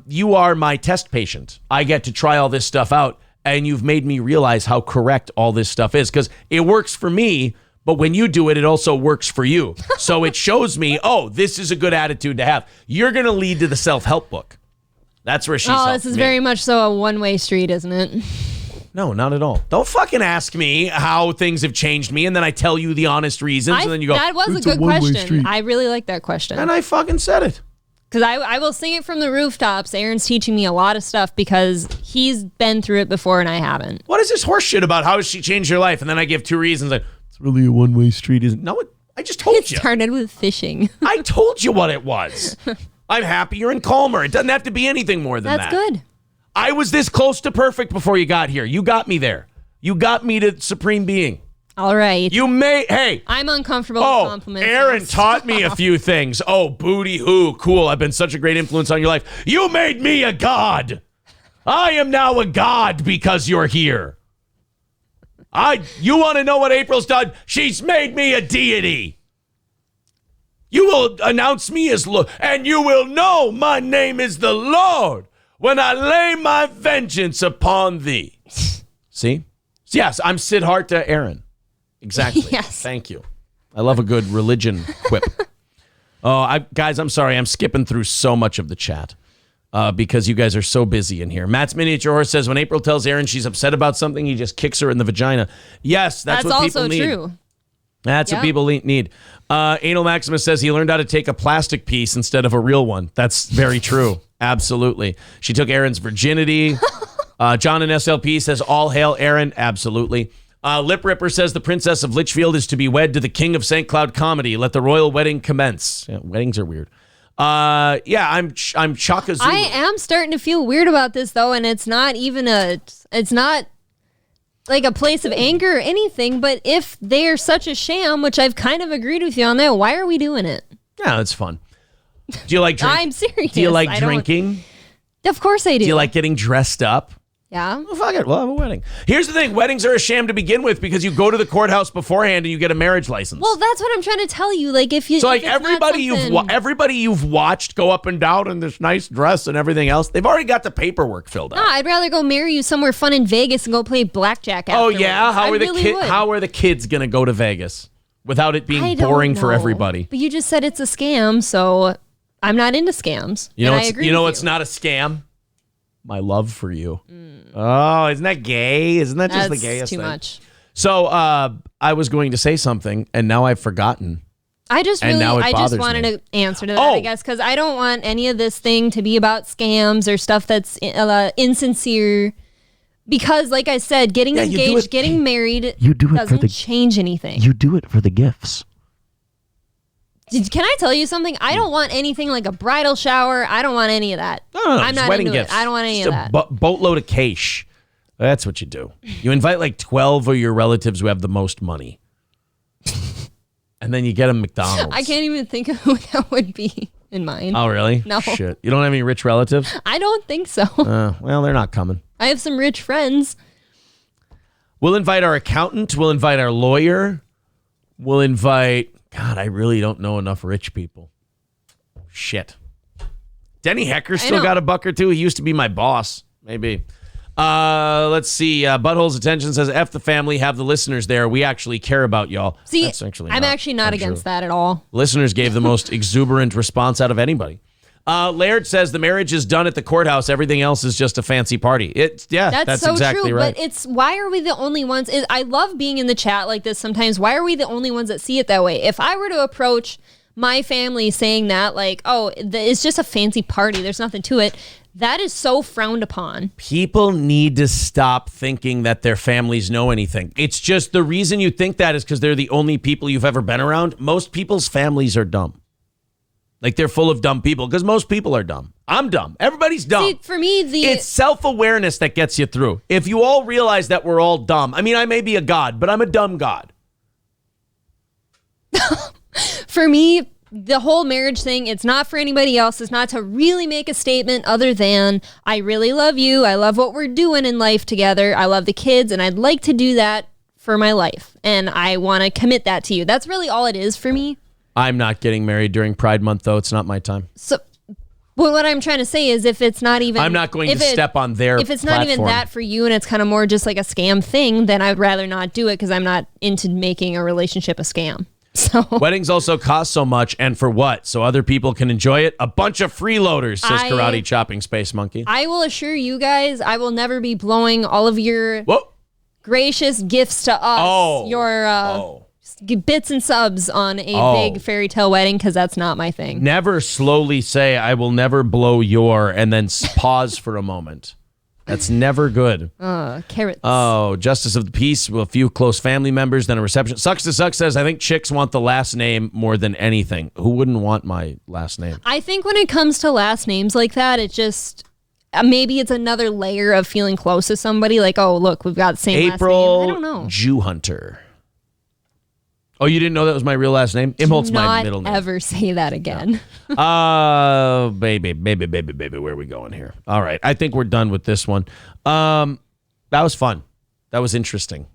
you are my test patient. I get to try all this stuff out, and you've made me realize how correct all this stuff is because it works for me, but when you do it, it also works for you. So it shows me, oh, this is a good attitude to have. You're going to lead to the self-help book. That's where she's this is very much so a one-way street, isn't it? No, not at all. Don't fucking ask me how things have changed me, and then I tell you the honest reasons, and then you go, that was a "It's good one-way question. street." I really like that question. And I fucking said it. Because I will sing it from the rooftops. Aaron's teaching me a lot of stuff because he's been through it before and I haven't. What is this horse shit about? How has she changed your life? And then I give 2 reasons. Like, it's really a one-way street, isn't it? No, I just told It you. started with fishing. I told you what it was. I'm happier and calmer. It doesn't have to be anything more than that. That's good. I was this close to perfect before you got here. You got me there. You got me to supreme being. All right. Hey. I'm uncomfortable with compliments. Aaron now. taught me a few things. Oh, booty hoo. Cool. I've been such a great influence on your life. You made me a god. I am now a god because you're here. You want to know what April's done? She's made me a deity. You will announce me as Lord, and you will know my name is the Lord when I lay my vengeance upon thee. See? Yes, I'm Siddhartha Aaron. Exactly. Yes. Thank you. I love a good religion quip. Guys, I'm sorry. I'm skipping through so much of the chat because you guys are so busy in here. Matt's Miniature Horse says, when April tells Aaron she's upset about something, he just kicks her in the vagina. Yes, that's what people also need. true. That's what people need. Anal Maximus says he learned how to take a plastic piece instead of a real one. That's very true. Absolutely. She took Aaron's virginity. John in SLP says, all hail Aaron. Absolutely. Lip Ripper says the princess of Litchfield is to be wed to the king of St. Cloud comedy. Let the royal wedding commence. Yeah, weddings are weird. I'm Chaka Zulu. I am starting to feel weird about this though, and it's not like a place of anger or anything, but if they're such a sham, which I've kind of agreed with you on that, why are we doing it? Yeah, it's fun. Do you like drinking? I'm serious. Do you like drinking? Of course I do. Do you like getting dressed up? Yeah. Well, fuck it. We'll have a wedding. Here's the thing. Weddings are a sham to begin with because you go to the courthouse beforehand and you get a marriage license. Well, that's what I'm trying to tell you. Like, if you... So, like, if it's everybody you've watched go up and down in this nice dress and everything else, they've already got the paperwork filled out. No, I'd rather go marry you somewhere fun in Vegas and go play blackjack afterwards. Oh, yeah? How are the kids going to go to Vegas without it being boring for everybody? But you just said it's a scam, so I'm not into scams. You know what's not a scam? My love for you. Oh, isn't that gay? Isn't that just the gayest thing? Too much. So I was going to say something, and now I've forgotten. I just wanted to answer to that, I guess, because I don't want any of this thing to be about scams or stuff that's insincere. Because, like I said, getting engaged, getting married doesn't change anything. You do it for the gifts. Can I tell you something? I don't want anything like a bridal shower. I don't want any of that. No, I'm not wedding into gifts. it. I don't want any Just of that. Boatload of cash. That's what you do. You invite like 12 of your relatives who have the most money. And then you get them McDonald's. I can't even think of who that would be in mine. Oh, really? No. Shit. You don't have any rich relatives? I don't think so. Well, they're not coming. I have some rich friends. We'll invite our accountant. We'll invite our lawyer. We'll invite... God, I really don't know enough rich people. Shit. Denny Hecker still got a buck or two. He used to be my boss. Maybe. Let's see. Butthole's Attention says, F the family, have the listeners there. We actually care about y'all. See, That's actually I'm actually not against that at all. Listeners gave the most exuberant response out of anybody. Laird says the marriage is done at the courthouse. Everything else is just a fancy party. That's so exactly true, right. But it's why are we the only ones? I love being in the chat like this sometimes. Why are we the only ones that see it that way? If I were to approach my family saying that, like, oh, it's just a fancy party, there's nothing to it, that is so frowned upon. People need to stop thinking that their families know anything. It's just the reason you think that is because they're the only people you've ever been around. Most people's families are dumb. Like, they're full of dumb people because most people are dumb. I'm dumb. Everybody's dumb. See, for me, it's self-awareness that gets you through. If you all realize that we're all dumb. I mean, I may be a god, but I'm a dumb god. For me, the whole marriage thing, it's not for anybody else. It's not to really make a statement other than I really love you. I love what we're doing in life together. I love the kids, and I'd like to do that for my life. And I want to commit that to you. That's really all it is for me. I'm not getting married during Pride Month, though. It's not my time. So, well, what I'm trying to say is if it's not even... I'm not going to step on their If it's platform. not even that for you and it's kind of more just like a scam thing, then I'd rather not do it because I'm not into making a relationship a scam. So Weddings also cost so much, and for what? So other people can enjoy it? A bunch of freeloaders, says Karate Chopping Space Monkey. I will assure you guys, I will never be blowing all of your gracious gifts to us, your bits and subs on a big fairy tale wedding, because that's not my thing. Never slowly say, I will never blow your, and then pause for a moment. That's never good. Carrots. Oh, Justice of the Peace with a few close family members, then a reception. Sucks to Suck says, I think chicks want the last name more than anything. Who wouldn't want my last name? I think when it comes to last names like that, it just... maybe it's another layer of feeling close to somebody. Like, oh, look, we've got the same last name. I don't know. Jew Hunter. Oh, you didn't know that was my real last name? Imholt's my middle name. Not ever say that again. Baby, where are we going here? All right, I think we're done with this one. That was fun. That was interesting.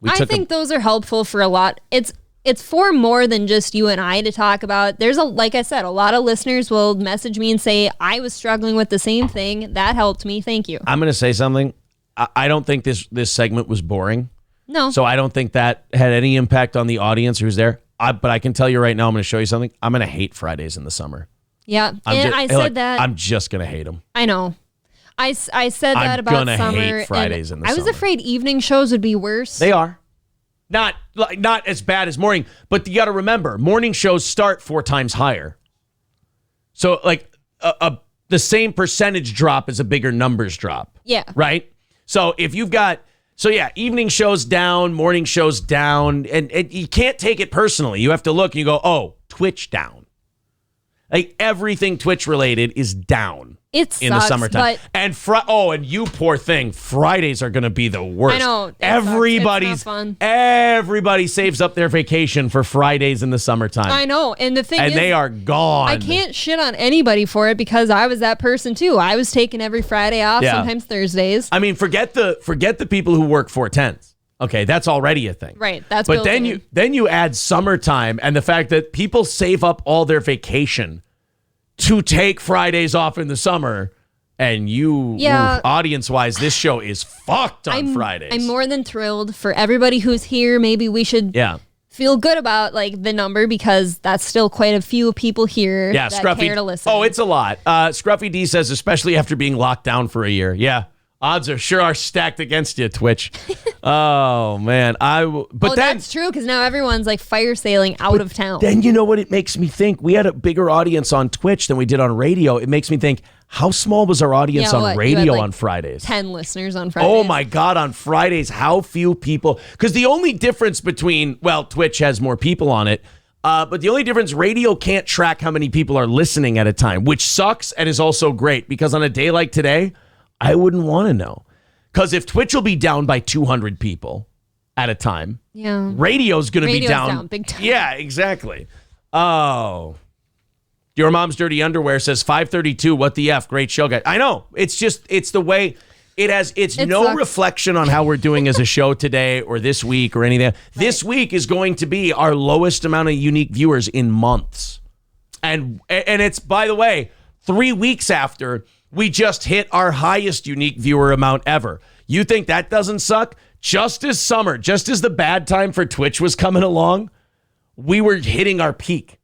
I think those are helpful for a lot. It's for more than just you and I to talk about. There's like I said, a lot of listeners will message me and say, I was struggling with the same thing. That helped me. Thank you. I'm going to say something. I don't think this segment was boring. No. So I don't think that had any impact on the audience who's there. But I can tell you right now, I'm going to show you something. I'm going to hate Fridays in the summer. Yeah. I said that. I'm just going to hate them. I know. I said that about summer. I'm going to hate Fridays in the summer. I was afraid evening shows would be worse. They are. Not as bad as morning, but you got to remember, morning shows start 4 times higher. So like the same percentage drop is a bigger numbers drop. Yeah. Right? So if you've got... So yeah, evening shows down, morning shows down, and you can't take it personally. You have to look and you go, oh, Twitch down. Like everything Twitch related is down in the summertime. And and you poor thing, Fridays are going to be the worst. I know. Everybody saves up their vacation for Fridays in the summertime. I know. And the thing is, they are gone. I can't shit on anybody for it because I was that person too. I was taking every Friday off, sometimes Thursdays. I mean, forget the people who work 410s. Okay, that's already a thing. Right. That's but then you add summertime and the fact that people save up all their vacation to take Fridays off in the summer, and audience-wise, this show is fucked on Fridays. I'm more than thrilled for everybody who's here. Maybe we should feel good about like the number because that's still quite a few people here that care to listen. Oh, it's a lot. Scruffy D says, especially after being locked down for a year. Yeah. Odds are stacked against you, Twitch. Oh, man. That's true, because now everyone's like fire sailing out of town. Then you know what it makes me think? We had a bigger audience on Twitch than we did on radio. It makes me think, how small was our audience on radio on Fridays? 10 listeners on Fridays. Oh, my God. On Fridays, how few people. Because the only difference between, Twitch has more people on it. But the only difference, radio can't track how many people are listening at a time, which sucks and is also great. Because on a day like today, I wouldn't want to know. Because if Twitch will be down by 200 people at a time, radio's going to be down big time. Yeah, exactly. Oh. Your Mom's Dirty Underwear says 532, what the F? Great show, guys. I know. It's the way it's no sucks. Reflection on how we're doing as a show today or this week or anything. Right. This week is going to be our lowest amount of unique viewers in months. And it's, by the way, 3 weeks after we just hit our highest unique viewer amount ever. You think that doesn't suck? Just as the bad time for Twitch was coming along, we were hitting our peak.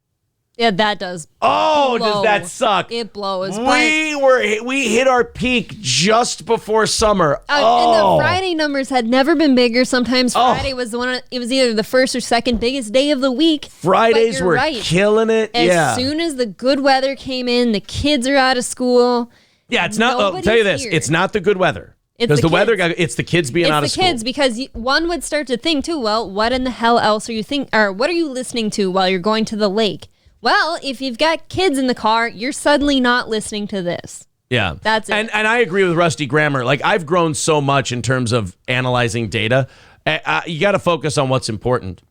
Yeah, that does. Oh, does that suck? It blows. We hit our peak just before summer. And the Friday numbers had never been bigger. Sometimes Friday was it was either the first or second biggest day of the week. Fridays were killing it. As soon as the good weather came in, the kids are out of school. Yeah, it's not. I'll tell you this: it's not the good weather. Because the weather, it's the kids being out of school. It's the kids, because one would start to think too. Well, what in the hell else are you what are you listening to while you're going to the lake? Well, if you've got kids in the car, you're suddenly not listening to this. Yeah, that's it. And I agree with Rusty Grammar. Like, I've grown so much in terms of analyzing data. You got to focus on what's important.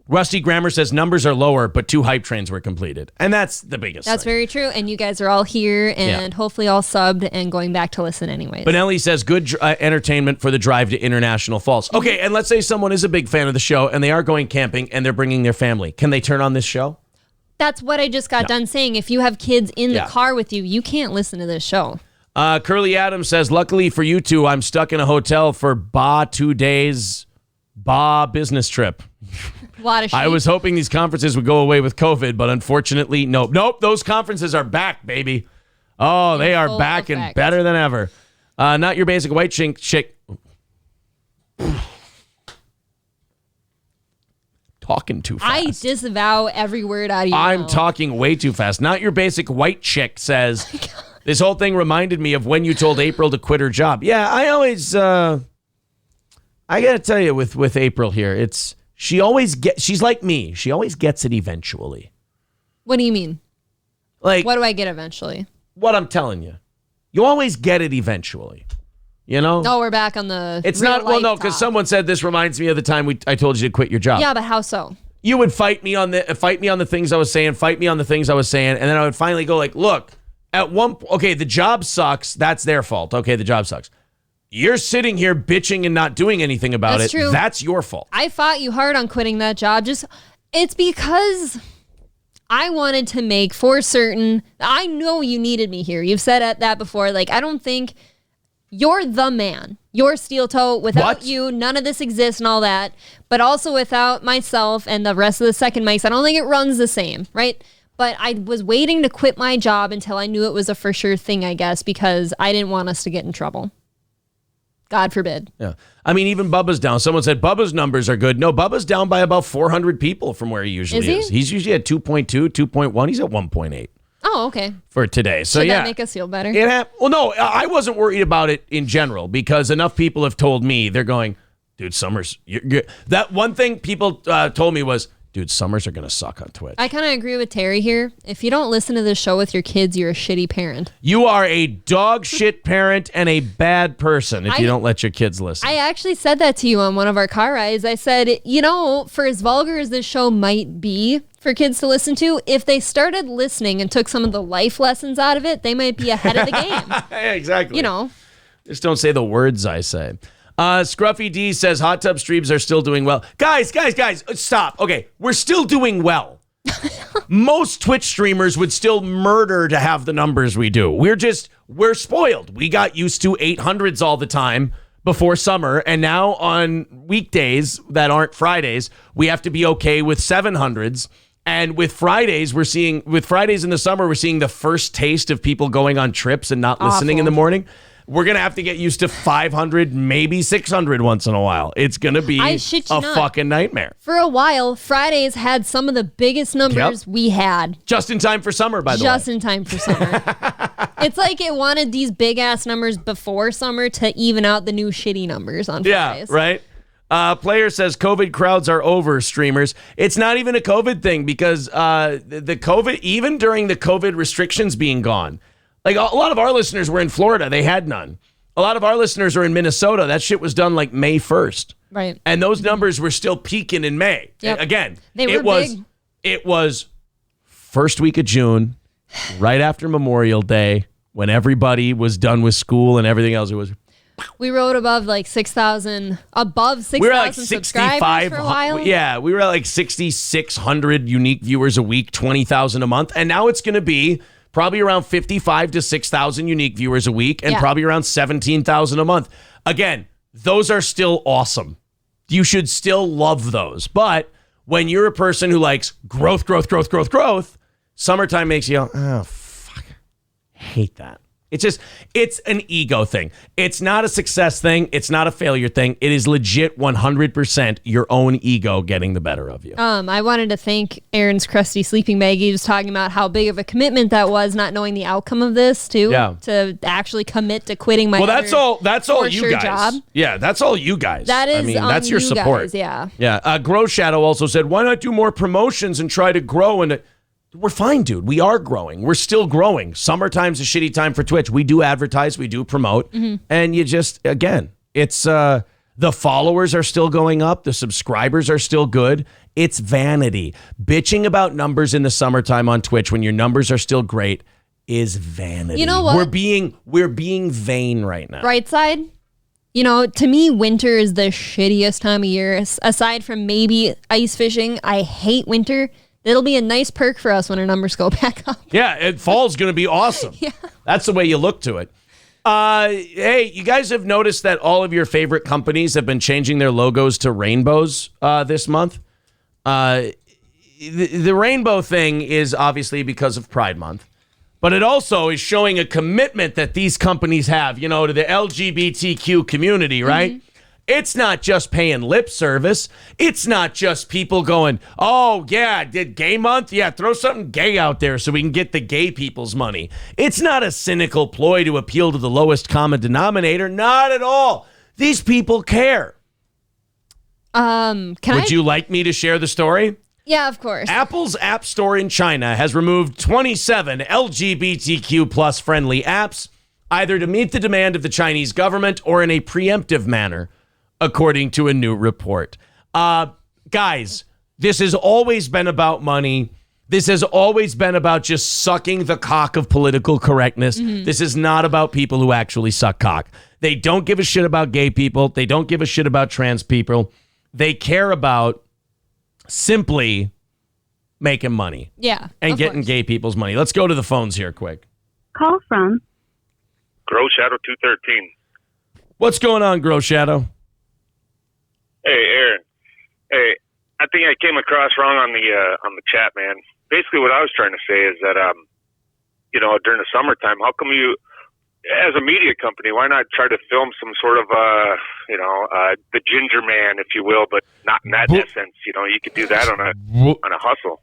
Rusty Grammar says numbers are lower, but 2 hype trains were completed. And that's the biggest That's thing. very true. And you guys are all here and hopefully all subbed and going back to listen anyways. Benelli says good entertainment for the drive to International Falls. Okay, and let's say someone is a big fan of the show and they are going camping and they're bringing their family. Can they turn on this show? That's what I just got done saying. If you have kids in the car with you, you can't listen to this show. Curly Adams says, luckily for you two, I'm stuck in a hotel for 2 days business trip. A lot of shit. I was hoping these conferences would go away with COVID, but unfortunately, nope. Nope, those conferences are back, baby. Oh, they are back and better than ever. Not your basic white chick. Talking too fast. I disavow every word out of your I'm mouth. talking way too fast. Not your basic white chick says, this whole thing reminded me of when you told April to quit her job. Yeah, I always, I got to tell you with April here, she's like me. She always gets it eventually. What do you mean? Like, what do I get eventually? What I'm telling you. You always get it eventually. You know? No, we're back on the It's real not, well, life no, because talk. someone said this reminds me of the time I told you to quit your job. Yeah, but how so? You would fight me on the things I was saying, and then I would finally go like, look, the job sucks. That's their fault. Okay, the job sucks. You're sitting here bitching and not doing anything about That's it. true. That's your fault. I fought you hard on quitting that job. It's because I wanted to make for certain. I know you needed me here. You've said that before. Like, I don't think you're the man. You're steel toe. Without you, none of this exists and all that. But also without myself and the rest of the second mics, I don't think it runs the same, right? But I was waiting to quit my job until I knew it was a for sure thing, I guess, because I didn't want us to get in trouble. God forbid. Yeah. I mean, even Bubba's down. Someone said Bubba's numbers are good. No, Bubba's down by about 400 people from where he usually is. He's usually at 2.2, 2.1. He's at 1.8. Oh, okay. For today. So, Should yeah. that make us feel better? Well, no, I wasn't worried about it in general because enough people have told me, they're going, dude, Summers. That one thing people told me was, dude, Summers are going to suck on Twitch. I kind of agree with Terry here. If you don't listen to this show with your kids, you're a shitty parent. You are a dog shit parent and a bad person if you don't let your kids listen. I actually said that to you on one of our car rides. I said, for as vulgar as this show might be for kids to listen to, if they started listening and took some of the life lessons out of it, they might be ahead of the game. Yeah, exactly. Just don't say the words I say. Scruffy D says hot tub streams are still doing well. Guys, stop. Okay, we're still doing well. Most Twitch streamers would still murder to have the numbers we do. We're spoiled. We got used to 800s all the time before summer, and now on weekdays that aren't Fridays, we have to be okay with 700s. And with Fridays in the summer, we're seeing the first taste of people going on trips and not listening in the morning. We're going to have to get used to 500, maybe 600 once in a while. It's going to be a fucking nightmare. For a while, Fridays had some of the biggest numbers we had. Just in time for summer, by the way. Just in time for summer. It's like it wanted these big-ass numbers before summer to even out the new shitty numbers on Fridays. Yeah, right? Player says COVID crowds are over, streamers. It's not even a COVID thing because the COVID, even during the COVID restrictions being gone, like a lot of our listeners were in Florida. They had none. A lot of our listeners are in Minnesota. That shit was done like May 1st. Right. And those numbers were still peaking in May. Yep. Again, they were big. It was first week of June, right after Memorial Day, when everybody was done with school and everything else. We rode above like 6,000 we were like subscribers for a while. Yeah, we were at like 6,600 unique viewers a week, 20,000 a month. And now it's going to be probably around 55 to 6,000 unique viewers a week and probably around 17,000 a month. Again, those are still awesome. You should still love those. But when you're a person who likes growth, summertime makes you go, oh, fuck, I hate that. It's an ego thing. It's not a success thing. It's not a failure thing. It is legit 100% your own ego getting the better of you. I wanted to thank Aaron's crusty sleeping bag. He was talking about how big of a commitment that was, not knowing the outcome of this too. Yeah. To actually commit to quitting my that's all you guys. Job. Yeah, that's all you guys. That is, that's your support. Guys, yeah. Yeah. Grow Shadow also said, why not do more promotions and try to grow? And we're fine, dude. We are growing. We're still growing. Summertime's a shitty time for Twitch. We do advertise. We do promote. Mm-hmm. And you just, again, it's the followers are still going up. The subscribers are still good. It's vanity. Bitching about numbers in the summertime on Twitch when your numbers are still great is vanity. You know what? We're being vain right now. Bright side, to me, winter is the shittiest time of year. Aside from maybe ice fishing, I hate winter. It'll be a nice perk for us when our numbers go back up. Yeah, fall's going to be awesome. Yeah. That's the way you look to it. Hey, you guys have noticed that all of your favorite companies have been changing their logos to rainbows this month? The rainbow thing is obviously because of Pride Month, but it also is showing a commitment that these companies have, to the LGBTQ community, right? Mm-hmm. It's not just paying lip service. It's not just people going, oh, yeah, did gay month? Yeah, throw something gay out there so we can get the gay people's money. It's not a cynical ploy to appeal to the lowest common denominator. Not at all. These people care. Would you like me to share the story? Yeah, of course. Apple's App Store in China has removed 27 LGBTQ plus friendly apps, either to meet the demand of the Chinese government or in a preemptive manner, according to a new report. Guys, this has always been about money. This has always been about just sucking the cock of political correctness. Mm-hmm. This is not about people who actually suck cock. They don't give a shit about gay people. They don't give a shit about trans people. They care about simply making money. Yeah. And getting gay people's money. Let's go to the phones here quick. Call from Grow Shadow 213. What's going on, Grow Shadow? Hey, Aaron. Hey, I think I came across wrong on the chat, man. Basically, what I was trying to say is that, during the summertime, how come you, as a media company, why not try to film some sort of, the Ginger Man, if you will, but not in that essence. You could do that on a hustle.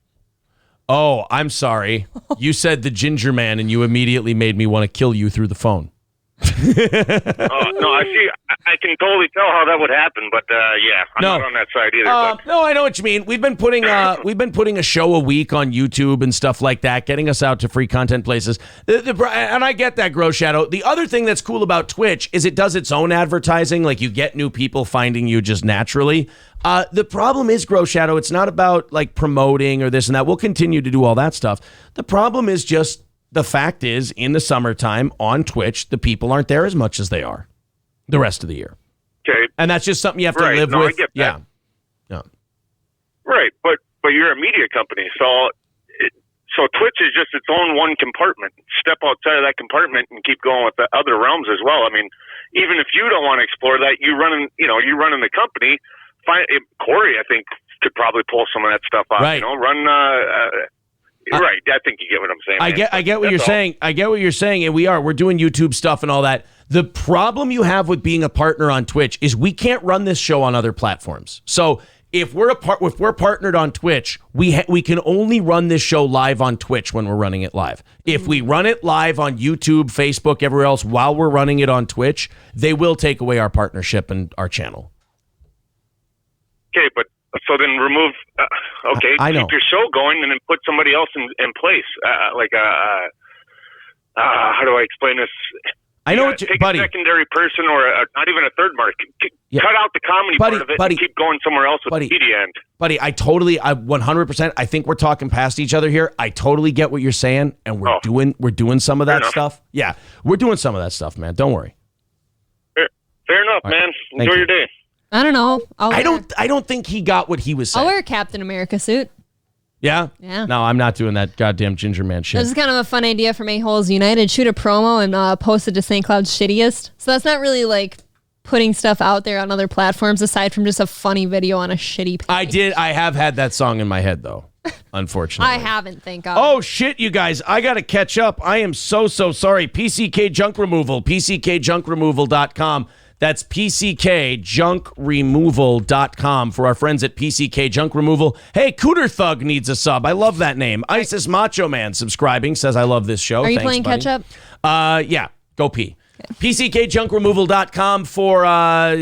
Oh, I'm sorry. You said the Ginger Man, and you immediately made me want to kill you through the phone. No, I see. I can totally tell how that would happen, but I'm not on that side either. No, I know what you mean. We've been putting a show a week on YouTube and stuff like that, getting us out to free content places. And I get that, Grow Shadow. The other thing that's cool about Twitch is it does its own advertising. Like, you get new people finding you just naturally. The problem is, Grow Shadow, it's not about like promoting or this and that. We'll continue to do all that stuff. The problem is just the fact is, in the summertime on Twitch, the people aren't there as much as they are the rest of the year. Okay. And that's just something you have to live with. I get that. Yeah. Right, but you're a media company, so Twitch is just its own one compartment. Step outside of that compartment and keep going with the other realms as well. I mean, even if you don't want to explore that, you running the company. Corey, I think, could probably pull some of that stuff off. Right. Right, I think you get what I'm saying. I get what you're saying. I get what you're saying, and we're doing YouTube stuff and all that. The problem you have with being a partner on Twitch is we can't run this show on other platforms. So if we're partnered on Twitch, we can only run this show live on Twitch when we're running it live. If we run it live on YouTube, Facebook, everywhere else while we're running it on Twitch, they will take away our partnership and our channel. Okay, but so then remove. I know. Keep your show going and then put somebody else in place. How do I explain this? I know, take buddy. A secondary person or not even a third mark. Cut out the comedy part of it and keep going somewhere else with the media end. Buddy, I 100%. I think we're talking past each other here. I totally get what you're saying, and we're doing some of that stuff. Yeah, we're doing some of that stuff, man. Don't worry. Fair enough, man. Enjoy your day. I don't know. I don't think he got what he was saying. I'll wear a Captain America suit. Yeah? Yeah. No, I'm not doing that goddamn Ginger Man shit. This is kind of a fun idea from A-Holes United. Shoot a promo and post it to St. Cloud's Shittiest. So that's not really like putting stuff out there on other platforms aside from just a funny video on a shitty page. I have had that song in my head, though, unfortunately. I haven't, thank God. Oh, shit, you guys. I got to catch up. I am so sorry. PCK Junk Removal, PCKJunkRemoval.com. That's PCKJunkRemoval.com for our friends at PCK Junk Removal. Hey, Cooter Thug needs a sub. I love that name. Isis Macho Man subscribing, says I love this show. Are you Thanks, playing buddy. catch up? Yeah, go pee. PCKJunkRemoval.com for, God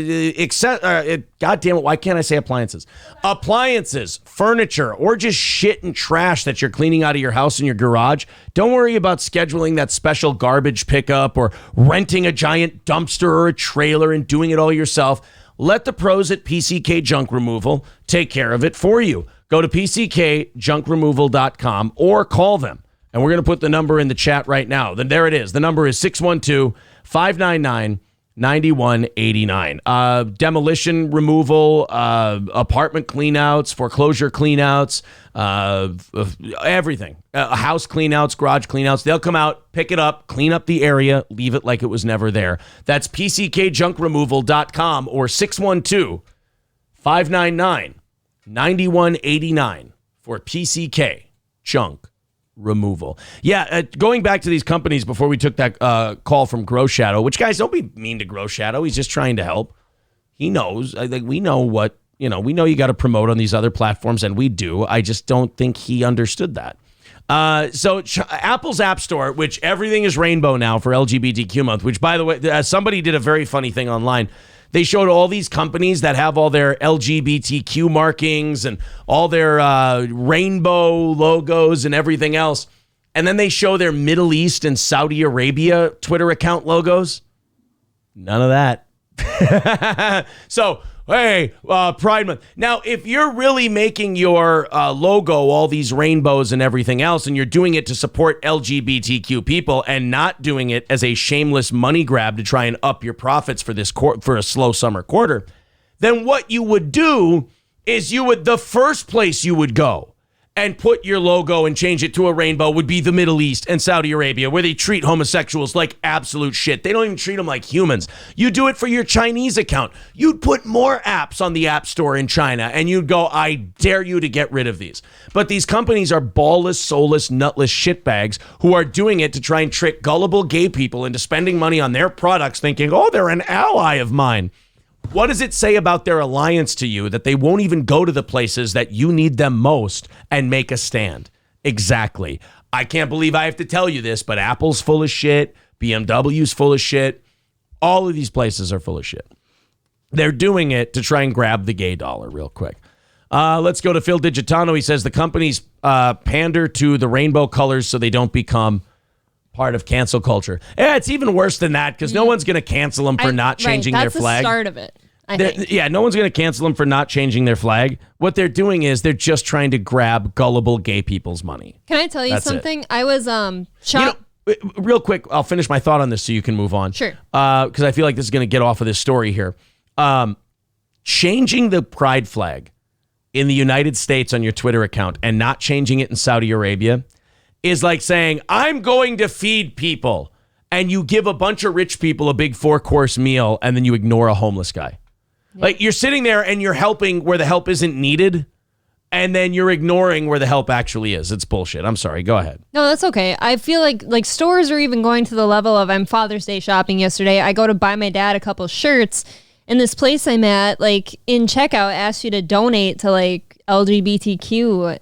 damn it, why can't I say appliances? Appliances, furniture, or just shit and trash that you're cleaning out of your house and your garage. Don't worry about scheduling that special garbage pickup or renting a giant dumpster or a trailer and doing it all yourself. Let the pros at PCK Junk Removal take care of it for you. Go to PCKjunkremoval.com or call them. And we're going to put the number in the chat right now. Then there it is. The number is 612-599-9189. Demolition removal, apartment cleanouts, foreclosure cleanouts, everything. House cleanouts, garage cleanouts. They'll come out, pick it up, clean up the area, leave it like it was never there. That's PCKjunkremoval.com or 612-599-9189 for PCK Junk Removal. Yeah, going back to these companies before we took that call from Grow Shadow, which, guys, don't be mean to Grow Shadow. He's just trying to help. He knows. I think we know what, we know you got to promote on these other platforms, and we do. I just don't think he understood that. So Apple's App Store, which everything is rainbow now for LGBTQ month, which, by the way, somebody did a very funny thing online. They showed all these companies that have all their LGBTQ markings and all their rainbow logos and everything else. And then they show their Middle East and Saudi Arabia Twitter account logos. None of that. So, hey, Pride Month. Now, if you're really making your logo all these rainbows and everything else, and you're doing it to support LGBTQ people and not doing it as a shameless money grab to try and up your profits for this for a slow summer quarter, then what you would do is the first place you would go and put your logo and change it to a rainbow would be the Middle East and Saudi Arabia, where they treat homosexuals like absolute shit. They don't even treat them like humans. You do it for your Chinese account. You'd put more apps on the App Store in China, and you'd go, I dare you to get rid of these. But these companies are ballless, soulless, nutless shitbags who are doing it to try and trick gullible gay people into spending money on their products, thinking, oh, they're an ally of mine. What does it say about their alliance to you that they won't even go to the places that you need them most and make a stand? Exactly. I can't believe I have to tell you this, but Apple's full of shit. BMW's full of shit. All of these places are full of shit. They're doing it to try and grab the gay dollar real quick. Let's go to Phil Digitano. He says the companies pander to the rainbow colors so they don't become part of cancel culture. Yeah, it's even worse than that because no one's going to cancel them for not changing their flag. That's the start of it, I think. Yeah, no one's going to cancel them for not changing their flag. What they're doing is they're just trying to grab gullible gay people's money. Can I tell you something? I was shocked. Real quick, I'll finish my thought on this so you can move on. Sure. Because I feel like this is going to get off of this story here. Changing the pride flag in the United States on your Twitter account and not changing it in Saudi Arabia is like saying, I'm going to feed people, and you give a bunch of rich people a big 4-course meal, and then you ignore a homeless guy. Yeah. Like, you're sitting there and you're helping where the help isn't needed, and then you're ignoring where the help actually is. It's bullshit. I'm sorry. Go ahead. No, that's okay. I feel like stores are even going to the level of, I'm Father's Day shopping yesterday. I go to buy my dad a couple shirts, and this place I'm at, like, in checkout, asks you to donate to, like, LGBTQ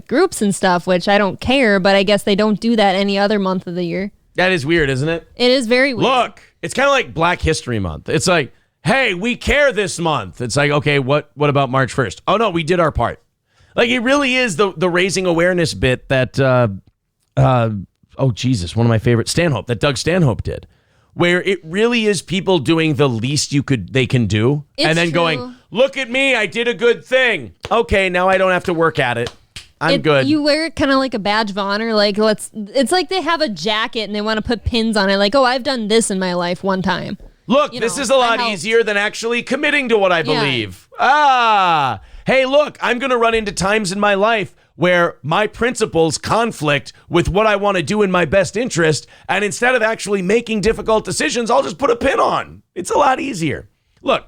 groups and stuff, which I don't care, but I guess they don't do that any other month of the year. That is weird, isn't it? It is very weird. Look, it's kind of like Black History Month. It's like, hey, we care this month. It's like, okay, what about March 1st? Oh, no, we did our part. Like, it really is the raising awareness bit that, oh, Jesus, one of my favorite, that Doug Stanhope did, where it really is people doing the least they can do, and then going, look at me, I did a good thing. Okay, now I don't have to work at it. I'm good. You wear it kind of like a badge of honor. Like, it's like they have a jacket and they want to put pins on it. Like, oh, I've done this in my life one time. Look, this is a lot easier than actually committing to what I believe. Hey, look, I'm going to run into times in my life where my principles conflict with what I want to do in my best interest. And instead of actually making difficult decisions, I'll just put a pin on. It's a lot easier. Look,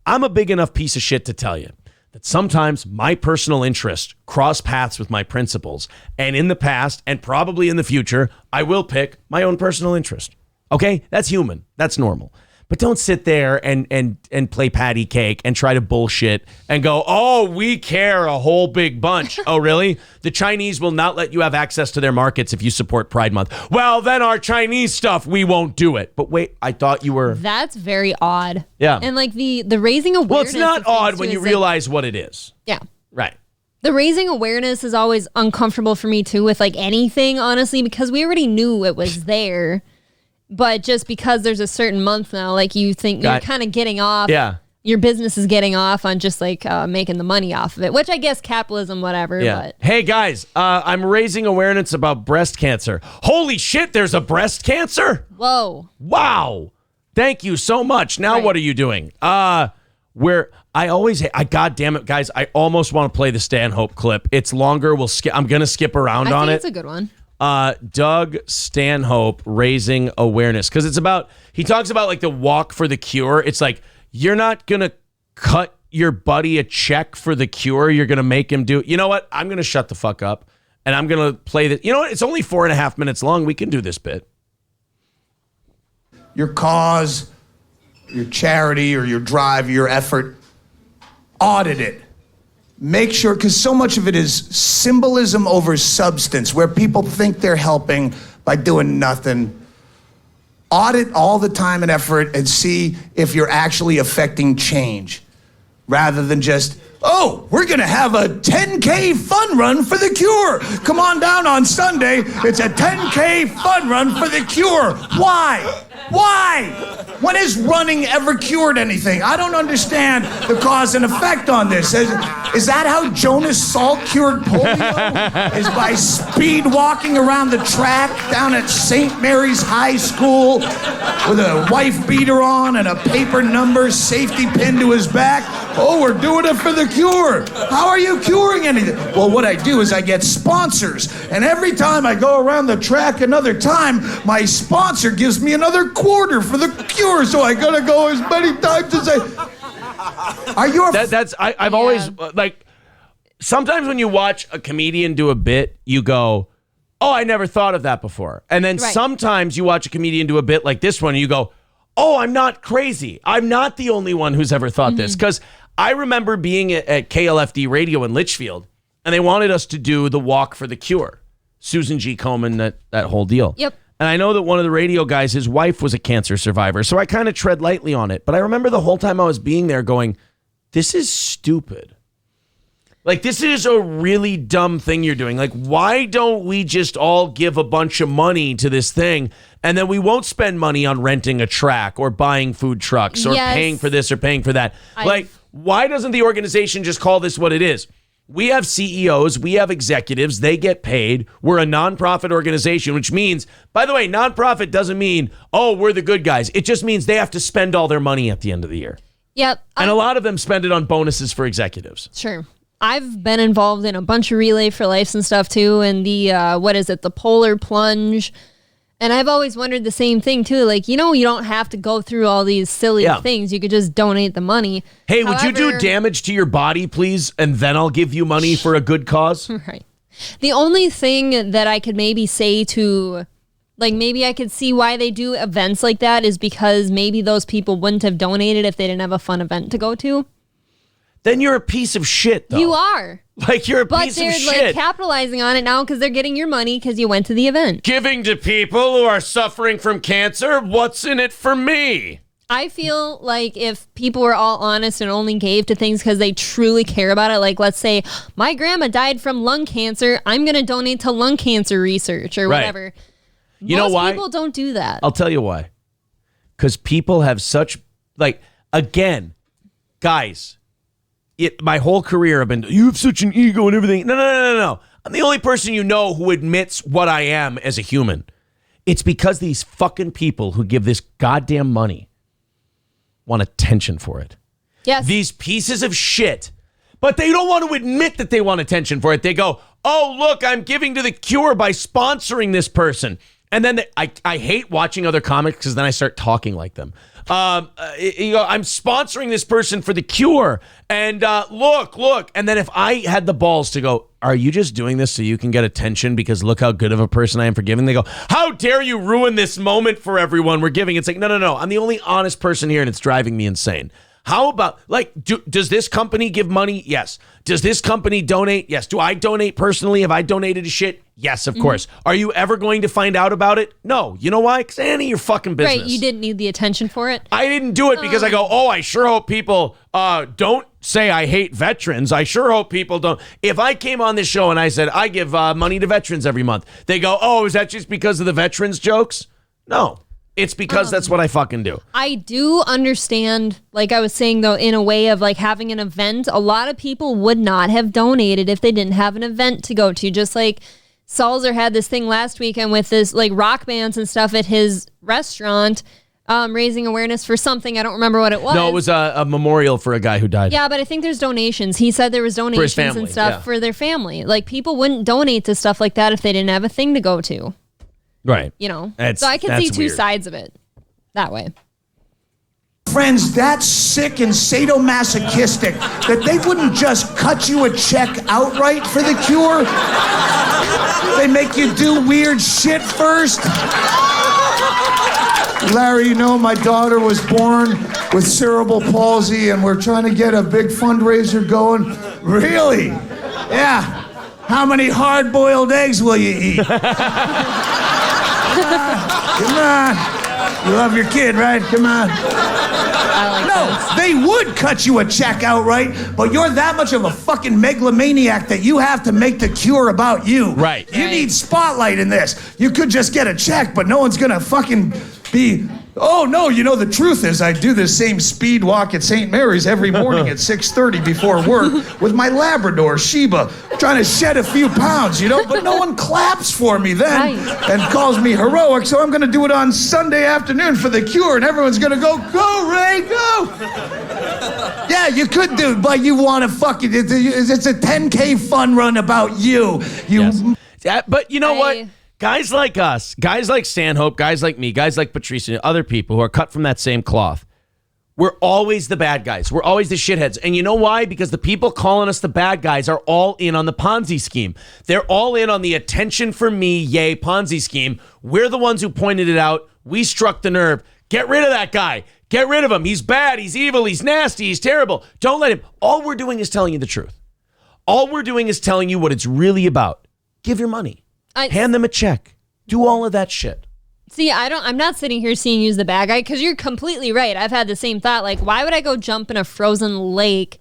I'm a big enough piece of shit to tell you that sometimes my personal interests cross paths with my principles. And in the past, and probably in the future, I will pick my own personal interest. Okay? That's human. That's normal. But don't sit there and play patty cake and try to bullshit and go, oh, we care a whole big bunch. Oh, really? The Chinese will not let you have access to their markets if you support Pride Month. Well, then our Chinese stuff, we won't do it. But wait, I thought you were... That's very odd. Yeah. And like the raising awareness... Well, it's not odd when you realize what it is. Yeah. Right. The raising awareness is always uncomfortable for me too with like anything, honestly, because we already knew it was there. But just because there's a certain month now, like you think you're kind of getting off your business is getting off on just like making the money off of it, which I guess capitalism, whatever. Yeah. But Hey guys, I'm raising awareness about breast cancer. Holy shit, there's a breast cancer? whoa. Wow. Thank you so much. Now Right. what are you doing? Where God damn it, guys, I almost want to play the Stanhope clip. It's longer. I'm gonna skip around on I think it. it's a good one. Doug Stanhope raising awareness, because he talks about like the walk for the cure. It's like, you're not gonna cut your buddy a check for the cure. You're gonna make him do. You know what? I'm gonna shut the fuck up and I'm gonna play the. You know what? It's only 4.5 minutes long. We can do this bit. Your cause, your charity, or your drive, your effort, audit it. Make sure, because so much of it is symbolism over substance, where people think they're helping by doing nothing. Audit all the time and effort and see if you're actually affecting change, rather than just, oh, we're gonna have a 10K fun run for the cure. Come on down on Sunday, it's a 10K fun run for the cure. Why? Why? When has running ever cured anything? I don't understand the cause and effect on this. Is that how Jonas Salk cured polio? Is by speed walking around the track down at St. Mary's High School with a wife beater on and a paper number safety pin to his back? Oh, we're doing it for the cure. How are you curing anything? Well, what I do is I get sponsors. And every time I go around the track another time, my sponsor gives me another quarter for the cure. So I gotta go as many times as I... Are you I've always, like, sometimes when you watch a comedian do a bit, you go, oh, I never thought of that before. And then sometimes you watch a comedian do a bit like this one and you go, oh, I'm not crazy. I'm not the only one who's ever thought this. Because I remember being at KLFD Radio in Litchfield, and they wanted us to do the walk for the cure. Susan G. Komen, that whole deal. Yep. And I know that one of the radio guys, his wife was a cancer survivor, so I kind of tread lightly on it. But I remember the whole time I was being there going, this is stupid. Like, this is a really dumb thing you're doing. Like, why don't we just all give a bunch of money to this thing, and then we won't spend money on renting a track or buying food trucks or paying for this or paying for that? Why doesn't the organization just call this what it is? We have CEOs, we have executives, they get paid. We're a nonprofit organization, which means, by the way, nonprofit doesn't mean, oh, we're the good guys. It just means they have to spend all their money at the end of the year. Yep. And a lot of them spend it on bonuses for executives. Sure. I've been involved in a bunch of Relay for Life and stuff too, and the the polar plunge. And I've always wondered the same thing too. Like, you don't have to go through all these silly things. You could just donate the money. Hey, would you do damage to your body, please? And then I'll give you money for a good cause? Right. The only thing that I could maybe say to, like, maybe I could see why they do events like that is because maybe those people wouldn't have donated if they didn't have a fun event to go to. Then you're a piece of shit, though. You are. Like, you're a piece of shit. But they're, like, capitalizing on it now because they're getting your money because you went to the event. Giving to people who are suffering from cancer? What's in it for me? I feel like if people were all honest and only gave to things because they truly care about it, like, let's say, my grandma died from lung cancer, I'm going to donate to lung cancer research or whatever. You know why? Most people don't do that. I'll tell you why. Because people have such, like, again, guys... my whole career I've been, you have such an ego and everything. No. I'm the only person you know who admits what I am as a human. It's because these fucking people who give this goddamn money want attention for it. Yes. These pieces of shit. But they don't want to admit that they want attention for it. They go, oh, look, I'm giving to the cure by sponsoring this person. And then I hate watching other comics because then I start talking like them. I'm sponsoring this person for the cure. And look. And then if I had the balls to go, are you just doing this so you can get attention because look how good of a person I am for giving? They go, how dare you ruin this moment for everyone we're giving? It's like, no. I'm the only honest person here and it's driving me insane. How about, like, does this company give money? Yes. Does this company donate? Yes. Do I donate personally? Have I donated to shit? Yes, of course. Are you ever going to find out about it? No. You know why? Because it ain't your fucking business. Right, you didn't need the attention for it. I didn't do it because I go, oh, I sure hope people don't say I hate veterans. I sure hope people don't. If I came on this show and I said, I give money to veterans every month, they go, oh, is that just because of the veterans jokes? No. It's because that's what I fucking do. I do understand, like I was saying, though, in a way of like having an event. A lot of people would not have donated if they didn't have an event to go to. Just like Salzer had this thing last weekend with this like rock bands and stuff at his restaurant, raising awareness for something. I don't remember what it was. No, it was a memorial for a guy who died. Yeah, but I think there's donations. He said there was donations family, and stuff yeah. for their family. Like people wouldn't donate to stuff like that if they didn't have a thing to go to. Right. You know? That's- so I can that's see two weird. sides of it that way. Friends that sick and sadomasochistic that they wouldn't just cut you a check outright for the cure. They make you do weird shit first. Larry, you know, my daughter was born with cerebral palsy and we're trying to get a big fundraiser going. Really? Yeah. How many hard-boiled eggs will you eat? Come on. You love your kid, right? Come on. No, they would cut you a check outright, but you're that much of a fucking megalomaniac that you have to make the cure about you. Right. You need spotlight in this. You could just get a check, but no one's gonna fucking be, oh no, you know, the truth is I do this same speed walk at St. Mary's every morning at 6:30 before work with my Labrador, Sheba, trying to shed a few pounds, you know, but no one claps for me then and calls me heroic, so I'm gonna do it on Sunday afternoon for the cure and everyone's gonna go, Ray, go! Yeah, you could do it, but you wanna fucking, it's a 10K fun run about you. Yes. Yeah, but you know what? Guys like us, guys like Stanhope, guys like me, guys like Patrice, and other people who are cut from that same cloth, we're always the bad guys. We're always the shitheads. And you know why? Because the people calling us the bad guys are all in on the Ponzi scheme. They're all in on the attention for me, yay, Ponzi scheme. We're the ones who pointed it out. We struck the nerve. Get rid of that guy. Get rid of him. He's bad. He's evil. He's nasty. He's terrible. Don't let him. All we're doing is telling you the truth. All we're doing is telling you what it's really about. Give your money. Hand them a check. Do all of that shit. See, I'm not sitting here seeing you as the bad guy because you're completely right. I've had the same thought. Like, why would I go jump in a frozen lake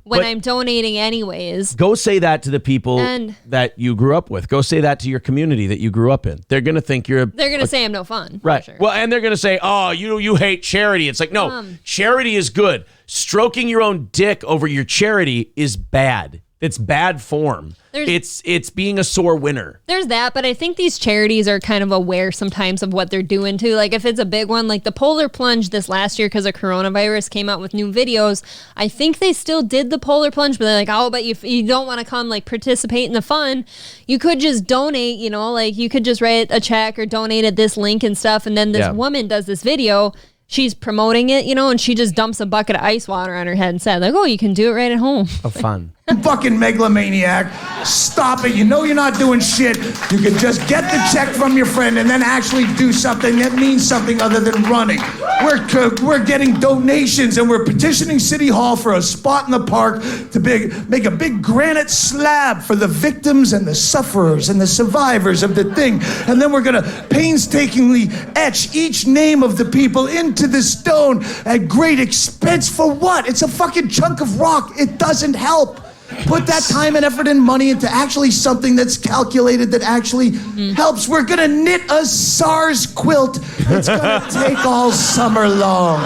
when I'm donating anyways? Go say that to the people And- that you grew up with. Go say that to your community that you grew up in. They're going to think you're They're going to say I'm no fun. right. For sure. Well, and they're going to say, "Oh, you hate charity." It's like, no, charity is good. Stroking your own dick over your charity is bad. It's bad form. It's being a sore winner. There's that, but I think these charities are kind of aware sometimes of what they're doing too. Like if it's a big one, like the Polar Plunge this last year because of coronavirus came out with new videos. I think they still did the Polar Plunge, but they're like, oh, but if you don't want to come like participate in the fun, you could just donate, you know, like you could just write a check or donate at this link and stuff. And then this woman does this video. She's promoting it, you know, and she just dumps a bucket of ice water on her head and said, like, oh, you can do it right at home. Oh, fun. Fucking megalomaniac. Stop it. You know you're not doing shit. You can just get the check from your friend and then actually do something that means something other than running. We're getting donations and we're petitioning City Hall for a spot in the park to make a big granite slab for the victims and the sufferers and the survivors of the thing. And then we're going to painstakingly etch each name of the people into the stone at great expense. For what? It's a fucking chunk of rock. It doesn't help. Put that time and effort and money into actually something that's calculated that actually helps. We're gonna knit a SARS quilt. It's gonna take all summer long.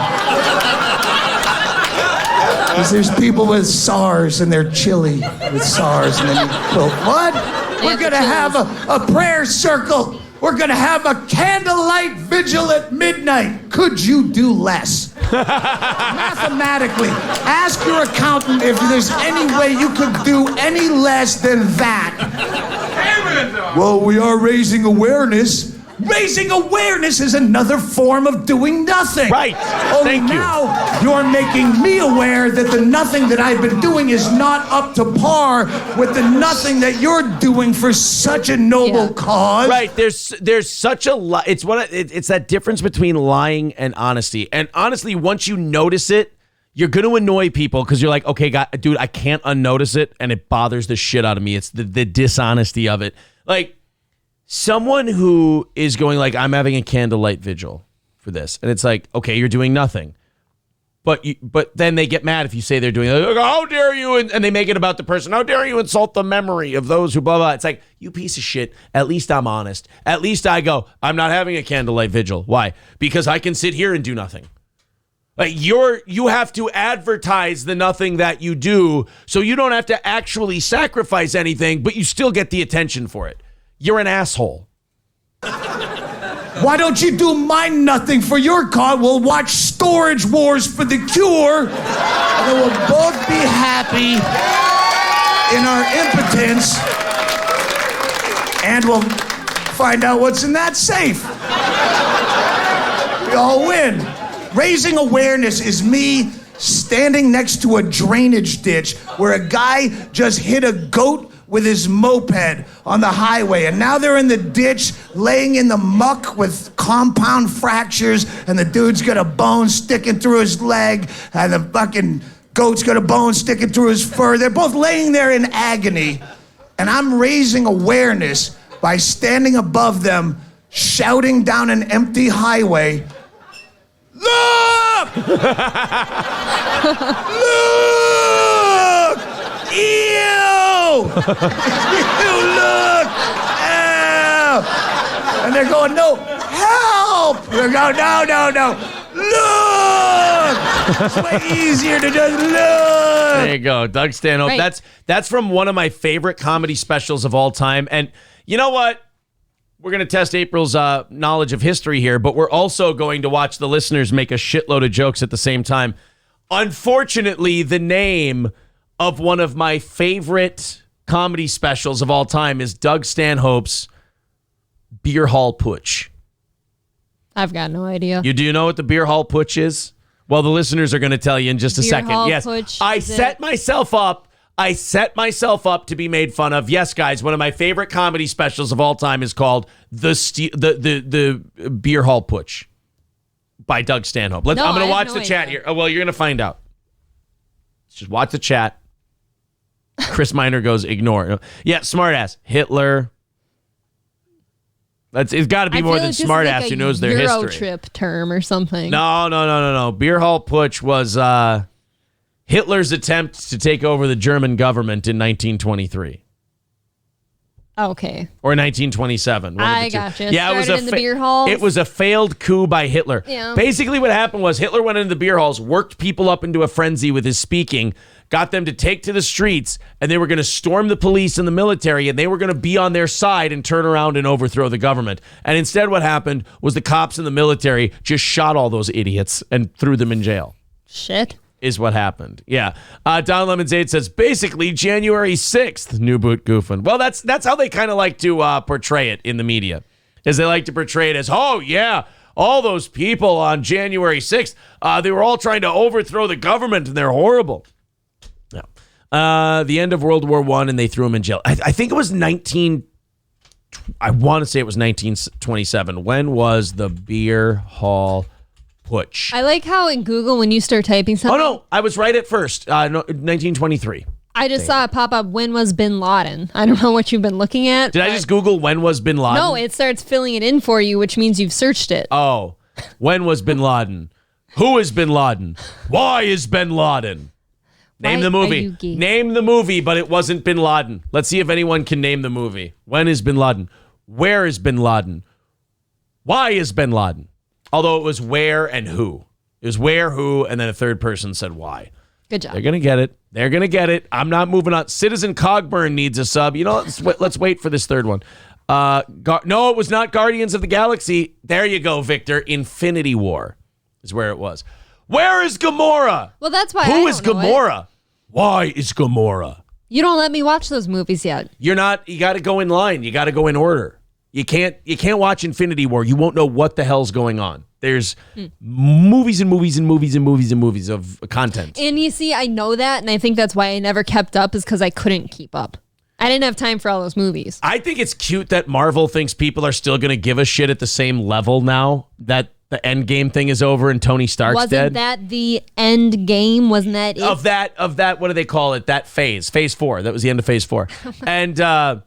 Because there's people with SARS and they're chilly with SARS and then you quilt. What? We're gonna have a prayer circle. We're gonna have a candlelight vigil at midnight. Could you do less? Mathematically, ask your accountant if there's any way you could do any less than that. Well, we are raising awareness. Raising awareness is another form of doing nothing. Right. Only Thank you. now you're making me aware that the nothing that I've been doing is not up to par with the nothing that you're doing for such a noble cause. Right. There's such a lot. It's that difference between lying and honesty. And honestly, once you notice it, you're going to annoy people because you're like, okay, dude, I can't unnotice it, and it bothers the shit out of me. It's the dishonesty of it. Like, someone who is going like, I'm having a candlelight vigil for this. And it's like, okay, you're doing nothing. But then they get mad if you say they're doing it. Like, how dare you? And they make it about the person. How dare you insult the memory of those who blah, blah. It's like, you piece of shit. At least I'm honest. At least I go, I'm not having a candlelight vigil. Why? Because I can sit here and do nothing. Like you have to advertise the nothing that you do, so you don't have to actually sacrifice anything, but you still get the attention for it. You're an asshole. Why don't you do my nothing for your cause? We'll watch Storage Wars for the Cure, and then we'll both be happy in our impotence, and we'll find out what's in that safe. We all win. Raising awareness is me standing next to a drainage ditch where a guy just hit a goat with his moped on the highway, and now they're in the ditch laying in the muck with compound fractures, and the dude's got a bone sticking through his leg, and the fucking goat's got a bone sticking through his fur. They're both laying there in agony, and I'm raising awareness by standing above them, shouting down an empty highway, "Look! Look! Ew! You look! Ow!" And they're going, "No, help!" They're going, "No. Look!" It's way easier to just look. There you go, Doug Stanhope. Right. That's from one of my favorite comedy specials of all time. And you know what? We're going to test April's knowledge of history here, but we're also going to watch the listeners make a shitload of jokes at the same time. Unfortunately, the name of one of my favorite comedy specials of all time is Doug Stanhope's Beer Hall Putsch. I've got no idea. You do know what the Beer Hall Putsch is? Well, the listeners are going to tell you in just a Beer second. Hall Yes, Putsch, I is set it? myself up. I set myself up to be made fun of. Yes, guys, one of my favorite comedy specials of all time is called the Beer Hall Putsch by Doug Stanhope. I'm going to watch the chat here. Oh, well, you're going to find out. Let's just watch the chat. Chris Miner goes, ignore. Yeah, smartass. Hitler. It's got to be more than smartass who knows their history. Eurotrip term or something. No. Beer Hall Putsch was Hitler's attempt to take over the German government in 1923. Okay. Or 1927. I gotcha. Yeah, it was in the beer halls. It was a failed coup by Hitler. Yeah. Basically what happened was Hitler went into the beer halls, worked people up into a frenzy with his speaking, got them to take to the streets, and they were going to storm the police and the military, and they were going to be on their side and turn around and overthrow the government. And instead what happened was the cops and the military just shot all those idiots and threw them in jail. Shit. Is what happened. Yeah. Don Lemons 8 says, basically January 6th, New Boot goofing. Well, that's how they kind of like to portray it in the media, is they like to portray it as, oh, yeah, all those people on January 6th, they were all trying to overthrow the government, and they're horrible. No. The end of World War I, and they threw him in jail. I think it was I want to say it was 1927. When was the Beer Hall Putsch? I like how in Google, when you start typing something. Oh, no. I was right at first. 1923. I just saw it pop up, when was Bin Laden? I don't know what you've been looking at. Did I just Google when was Bin Laden? No, it starts filling it in for you, which means you've searched it. Oh, when was Bin Laden? Who is Bin Laden? Why is Bin Laden? Name the movie. Name the movie, but it wasn't Bin Laden. Let's see if anyone can name the movie. When is Bin Laden? Where is Bin Laden? Why is Bin Laden? Although it was where and who. It was where, who, and then a third person said why. Good job. They're going to get it. They're going to get it. I'm not moving on. Citizen Cogburn needs a sub. You know, let's wait for this third one. No, it was not Guardians of the Galaxy. There you go, Victor. Infinity War is where it was. Where is Gamora? Well, that's why Who is Gamora? Why is Gamora? You don't let me watch those movies yet. You're not. You got to go in line. You got to go in order. You can't watch Infinity War. You won't know what the hell's going on. There's movies and movies and movies and movies and movies of content. And you see, I know that, and I think that's why I never kept up, is because I couldn't keep up. I didn't have time for all those movies. I think it's cute that Marvel thinks people are still going to give a shit at the same level now that the end game thing is over and Tony Stark's dead. Wasn't that the end game? Wasn't that it? Of that, what do they call it? That phase 4. That was the end of phase 4. And I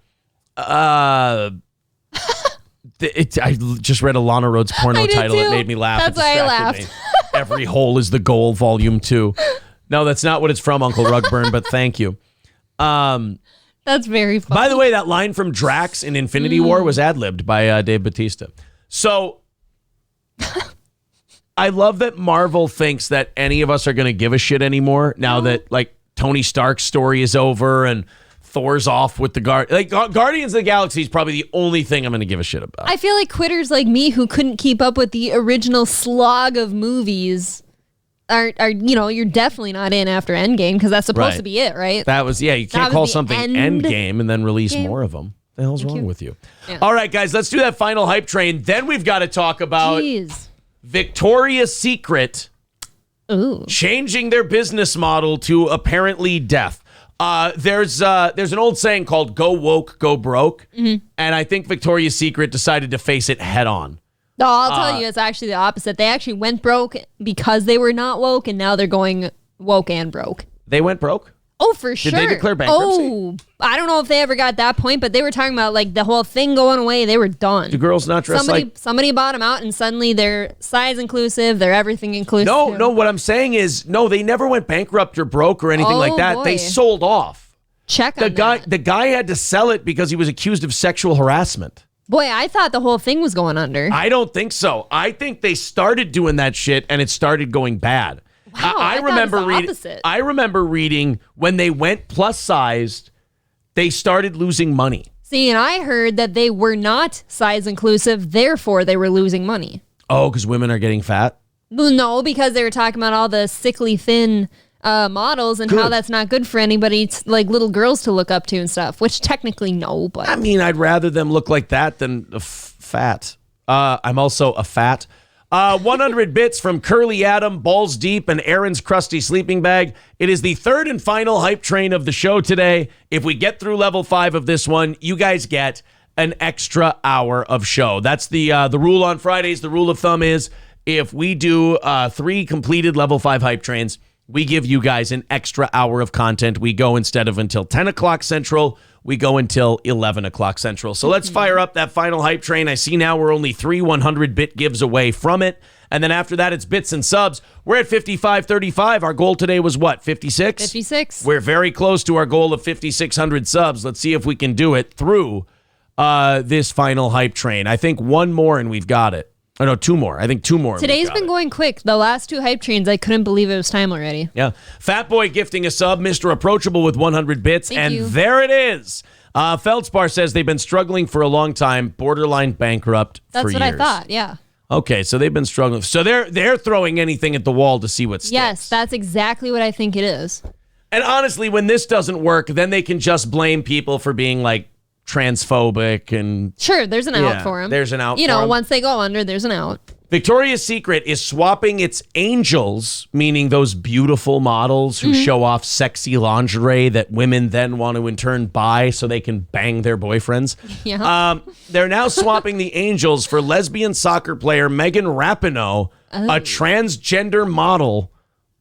just read a Lana Rhoades porno title. It made me laugh. That's why I laughed. Every Hole is the Goal, Volume 2. No, that's not what it's from, Uncle Rugburn, but thank you. That's very funny. By the way, that line from Drax in Infinity War was ad-libbed by Dave Bautista. So I love that Marvel thinks that any of us are going to give a shit anymore now that like Tony Stark's story is over and Thor's off with the Guardians of the Galaxy is probably the only thing I'm going to give a shit about. I feel like quitters like me who couldn't keep up with the original slog of movies are you're definitely not in after Endgame because that's supposed to be it, right? That was, you can't call something Endgame and then release more of them. The hell's wrong with you? Yeah. All right, guys, let's do that final hype train. Then we've got to talk about Victoria's Secret changing their business model to apparently death. There's an old saying called "Go woke, go broke," and I think Victoria's Secret decided to face it head on. No, I'll tell you, it's actually the opposite. They actually went broke because they were not woke, and now they're going woke and broke. They went broke? Oh, for sure. Did they declare bankruptcy? Oh, I don't know if they ever got that point, but they were talking about like the whole thing going away. They were done. Do girls not dress somebody bought them out, and suddenly they're size inclusive. They're everything inclusive. No. What I'm saying is, no, they never went bankrupt or broke or anything like that. Boy. They sold off. Check on that. The guy had to sell it because he was accused of sexual harassment. Boy, I thought the whole thing was going under. I don't think so. I think they started doing that shit and it started going bad. Wow, I remember reading when they went plus sized, they started losing money. See, and I heard that they were not size inclusive, therefore they were losing money. Oh, because women are getting fat? Well, no, because they were talking about all the sickly thin models and how that's not good for anybody, like little girls to look up to and stuff, which technically no, but. I mean, I'd rather them look like that than fat. I'm also a fat. 100 bits from Curly Adam, Balls Deep, and Aaron's Crusty Sleeping Bag. It is the third and final hype train of the show today. If we get through level 5 of this one, you guys get an extra hour of show. That's the rule on Fridays. The rule of thumb is if we do 3 completed level 5 hype trains, we give you guys an extra hour of content. We go instead of until 10 o'clock Central, we go until 11 o'clock Central. So let's fire up that final hype train. I see now we're only 3 100-bit gives away from it. And then after that, it's bits and subs. We're at 5535. Our goal today was what, 56? 56. We're very close to our goal of 5,600 subs. Let's see if we can do it through this final hype train. I think one more and we've got it. Oh, no, 2 more. I think 2 more. Today's been going quick. The last 2 hype trains, I couldn't believe it was time already. Yeah. Fat Boy gifting a sub, Mr. Approachable with 100 bits. Thank you. There it is. Feldspar says they've been struggling for a long time, borderline bankrupt for years. That's what I thought, yeah. Okay, so they've been struggling. So they're throwing anything at the wall to see what sticks. Yes, that's exactly what I think it is. And honestly, when this doesn't work, then they can just blame people for being like transphobic and sure, there's an out for them. There's an out. You know, once they go under, there's an out. Victoria's Secret is swapping its angels, meaning those beautiful models who show off sexy lingerie that women then want to in turn buy so they can bang their boyfriends. Yeah. They're now swapping the angels for lesbian soccer player Megan Rapinoe, a transgender model,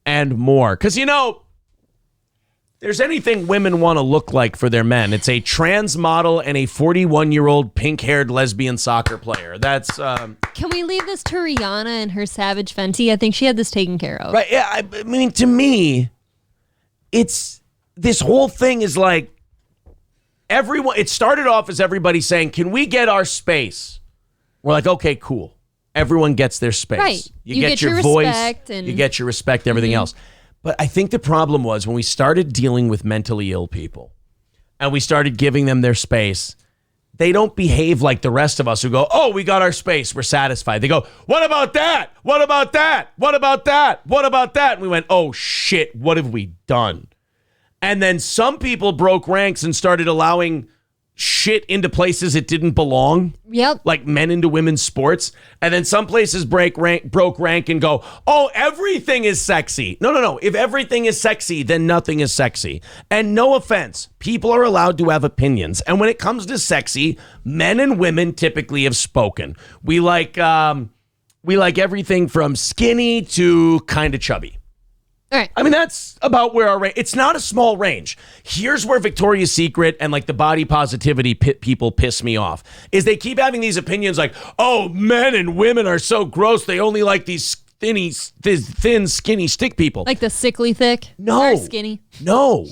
and more. Because, you know, there's anything women want to look like for their men. It's a trans model and a 41-year-old pink-haired lesbian soccer player. That's... Can we leave this to Rihanna and her Savage Fenty? I think she had this taken care of. Right. Yeah. I mean, to me, it's... This whole thing is like... Everyone... It started off as everybody saying, can we get our space? We're like, okay, cool. Everyone gets their space. Right. You get your voice. And... You get your respect, everything else. But I think the problem was when we started dealing with mentally ill people and we started giving them their space, they don't behave like the rest of us who go, oh, we got our space. We're satisfied. They go, what about that? What about that? What about that? What about that? And we went, oh, shit, what have we done? And then some people broke ranks and started allowing shit into places it didn't belong. Yep. Like men into women's sports. And then some places broke rank and go, oh, everything is sexy. No. If everything is sexy, then nothing is sexy. And no offense, people are allowed to have opinions. And when it comes to sexy, men and women typically have spoken. We like everything from skinny to kind of chubby. All right. I mean, that's about where our range... It's not a small range. Here's where Victoria's Secret and like the body positivity people piss me off. Is they keep having these opinions like, oh, men and women are so gross. They only like these thin, skinny stick people. Like the sickly thick? No. Or skinny? No.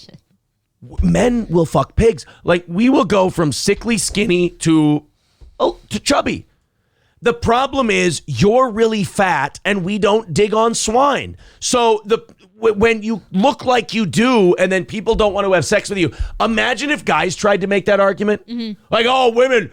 Men will fuck pigs. Like, we will go from sickly skinny to chubby. The problem is you're really fat and we don't dig on swine. So when you look like you do and then people don't want to have sex with you, imagine if guys tried to make that argument. Mm-hmm. Like, oh, women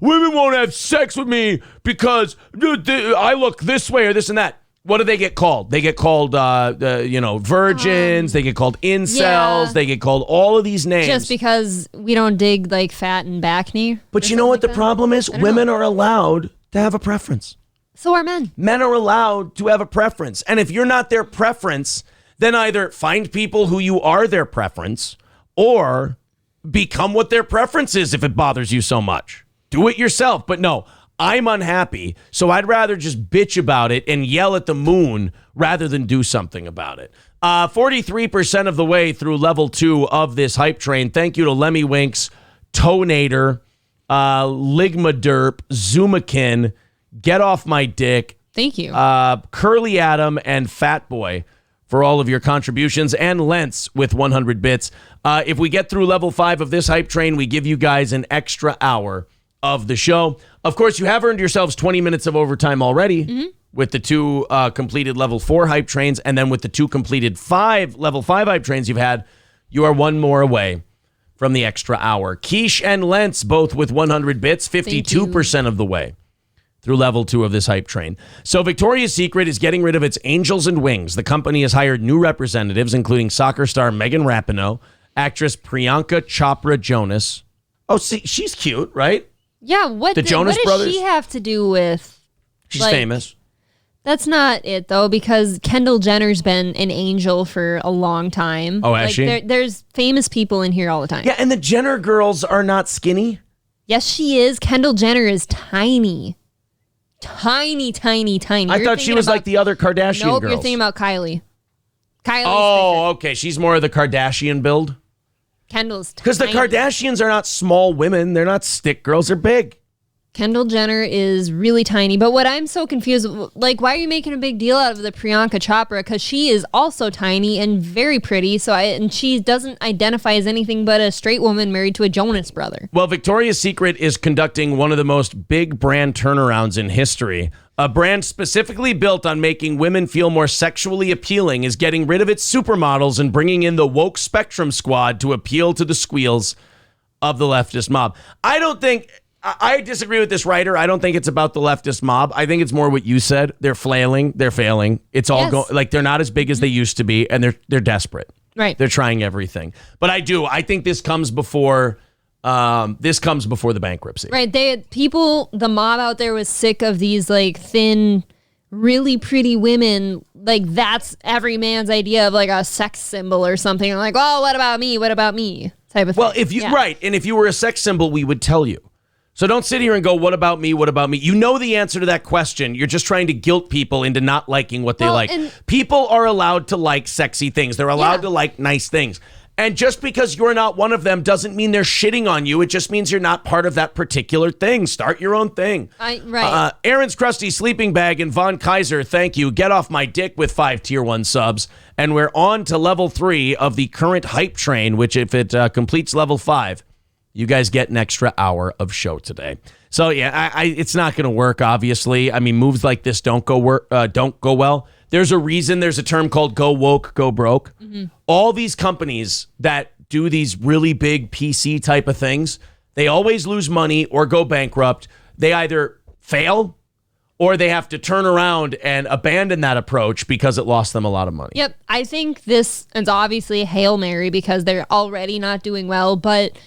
won't have sex with me because I look this way or this and that. What do they get called? They get called, virgins. They get called incels. Yeah. They get called all of these names. Just because we don't dig like fat and back knee. But you know what the problem is? Women are allowed to have a preference. So are men. Men are allowed to have a preference. And if you're not their preference, then either find people who you are their preference or become what their preference is if it bothers you so much. Do it yourself. But no, I'm unhappy, so I'd rather just bitch about it and yell at the moon rather than do something about it. 43% of the way through level 2 of this hype train. Thank you to Lemmy Winks, Tonator, Ligmaderp, Zumakin, Get Off My Dick. Thank you. Curly Adam and Fat Boy for all of your contributions, and Lentz with 100 bits. If we get through level 5 of this hype train, we give you guys an extra hour of the show. Of course, you have earned yourselves 20 minutes of overtime already with the 2 completed level 4 hype trains, and then with the 2 completed level 5 hype trains you've had, you are 1 more away from the extra hour. Quiche and Lentz both with 100 bits, 52% of the way through level 2 of this hype train. So Victoria's Secret is getting rid of its Angels and Wings. The company has hired new representatives, including soccer star Megan Rapinoe, actress Priyanka Chopra Jonas. Oh, see, she's cute, right? Yeah, what does she have to do with... She's famous. That's not it, though, because Kendall Jenner's been an angel for a long time. Oh, has she? There's famous people in here all the time. Yeah, and the Jenner girls are not skinny. Yes, she is. Kendall Jenner is tiny. Tiny. I thought she was like the other Kardashian girls. Nope, you're thinking about Kylie. Okay. She's more of the Kardashian build. Kendall's tiny. Because the Kardashians are not small women. They're not stick girls. They're big. Kendall Jenner is really tiny. But what I'm so confused, like, why are you making a big deal out of the Priyanka Chopra? Because she is also tiny and very pretty. And she doesn't identify as anything but a straight woman married to a Jonas brother. Well, Victoria's Secret is conducting one of the most big brand turnarounds in history. A brand specifically built on making women feel more sexually appealing is getting rid of its supermodels and bringing in the woke spectrum squad to appeal to the squeals of the leftist mob. I disagree with this writer. I don't think it's about the leftist mob. I think it's more what you said. They're flailing. They're failing. It's all like they're not as big as they used to be, and they're desperate. Right. They're trying everything. But I think this comes before the bankruptcy. Right. The mob out there was sick of these like thin, really pretty women. Like that's every man's idea of like a sex symbol or something. Like, oh, what about me? What about me? Type of thing. Well, and if you were a sex symbol, we would tell you. So don't sit here and go, what about me? What about me? You know the answer to that question. You're just trying to guilt people into not liking what they like. People are allowed to like sexy things. They're allowed to like nice things. And just because you're not one of them doesn't mean they're shitting on you. It just means you're not part of that particular thing. Start your own thing. Right. Aaron's Crusty Sleeping Bag and Von Kaiser, thank you. Get Off My Dick with 5 Tier 1 subs. And we're on to level 3 of the current hype train, which if it completes level 5, you guys get an extra hour of show today. So yeah, it's not going to work. Obviously, I mean, moves like this don't go well. There's a reason. There's a term called "go woke, go broke." Mm-hmm. All these companies that do these really big PC type of things, they always lose money or go bankrupt. They either fail or they have to turn around and abandon that approach because it lost them a lot of money. Yep, I think this is obviously a Hail Mary because they're already not doing well, but.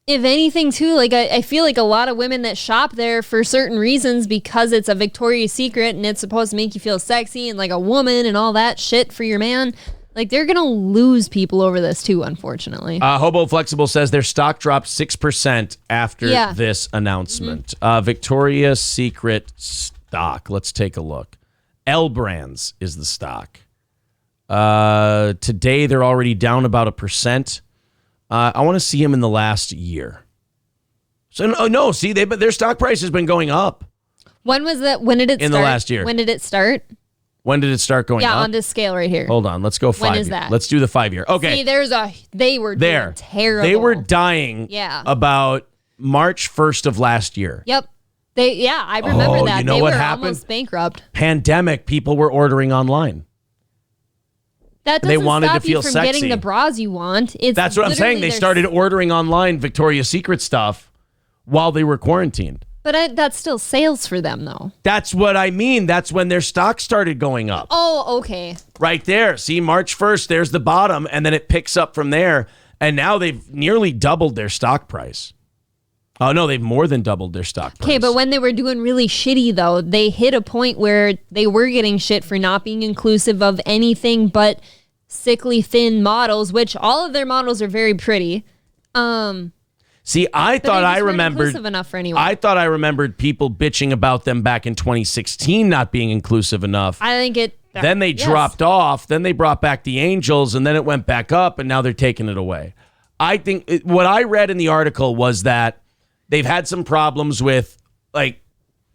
If anything, too, like I feel like a lot of women that shop there for certain reasons because it's a Victoria's Secret and it's supposed to make you feel sexy and like a woman and all that shit for your man, like they're going to lose people over this, too, unfortunately. Hobo Flexible says their stock dropped 6% after this announcement. Mm-hmm. Victoria's Secret stock. Let's take a look. L Brands is the stock. Today, they're already down about 1%. I want to see him in the last year. So see, their stock price has been going up. When was that? When did it start? In the last year. When did it start? When did it start going up? Yeah, on this scale right here. Hold on. Let's go 5 When is year. that? Let's do the 5 year. Okay. See, they were doing terrible. They were dying Yeah. about March 1st of last year. Yep. I remember that. You know they what were happened? almost bankrupt. Pandemic, people were ordering online. That doesn't They wanted stop to feel you from sexy. getting the bras you want. That's what I'm saying. They started ordering online Victoria's Secret stuff while they were quarantined. But that's still sales for them, though. That's what I mean. That's when their stock started going up. Oh, okay. Right there. See, March 1st, there's the bottom, and then it picks up from there. And now they've nearly doubled their stock price. Oh, no, they've more than doubled their stock price. Okay, but when they were doing really shitty, though, they hit a point where they were getting shit for not being inclusive of anything but sickly thin models, which all of their models are very pretty. See, I thought I remembered inclusive enough for anyone. I thought I remembered people bitching about them back in 2016 not being inclusive enough. I think it. Then they dropped off. Then they brought back the Angels, and then it went back up, and now they're taking it away. I think what I read in the article was that they've had some problems with like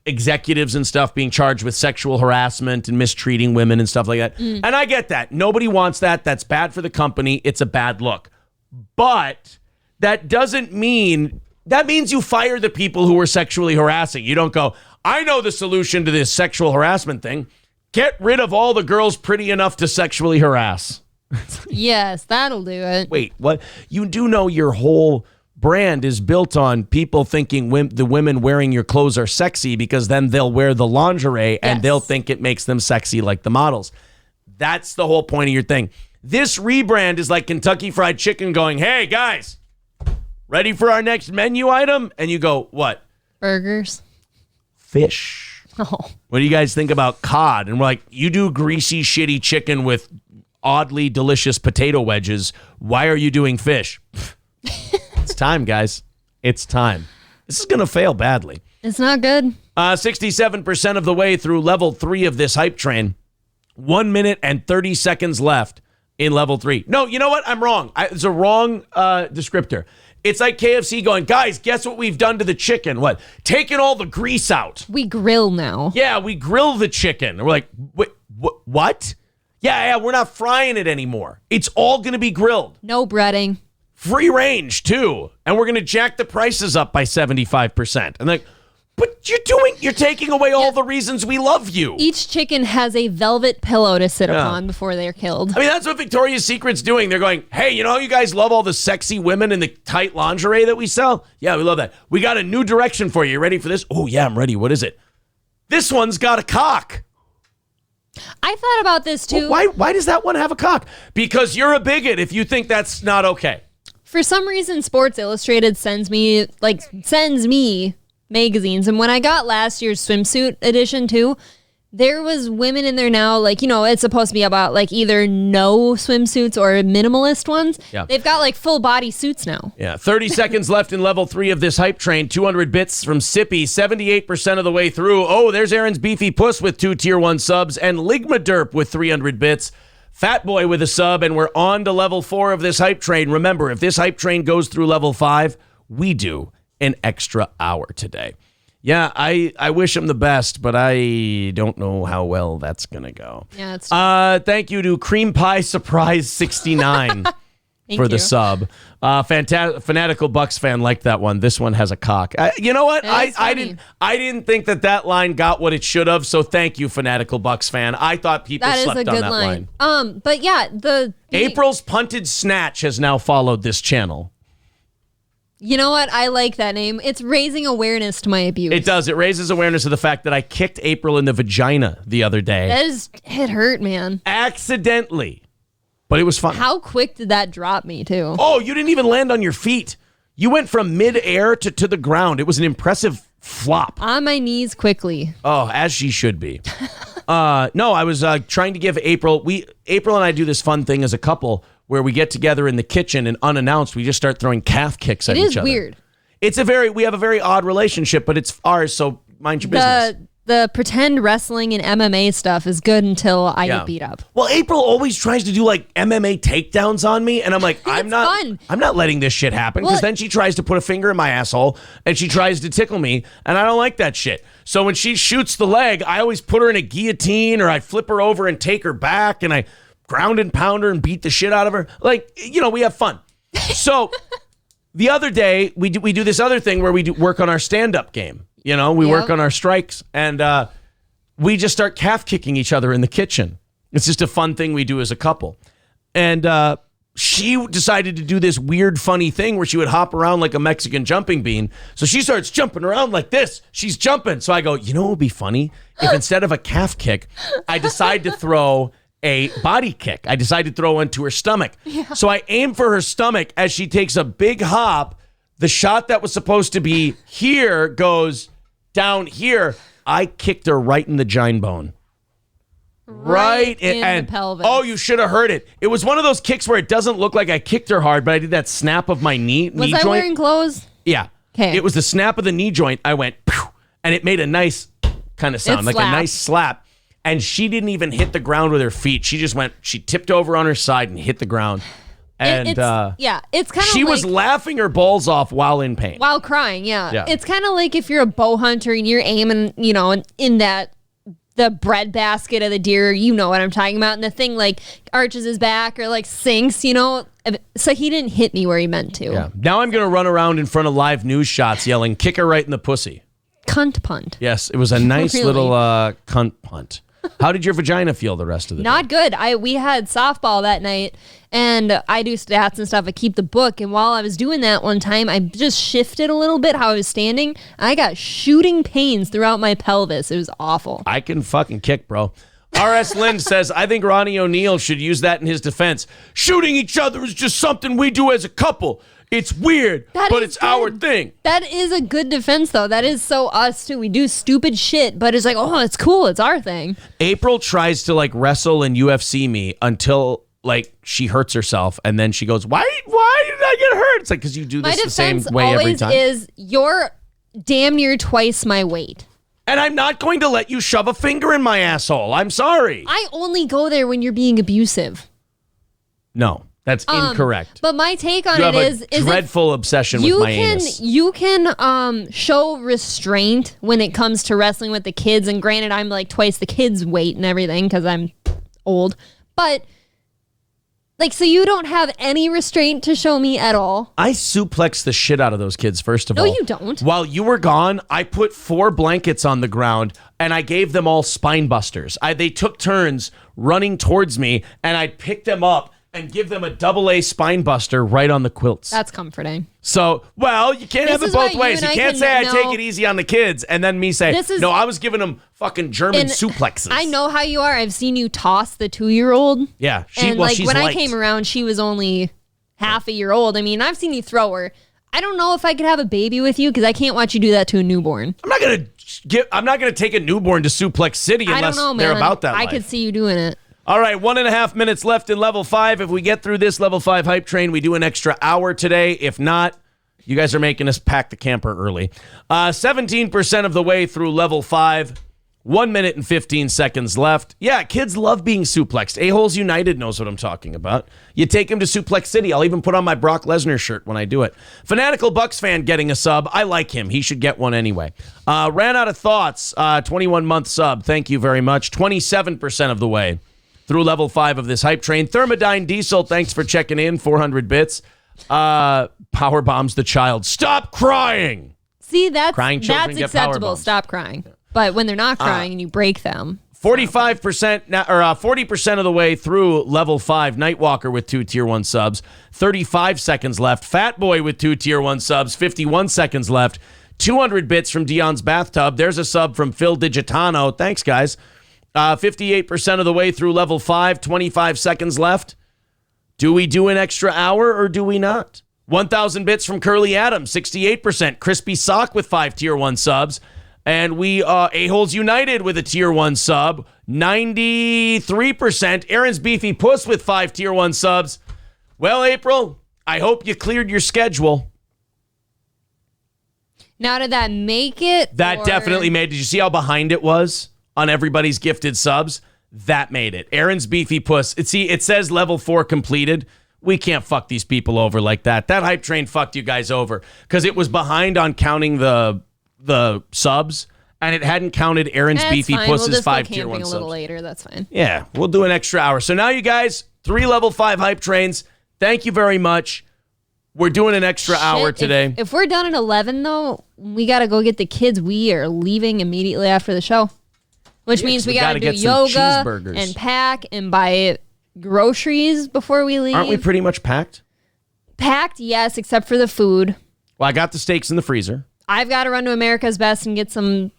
executives and stuff being charged with sexual harassment and mistreating women and stuff like that. And I get that. Nobody wants that. That's bad for the company. It's a bad look. But that doesn't mean, that means you fire the people who were sexually harassing. You don't go, I know the solution to this sexual harassment thing. Get rid of all the girls pretty enough to sexually harass. Yes, that'll do it. Wait, what? You do know your whole brand is built on people thinking the women wearing your clothes are sexy because then they'll wear the lingerie and they'll think it makes them sexy like the models. That's the whole point of your thing. This rebrand is like Kentucky Fried Chicken going, hey, guys, ready for our next menu item? And you go, what? Burgers. Fish. Oh. What do you guys think about cod? And we're like, you do greasy, shitty chicken with oddly delicious potato wedges. Why are you doing fish? It's time, guys. It's time. This is going to fail badly. It's not good. 67% of the way through level 3 of this hype train. 1 minute and 30 seconds left in level 3. No, you know what? I'm wrong. It's a wrong descriptor. It's like KFC going, guys, guess what we've done to the chicken? What? Taking all the grease out. We grill now. Yeah, we grill the chicken. We're like, wait, what? Yeah, we're not frying it anymore. It's all going to be grilled. No breading. Free range, too. And we're going to jack the prices up by 75%. And like, but you're taking away all the reasons we love you. Each chicken has a velvet pillow to sit upon before they're killed. I mean, that's what Victoria's Secret's doing. They're going, hey, you know how you guys love all the sexy women in the tight lingerie that we sell? Yeah, we love that. We got a new direction for you. You ready for this? Oh, yeah, I'm ready. What is it? This one's got a cock. I thought about this, too. Well, why does that one have a cock? Because you're a bigot if you think that's not okay. For some reason, Sports Illustrated sends me magazines, and when I got last year's swimsuit edition too, there was women in there now, like, you know, it's supposed to be about like either no swimsuits or minimalist ones. Yeah. They've got like full body suits now. Yeah, 30 seconds left in level 3 of this hype train. 200 bits from Sippy, 78% of the way through. Oh, there's Aaron's Beefy Puss with 2 tier 1 subs, and Ligma Derp with 300 bits. Fat Boy with a sub, and we're on to level 4 of this hype train. Remember, if this hype train goes through level 5, we do an extra hour today. Yeah, I wish him the best, but I don't know how well that's going to go. Yeah, it's thank you to Cream Pie Surprise 69 for the sub. Fanatical Bucks fan liked that one. This one has a cock. You know what? I didn't think that line got what it should have, so thank you, Fanatical Bucks fan. I thought people slept on that line. But yeah, the April's punted snatch has now followed this channel. You know what? I like that name. It's raising awareness to my abuse. It does. It raises awareness of the fact that I kicked April in the vagina the other day. It hurt, man. Accidentally. But it was fun. How quick did that drop me, too? Oh, you didn't even land on your feet. You went from midair to the ground. It was an impressive flop. On my knees quickly. Oh, as she should be. No, I was trying to give April and I do this fun thing as a couple where we get together in the kitchen and unannounced, we just start throwing calf kicks at each other. It is weird. We have a very odd relationship, but it's ours, so mind your business. the pretend wrestling and MMA stuff is good until I Yeah. get beat up. Well, April always tries to do like MMA takedowns on me, and I'm like, I'm not letting this shit happen, because then she tries to put a finger in my asshole and she tries to tickle me, and I don't like that shit. So when she shoots the leg, I always put her in a guillotine, or I flip her over and take her back, and I ground and pound her and beat the shit out of her. Like, we have fun. So the other day we do this other thing where we work on our stand-up game. We work on our strikes, and we just start calf kicking each other in the kitchen. It's just a fun thing we do as a couple. And she decided to do this weird, funny thing where she would hop around like a Mexican jumping bean. So she starts jumping around like this. She's jumping. So I go, what would be funny? If instead of a calf kick, I decide to throw a body kick. I decide to throw one to her stomach. Yeah. So I aim for her stomach as she takes a big hop. The shot that was supposed to be here goes down here. I kicked her right in the gine bone. Right in the pelvis. Oh, you should have heard it. It was one of those kicks where it doesn't look like I kicked her hard, but I did that snap of my knee Was joint. I wearing clothes? Yeah. Okay. It was the snap of the knee joint. I went, pew, and it made a nice kind of sound, like a nice slap. And she didn't even hit the ground with her feet. She just she tipped over on her side and hit the ground. And it's kind of she was laughing her balls off while in pain. While crying, yeah. It's kind of like if you're a bow hunter and you're aiming, in the bread basket of the deer, you know what I'm talking about. And the thing like arches his back or like sinks, So he didn't hit me where he meant to. Yeah. Now I'm going to run around in front of live news shots yelling, kick her right in the pussy. Cunt punt. Yes, it was a nice little cunt punt. How did your vagina feel the rest of the day? Not good. We had softball that night, and I do stats and stuff. I keep the book, and while I was doing that one time, I just shifted a little bit how I was standing. I got shooting pains throughout my pelvis. It was awful. I can fucking kick, bro. R.S. Lynn says, I think Ronnie O'Neal should use that in his defense. Shooting each other is just something we do as a couple. It's weird, but it's our thing. That is a good defense, though. That is so us, too. We do stupid shit, but it's like, oh, it's cool. It's our thing. April tries to, wrestle and UFC me until, she hurts herself, and then she goes, why did I get hurt? It's like, because you do this the same way every time. My defense always is, you're damn near twice my weight. And I'm not going to let you shove a finger in my asshole. I'm sorry. I only go there when you're being abusive. No. That's incorrect. But my take on it is dreadful obsession with my anus. You can show restraint when it comes to wrestling with the kids. And granted, I'm like twice the kids' weight and everything because I'm old. But so you don't have any restraint to show me at all. I suplex the shit out of those kids, first of all. No, you don't. While you were gone, I put 4 blankets on the ground and I gave them all spine busters. They took turns running towards me and I'd pick them up and give them a AA spine buster right on the quilts. That's comforting. So, you can't have it both ways. You can't say I take it easy on the kids and then me say, no, I was giving them fucking German suplexes. I know how you are. I've seen you toss the 2-year-old. Yeah. She's when I came around, she was only half a year old. I mean, I've seen you throw her. I don't know if I could have a baby with you because I can't watch you do that to a newborn. I'm not gonna take a newborn to Suplex City unless they're about that life. I could see you doing it. All right, 1.5 minutes left in level 5. If we get through this level 5 hype train, we do an extra hour today. If not, you guys are making us pack the camper early. 17% of the way through level 5. 1 minute and 15 seconds left. Yeah, kids love being suplexed. A-Holes United knows what I'm talking about. You take him to Suplex City. I'll even put on my Brock Lesnar shirt when I do it. Fanatical Bucks fan getting a sub. I like him. He should get one anyway. Ran out of thoughts. 21-month sub. Thank you very much. 27% of the way through level 5 of this hype train. Thermodyne Diesel, thanks for checking in. 400 bits. Power bombs the child. Stop crying. See, that's acceptable. Stop crying. But when they're not crying and you break them. 45% now, or 40% of the way through level 5. Nightwalker with 2 tier 1 subs. 35 seconds left. Fat Boy with 2 tier 1 subs. 51 seconds left. 200 bits from Dion's Bathtub. There's a sub from Phil Digitano. Thanks, guys. 58% of the way through level 5, 25 seconds left. Do we do an extra hour or do we not? 1,000 bits from Curly Adams, 68%. Crispy Sock with 5 tier 1 subs. And we, A-Holes United with a tier 1 sub, 93%. Aaron's Beefy Puss with 5 tier 1 subs. Well, April, I hope you cleared your schedule. Now, did that make it? That definitely made. Did you see how behind it was on everybody's gifted subs? That made it. Aaron's Beefy Puss. It says level 4 completed. We can't fuck these people over like that. That hype train fucked you guys over because it was behind on counting the subs, and it hadn't counted Aaron's Beefy Puss's 5 tier 1 subs. A little later. That's fine. Yeah, we'll do an extra hour. So now you guys, 3 level 5 hype trains. Thank you very much. We're doing an extra hour today. If we're done at 11, though, we got to go get the kids. We are leaving immediately after the show, which means we got to do yoga and pack and buy groceries before we leave. Aren't we pretty much packed? Packed, yes, except for the food. Well, I got the steaks in the freezer. I've got to run to America's Best and get some,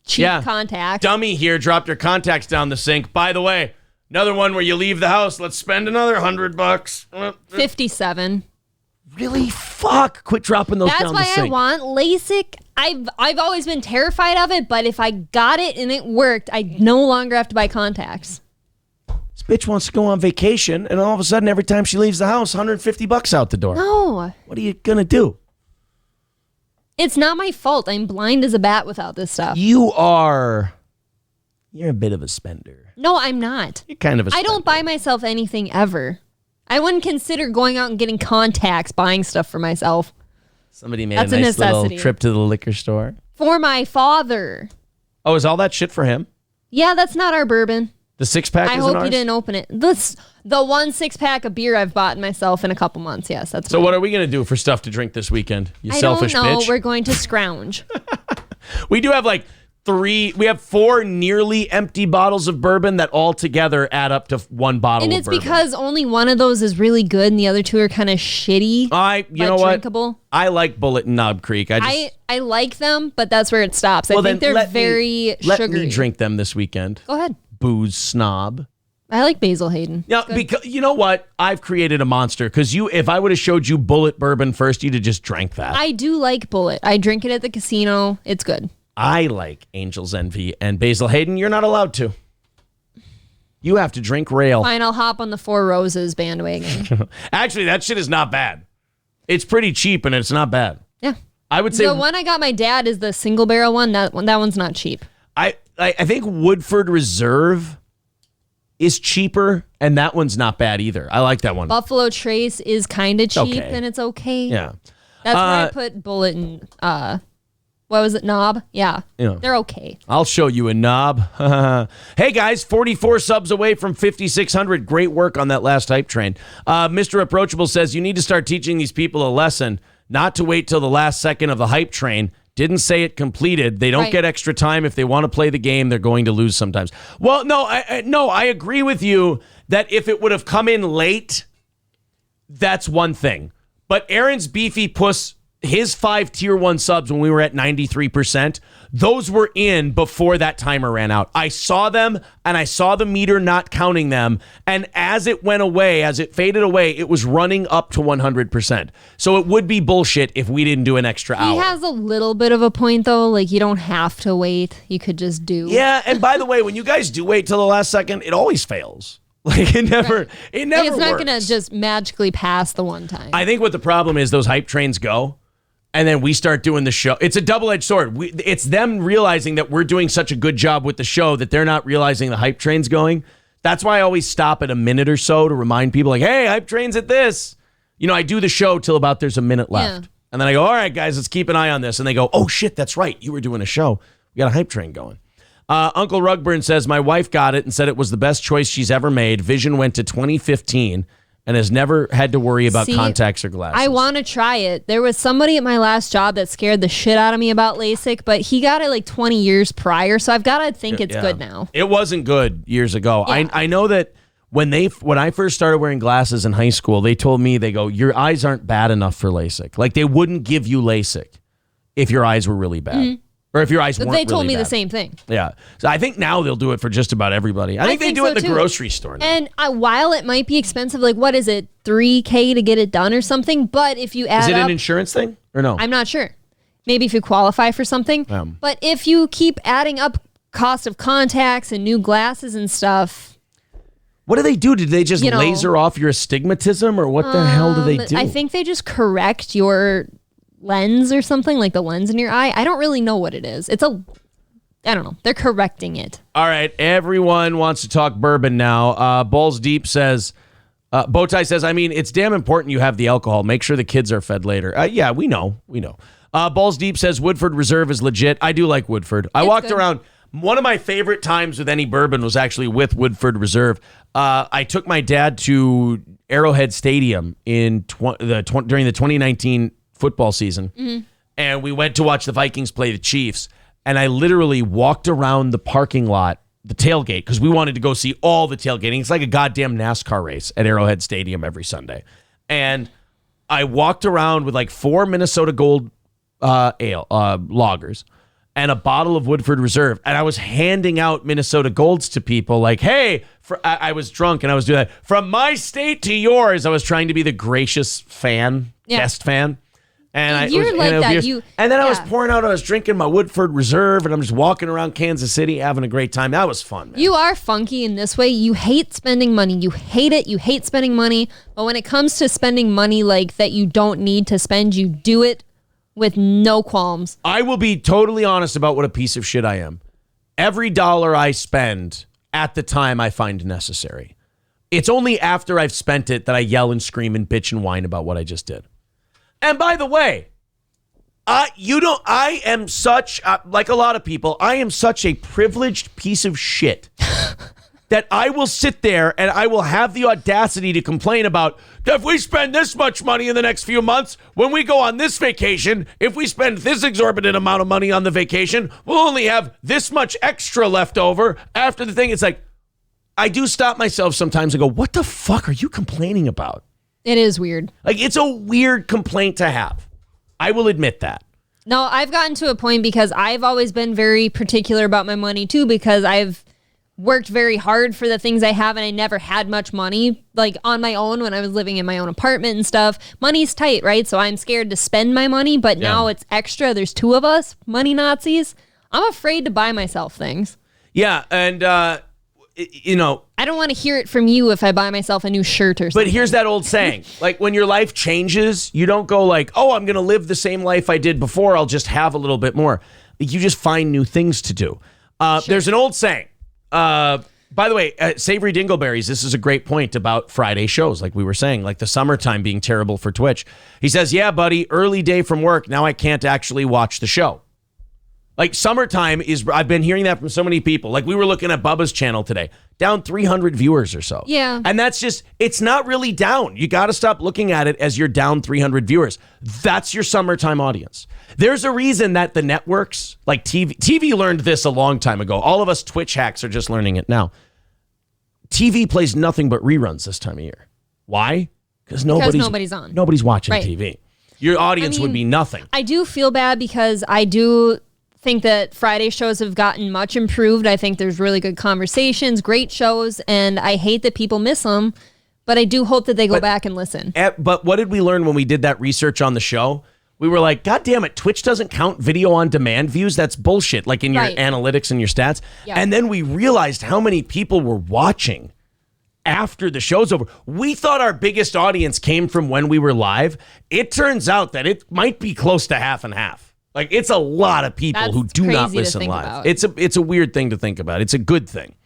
cheap contacts. Dummy here dropped her contacts down the sink. By the way, another one where you leave the house. Let's spend another $100. 57. Really? Fuck. Quit dropping those down the sink. That's why I want LASIK. I've always been terrified of it, but if I got it and it worked, I no longer have to buy contacts. This bitch wants to go on vacation, and all of a sudden, every time she leaves the house, $150 out the door. No. What are you going to do? It's not my fault. I'm blind as a bat without this stuff. You're a bit of a spender. No, I'm not. You're kind of a spender. I don't buy myself anything ever. I wouldn't consider going out and getting contacts, buying stuff for myself. Somebody made a nice little trip to the liquor store. For my father. Oh, is all that shit for him? Yeah, that's not our bourbon. The 6-pack I hope you didn't open it. The one 6-pack of beer I've bought myself in a couple months. Yes, that's So what are we going to do for stuff to drink this weekend? You selfish bitch. I don't know. We're going to scrounge. We do have we have 4 nearly empty bottles of bourbon that all together add up to 1 bottle of bourbon. And it's because only one of those is really good and the other 2 are kind of shitty. You know what? Drinkable. I like Bullet and Knob Creek. I like them, but that's where it stops. I think they're very sugary. Let me drink them this weekend. Go ahead. Booze snob. I like Basil Hayden. Yeah, because you know what? I've created a monster because if I would have showed you Bullet bourbon first, you'd have just drank that. I do like Bullet. I drink it at the casino. It's good. I like Angel's Envy and Basil Hayden. You're not allowed to. You have to drink Rail. Fine, I'll hop on the 4 Roses bandwagon. Actually, that shit is not bad. It's pretty cheap and it's not bad. Yeah. I would say the one I got my dad is the single barrel one. That one's not cheap. I think Woodford Reserve is cheaper, and that one's not bad either. I like that one. Buffalo Trace is kind of cheap, and it's okay. Yeah. That's where I put Bullet and, what was it, Knob? Yeah. They're okay. I'll show you a knob. Hey, guys, 44 subs away from 5,600. Great work on that last hype train. Mr. Approachable says, you need to start teaching these people a lesson, not to wait till the last second of the hype train. Didn't say it completed. They don't get extra time. If they want to play the game, they're going to lose sometimes. Well, no, I agree with you that if it would have come in late, that's one thing. But Aaron's Beefy Puss, his 5 tier 1 subs when we were at 93%, those were in before that timer ran out. I saw them, and I saw the meter not counting them. And as it went away, as it faded away, it was running up to 100%. So it would be bullshit if we didn't do an extra hour. He has a little bit of a point, though. Like, you don't have to wait. You could just do. Yeah, and by the way, when you guys do wait till the last second, it always fails. Like, it never it's works. not going to just magically pass the one time. I think what the problem is, those hype trains go, and then we start doing the show. It's a double-edged sword. It's them realizing that we're doing such a good job with the show that they're not realizing the hype train's going. That's why I always stop at a minute or so to remind people, like, hey, hype train's at this. I do the show till about there's a minute left. Yeah. And then I go, all right, guys, let's keep an eye on this. And they go, oh, shit, that's right. You were doing a show. We got a hype train going. Uncle Rugburn says, my wife got it and said it was the best choice she's ever made. Vision went to 2015 and has never had to worry about contacts or glasses. I want to try it. There was somebody at my last job that scared the shit out of me about LASIK, but he got it like 20 years prior, so I've got to think it's good now. It wasn't good years ago. Yeah. I know that when I first started wearing glasses in high school, they told me, they go, your eyes aren't bad enough for LASIK. Like, they wouldn't give you LASIK if your eyes were really bad. Mm-hmm. Or if your eyes weren't really bad. They told me the same thing. Yeah. So I think now they'll do it for just about everybody. I think they do it in the grocery store now. And while it might be expensive, like, what is it, $3,000 to get it done or something? But if you add Is it an insurance thing or no? I'm not sure. Maybe if you qualify for something. But if you keep adding up cost of contacts and new glasses and stuff. What do they do? Did they just laser off your astigmatism, or what the hell do they do? I think they just correct your lens or something, like the lens in your eye. I don't really know what it is. I don't know. They're correcting it. All right. Everyone wants to talk bourbon now. Balls Deep says, Bowtie says, I mean, it's damn important you have the alcohol. Make sure the kids are fed later. Yeah, we know. Balls Deep says Woodford Reserve is legit. I do like Woodford. I walked around. One of my favorite times with any bourbon was actually with Woodford Reserve. I took my dad to Arrowhead Stadium during the 2019 football season, and we went to watch the Vikings play the Chiefs. And I literally walked around the parking lot, the tailgate, because we wanted to go see all the tailgating. It's like a goddamn NASCAR race at Arrowhead Stadium every Sunday. And I walked around with like 4 Minnesota Gold lagers and a bottle of Woodford Reserve. And I was handing out Minnesota Golds to people like, hey, I was drunk and I was doing that. From my state to yours, I was trying to be the gracious guest fan. And I was pouring out, I was drinking my Woodford Reserve, and I'm just walking around Kansas City having a great time. That was fun, man. You are funky in this way. You hate spending money. You hate it. You hate spending money. But when it comes to spending money like that you don't need to spend, you do it with no qualms. I will be totally honest about what a piece of shit I am. Every dollar I spend at the time I find necessary. It's only after I've spent it that I yell and scream and bitch and whine about what I just did. And by the way, I am such, like a lot of people, I am such a privileged piece of shit that I will sit there and I will have the audacity to complain about, if we spend this much money in the next few months, when we go on this vacation, if we spend this exorbitant amount of money on the vacation, we'll only have this much extra left over after the thing. It's like, I do stop myself sometimes and go, what the fuck are you complaining about? It is weird. Like, it's a weird complaint to have. I will admit that. No, I've gotten to a point because I've always been very particular about my money too, because I've worked very hard for the things I have and I never had much money, like on my own when I was living in my own apartment and stuff. Money's tight, right? So I'm scared to spend my money, but now it's extra. There's 2 of us, money Nazis. I'm afraid to buy myself things. Yeah, and I don't want to hear it from you if I buy myself a new shirt or something. But here's that old saying. Like, when your life changes, you don't go like, oh, I'm going to live the same life I did before. I'll just have a little bit more. You just find new things to do. There's an old saying. By the way, Savory Dingleberries, this is a great point about Friday shows, like we were saying, like the summertime being terrible for Twitch. He says, yeah, buddy, early day from work. Now I can't actually watch the show. Like, summertime I've been hearing that from so many people. Like, we were looking at Bubba's channel today, down 300 viewers or so. Yeah. And that's just, it's not really down. You got to stop looking at it as you're down 300 viewers. That's your summertime audience. There's a reason that the networks, like TV learned this a long time ago. All of us Twitch hacks are just learning it now. TV plays nothing but reruns this time of year. Why? Because nobody's on. Nobody's watching TV. Your audience would be nothing. I do feel bad because I do think that Friday shows have gotten much improved. I think there's really good conversations, great shows, and I hate that people miss them, but I do hope that they go back and listen. But what did we learn when we did that research on the show? We were like, God damn it, Twitch doesn't count video on demand views. That's bullshit, like in your analytics and your stats. Yeah. And then we realized how many people were watching after the show's over. We thought our biggest audience came from when we were live. It turns out that it might be close to half and half. Like, it's a lot of people who do not listen live. It's a weird thing to think about. It's a good thing.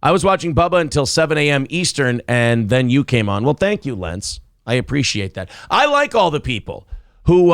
I was watching Bubba until 7 a.m. Eastern, and then you came on. Well, thank you, Lentz. I appreciate that. I like all the people who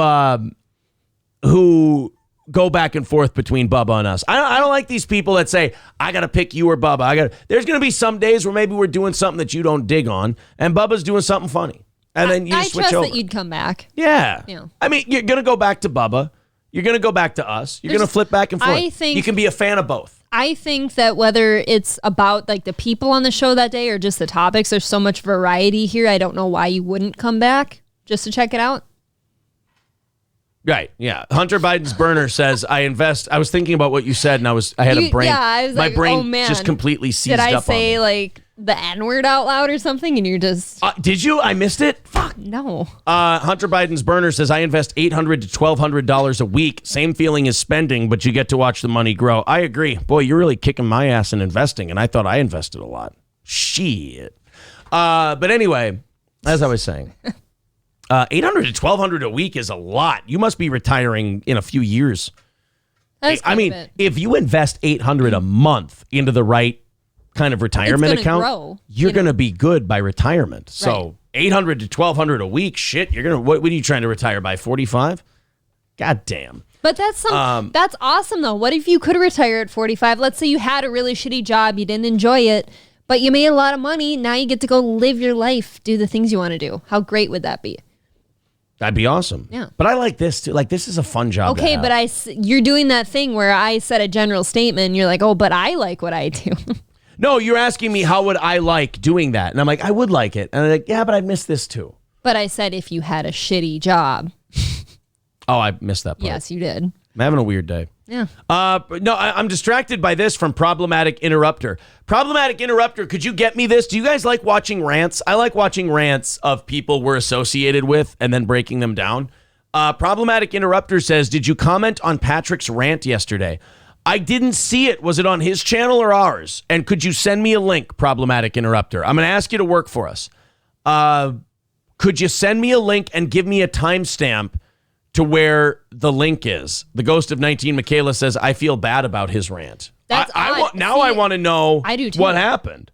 go back and forth between Bubba and us. I don't like these people that say, I got to pick you or Bubba. There's going to be some days where maybe we're doing something that you don't dig on, and Bubba's doing something funny. And then you switch over. I trust that you'd come back. Yeah. I mean, you're going to go back to Bubba. You're going to go back to us. You're going to flip back and forth. I think you can be a fan of both. I think that whether it's about like the people on the show that day or just the topics, there's so much variety here. I don't know why you wouldn't come back just to check it out. Right. Yeah. Hunter Biden's burner says, I was thinking about what you said and I had a brain. Yeah, I was my like, brain oh man, just completely seized up on me. Did I say like the N-word out loud or something? And you're just... did you? I missed it? Fuck. No. Hunter Biden's burner says, I invest $800 to $1,200 a week. Same feeling as spending, but you get to watch the money grow. I agree. Boy, you're really kicking my ass in investing, and I thought I invested a lot. Shit. But anyway, as I was saying, $800 to $1,200 a week is a lot. You must be retiring in a few years. I mean, if you invest $800 a month into the right kind of retirement account, you're going to be good by retirement. So $800 to $1,200 a week, shit. You're gonna what are you trying to retire by 45? God damn. But that's that's awesome though. What if you could retire at 45? Let's say you had a really shitty job, you didn't enjoy it, but you made a lot of money. Now you get to go live your life, do the things you want to do. How great would that be? That'd be awesome. Yeah. But I like this too. Like, this is a fun job. Okay, but you're doing that thing where I said a general statement and you're like, oh, but I like what I do. No, you're asking me how would I like doing that? And I'm like, I would like it. And I'm like, yeah, but I miss this too. But I said if you had a shitty job. Oh, I missed that part. Yes, you did. I'm having a weird day. Yeah. No, I'm distracted by this from Problematic Interrupter. Problematic Interrupter, could you get me this? Do you guys like watching rants? I like watching rants of people we're associated with and then breaking them down. Problematic Interrupter says, did you comment on Patrick's rant yesterday? I didn't see it. Was it on his channel or ours? And could you send me a link, Problematic Interrupter? I'm going to ask you to work for us. Could you send me a link and give me a timestamp to where the link is? The Ghost of 19 Michaela says, I feel bad about his rant. I want to know I do too. What happened.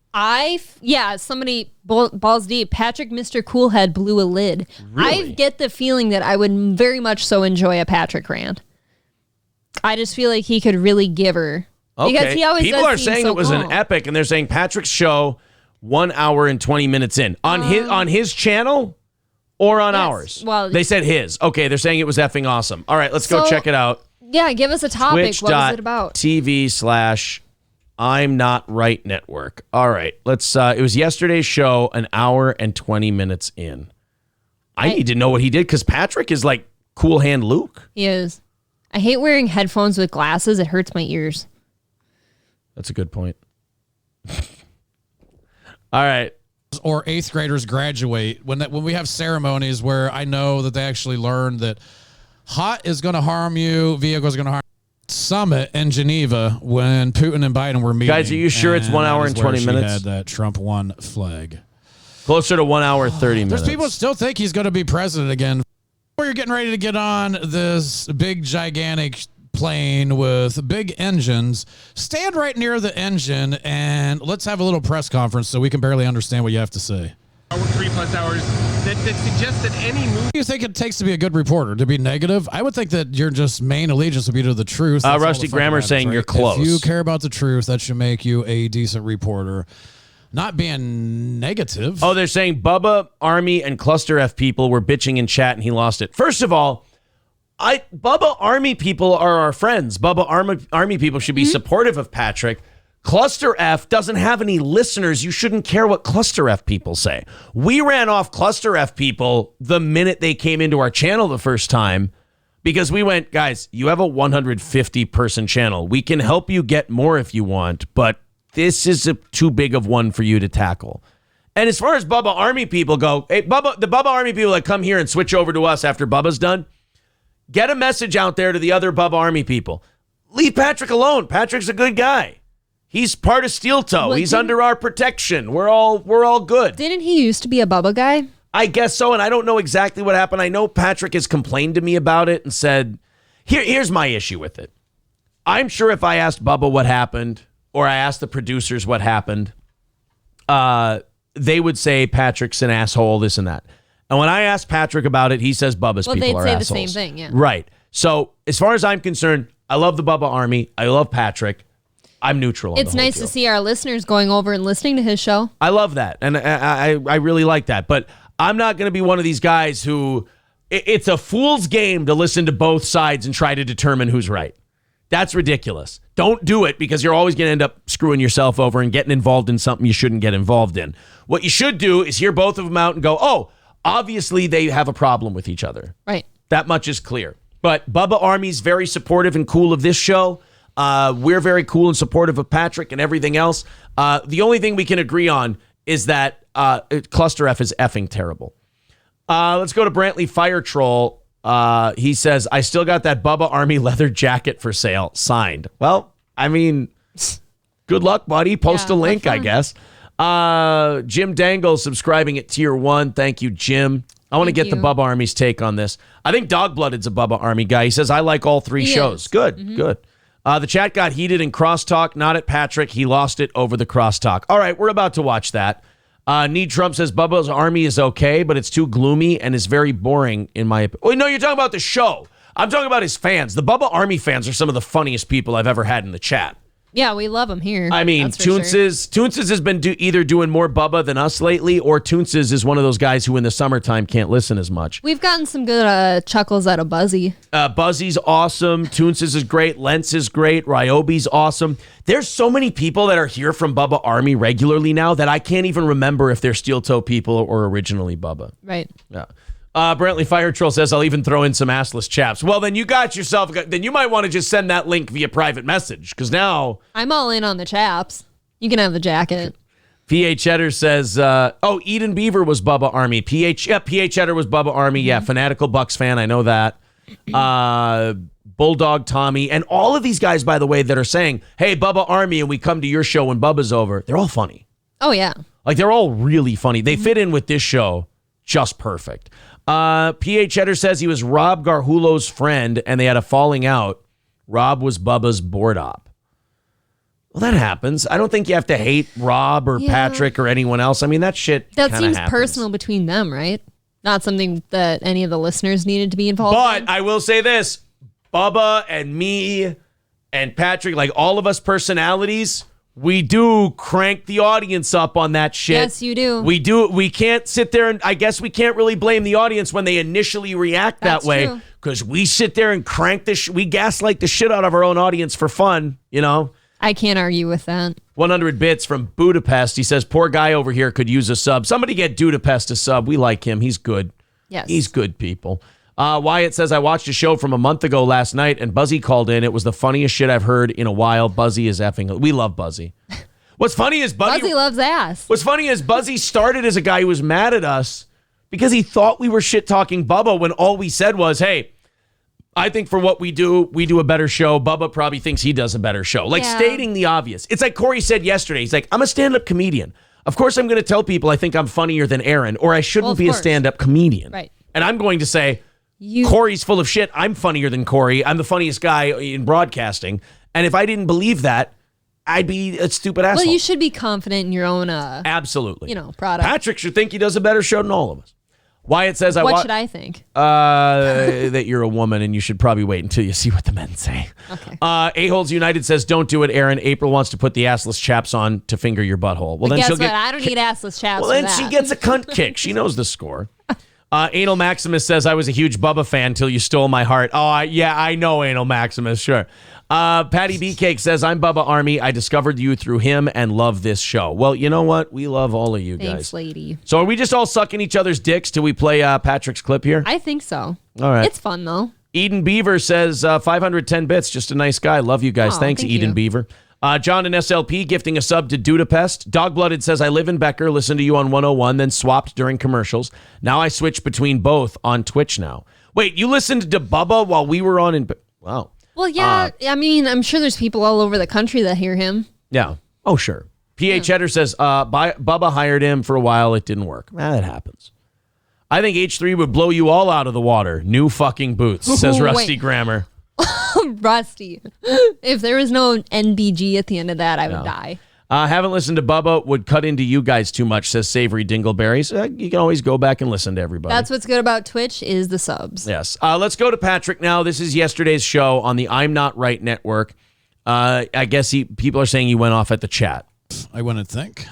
Somebody balls deep. Patrick, Mr. Coolhead, blew a lid. Really? I get the feeling that I would very much so enjoy a Patrick rant. I just feel like he could really give her. Okay. Because he always People does are seem saying so it was calm. an epic, and they're saying Patrick's show 1 hour and 20 minutes in. On his channel or on ours? Well, they said his. Okay, they're saying it was effing awesome. All right, let's go check it out. Yeah, give us a topic. What was it about? Twitch.tv/I'm Not Right Network. All right, let's. It was yesterday's show, 1 hour and 20 minutes in. I need to know what he did because Patrick is like Cool Hand Luke. He is. I hate wearing headphones with glasses. It hurts my ears. That's a good point. All right. Or 8th graders graduate when we have ceremonies where I know that they actually learn that hot is going to harm you, vehicle is going to harm you. Summit in Geneva when Putin and Biden were meeting. Guys, are you sure it's 1 hour and 20 minutes? She had that Trump won flag. Closer to 1 hour 30 minutes. There's people that still think he's going to be president again. Before you're getting ready to get on this big, gigantic plane with big engines, stand right near the engine and let's have a little press conference so we can barely understand what you have to say. 3+ hours that suggests that any movie. What do you think it takes to be a good reporter? To be negative? I would think that your just main allegiance would be to the truth. Rusty Grammer saying you're close. If you care about the truth, that should make you a decent reporter. Not being negative. Oh, they're saying Bubba, Army, and Cluster F people were bitching in chat and he lost it. First of all, Bubba Army people are our friends. Bubba Army people should be supportive of Patrick. Cluster F doesn't have any listeners. You shouldn't care what Cluster F people say. We ran off Cluster F people the minute they came into our channel the first time because we went, guys, you have a 150-person channel. We can help you get more if you want, but this is too big of one for you to tackle. And as far as Bubba Army people go, hey, the Bubba Army people that come here and switch over to us after Bubba's done, get a message out there to the other Bubba Army people. Leave Patrick alone. Patrick's a good guy. He's part of Steel Toe. He's under our protection. We're all good. Didn't he used to be a Bubba guy? I guess so, and I don't know exactly what happened. I know Patrick has complained to me about it and said, here's my issue with it. I'm sure if I asked Bubba what happened, or I asked the producers what happened, they would say Patrick's an asshole, this and that. And when I asked Patrick about it, he says Bubba's people are assholes. They'd say the same thing, yeah. Right. So as far as I'm concerned, I love the Bubba Army. I love Patrick. I'm neutral on It's nice to see our listeners going over and listening to his show. I love that. And I really like that. But I'm not going to be one of these guys who, it's a fool's game to listen to both sides and try to determine who's right. That's ridiculous. Don't do it because you're always going to end up screwing yourself over and getting involved in something you shouldn't get involved in. What you should do is hear both of them out and go, oh, obviously they have a problem with each other. Right. That much is clear. But Bubba Army's very supportive and cool of this show. We're very cool and supportive of Patrick and everything else. The only thing we can agree on is that Cluster F is effing terrible. Let's go to Brantley Fire Troll. He says, I still got that Bubba Army leather jacket for sale, signed. Well, I mean, good luck, buddy. Post a link, I guess. Jim Dangle subscribing at tier 1. Thank you, Jim. I want to Thank get the you. Bubba Army's take on this. I think Dog Blooded's a Bubba Army guy. He says, I like all three He shows. is. Good, good. The chat got heated in crosstalk, not at Patrick. He lost it over the crosstalk. All right, we're about to watch that. Need Trump says Bubba's Army is okay, but it's too gloomy and is very boring in my opinion. Oh, no, you're talking about the show. I'm talking about his fans. The Bubba Army fans are some of the funniest people I've ever had in the chat. Yeah, we love him here. I mean, that's for sure. Toonses has been either doing more Bubba than us lately, or Toonses is one of those guys who in the summertime can't listen as much. We've gotten some good chuckles out of Buzzy. Buzzy's awesome. Toonses is great. Lentz is great. Ryobi's awesome. There's so many people that are here from Bubba Army regularly now that I can't even remember if they're Steel Toe people or originally Bubba. Right. Yeah. Brantley Fire Troll says, I'll even throw in some assless chaps. Well, then you got yourself, then you might want to just send that link via private message, because now... I'm all in on the chaps. You can have the jacket. PH Cheddar says, Eden Beaver was Bubba Army. PH Cheddar was Bubba Army. Yeah, fanatical Bucks fan. I know that. Bulldog Tommy. And all of these guys, by the way, that are saying, hey, Bubba Army, and we come to your show when Bubba's over, they're all funny. Oh, yeah. Like, they're all really funny. They fit in with this show just perfect. PH Cheddar says he was Rob Garhulo's friend, and they had a falling out. Rob was Bubba's board op. Well, that happens. I don't think you have to hate Rob or Patrick or anyone else. I mean, that shit That kinda seems happens. personal between them, right? Not something that any of the listeners needed to be involved in. But I will say this, Bubba and me and Patrick, like all of us personalities, we do crank the audience up on that shit. Yes, you do. We do. We can't sit there and I guess we can't really blame the audience when they initially react That's that way. true. Because we sit there and crank we gaslight the shit out of our own audience for fun, you know? I can't argue with that. 100 bits from Budapest. He says, poor guy over here could use a sub. Somebody get Budapest a sub. We like him. He's good. Yes. He's good, people. Wyatt says, I watched a show from a month ago last night, and Buzzy called in. It was the funniest shit I've heard in a while. Buzzy is effing... We love Buzzy. What's funny is Buzzy loves ass. What's funny is Buzzy started as a guy who was mad at us because he thought we were shit-talking Bubba when all we said was, hey, I think for what we do a better show. Bubba probably thinks he does a better show. Like, stating the obvious. It's like Corey said yesterday. He's like, I'm a stand-up comedian. Of course I'm going to tell people I think I'm funnier than Aaron, or I shouldn't be a stand-up comedian. Right. And I'm going to say, Corey's full of shit. I'm funnier than Corey. I'm the funniest guy in broadcasting. And if I didn't believe that, I'd be a stupid asshole. Well, you should be confident in your own, absolutely, product. Patrick should think he does a better show than all of us. Wyatt says, What should I think? That you're a woman and you should probably wait until you see what the men say. Okay. A-Holes United says, don't do it, Aaron. April wants to put the assless chaps on to finger your butthole. Well, But then guess she'll what? get... I don't need assless chaps Well, for then that. she gets a cunt kick. She knows the score. Anal Maximus says, I was a huge Bubba fan until you stole my heart. Oh, yeah, I know Anal Maximus, sure. Patty B Cake says, I'm Bubba Army. I discovered you through him and love this show. Well, you know what? We love all of you guys. Thanks, lady. So are we just all sucking each other's dicks till we play Patrick's clip here? I think so. All right. It's fun, though. Eden Beaver says, 510 bits. Just a nice guy. Love you guys. Oh, Thanks, thank Eden you. Beaver. John and SLP gifting a sub to Budapest. Dog-Blooded says, I live in Becker, listen to you on 101, then swapped during commercials. Now I switch between both on Twitch now. Wait, you listened to Bubba while we were on in... Wow. Well, yeah. I mean, I'm sure there's people all over the country that hear him. Yeah. Oh, sure. PH Cheddar says, Bubba hired him for a while. It didn't work. That happens. I think H3 would blow you all out of the water. New fucking boots, says Rusty Wait. Grammar. Rusty. If there was no NBG at the end of that, I would die. Haven't listened to Bubba, would cut into you guys too much, says Savory Dingleberries. You can always go back and listen to everybody. That's what's good about Twitch is the subs. Yes. Let's go to Patrick now. This is yesterday's show on the I'm Not Right network. I guess people are saying he went off at the chat. I wouldn't think.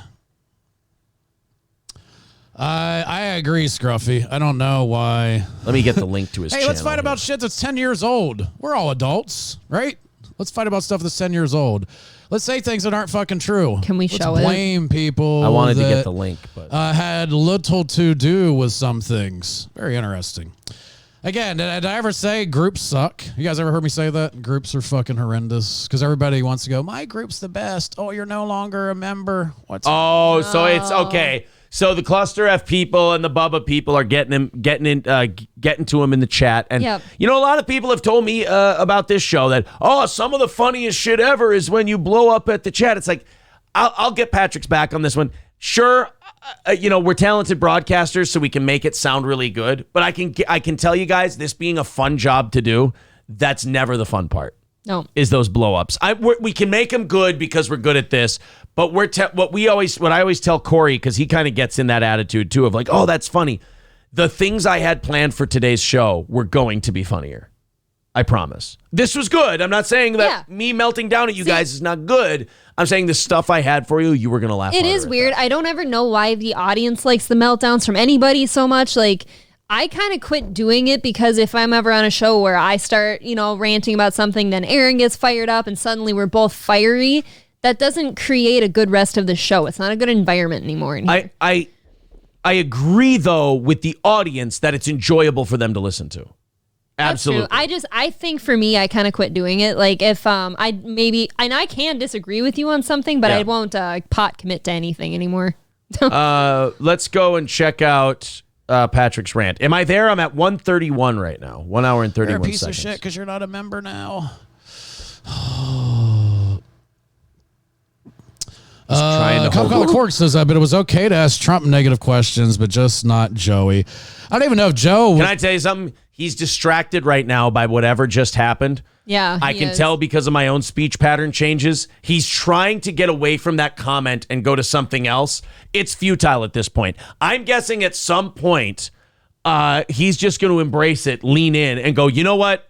I agree, Scruffy. I don't know why. Let me get the link to his Hey, channel. let's fight about shit that's 10 years old. We're all adults, right? Let's fight about stuff that's 10 years old. Let's say things that aren't fucking true. Can we show it? Blame people. I wanted to that, get the link, but had little to do with some things. Very interesting. Again, did I ever say groups suck? You guys ever heard me say that? Groups are fucking horrendous because everybody wants to go, my group's the best. Oh, you're no longer a member. What's so it's okay. So the Cluster F people and the Bubba people are getting to him in the chat. And, you know, a lot of people have told me about this show that, some of the funniest shit ever is when you blow up at the chat. It's like, I'll get Patrick's back on this one. Sure, we're talented broadcasters, so we can make it sound really good. But I can tell you guys, this being a fun job to do, that's never the fun part. No, is those blow-ups. We can make them good because we're good at this. But what I always tell Corey, because he kind of gets in that attitude too of like, oh, that's funny. The things I had planned for today's show were going to be funnier. I promise. This was good. I'm not saying that me melting down at you guys is not good. I'm saying the stuff I had for you, you were going to laugh. It is weird. I don't ever know why the audience likes the meltdowns from anybody so much. Like, I kind of quit doing it because if I'm ever on a show where I start, ranting about something, then Aaron gets fired up and suddenly we're both fiery, that doesn't create a good rest of the show. It's not a good environment anymore. I agree, though, with the audience that it's enjoyable for them to listen to. Absolutely. That's true. I think for me, I kind of quit doing it. Like if and I can disagree with you on something, but I won't pot commit to anything anymore. Let's go and check out Patrick's rant. Am I there? I'm at 1:31 right now. 1 hour and 31 You're a piece seconds. of shit because you're not a member now. Color Cork says, but it was okay to ask Trump negative questions, but just not Joey. I don't even know if Joe... Can I tell you something? He's distracted right now by whatever just happened. Yeah, I can tell because of my own speech pattern changes. He's trying to get away from that comment and go to something else. It's futile at this point. I'm guessing at some point, he's just going to embrace it, lean in, and go, you know what?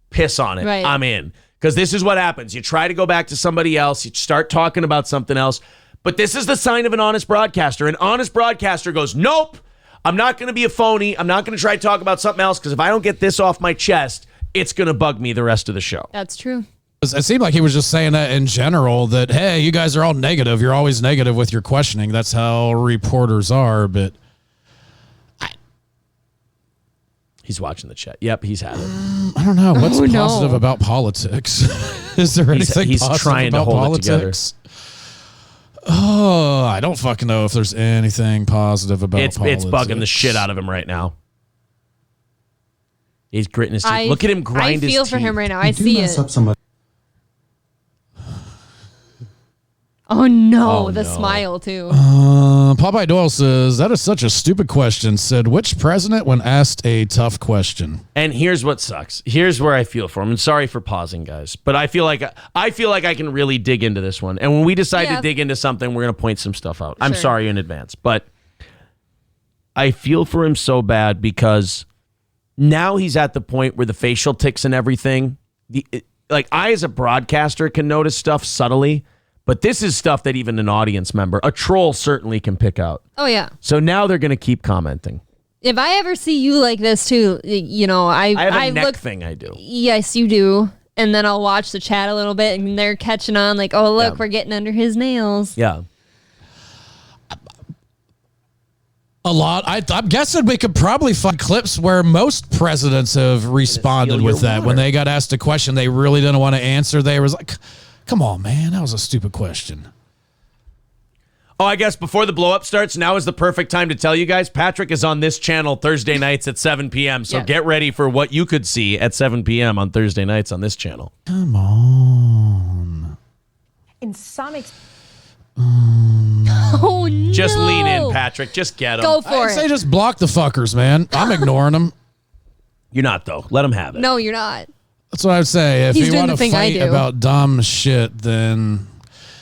Piss on it. Right. I'm in. Because this is what happens. You try to go back to somebody else. You start talking about something else. But this is the sign of an honest broadcaster. An honest broadcaster goes, nope, I'm not going to be a phony. I'm not going to try to talk about something else because if I don't get this off my chest, it's going to bug me the rest of the show. That's true. It seemed like he was just saying that in general, that, hey, you guys are all negative. You're always negative with your questioning. That's how reporters are. But he's watching the chat. Yep, he's had it. I don't know. What's positive about politics? Is there anything he's positive trying about to hold politics? Oh, I don't fucking know if there's anything positive about politics. It's bugging the shit out of him right now. He's gritting his teeth. Look at him grind his teeth. I feel for him right now. I see it. Oh no, the smile too. Popeye Doyle says, that is such a stupid question. Said, which president when asked a tough question? And here's what sucks. Here's where I feel for him. And sorry for pausing, guys. But I feel like I can really dig into this one. And when we decide to dig into something, we're going to point some stuff out. I'm sorry in advance. But I feel for him so bad because now he's at the point where the facial tics and everything, I as a broadcaster can notice stuff subtly. But this is stuff that even an audience member, a troll certainly can pick out. Oh, yeah. So now they're going to keep commenting. If I ever see you like this too, I have a neck thing I do. Yes, you do. And then I'll watch the chat a little bit and they're catching on like, oh, look, we're getting under his nails. Yeah. A lot. I'm guessing we could probably find clips where most presidents have responded with that. When they got asked a question they really didn't want to answer, they was like... Come on, man. That was a stupid question. Oh, I guess before the blow-up starts, now is the perfect time to tell you guys, Patrick is on this channel Thursday nights at 7 p.m., so get ready for what you could see at 7 p.m. on Thursday nights on this channel. Come on. In some Oh, no. Just lean in, Patrick. Just get them. Go for it. Say just block the fuckers, man. I'm ignoring them. You're not, though. Let them have it. No, you're not. That's what I would say. If He's you doing want the to thing I fight do. about dumb shit, then...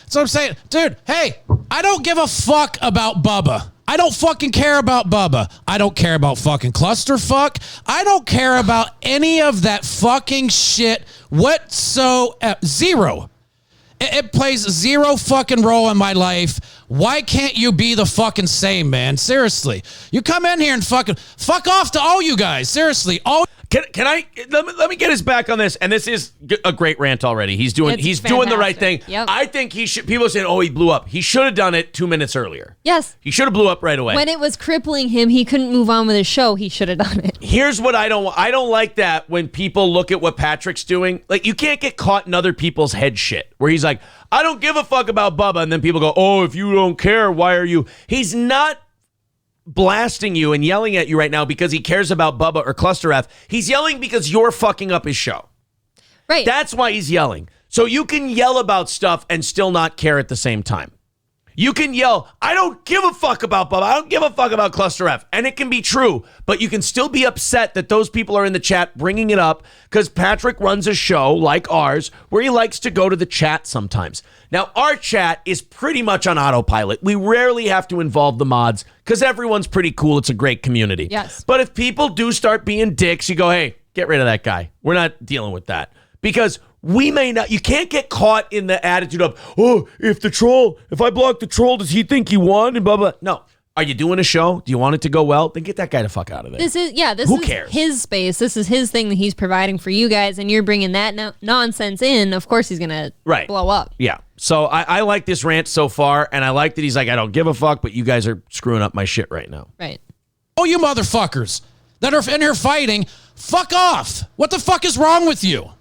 That's what I'm saying. Dude, hey, I don't give a fuck about Bubba. I don't fucking care about Bubba. I don't care about fucking clusterfuck. I don't care about any of that fucking shit whatsoever. Zero. It plays zero fucking role in my life. Why can't you be the fucking same, man? Seriously. You come in here and fuck off to all you guys. Seriously. All... Can I let me get his back on this? And this is a great rant already. He's doing the right thing. Yep. I think he should. People are saying, "Oh, he blew up." He should have done it 2 minutes earlier. Yes. He should have blew up right away. When it was crippling him, he couldn't move on with his show. He should have done it. Here's what I don't like that when people look at what Patrick's doing. Like, you can't get caught in other people's head shit where he's like, "I don't give a fuck about Bubba," and then people go, "Oh, if you don't care, why are you?" He's not blasting you and yelling at you right now because he cares about Bubba or Cluster F. He's yelling because you're fucking up his show. Right. That's why he's yelling. So you can yell about stuff and still not care at the same time. You can yell, I don't give a fuck about Bubba. I don't give a fuck about Cluster F. And it can be true, but you can still be upset that those people are in the chat bringing it up because Patrick runs a show like ours where he likes to go to the chat sometimes. Now, our chat is pretty much on autopilot. We rarely have to involve the mods because everyone's pretty cool. It's a great community. Yes. But if people do start being dicks, you go, hey, get rid of that guy. We're not dealing with that. Because we may not, you can't get caught in the attitude of, oh, if I block the troll, does he think he won? And blah, blah. No. Are you doing a show? Do you want it to go well? Then get that guy the fuck out of there. This Who is cares? his space. This is his thing that he's providing for you guys, and you're bringing that nonsense in. Of course he's going to blow up. Yeah. So I like this rant so far, and I like that he's like, I don't give a fuck, but you guys are screwing up my shit right now. Right. Oh, you motherfuckers that are in here fighting, fuck off. What the fuck is wrong with you?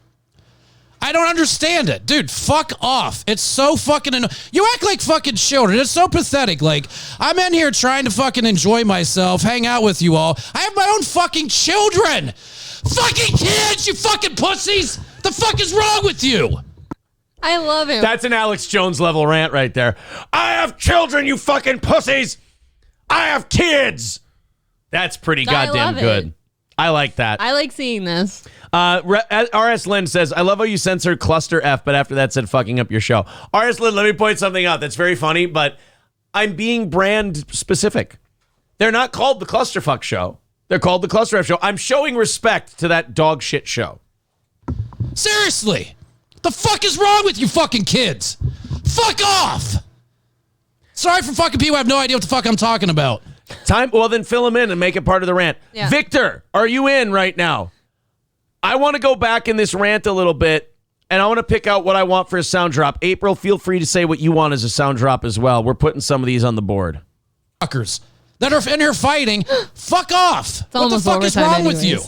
I don't understand it. Dude, fuck off. It's so fucking you act like fucking children. It's so pathetic. Like, I'm in here trying to fucking enjoy myself, hang out with you all. I have my own fucking children. Fucking kids, you fucking pussies. The fuck is wrong with you? I love him. That's an Alex Jones level rant right there. I have children, you fucking pussies. I have kids. That's pretty goddamn good. I like that. I like seeing this. RS Lynn says, I love how you censored Cluster F, but after that said fucking up your show. RS Lynn, let me point something out that's very funny, but I'm being brand specific. They're not called the Clusterfuck Show. They're called the Cluster F Show. I'm showing respect to that dog shit show. Seriously. The fuck is wrong with you fucking kids? Fuck off. Sorry for fucking people who have no idea what the fuck I'm talking about. Well, then fill them in and make it part of the rant. Yeah. Victor, are you in right now? I want to go back in this rant a little bit, and I want to pick out what I want for a sound drop. April, feel free to say what you want as a sound drop as well. We're putting some of these on the board. Fuckers that are in here fighting, fuck off. What the fuck is wrong with you?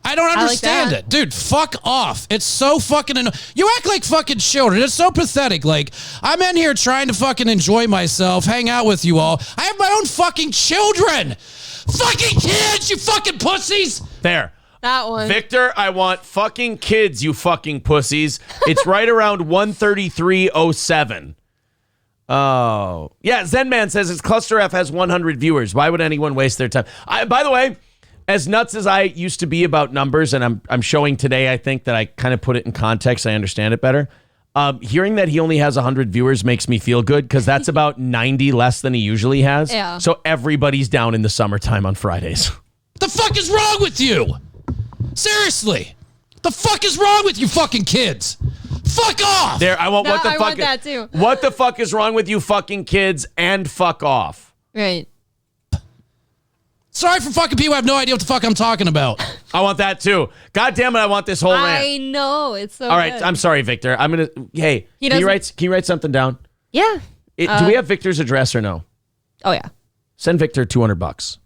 I don't understand it. Dude, fuck off. It's so fucking you act like fucking children. It's so pathetic. Like, I'm in here trying to fucking enjoy myself, hang out with you all. I have my own fucking children. Fucking kids, you fucking pussies. There. That one. Victor, I want fucking kids, you fucking pussies. It's right around 133.07. Oh. Yeah, Zenman says his Cluster F has 100 viewers. Why would anyone waste their time? By the way, as nuts as I used to be about numbers, and I'm showing today, I think that I kind of put it in context. I understand it better. Hearing that he only has 100 viewers makes me feel good because that's about 90 less than he usually has. Yeah. So everybody's down in the summertime on Fridays. The fuck is wrong with you? Seriously. The fuck is wrong with you fucking kids? Fuck off. There, I want what the I fuck. want that too. What the fuck is wrong with you fucking kids and fuck off? Right. Sorry for fucking people who have no idea what the fuck I'm talking about. I want that too. God damn it, I want this whole rant. I know. It's so All right, good. I'm sorry, Victor. I'm going to, hey, can you write something down? Yeah. Do we have Victor's address or no? Oh, yeah. Send Victor $200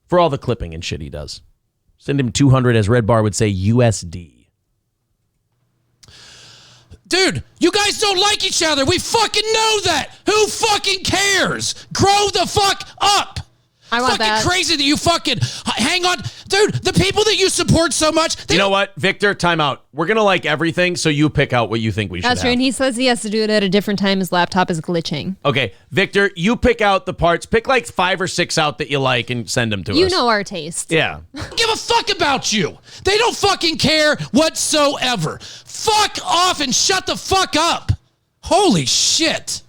for all the clipping and shit he does. Send him 200, as Red Bar would say, USD. Dude, you guys don't like each other. We fucking know that. Who fucking cares? Grow the fuck up. I want fucking that. crazy that you fucking hang on. Dude, the people that you support so much. You know what, Victor, time out. We're going to like everything, so you pick out what you think we should That's true. have. And he says he has to do it at a different time. His laptop is glitching. Okay, Victor, you pick out the parts. Pick like 5 or 6 out that you like and send them to us. You know our taste. Yeah. Give a fuck about you. They don't fucking care whatsoever. Fuck off and shut the fuck up. Holy shit.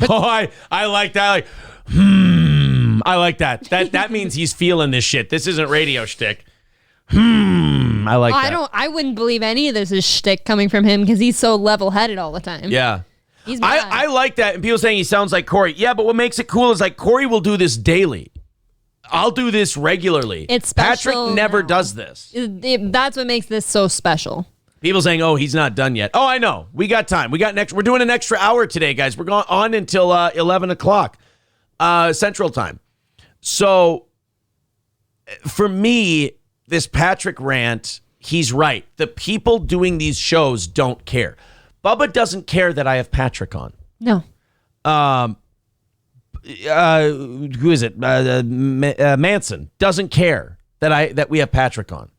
Oh, I like that. Like, I like that. That means he's feeling this shit. This isn't radio shtick. I like that. I wouldn't believe any of this is shtick coming from him because he's so level-headed all the time. Yeah. He's mad. I like that. And people saying he sounds like Corey. Yeah, but what makes it cool is like Corey will do this daily. I'll do this regularly. It's special. Patrick never does this. That's what makes this so special. People saying, "Oh, he's not done yet." Oh, I know. We got time. We're doing an extra hour today, guys. We're going on until 11 o'clock Central Time. So, for me, this Patrick rant, he's right. The people doing these shows don't care. Bubba doesn't care that I have Patrick on. No. Who is it? Manson doesn't care that we have Patrick on.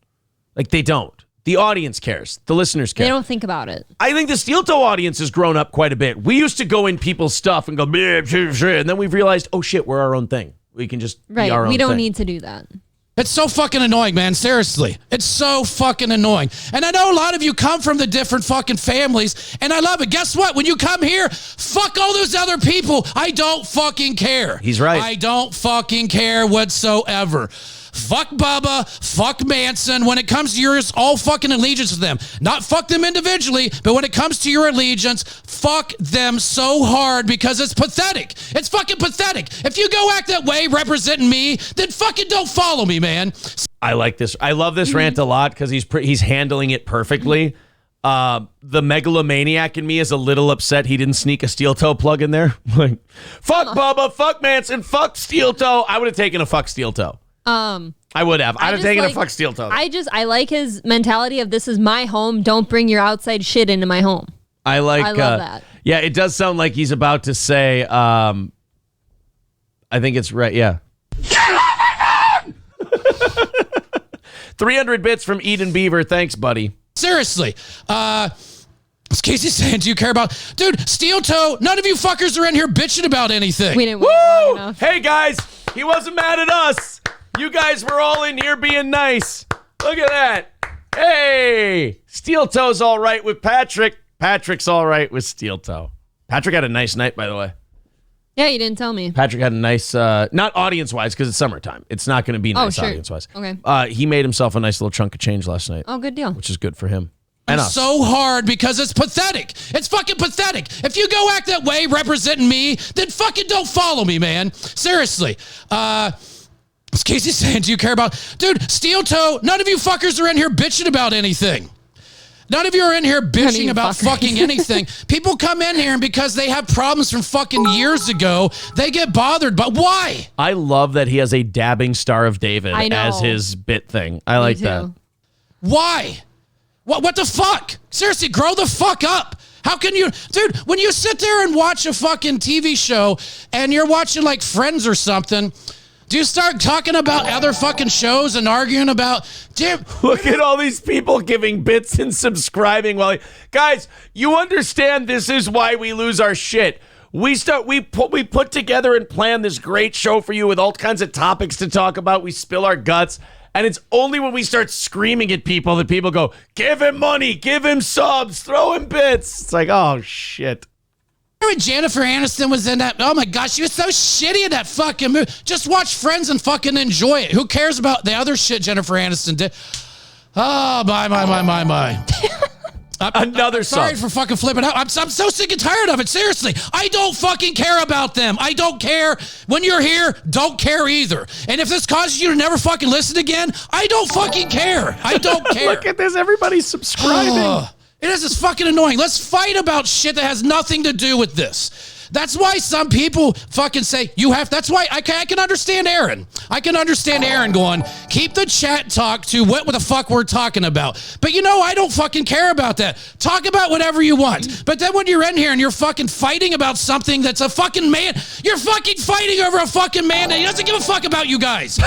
Like, they don't. The audience cares. The listeners care. They don't think about it. I think the Steel Toe audience has grown up quite a bit. We used to go in people's stuff and go, bleh, bleh, bleh, and then we've realized, oh shit, we're our own thing. We can just be our own We don't thing. need to do that. It's so fucking annoying, man. Seriously. It's so fucking annoying. And I know a lot of you come from the different fucking families, and I love it. Guess what? When you come here, fuck all those other people. I don't fucking care. He's right. I don't fucking care whatsoever. Fuck Bubba, fuck Manson. When it comes to yours, all fucking allegiance to them. Not fuck them individually, but when it comes to your allegiance, fuck them so hard because it's pathetic. It's fucking pathetic. If you go act that way representing me, then fucking don't follow me, man. I like this. I love this rant a lot because he's handling it perfectly. The megalomaniac in me is a little upset he didn't sneak a Steel Toe plug in there. Like, fuck Bubba, fuck Manson, fuck Steel Toe. I would have taken a fuck Steel Toe. I would have. I'd have taken a fuck Steel Toe. I like his mentality of this is my home. Don't bring your outside shit into my home. I love that. Yeah, it does sound like he's about to say, I think it's right. Yeah. 300 bits from Eden Beaver. Thanks, buddy. Seriously. As Casey saying, do you care about... Dude, Steel Toe, none of you fuckers are in here bitching about anything. We didn't wait long enough. Hey, guys. He wasn't mad at us. You guys were all in here being nice. Look at that. Hey. Steel Toe's all right with Patrick. Patrick's all right with Steel Toe. Patrick had a nice night, by the way. Yeah, you didn't tell me. Patrick had a nice, not audience-wise, because it's summertime. It's not going to be nice sure. audience-wise. Okay. He made himself a nice little chunk of change last night. Oh, good deal. Which is good for him. And us. So hard because it's pathetic. It's fucking pathetic. If you go act that way representing me, then fucking don't follow me, man. Seriously. As Casey's saying, do you care about... Dude, Steel Toe, none of you fuckers are in here bitching about anything. None of you are in here bitching about fucking anything. People come in here and because they have problems from fucking years ago, they get bothered. But why? I love that he has a dabbing Star of David as his bit thing. I like that. Why? What the fuck? Seriously, grow the fuck up. How can you... Dude, when you sit there and watch a fucking TV show and you're watching like Friends or something... Do you start talking about other fucking shows and arguing about... Look at all these people giving bits and subscribing. Guys, you understand this is why we lose our shit. We put together and plan this great show for you with all kinds of topics to talk about. We spill our guts. And it's only when we start screaming at people that people go, give him money, give him subs, throw him bits. It's like, oh, shit. When Jennifer Aniston was in that, oh my gosh, she was so shitty in that fucking movie. Just watch Friends and fucking enjoy it. Who cares about the other shit Jennifer Aniston did? Oh, my. Another sorry for fucking flipping out. I'm so sick and tired of it. Seriously, I don't fucking care about them. I don't care. When you're here, don't care either. And if this causes you to never fucking listen again, I don't fucking care. I don't care. Look at this. Everybody's subscribing. It is just fucking annoying. Let's fight about shit that has nothing to do with this. That's why some people fucking say you have. That's why I can understand Aaron. I can understand Aaron going, keep the chat talk to what the fuck we're talking about. But you know, I don't fucking care about that. Talk about whatever you want. But then when you're in here and you're fucking fighting about something that's a fucking man, you're fucking fighting over a fucking man that he doesn't give a fuck about you guys.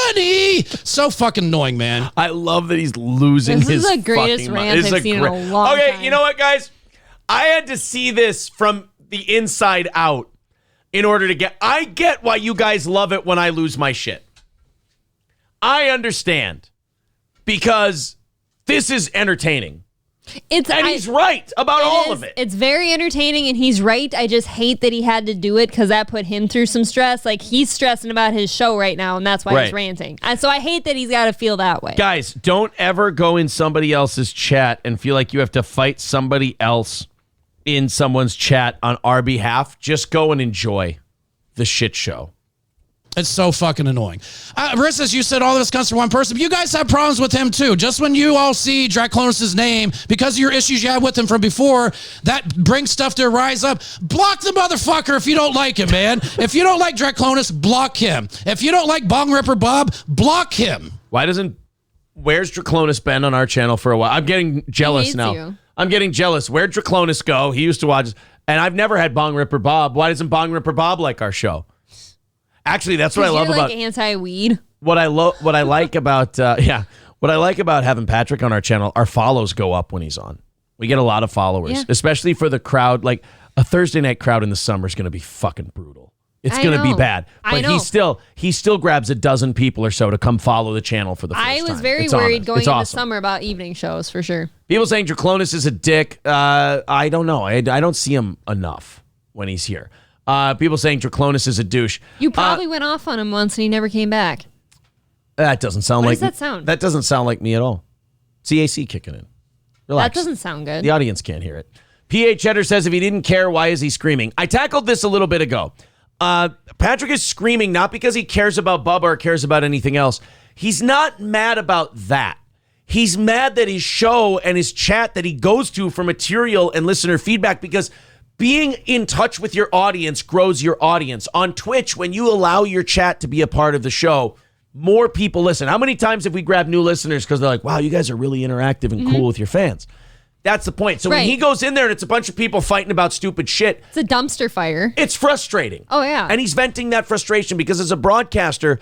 Money. So fucking annoying, man. I love that he's losing his fucking This is the greatest rant I've seen in a long time. Okay, you know what, guys? I had to see this from the inside out in order to get... I get why you guys love it when I lose my shit. I understand. Because this is entertaining. He's right about all of it. It's very entertaining, and he's right. I just hate that he had to do it because that put him through some stress. Like, he's stressing about his show right now, and that's why he's ranting. So I hate that he's got to feel that way. Guys, don't ever go in somebody else's chat and feel like you have to fight somebody else in someone's chat on our behalf. Just go and enjoy the shit show. It's so fucking annoying. Marissa, you said all this comes from one person, but you guys have problems with him too. Just when you all see Draclonis' name, because of your issues you had with him from before, that brings stuff to rise up. Block the motherfucker if you don't like him, man. If you don't like Draclonis, block him. If you don't like Bong Ripper Bob, block him. Where's Draclonis been on our channel for a while? I'm getting jealous now. You. I'm getting jealous. Where'd Draclonis go? He used to watch, and I've never had Bong Ripper Bob. Why doesn't Bong Ripper Bob like our show? Actually, that's what I love about anti-weed. What I like about What I like about having Patrick on our channel, our follows go up when he's on. We get a lot of followers, especially for the crowd. Like a Thursday night crowd in the summer is going to be fucking brutal. It's going to be bad. But he still grabs a dozen people or so to come follow the channel for the first time. I was very worried going into summer about evening shows for sure. People saying Draclonis is a dick. I don't know. I don't see him enough when he's here. People saying Draclonis is a douche. You probably went off on him once and he never came back. That doesn't sound like. What does that sound? That doesn't sound like me at all. CAC kicking in. Relax. That doesn't sound good. The audience can't hear it. P.H. Cheddar says, if he didn't care, why is he screaming? I tackled this a little bit ago. Patrick is screaming not because he cares about Bubba or cares about anything else. He's not mad about that. He's mad that his show and his chat that he goes to for material and listener feedback, because being in touch with your audience grows your audience. On Twitch, when you allow your chat to be a part of the show, more people listen. How many times have we grabbed new listeners because they're like, wow, you guys are really interactive and cool with your fans? That's the point. So when he goes in there and it's a bunch of people fighting about stupid shit. It's a dumpster fire. It's frustrating. Oh, yeah. And he's venting that frustration because as a broadcaster,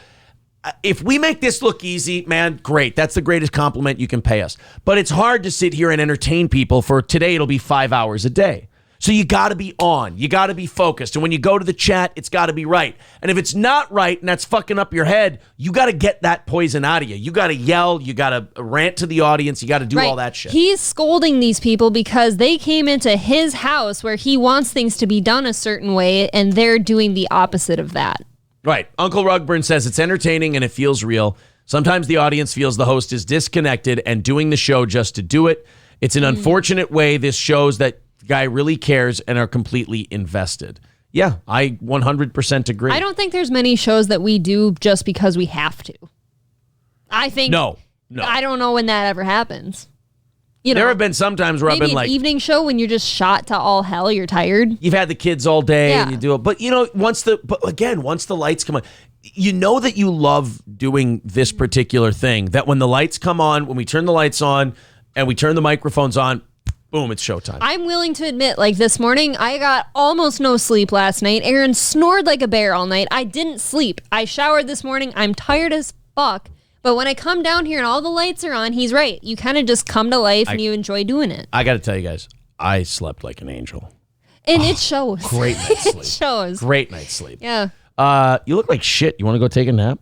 if we make this look easy, man, great. That's the greatest compliment you can pay us. But it's hard to sit here and entertain people. For today, it'll be 5 hours a day. So you got to be on. You got to be focused. And when you go to the chat, it's got to be right. And if it's not right and that's fucking up your head, you got to get that poison out of you. You got to yell. You got to rant to the audience. You got to do all that shit. He's scolding these people because they came into his house where he wants things to be done a certain way, and they're doing the opposite of that. Right. Uncle Rugburn says it's entertaining and it feels real. Sometimes the audience feels the host is disconnected and doing the show just to do it. It's an unfortunate way this shows that guy really cares and are completely invested. Yeah, I 100% agree. I don't think there's many shows that we do just because we have to. I think no. I don't know when that ever happens. You know, there have been some times where I've been like, evening show when you're just shot to all hell, you're tired. You've had the kids all day and you do it, but you know, once the lights come on, you know that you love doing this particular thing. That when the lights come on, when we turn the lights on and we turn the microphones on, boom, it's showtime. I'm willing to admit, like this morning, I got almost no sleep last night. Aaron snored like a bear all night. I didn't sleep. I showered this morning. I'm tired as fuck. But when I come down here and all the lights are on, he's right. You kind of just come to life and you enjoy doing it. I got to tell you guys, I slept like an angel. And it shows. Great night's sleep. It shows. Great night's sleep. Yeah. You look like shit. You want to go take a nap?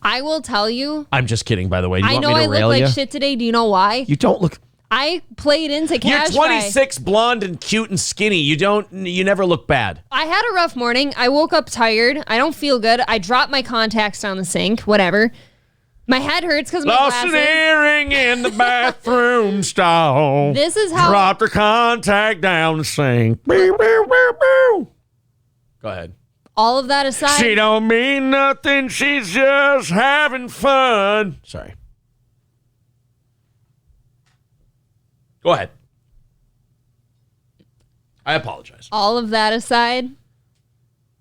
I will tell you. I'm just kidding, by the way. Do you I want know me to I look rail like you? shit today. Do you know why? You don't look... I played into cash. You're 26, blonde and cute and skinny. You never look bad. I had a rough morning. I woke up tired. I don't feel good. I dropped my contacts down the sink. Whatever. My head hurts because of my glasses. Lost an earring in the bathroom stall. This is how... Dropped her contact down the sink. Bow, bow, bow, bow. Go ahead. All of that aside... She don't mean nothing. She's just having fun. Sorry. Go ahead. I apologize. All of that aside,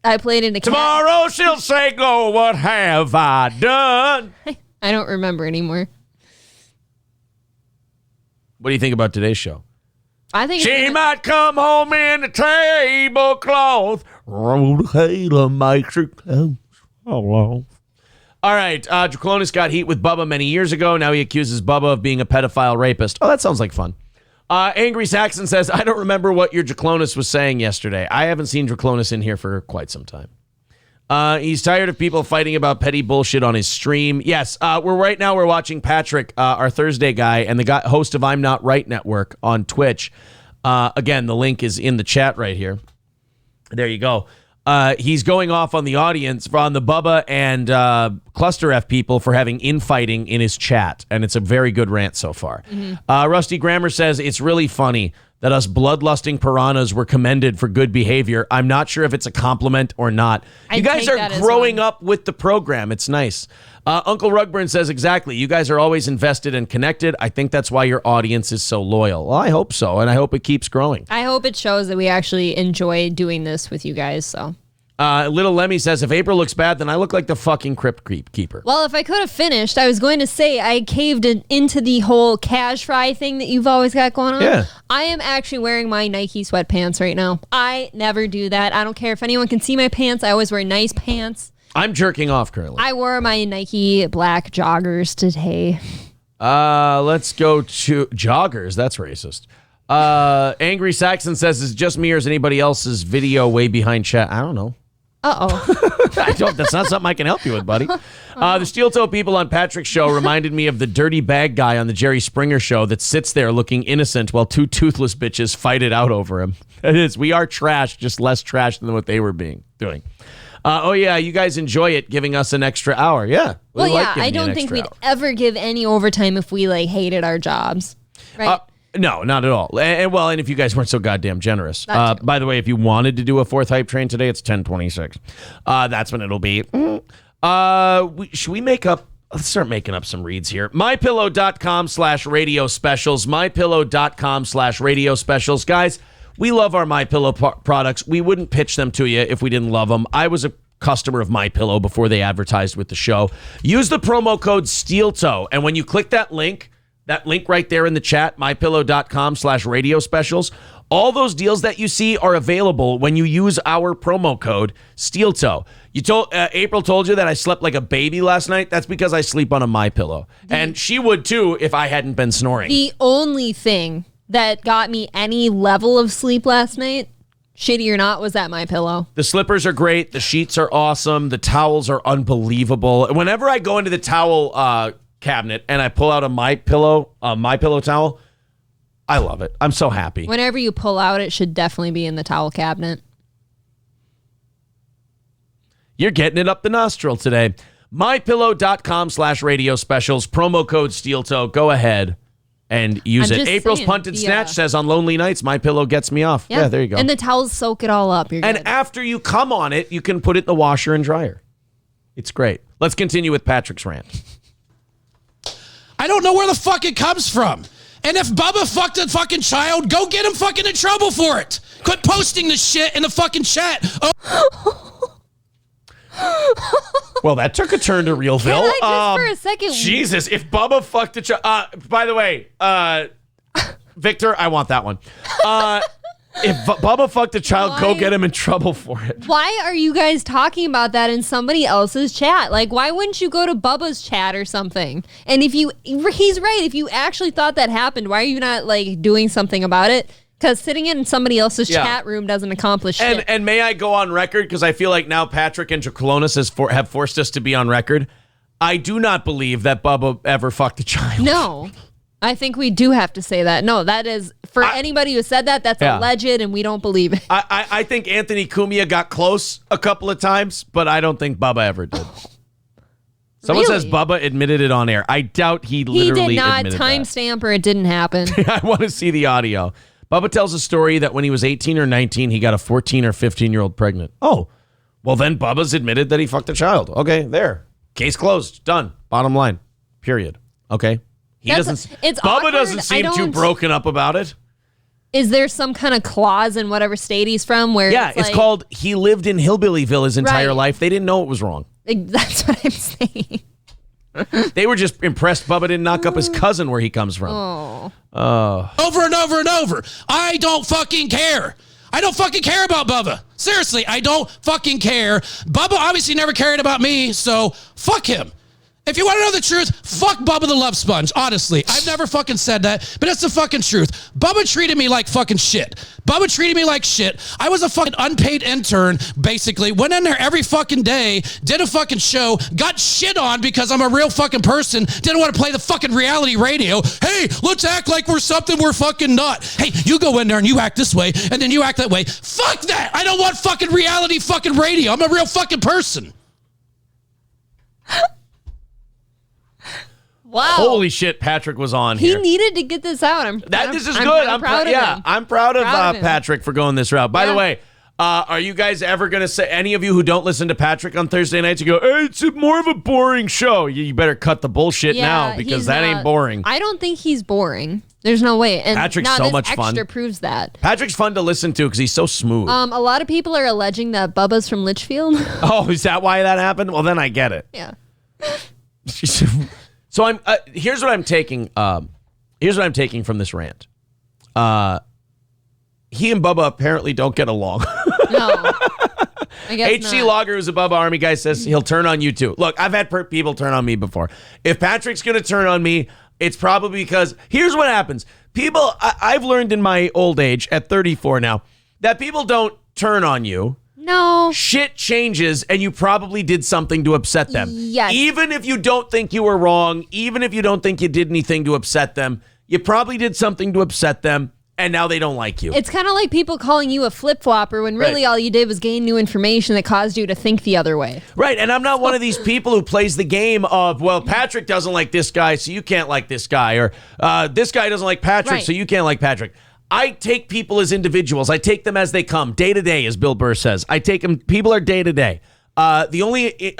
I played into Tomorrow she'll say, "Go, what have I done?" I don't remember anymore. What do you think about today's show? I think she might come home in the tablecloth. Rhoda makes her clothes fall off. All right, Draclonis got heat with Bubba many years ago. Now he accuses Bubba of being a pedophile rapist. Oh, that sounds like fun. Angry Saxon says, I don't remember what your Draclonis was saying yesterday. I haven't seen Draclonis in here for quite some time. He's tired of people fighting about petty bullshit on his stream. Yes, we're watching Patrick, our Thursday guy, and the host of I'm Not Right Network on Twitch. Again, the link is in the chat right here. There you go. He's going off on the audience, on the Bubba and Cluster F people for having infighting in his chat, and it's a very good rant so far. Rusty Grammer says, it's really funny that us bloodlusting piranhas were commended for good behavior. I'm not sure if it's a compliment or not. You guys are growing up with the program. It's nice. Uncle Rugburn says, exactly. You guys are always invested and connected. I think that's why your audience is so loyal. Well, I hope so, and I hope it keeps growing. I hope it shows that we actually enjoy doing this with you guys, so... Little Lemmy says, if April looks bad, then I look like the fucking crypt keeper. Well, if I could have finished, I was going to say I caved into the whole cash fry thing that you've always got going on. Yeah. I am actually wearing my Nike sweatpants right now. I never do that. I don't care if anyone can see my pants. I always wear nice pants. I'm jerking off currently. I wore my Nike black joggers today. Let's go to joggers. That's racist. Angry Saxon says, is it just me or is anybody else's video way behind chat? I don't know. That's not something I can help you with, buddy. The steel toe people on Patrick's show reminded me of the dirty bag guy on the Jerry Springer show that sits there looking innocent while two toothless bitches fight it out over him. It is. We are trash, just less trash than what they were doing. Oh, yeah, you guys enjoy it giving us an extra hour. Yeah. Well, yeah, I don't think we'd ever give any overtime if we, hated our jobs. Right? No, not at all. And if you guys weren't so goddamn generous. By the way, if you wanted to do a fourth hype train today, it's 10:26. That's when it'll be. Should we make up? Let's start making up some reads here. MyPillow.com/radio specials. MyPillow.com/radio specials. Guys, we love our MyPillow products. We wouldn't pitch them to you if we didn't love them. I was a customer of MyPillow before they advertised with the show. Use the promo code SteelToe, and when you click that link right there in the chat, mypillow.com/radio specials, all those deals that you see are available when you use our promo code SteelToe. April told you that I slept like a baby last night. That's because I sleep on a MyPillow. And she would too if I hadn't been snoring. The only thing that got me any level of sleep last night, shitty or not, was that MyPillow. The slippers are great. The sheets are awesome. The towels are unbelievable. Whenever I go into the towel cabinet and I pull out a MyPillow towel, I love it. I'm so happy. Whenever you pull out, it should definitely be in the towel cabinet. You're getting it up the nostril today. MyPillow.com/radio specials, promo code SteelToe. Go ahead and use it. April's Punted Snatch says, on lonely nights, MyPillow gets me off. Yeah, there you go. And the towels soak it all up. You're and good. After you come on it, you can put it in the washer and dryer. It's great. Let's continue with Patrick's rant. I don't know where the fuck it comes from. And if Bubba fucked a fucking child, go get him fucking in trouble for it. Quit posting this shit in the fucking chat. Well, that took a turn to Realville. Can I just for a second? Jesus, if Bubba fucked a child... by the way, Victor, I want that one. If Bubba fucked a child, go get him in trouble for it. Why are you guys talking about that in somebody else's chat? Why wouldn't you go to Bubba's chat or something? And he's right. If you actually thought that happened, why are you not doing something about it? Because sitting in somebody else's chat room doesn't accomplish shit. And may I go on record? Because I feel like now Patrick and Jacolonis have forced us to be on record. I do not believe that Bubba ever fucked a child. No. I think we do have to say that. No, that is, for anybody who said that, that's alleged and we don't believe it. I think Anthony Cumia got close a couple of times, but I don't think Bubba ever did. Someone says Bubba admitted it on air. I doubt he literally admitted that. He did not timestamp or it didn't happen. I want to see the audio. Bubba tells a story that when he was 18 or 19, he got a 14 or 15-year-old pregnant. Oh, well then Bubba's admitted that he fucked a child. Okay, there. Case closed. Done. Bottom line. Period. Okay. Bubba doesn't seem too broken up about it. Is there some kind of clause in whatever state he's from where it's called he lived in Hillbillyville his entire life. They didn't know it was wrong. That's what I'm saying. They were just impressed Bubba didn't knock up his cousin where he comes from. Over and over and over. I don't fucking care. I don't fucking care about Bubba. Seriously, I don't fucking care. Bubba obviously never cared about me, so fuck him. If you want to know the truth, fuck Bubba the Love Sponge. Honestly, I've never fucking said that, but it's the fucking truth. Bubba treated me like fucking shit. Bubba treated me like shit. I was a fucking unpaid intern, basically. Went in there every fucking day, did a fucking show, got shit on because I'm a real fucking person, didn't want to play the fucking reality radio. Hey, let's act like we're something we're fucking not. Hey, you go in there and you act this way, and then you act that way. Fuck that! I don't want fucking reality fucking radio. I'm a real fucking person. Wow. Holy shit, Patrick was on here. He needed to get this out. This is good. I'm proud of him. I'm proud of Patrick for going this route. By the way, are you guys ever going to say, any of you who don't listen to Patrick on Thursday nights, you go, hey, it's more of a boring show. You better cut the bullshit now because that ain't boring. I don't think he's boring. There's no way. And Patrick's so much fun. Extra proves that. Patrick's fun to listen to because he's so smooth. A lot of people are alleging that Bubba's from Litchfield. Oh, is that why that happened? Well, then I get it. Yeah. So here's what I'm taking. Here's what I'm taking from this rant. He and Bubba apparently don't get along. No, I guess HC not. Logger, who's a Bubba Army guy, says he'll turn on you too. Look, I've had people turn on me before. If Patrick's gonna turn on me, It's probably because here's what happens. People, I've learned in my old age at 34 now that people don't turn on you. No. Shit changes and you probably did something to upset them. Yes. Even if you don't think you were wrong, even if you don't think you did anything to upset them, you probably did something to upset them and now they don't like you. It's kind of like people calling you a flip-flopper when really all you did was gain new information that caused you to think the other way. Right, and I'm not one of these people who plays the game of, well, Patrick doesn't like this guy, so you can't like this guy, or this guy doesn't like Patrick, so you can't like Patrick. I take people as individuals. I take them as they come, day to day, as Bill Burr says. I take them, people are day to day. The only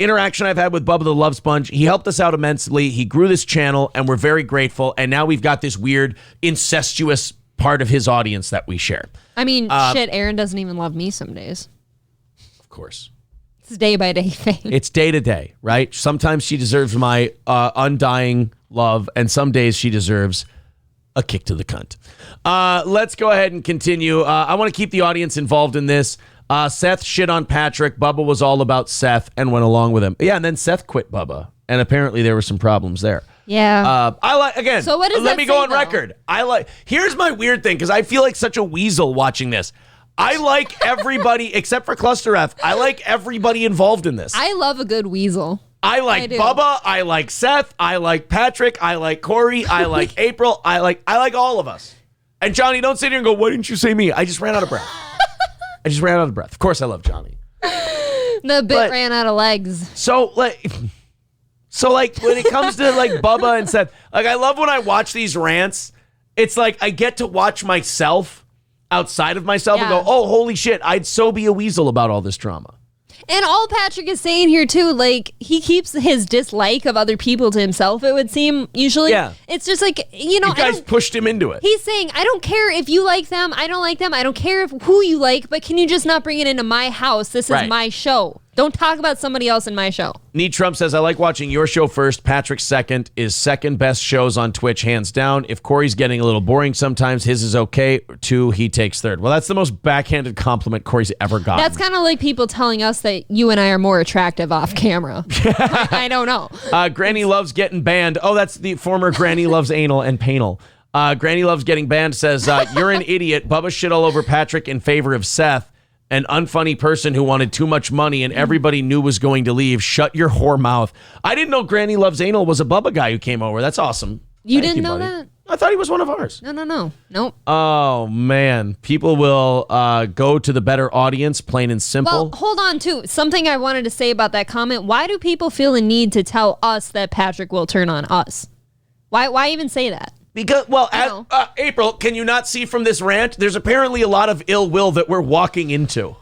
interaction I've had with Bubba the Love Sponge, he helped us out immensely. He grew this channel, and we're very grateful. And now we've got this weird, incestuous part of his audience that we share. I mean, shit, Aaron doesn't even love me some days. Of course. It's day-by-day thing. It's day to day, right? Sometimes she deserves my undying love, and some days she deserves a kick to the cunt. Let's go ahead and continue. I want to keep the audience involved in this. Seth shit on Patrick. Bubba was all about Seth and went along with him. Yeah, and then Seth quit Bubba, and apparently there were some problems there. Yeah. I like, again, so what does let that me say, go on though? record. Here's my weird thing, because I feel like such a weasel watching this. I like everybody, except for Cluster F, I like everybody involved in this. I love a good weasel. I like Bubba, I like Seth, I like Patrick, I like Corey, I like April, I like all of us. And Johnny, don't sit here and go, why didn't you say me? I just ran out of breath. Of course I love Johnny. The bit ran out of legs. So when it comes to like Bubba and Seth, like I love when I watch these rants. It's like I get to watch myself outside of myself and go, oh, holy shit, I'd so be a weasel about all this drama. And all Patrick is saying here, too, like, he keeps his dislike of other people to himself, it would seem, usually. Yeah. It's just like, you know. You guys pushed him into it. He's saying, I don't care if you like them, I don't like them, I don't care who you like, but can you just not bring it into my house? This is my show. Don't talk about somebody else in my show. Need Trump says, I like watching your show first. Patrick's second is second best shows on Twitch, hands down. If Corey's getting a little boring sometimes, his is okay. 2, he takes third. Well, that's the most backhanded compliment Corey's ever gotten. That's kind of like people telling us that you and I are more attractive off camera. I don't know. Granny loves getting banned. Oh, that's the former Granny loves anal and panal. Granny loves getting banned says, you're an idiot. Bubba shit all over Patrick in favor of Seth. An unfunny person who wanted too much money and everybody knew was going to leave. Shut your whore mouth. I didn't know Granny Loves Anal was a Bubba guy who came over. That's awesome. You didn't know that? I thought he was one of ours. No. Nope. Oh, man. People will go to the better audience, plain and simple. Well, hold on, too. Something I wanted to say about that comment. Why do people feel the need to tell us that Patrick will turn on us? Why even say that? Because, April, can you not see from this rant? There's apparently a lot of ill will that we're walking into.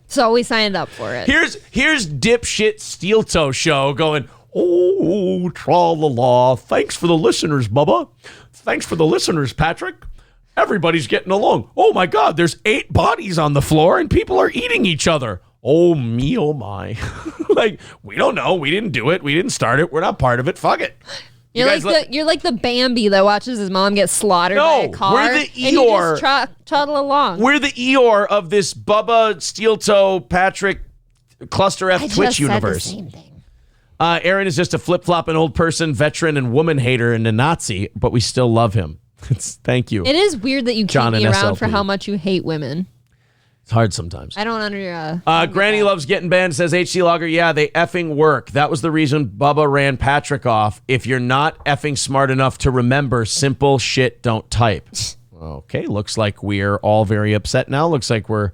So we signed up for it. Here's dipshit Steel Toe Show going, oh, tra-la-la. Thanks for the listeners, Bubba. Thanks for the listeners, Patrick. Everybody's getting along. Oh, my God, there's 8 bodies on the floor and people are eating each other. Oh, me, oh, my. Like, we don't know. We didn't do it. We didn't start it. We're not part of it. Fuck it. You're like the Bambi that watches his mom get slaughtered by a car. We're the Eeyore. And you just toddle along. We're the Eeyore of this Bubba, Steel Toe, Patrick, Cluster F Twitch universe. The same thing. Aaron is just a flip-flopping old person, veteran, and woman hater and a Nazi, but we still love him. Thank you. It is weird that you keep John me and around SLP. for how much you hate women. It's hard sometimes. I don't Granny loves getting banned, says HC Logger. Yeah, they effing work. That was the reason Bubba ran Patrick off. If you're not effing smart enough to remember, simple shit don't type. Okay, looks like we're all very upset now. Looks like we're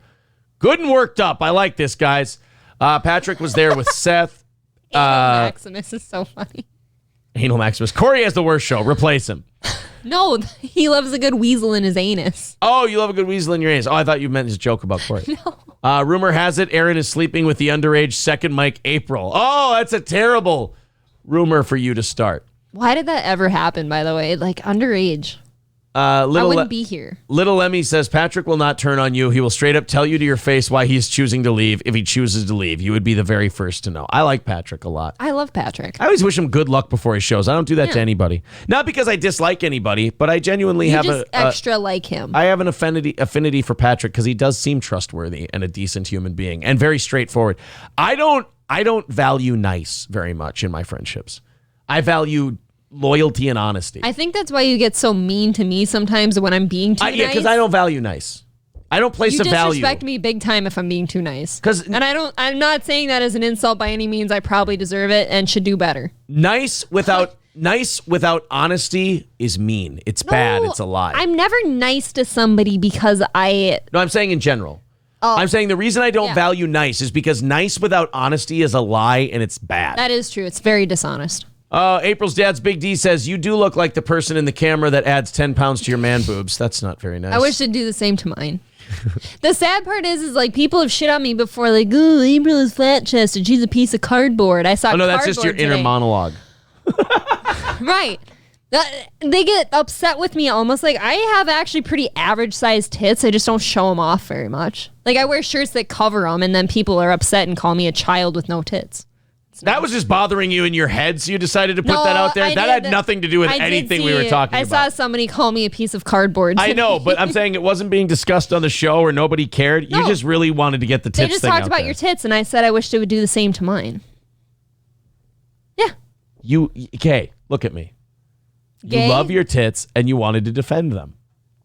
good and worked up. I like this, guys. Patrick was there with Seth. Maximus is so funny. Anal Maximus. Corey has the worst show. Replace him. No, he loves a good weasel in his anus. Oh, you love a good weasel in your anus. Oh, I thought you meant his joke about Corey. No. Rumor has it Aaron is sleeping with the underage second mic April. Oh, that's a terrible rumor for you to start. Why did that ever happen, by the way? Like, underage. I wouldn't be here. Little Emmy says, Patrick will not turn on you. He will straight up tell you to your face why he's choosing to leave. If he chooses to leave, you would be the very first to know. I like Patrick a lot. I love Patrick. I always wish him good luck before his shows. I don't do that to anybody. Not because I dislike anybody, but I genuinely have extra like him. I have an affinity for Patrick because he does seem trustworthy and a decent human being and very straightforward. I don't value nice very much in my friendships. I value loyalty and honesty. I think that's why you get so mean to me sometimes when I'm being too nice. Yeah, because I don't value nice. I don't place a value. You disrespect me big time if I'm being too nice. And I'm not saying that as an insult by any means. I probably deserve it and should do better. Nice without honesty is mean. It's bad. It's a lie. I'm never nice to somebody because No, I'm saying in general. Oh, I'm saying the reason I don't value nice is because nice without honesty is a lie and it's bad. That is true. It's very dishonest. April's dad's Big D says, you do look like the person in the camera that adds 10 pounds to your man boobs. That's not very nice. I wish they'd do the same to mine. The sad part is like people have shit on me before, like, oh, April is flat chested. She's a piece of cardboard. I saw. Oh no, that's just your inner monologue. Right. They get upset with me almost like I have actually pretty average sized tits. I just don't show them off very much. Like I wear shirts that cover them, and then people are upset and call me a child with no tits. That was just bothering you in your head, so you decided to put that out there? That had nothing to do with anything we were talking about. I saw somebody call me a piece of cardboard. I know, but I'm saying it wasn't being discussed on the show or nobody cared. No. You just really wanted to get the tits thing out. They just talked about your tits, and I said I wish they would do the same to mine. Yeah. Okay, look at me. Gay? You love your tits, and you wanted to defend them.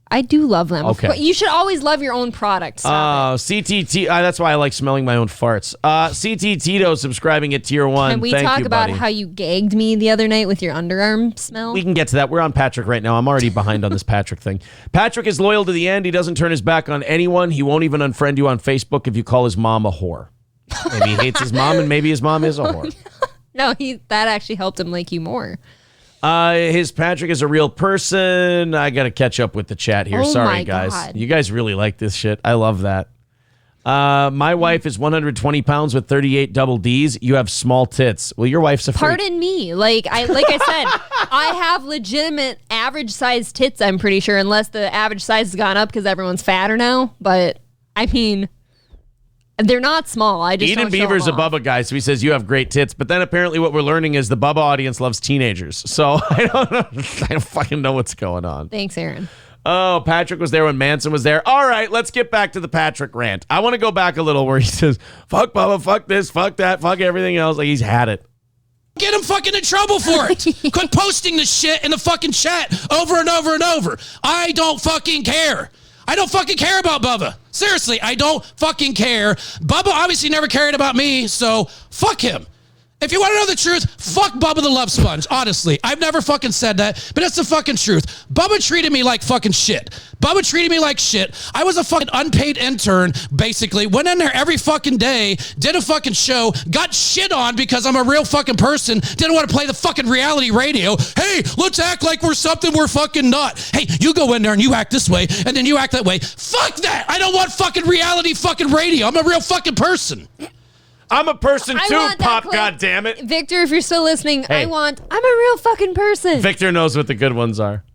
I do love them. Okay. You should always love your own product. CTT, that's why I like smelling my own farts. CT Tito subscribing at tier 1. Can we Thank talk you, about buddy. how you gagged me the other night with your underarm smell? We can get to that. We're on Patrick right now. I'm already behind on this Patrick thing. Patrick is loyal to the end. He doesn't turn his back on anyone. He won't even unfriend you on Facebook if you call his mom a whore. Maybe he hates his mom, and maybe his mom is a whore. No, that actually helped him like you more. His Patrick is a real person. I got to catch up with the chat here. Oh Sorry, my guys. God. You guys really like this shit. I love that. My wife is 120 pounds with 38 double Ds. You have small tits. Well, your wife's a freak. Pardon me. Like I said, I have legitimate average sized tits, I'm pretty sure, unless the average size has gone up because everyone's fatter now. But I mean, they're not small. I just Eden don't show Beaver's a them off. Bubba guy, so he says you have great tits. But then apparently what we're learning is the Bubba audience loves teenagers. So I don't know. I don't fucking know what's going on. Thanks, Aaron. Oh, Patrick was there when Manson was there. All right, let's get back to the Patrick rant. I want to go back a little where he says, fuck Bubba, fuck this, fuck that, fuck everything else. Like he's had it. Get him fucking in trouble for it. Quit posting this shit in the fucking chat over and over and over. I don't fucking care. I don't fucking care about Bubba. Seriously, I don't fucking care. Bubba obviously never cared about me, so fuck him. If you want to know the truth, fuck Bubba the Love Sponge. Honestly, I've never fucking said that, but it's the fucking truth. Bubba treated me like fucking shit. Bubba treated me like shit. I was a fucking unpaid intern, basically. Went in there every fucking day, did a fucking show, got shit on because I'm a real fucking person, didn't want to play the fucking reality radio. Hey, let's act like we're something we're fucking not. Hey, you go in there and you act this way, and then you act that way. Fuck that! I don't want fucking reality fucking radio. I'm a real fucking person. I'm a person I too, want that Pop, clip. goddammit. Victor, if you're still listening, Hey. I'm a real fucking person. Victor knows what the good ones are.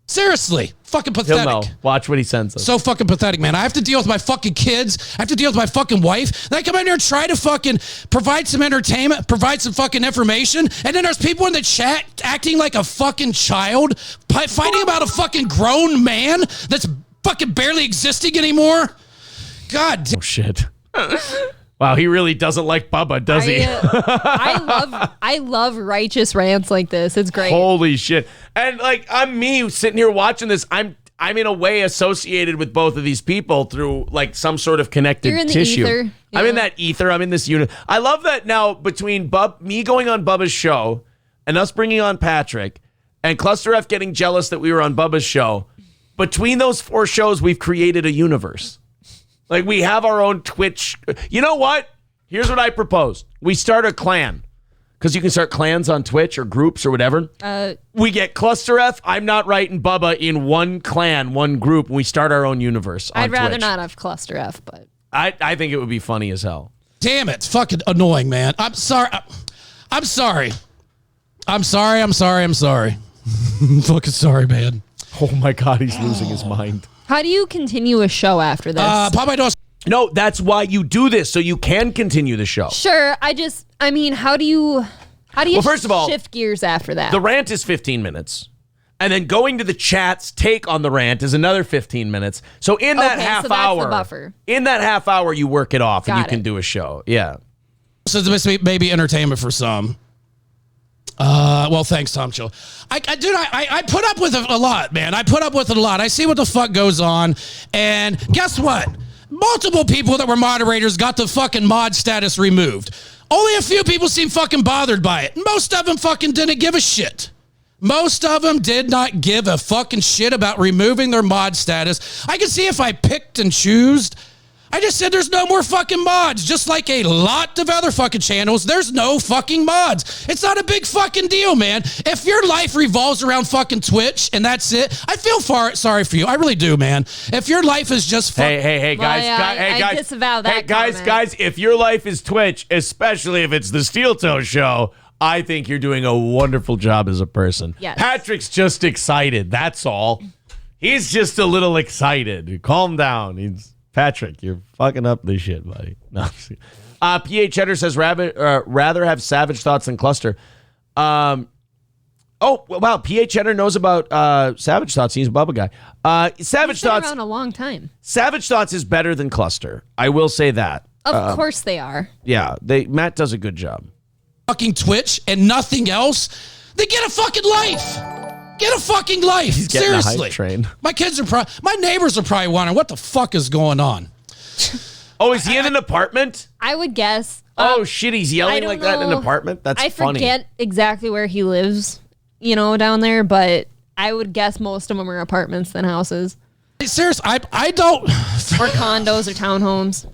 Seriously, fucking He'll pathetic. know. Watch what he sends us. So fucking pathetic, man. I have to deal with my fucking kids. I have to deal with my fucking wife. Then I come in here and try to fucking provide some entertainment, provide some fucking information. And then there's people in the chat acting like a fucking child, fighting about a fucking grown man that's fucking barely existing anymore. God damn. Oh, shit. Wow, he really doesn't like Bubba, does he? I love righteous rants like this. It's great. Holy shit. And like I'm me sitting here watching this, I'm in a way associated with both of these people through like some sort of connected You're in the tissue. ether. I'm in Yeah. that ether. I'm in this unit. I love that now between me going on Bubba's show and us bringing on Patrick and Cluster F getting jealous that we were on Bubba's show. Between those 4 shows, we've created a universe. Like we have our own Twitch. You know what? Here's what I propose. We start a clan. Because you can start clans on Twitch or groups or whatever. We get Cluster F, I'm Not Right, and Bubba in one clan, one group, and we start our own universe on I'd rather Twitch. not have cluster F, but I think it would be funny as hell. Damn it. Fucking annoying, man. I'm sorry. I'm sorry. I'm sorry. I'm sorry. I'm sorry. I'm fucking sorry, man. Oh my God, he's losing his mind. how do you continue a show after this? Probably don't. No, that's why you do this, so you can continue the show. Sure. I mean, how do you Well, first of all, shift gears after that? The rant is 15 minutes. And then going to the chat's take on the rant is another 15 minutes. So in that Okay, half so that's the hour, buffer. in that half hour, you work it off and Got you can it. do a show. Yeah. So this may be entertainment for some. Well, thanks, Tom Chill. I put up with it a lot, man. I put up with it a lot. I see what the fuck goes on. And guess what? Multiple people that were moderators got the fucking mod status removed. Only a few people seem fucking bothered by it. Most of them fucking didn't give a shit. Most of them did not give a fucking shit about removing their mod status. I can see if I picked and chose. I just said there's no more fucking mods. Just like a lot of other fucking channels, there's no fucking mods. It's not a big fucking deal, man. If your life revolves around fucking Twitch and that's it, I feel sorry for you. I really do, man. If your life is just fucking... Hey, guys. I disavow that Guys, if your life is Twitch, especially if it's the Steel Toe Show, I think you're doing a wonderful job as a person. Yes. Patrick's just excited. That's all. He's just a little excited. Calm down. Patrick, you're fucking up this shit, buddy. No. PH Cheddar says rather have Savage Thoughts than Cluster. Oh, wow. PH Cheddar knows about Savage Thoughts. He's a Bubba guy. Savage He's been Thoughts around a long time. Savage Thoughts is better than Cluster. I will say that. Of course they are. Yeah, Matt does a good job. Fucking Twitch and nothing else. They get a fucking life. Get a fucking life. He's getting Seriously. a hype train. My neighbors are probably wondering what the fuck is going on. Oh, is he in an apartment? I would guess. Oh shit, he's yelling like that in an apartment? That's funny. I forget exactly where he lives, down there, but I would guess most of them are apartments than houses. Seriously, I don't... Or condos or townhomes.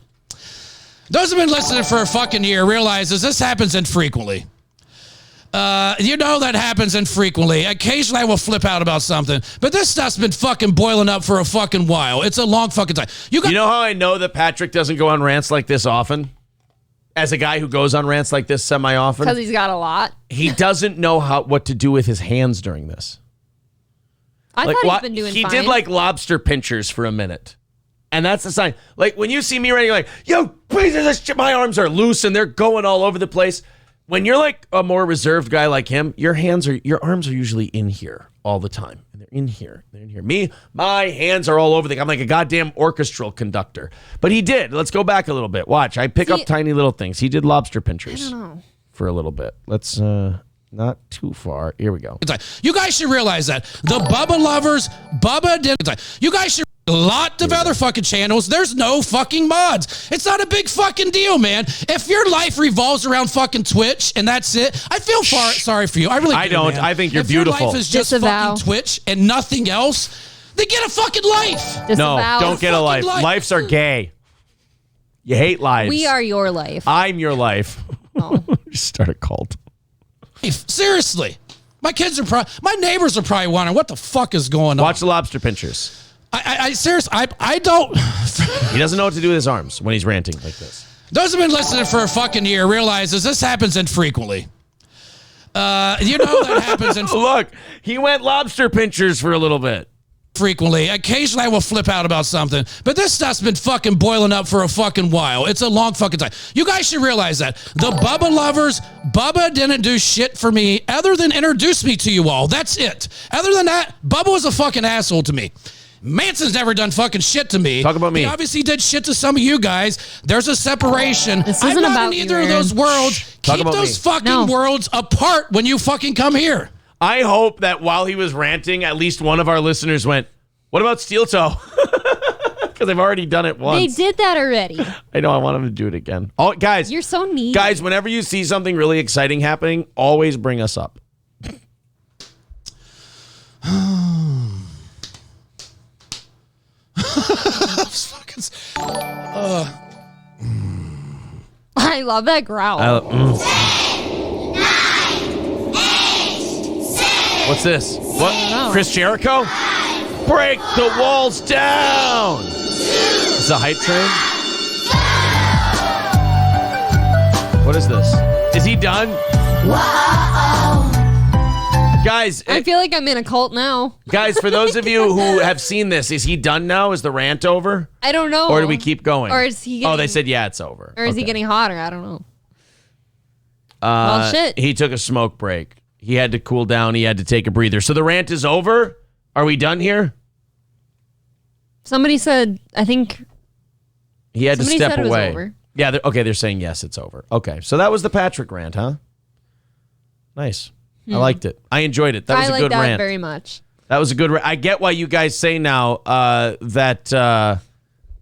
Those who have been listening for a fucking year realizes this happens infrequently. That happens infrequently. Occasionally I will flip out about something, but this stuff's been fucking boiling up for a fucking while. It's a long fucking time. You know how I know that Patrick doesn't go on rants like this often? As a guy who goes on rants like this semi-often? Because he's got a lot. He doesn't know what to do with his hands during this. I thought he's been doing He fine. did like lobster pinchers for a minute. And that's the sign. Like when you see me running, you're like, yo, please, this shit, my arms are loose and they're going all over the place. When you're like a more reserved guy like him, your arms are usually in here all the time. And they're in here. They're in here. Me, my hands are all over I'm like a goddamn orchestral conductor. But he did. Let's go back a little bit. Watch. I pick up tiny little things. He did lobster pinchers. I don't know. For a little bit. Let's not too far. Here we go. You guys should realize that. The Bubba lovers, you guys should... A lot of other fucking channels, there's no fucking mods. It's not a big fucking deal, man. If your life revolves around fucking Twitch and that's it, I feel sorry for you. I really do, I don't. man. I think you're if beautiful. Your life is just fucking Twitch and nothing else, then get a fucking life. No, don't get a life. Lives are gay. You hate lives. We are your life. I'm your life. Oh. Just start a cult. Seriously. My neighbors are probably wondering what the fuck is going on. Watch the lobster pinchers. Seriously, I don't... He doesn't know what to do with his arms when he's ranting like this. Those who have been listening for a fucking year realizes this happens infrequently. That happens Look, he went lobster pinchers for a little bit. Frequently. Occasionally I will flip out about something, but this stuff's been fucking boiling up for a fucking while. It's a long fucking time. You guys should realize that. The Bubba lovers, Bubba didn't do shit for me other than introduce me to you all. That's it. Other than that, Bubba was a fucking asshole to me. Manson's never done fucking shit to me. Talk about me. He obviously did shit to some of you guys. There's a separation. This I'm isn't not about in you, either of Aaron. those worlds. Keep those fucking worlds apart when you fucking come here. I hope that while he was ranting, at least one of our listeners went, what about Steel Toe? Because I've already done it once. They did that already. I know. I want him to do it again. Oh, guys. You're so neat. Guys, whenever you see something really exciting happening, always bring us up. I love that growl. What's this? What? Chris Jericho? Break the walls down! Is this a hype train? What is this? Is he done? Guys, I feel like I'm in a cult now. Guys, for those of you who have seen this, is he done now? Is the rant over? I don't know. Or do we keep going? Or is he getting, they said, yeah, it's over. Or is he getting hotter? I don't know. Well, shit. He took a smoke break. He had to cool down. He had to take a breather. So the rant is over? Are we done here? Somebody said, I think... He had to step said it was away. over. Yeah, they're saying yes, it's over. Okay, so that was the Patrick rant, huh? Nice. I liked it. I enjoyed it. That was a good that rant. very much. That was a good rant. I get why you guys say now that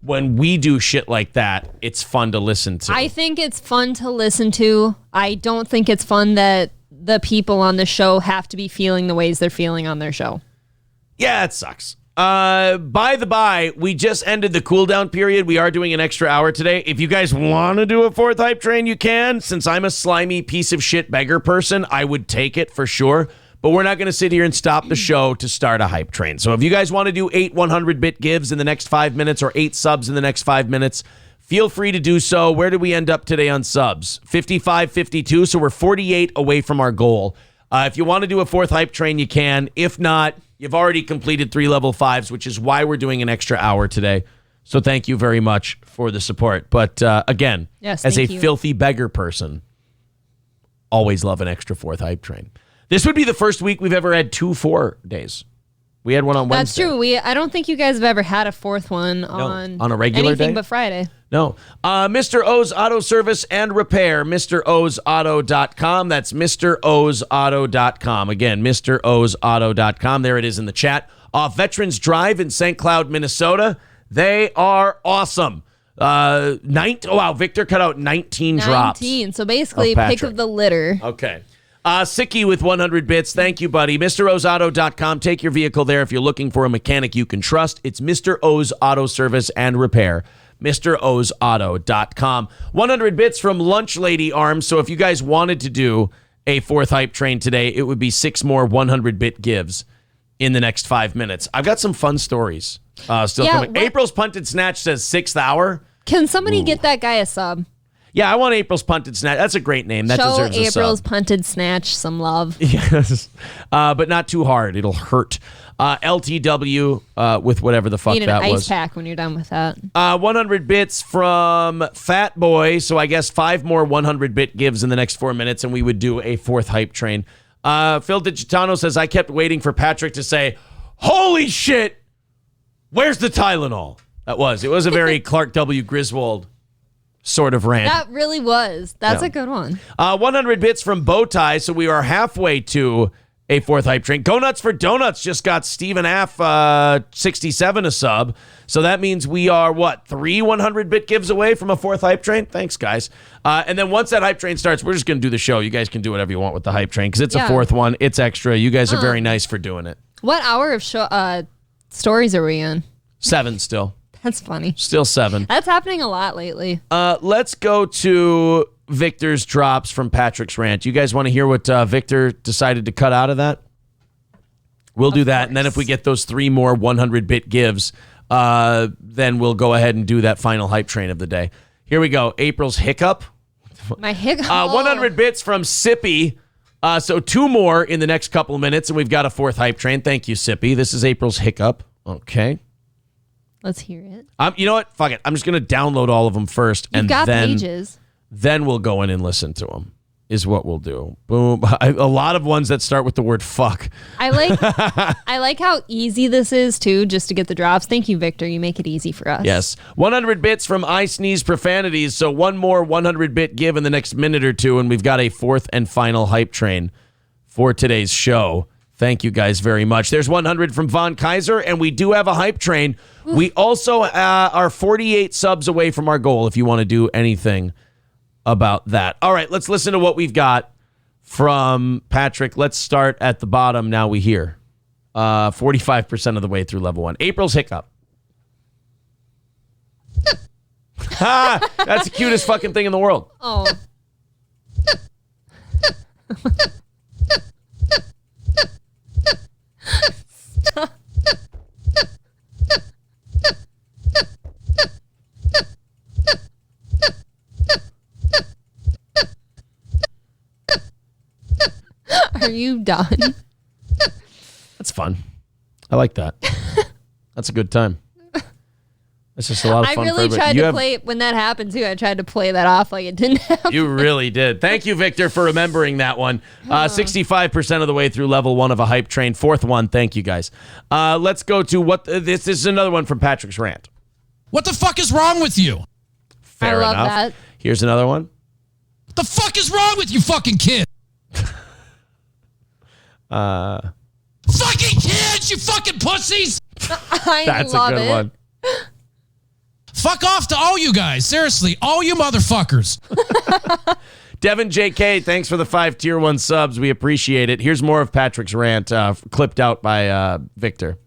when we do shit like that, it's fun to listen to. I think it's fun to listen to. I don't think it's fun that the people on the show have to be feeling the ways they're feeling on their show. Yeah, it sucks. By the by, we just ended the cool down period. We are doing an extra hour today. If you guys want to do a fourth hype train, you can. Since I'm a slimy piece of shit beggar person, I would take it for sure. But we're not going to sit here and stop the show to start a hype train. So if you guys want to do 8 100-bit gives in the next 5 minutes or 8 subs in the next 5 minutes, feel free to do so. Where did we end up today on subs? 55, 52. So we're 48 away from our goal. If you want to do a fourth hype train, you can. If not, you've already completed 3 level 5s, which is why we're doing an extra hour today. So thank you very much for the support. But again, yes, as a you. filthy beggar person, always love an extra fourth hype train. This would be the first week we've ever had 2 4 days. We had one on Wednesday. That's true. I don't think you guys have ever had a fourth one on a regular anything day? but Friday. No. Mr. O's Auto Service and Repair, MrO'sAuto.com. That's MrO'sAuto.com. Again, MrO'sAuto.com. There it is in the chat. Off Veterans Drive in St. Cloud, Minnesota. They are awesome. Wow, Victor cut out 19 drops. 19. So basically, of pick of the litter. Okay. Sicky with 100 bits. Thank you, buddy. MrO'sAuto.com. Take your vehicle there if you're looking for a mechanic you can trust. It's Mr. O's Auto Service and Repair. MrO'sAuto.com. 100 bits from Lunch Lady Arms. So if you guys wanted to do a fourth hype train today, it would be 6 more 100-bit gives in the next 5 minutes. I've got some fun stories still coming. April's Punted Snatch says 6th hour. Can somebody get that guy a sub? Yeah, I want April's Punted Snatch. That's a great name. That deserves a sub. Show April's Punted Snatch some love. Yes, but not too hard. It'll hurt. LTW with whatever the fuck Need an that ice was. pack when you're done with that. 100 bits from Fat Boy. So I guess 5 more 100-bit gives in the next 4 minutes, and we would do a fourth hype train. Phil DiGitano says, I kept waiting for Patrick to say, holy shit, where's the Tylenol? It was a very Clark W. Griswold sort of rant. That really was. That's a good one. 100 bits from Bowtie, so we are halfway to a fourth hype train. Go Nuts for Donuts just got Stephen Aff 67 a sub. So that means we are, 3 100-bit gives away from a fourth hype train? Thanks, guys. And then once that hype train starts, we're just going to do the show. You guys can do whatever you want with the hype train because it's a fourth one. It's extra. You guys are very nice for doing it. What hour of stories are we in? 7 still. That's funny. Still 7. That's happening a lot lately. Let's go to Victor's drops from Patrick's rant. You guys want to hear what Victor decided to cut out of that? We'll do that. And then if we get those 3 more 100-bit gives, then we'll go ahead and do that final hype train of the day. Here we go. April's hiccup. My hiccup. 100 bits from Sippy. So 2 more in the next couple of minutes, and we've got a fourth hype train. Thank you, Sippy. This is April's hiccup. Okay. Let's hear it. You know what? Fuck it. I'm just going to download all of them first. You've got pages. Then we'll go in and listen to them, is what we'll do. Boom. A lot of ones that start with the word fuck. I like how easy this is, too, just to get the drops. Thank you, Victor. You make it easy for us. Yes. 100 bits from I Sneeze Profanities. So 1 more 100-bit give in the next minute or 2, and we've got a fourth and final hype train for today's show. Thank you guys very much. There's 100 from Von Kaiser, and we do have a hype train. Ooh. We also are 48 subs away from our goal if you want to do anything about that. All right, let's listen to what we've got from Patrick. Let's start at the bottom. Now we hear 45% of the way through level 1. April's hiccup. That's the cutest fucking thing in the world. Oh. Are you done? That's fun. I like that. That's a good time. It's just a lot of fun. I really tried to play it when that happened too. I tried to play that off like it didn't happen. You really did. Thank you, Victor, for remembering that one. 65% of the way through level 1 of a hype train. Fourth one. Thank you, guys. Let's go to what this is another one from Patrick's rant. What the fuck is wrong with you? Fair I love enough. that. Here's another one. What the fuck is wrong with you fucking kid? Fucking kids, you fucking pussies! That's a good one. Fuck off to all you guys. Seriously, all you motherfuckers. Devin JK, thanks for the 5 tier 1 subs. We appreciate it. Here's more of Patrick's rant clipped out by Victor.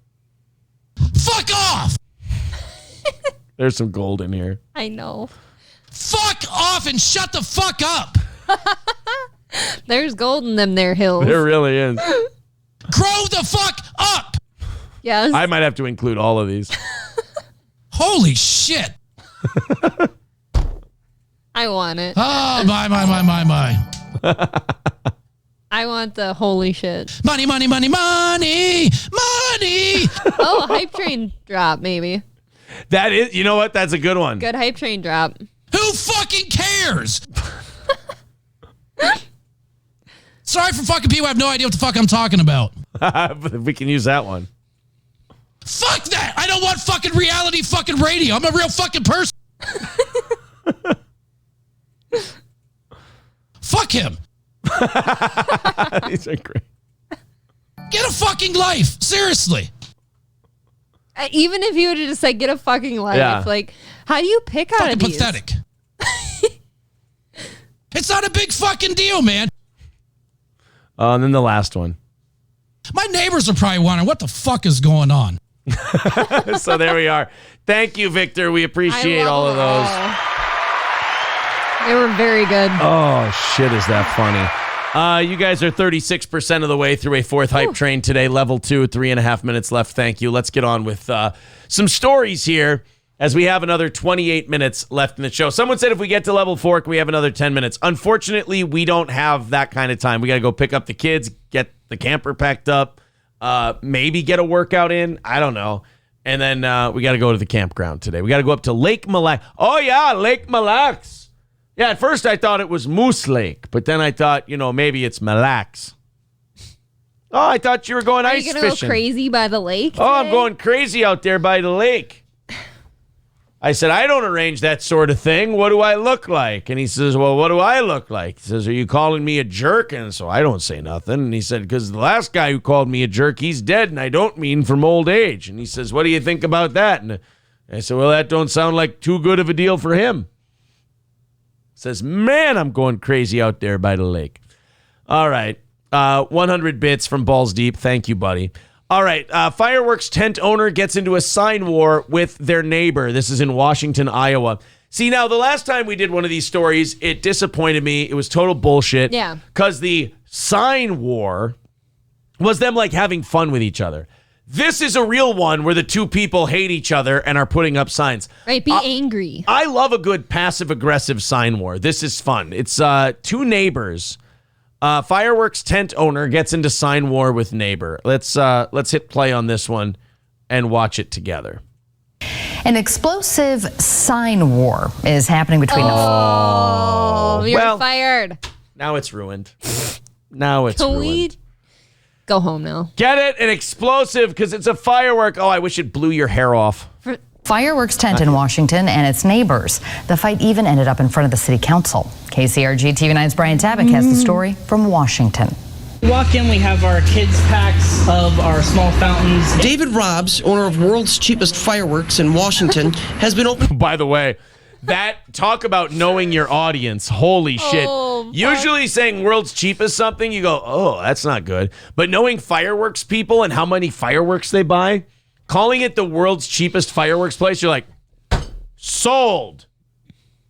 Fuck off! There's some gold in here. I know. Fuck off and shut the fuck up. There's gold in them there hills. There really is. Grow the fuck up. Yes. I might have to include all of these. Holy shit. I want it. Oh, my. I want the holy shit. Money. Oh, a hype train drop, maybe. That is, you know what? That's a good one. Good hype train drop. Who fucking cares? Sorry for fucking people who have no idea what the fuck I'm talking about. But we can use that one. Fuck that! I don't want fucking reality fucking radio. I'm a real fucking person. Fuck him. These are great. Get a fucking life. Seriously. Even if you would have just said, get a fucking life. Yeah. Like, how do you pick out Fucking of these? pathetic. It's not a big fucking deal, man. And then the last one. My neighbors are probably wondering what the fuck is going on. So there we are. Thank you, Victor. We appreciate all of those. They were very good. Oh, shit, is that funny. You guys are 36% of the way through a 4th hype train today. Level 2, 3.5 minutes left. Thank you. Let's get on with some stories here as we have another 28 minutes left in the show. Someone said if we get to level 4, we have another 10 minutes. Unfortunately, we don't have that kind of time. We got to go pick up the kids, get the camper packed up, maybe get a workout in. I don't know. And then we got to go to the campground today. We got to go up to Lake Mille Lacs. Oh, yeah, Lake Mille Lacs. Yeah, at first I thought it was Moose Lake, but then I thought, maybe it's Mille Lacs. Oh, I thought you were going ice fishing. Are you going to go crazy by the lake today? Oh, I'm going crazy out there by the lake. I said, I don't arrange that sort of thing. What do I look like? And he says, well, what do I look like? He says, are you calling me a jerk? And so I don't say nothing. And he said, because the last guy who called me a jerk, he's dead, and I don't mean from old age. And he says, what do you think about that? And I said, well, that don't sound like too good of a deal for him. Says, man, I'm going crazy out there by the lake. All right. 100 bits from Balls Deep. Thank you, buddy. All right. Fireworks tent owner gets into a sign war with their neighbor. This is in Washington, Iowa. See, now, the last time we did one of these stories, it disappointed me. It was total bullshit. Yeah. Because the sign war was them, like, having fun with each other. This is a real one where the two people hate each other and are putting up signs. Right, be angry. I love a good passive-aggressive sign war. This is fun. It's two neighbors. Fireworks tent owner gets into sign war with neighbor. Let's hit play on this one and watch it together. An explosive sign war is happening between you're fired. Now it's ruined. Now it's Can ruined. we go home now? Get it? An explosive because it's a firework. Oh, I wish it blew your hair off. Fireworks tent in Washington and its neighbors. The fight even ended up in front of the city council. KCRG TV9's Brian Tabak has the story from Washington. Walk in, we have our kids' packs of our small fountains. David Robbs, owner of World's Cheapest Fireworks in Washington, has been open. By the way, that talk about knowing your audience. Holy shit. Usually saying world's cheapest something, you go, oh, that's not good. But knowing fireworks people and how many fireworks they buy, calling it the world's cheapest fireworks place, you're like, sold.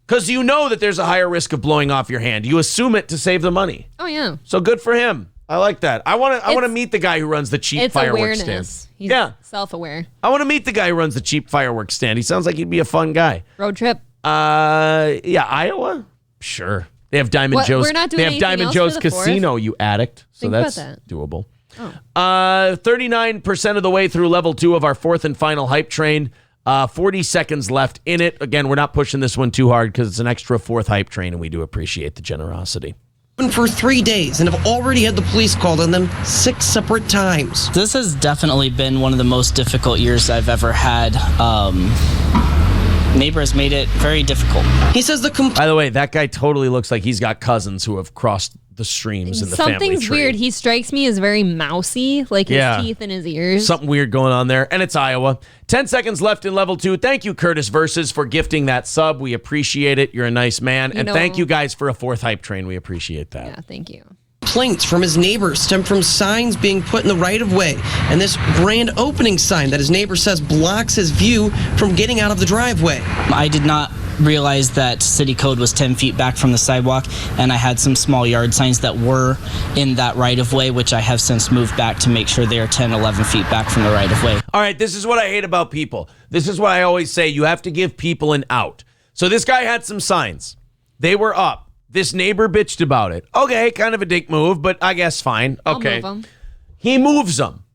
Because you know that there's a higher risk of blowing off your hand. You assume it to save the money. Oh, yeah. So good for him. I like that. I want to meet the guy who runs the cheap fireworks awareness. stand. He's self-aware. I want to meet the guy who runs the cheap fireworks stand. He sounds like he'd be a fun guy. Road trip. Yeah, Iowa? Sure. They have Diamond Joe's. We're not doing they have anything Diamond else Joe's for the Casino, 4th? you addict. So Think that's about that. doable. Oh. 39% of the way through level 2 of our 4th and final hype train. 40 seconds left in it. Again, we're not pushing this one too hard because it's an extra 4th hype train, and we do appreciate the generosity. For 3 days and have already had the police called on them 6 separate times. This has definitely been one of the most difficult years I've ever had. Neighbor has made it very difficult. He says By the way, that guy totally looks like he's got cousins who have crossed the streams in the family tree. Something's weird. He strikes me as very mousy, like his teeth in his ears. Something weird going on there. And it's Iowa. 10 seconds left in level 2. Thank you, Curtis Versus, for gifting that sub. We appreciate it. You're a nice man. And thank you guys for a 4th hype train. We appreciate that. Yeah, thank you. Complaints from his neighbors stem from signs being put in the right-of-way, and this grand opening sign that his neighbor says blocks his view from getting out of the driveway. I did not realize that city code was 10 feet back from the sidewalk, and I had some small yard signs that were in that right-of-way, which I have since moved back to make sure they are 10, 11 feet back from the right-of-way. All right, this is what I hate about people. This is what I always say. You have to give people an out. So this guy had some signs. They were up. This neighbor bitched about it. Okay, kind of a dick move, but I guess fine. Okay. I'll move 'em. He moves them.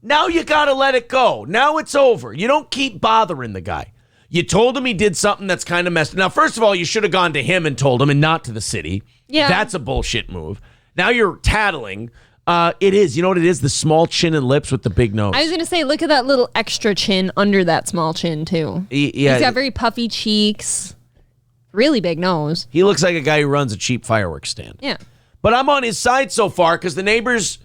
Now you got to let it go. Now it's over. You don't keep bothering the guy. You told him he did something that's kind of messed. Now, first of all, you should have gone to him and told him and not to the city. Yeah. That's a bullshit move. Now you're tattling. It is. You know what it is? The small chin and lips with the big nose. I was going to say, look at that little extra chin under that small chin, too. Yeah. He's got very puffy cheeks. Really big nose. He looks like a guy who runs a cheap fireworks stand. Yeah. But I'm on his side so far because the neighbors,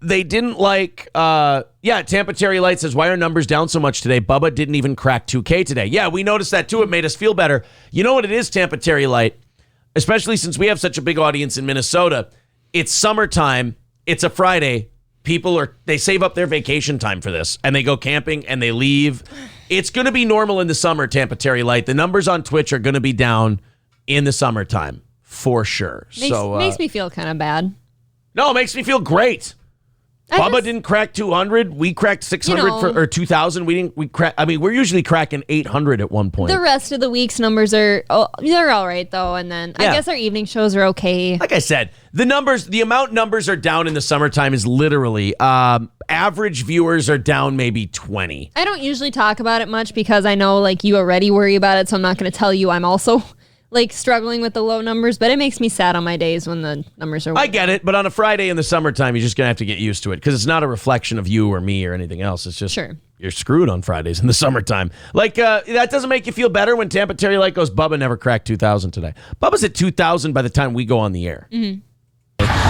they didn't like, Tampa Terry Light says, why are numbers down so much today? Bubba didn't even crack 2K today. Yeah, we noticed that too. It made us feel better. You know what it is, Tampa Terry Light? Especially since we have such a big audience in Minnesota. It's summertime. It's a Friday. They save up their vacation time for this, and they go camping, and they leave. It's going to be normal in the summer, Tampa Terry Light. The numbers on Twitch are going to be down in the summertime, for sure. Makes me feel kind of bad. No, it makes me feel great. Bubba didn't crack 200. We cracked 600 or 2,000. We're usually cracking 800 at one point. The rest of the week's numbers they're all right though. And then I guess our evening shows are okay. Like I said, the amount numbers are down in the summertime is literally average viewers are down maybe 20. I don't usually talk about it much because I know like you already worry about it. So I'm not going to tell you I'm also like struggling with the low numbers, but it makes me sad on my days when the numbers are. I get it, but on a Friday in the summertime, you're just gonna have to get used to it because it's not a reflection of you or me or anything else. It's just you're screwed on Fridays in the summertime. Like that doesn't make you feel better when Tampa Terry Light goes, Bubba never cracked 2,000 today. Bubba's at 2,000 by the time we go on the air. Mm-hmm.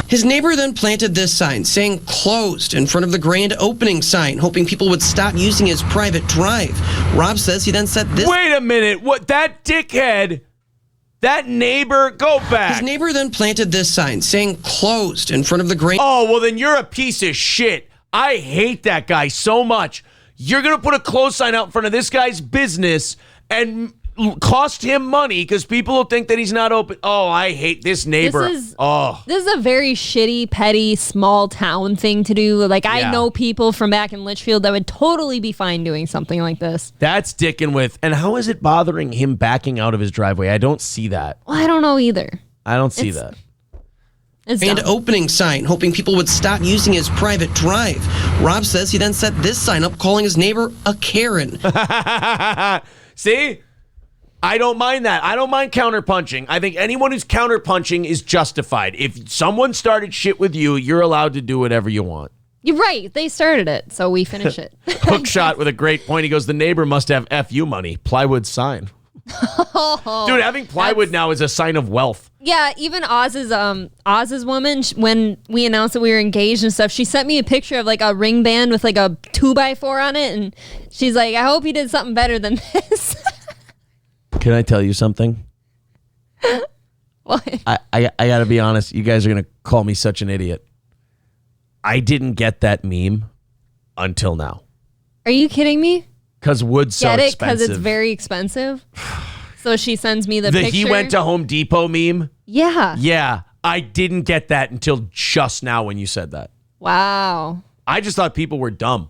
His neighbor then planted this sign saying closed in front of the grand opening sign, hoping people would stop using his private drive. Rob says he then said this. Wait a minute. What? That dickhead. That neighbor, go back. His neighbor then planted this sign saying closed in front of the grand. Oh, well, then you're a piece of shit. I hate that guy so much. You're going to put a closed sign out in front of this guy's business and cost him money because people will think that he's not open. Oh, I hate this neighbor. This is a very shitty, petty, small town thing to do. Like, I know people from back in Litchfield that would totally be fine doing something like this. That's dicking with. And how is it bothering him backing out of his driveway? I don't see that. Well, I don't know either. I don't see that. And opening sign, hoping people would stop using his private drive. Rob says he then set this sign up, calling his neighbor a Karen. See? I don't mind that. I don't mind counterpunching. I think anyone who's counterpunching is justified. If someone started shit with you, you're allowed to do whatever you want. You're right. They started it, so we finish it. Hookshot with a great point. He goes, the neighbor must have FU money. Plywood sign. Dude, having plywood now is a sign of wealth. Yeah, even Oz's woman, when we announced that we were engaged and stuff, she sent me a picture of like a ring band with like a 2x4 on it, and she's like, I hope he did something better than this. Can I tell you something? What? I got to be honest. You guys are going to call me such an idiot. I didn't get that meme until now. Are you kidding me? Because wood's so expensive. Get it? Because it's very expensive? So she sends me the picture. He went to Home Depot meme? Yeah. Yeah. I didn't get that until just now when you said that. Wow. I just thought people were dumb,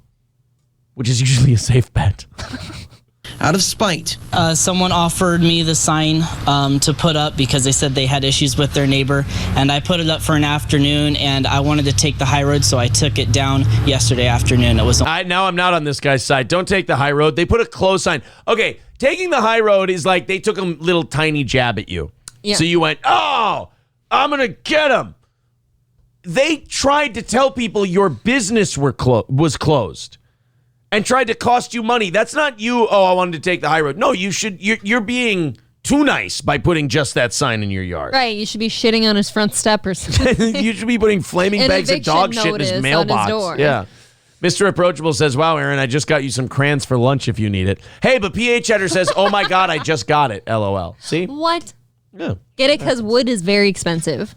which is usually a safe bet. Out of spite. Someone offered me the sign to put up because they said they had issues with their neighbor, and I put it up for an afternoon, and I wanted to take the high road, so I took it down yesterday afternoon. It was. Now I'm not on this guy's side. Don't take the high road. They put a closed sign. Okay, taking the high road is like they took a little tiny jab at you. Yeah. So you went, oh, I'm going to get him. They tried to tell people your business was closed. And tried to cost you money. That's not you. Oh, I wanted to take the high road. No, you should. You're being too nice by putting just that sign in your yard. Right, you should be shitting on his front step or something. You should be putting flaming An bags of dog eviction shit in his notice mailbox. on his door. Yeah. Mr. Approachable says, wow, Aaron, I just got you some crayons for lunch if you need it. Hey, but PH Cheddar says, oh my God, I just got it. LOL. See? What? Yeah. Get it? Because wood is very expensive.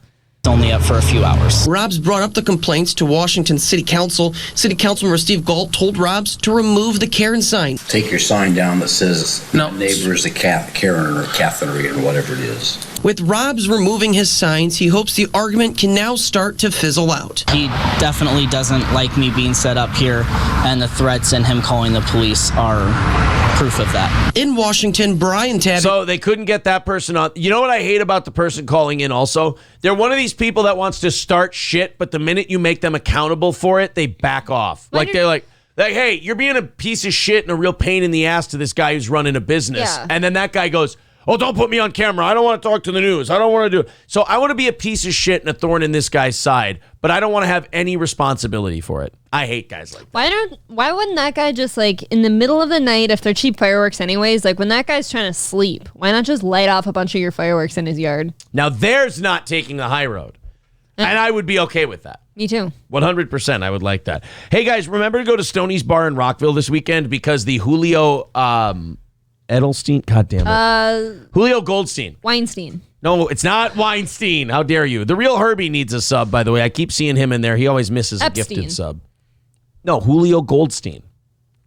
Only up for a few hours. Robs brought up the complaints to Washington City Council. City Councilmember Steve Galt told Robs to remove the Karen sign. Take your sign down that says neighbor is a Karen or Catherine or whatever it is. With Robs removing his signs, he hopes the argument can now start to fizzle out. He definitely doesn't like me being set up here, and the threats and him calling the police are proof of that. In Washington, Brian Tabby. So they couldn't get that person on. You know what I hate about the person calling in also? They're one of these people that wants to start shit, but the minute you make them accountable for it, they back off. They're like, hey, you're being a piece of shit and a real pain in the ass to this guy who's running a business. Yeah. And then that guy goes, oh, don't put me on camera. I don't want to talk to the news. I don't want to do it. So I want to be a piece of shit and a thorn in this guy's side, but I don't want to have any responsibility for it. I hate guys like that. Why wouldn't that guy just like in the middle of the night, if they're cheap fireworks anyways, like when that guy's trying to sleep, why not just light off a bunch of your fireworks in his yard? Now there's not taking the high road. And I would be okay with that. Me too. 100%. I would like that. Hey guys, remember to go to Stoney's Bar in Rockville this weekend because the Julio Edelstein, God damn it. Julio Goldstein. Weinstein. No, it's not Weinstein. How dare you? The real Herbie needs a sub, by the way. I keep seeing him in there. He always misses Epstein. a gifted sub. No, Julio Goldstein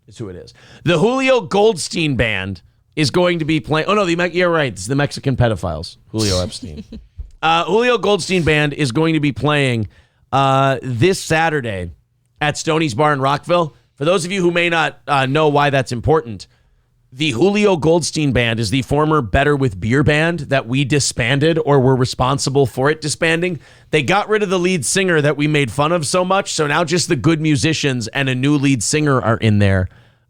is who it is. The Julio Goldstein band is going to be playing. Oh, no, you're right. It's the Mexican pedophiles. Julio Epstein. Julio Goldstein band is going to be playing this Saturday at Stoney's Bar in Rockville. For those of you who may not know why that's important, the Julio Goldstein band is the former Better with Beer band that we disbanded or were responsible for it disbanding. They got rid of the lead singer that we made fun of so much, so now just the good musicians and a new lead singer are in there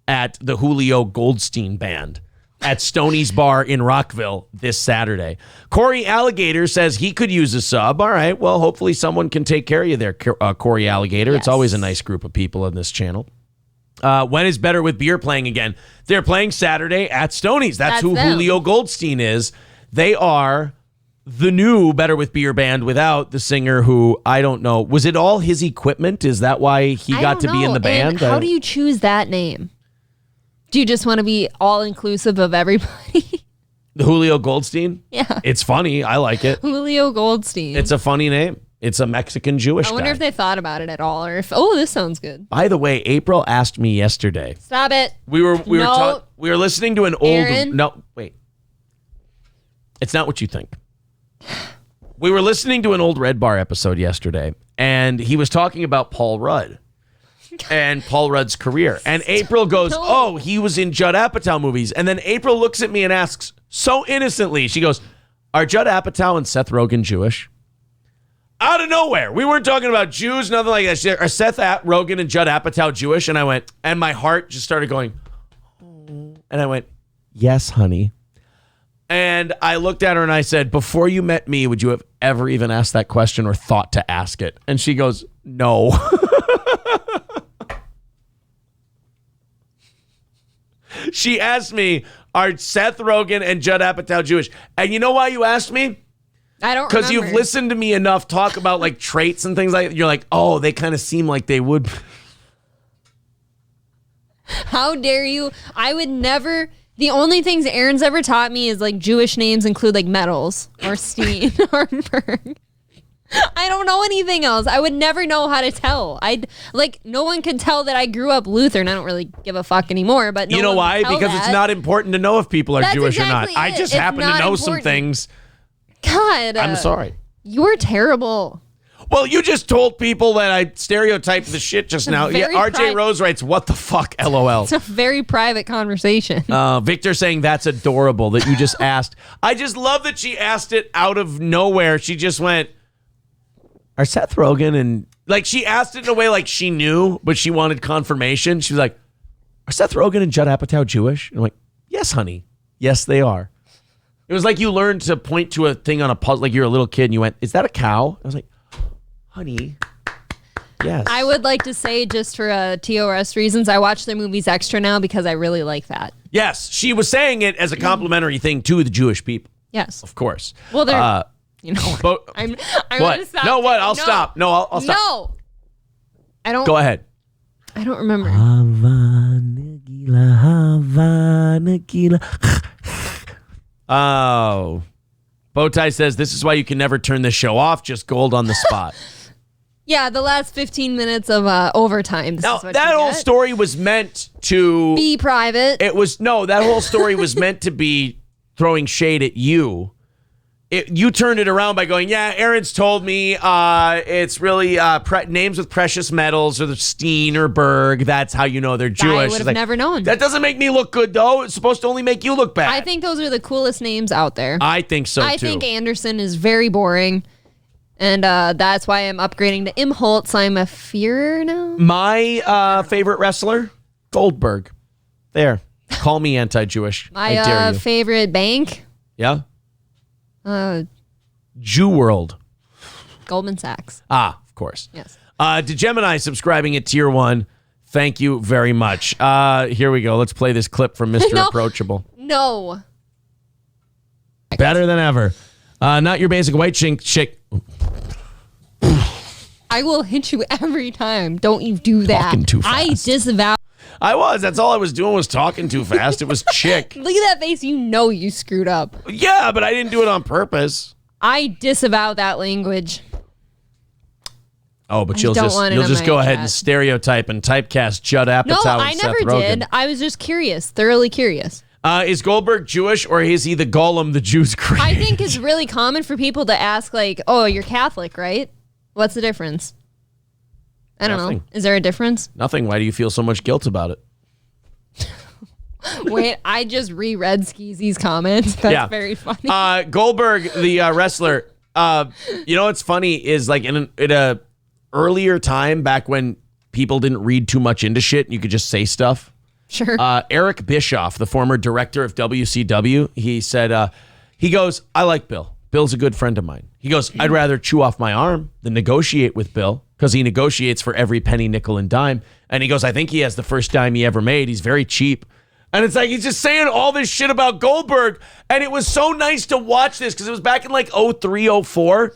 at the Julio Goldstein band at Stoney's Bar in Rockville this Saturday. Corey Alligator says he could use a sub. All right, well, hopefully someone can take care of you there, Corey Alligator. Yes. It's always a nice group of people on this channel. When is Better with Beer playing again? They're playing Saturday at Stoney's. That's who them. Julio Goldstein is. They are the new Better with Beer band without the singer who, I don't know. Was it all his equipment? Is that why he got to be in the band? And how do you choose that name? Do you just want to be all-inclusive of everybody? The Julio Goldstein? Yeah. It's funny. I like it. Julio Goldstein. It's a funny name. It's a Mexican Jewish guy. I wonder if they thought about it at all, or if this sounds good. By the way, April asked me yesterday. Stop it. We were listening to an old. Aaron? No, wait. It's not what you think. We were listening to an old Red Bar episode yesterday, and he was talking about Paul Rudd and Paul Rudd's career. And April goes, "Oh, he was in Judd Apatow movies." And then April looks at me and asks, so innocently, she goes, "Are Judd Apatow and Seth Rogen Jewish?" Out of nowhere. We weren't talking about Jews, nothing like that. Are Seth Rogen and Judd Apatow Jewish? And I went, and my heart just started going, oh. And I went, yes, honey. And I looked at her and I said, before you met me, would you have ever even asked that question or thought to ask it? And she goes, no. She asked me, are Seth Rogen and Judd Apatow Jewish? And you know why you asked me? I don't remember. Because you've listened to me enough talk about like traits and things like that. You're like, oh, they kind of seem like they would. How dare you? I would never. The only things Aaron's ever taught me is like Jewish names include like Metals or Steen or Berg. I don't know anything else. I would never know how to tell. No one could tell that I grew up Lutheran. I don't really give a fuck anymore. But you know why? Because it's not important to know if people are Jewish or not. I just happen to know some things. God, I'm sorry. You're terrible. Well, you just told people that I stereotyped the shit just now. Yeah, RJ Rose writes, what the fuck, LOL. It's a very private conversation. Victor saying that's adorable that you just asked. I just love that she asked it out of nowhere. She just went, are Seth Rogen and... Like, she asked it in a way like she knew, but she wanted confirmation. She was like, are Seth Rogen and Judd Apatow Jewish? And I'm like, yes, honey. Yes, they are. It was like you learned to point to a thing on a puzzle, like you're a little kid, and you went, is that a cow? I was like, honey, yes. I would like to say, just for TOS reasons, I watch their movies extra now because I really like that. Yes, she was saying it as a complimentary thing to the Jewish people. Yes. Of course. Well, they're, you know, But, I'm what? gonna stop. No, what? I'll stop. No, I'll stop. No. I don't. Go ahead. I don't remember. Oh. Bowtie says this is why you can never turn this show off. Just gold on the spot. Yeah, the last 15 minutes of overtime. This Now, is what that you whole get. story was meant to Be private. It was that whole story was meant to be throwing shade at you. You turned it around by going, yeah, Aaron's told me it's really names with precious metals or the Steen or Berg. That's how you know they're Jewish. I It's would have like, never known. That doesn't make me look good, though. It's supposed to only make you look bad. I think those are the coolest names out there. I think so, I too. think Anderson is very boring. And that's why I'm upgrading to Imholtz. I'm a Führer now. My favorite wrestler, Goldberg. There. Call me anti-Jewish. I dare My you. favorite bank, Yeah? Jew World. Goldman Sachs. Ah, of course. Yes. To Gemini subscribing at Tier 1, thank you very much. Here we go. Let's play this clip from Mr. No. Approachable. No. Better than ever. Not your basic white chick. I will hit you every time. Don't you do that. Talking too I fast. disavow. I was. That's all I was doing was talking too fast. It was chick. Look at that face. You know you screwed up. Yeah, but I didn't do it on purpose. I disavow that language. Oh, but I you'll don't just want it you'll in just my go ahead chat. and stereotype and typecast Judd Apatow No, and I Seth never Rogen. did. I was just curious, thoroughly curious. Is Goldberg Jewish or is he the Gollum the Jews create? I think it's really common for people to ask, like, oh, you're Catholic, right? What's the difference? I don't know. Nothing. Is there a difference? Nothing. Why do you feel so much guilt about it? Wait, I just reread Skeezy's comments. That's very funny. Goldberg, the wrestler. You know what's funny is like in a earlier time back when people didn't read too much into shit and you could just say stuff. Sure. Eric Bischoff, the former director of WCW, he said, he goes, I like Bill. Bill's a good friend of mine. He goes, I'd rather chew off my arm than negotiate with Bill because he negotiates for every penny, nickel, and dime. And he goes, I think he has the first dime he ever made. He's very cheap. And it's like he's just saying all this shit about Goldberg. And it was so nice to watch this because it was back in like 03, 04.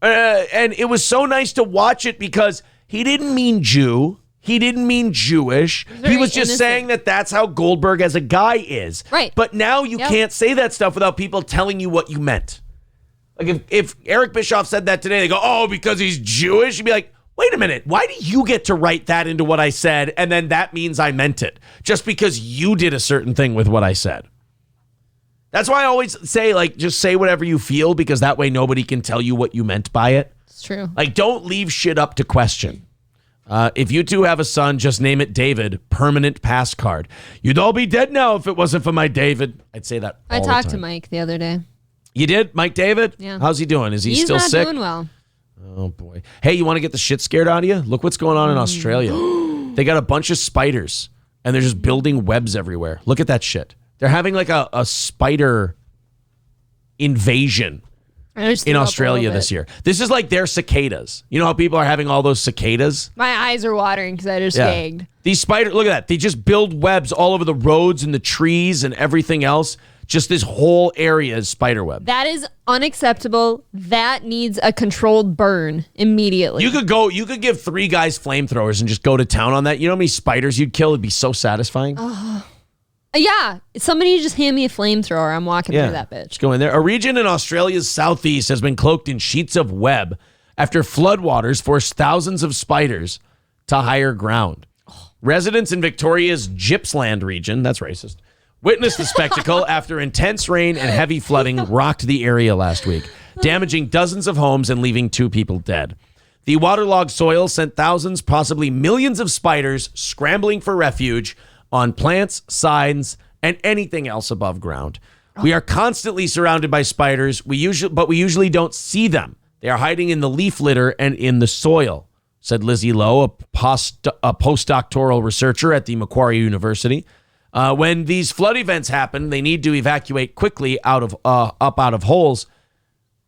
And it was so nice to watch it because he didn't mean Jew. He didn't mean Jewish. He was just saying that that's how Goldberg as a guy is. Right. But now you can't say that stuff without people telling you what you meant. Like if Eric Bischoff said that today, they go, oh, because he's Jewish? You'd be like, wait a minute. Why do you get to write that into what I said? And then that means I meant it just because you did a certain thing with what I said. That's why I always say, like, just say whatever you feel because that way nobody can tell you what you meant by it. It's true. Like, don't leave shit up to question. If you two have a son, just name it David. Permanent pass card. You'd all be dead now if it wasn't for my David. I'd say that all I the talked to time. Mike the other day. You did? Mike David? Yeah. How's he doing? Is he He's still not sick? doing well. Oh, boy. Hey, you want to get the shit scared out of you? Look what's going on in Australia. They got a bunch of spiders, and they're just building webs everywhere. Look at that shit. They're having like a spider invasion in Australia this year. This is like their cicadas. You know how people are having all those cicadas? My eyes are watering because I just gagged. These spiders, look at that. They just build webs all over the roads and the trees and everything else. Just this whole area is spider web. That is unacceptable. That needs a controlled burn immediately. You could give 3 guys flamethrowers and just go to town on that. You know how many spiders you'd kill? It'd be so satisfying. Yeah. Somebody just hand me a flamethrower. I'm walking through that bitch. Just go in there. A region in Australia's southeast has been cloaked in sheets of web after floodwaters forced thousands of spiders to higher ground. Residents in Victoria's Gippsland region, that's racist, witnessed the spectacle after intense rain and heavy flooding rocked the area last week, damaging dozens of homes and leaving 2 people dead. The waterlogged soil sent thousands, possibly millions of spiders scrambling for refuge on plants, signs, and anything else above ground. We are constantly surrounded by spiders, but we usually don't see them. They are hiding in the leaf litter and in the soil, said Lizzie Lowe, a postdoctoral researcher at the Macquarie University. When these flood events happen, they need to evacuate quickly out of holes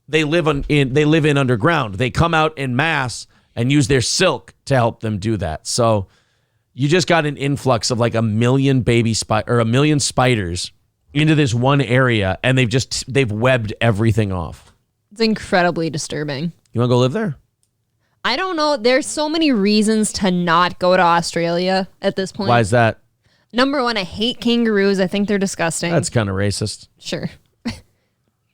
they live in underground. They come out in mass and use their silk to help them do that. So you just got an influx of like a million a million spiders into this one area, and they've webbed everything off. It's incredibly disturbing. You want to go live there? I don't know. There's so many reasons to not go to Australia at this point. Why is that? Number one, I hate kangaroos. I think they're disgusting. That's kind of racist. Sure.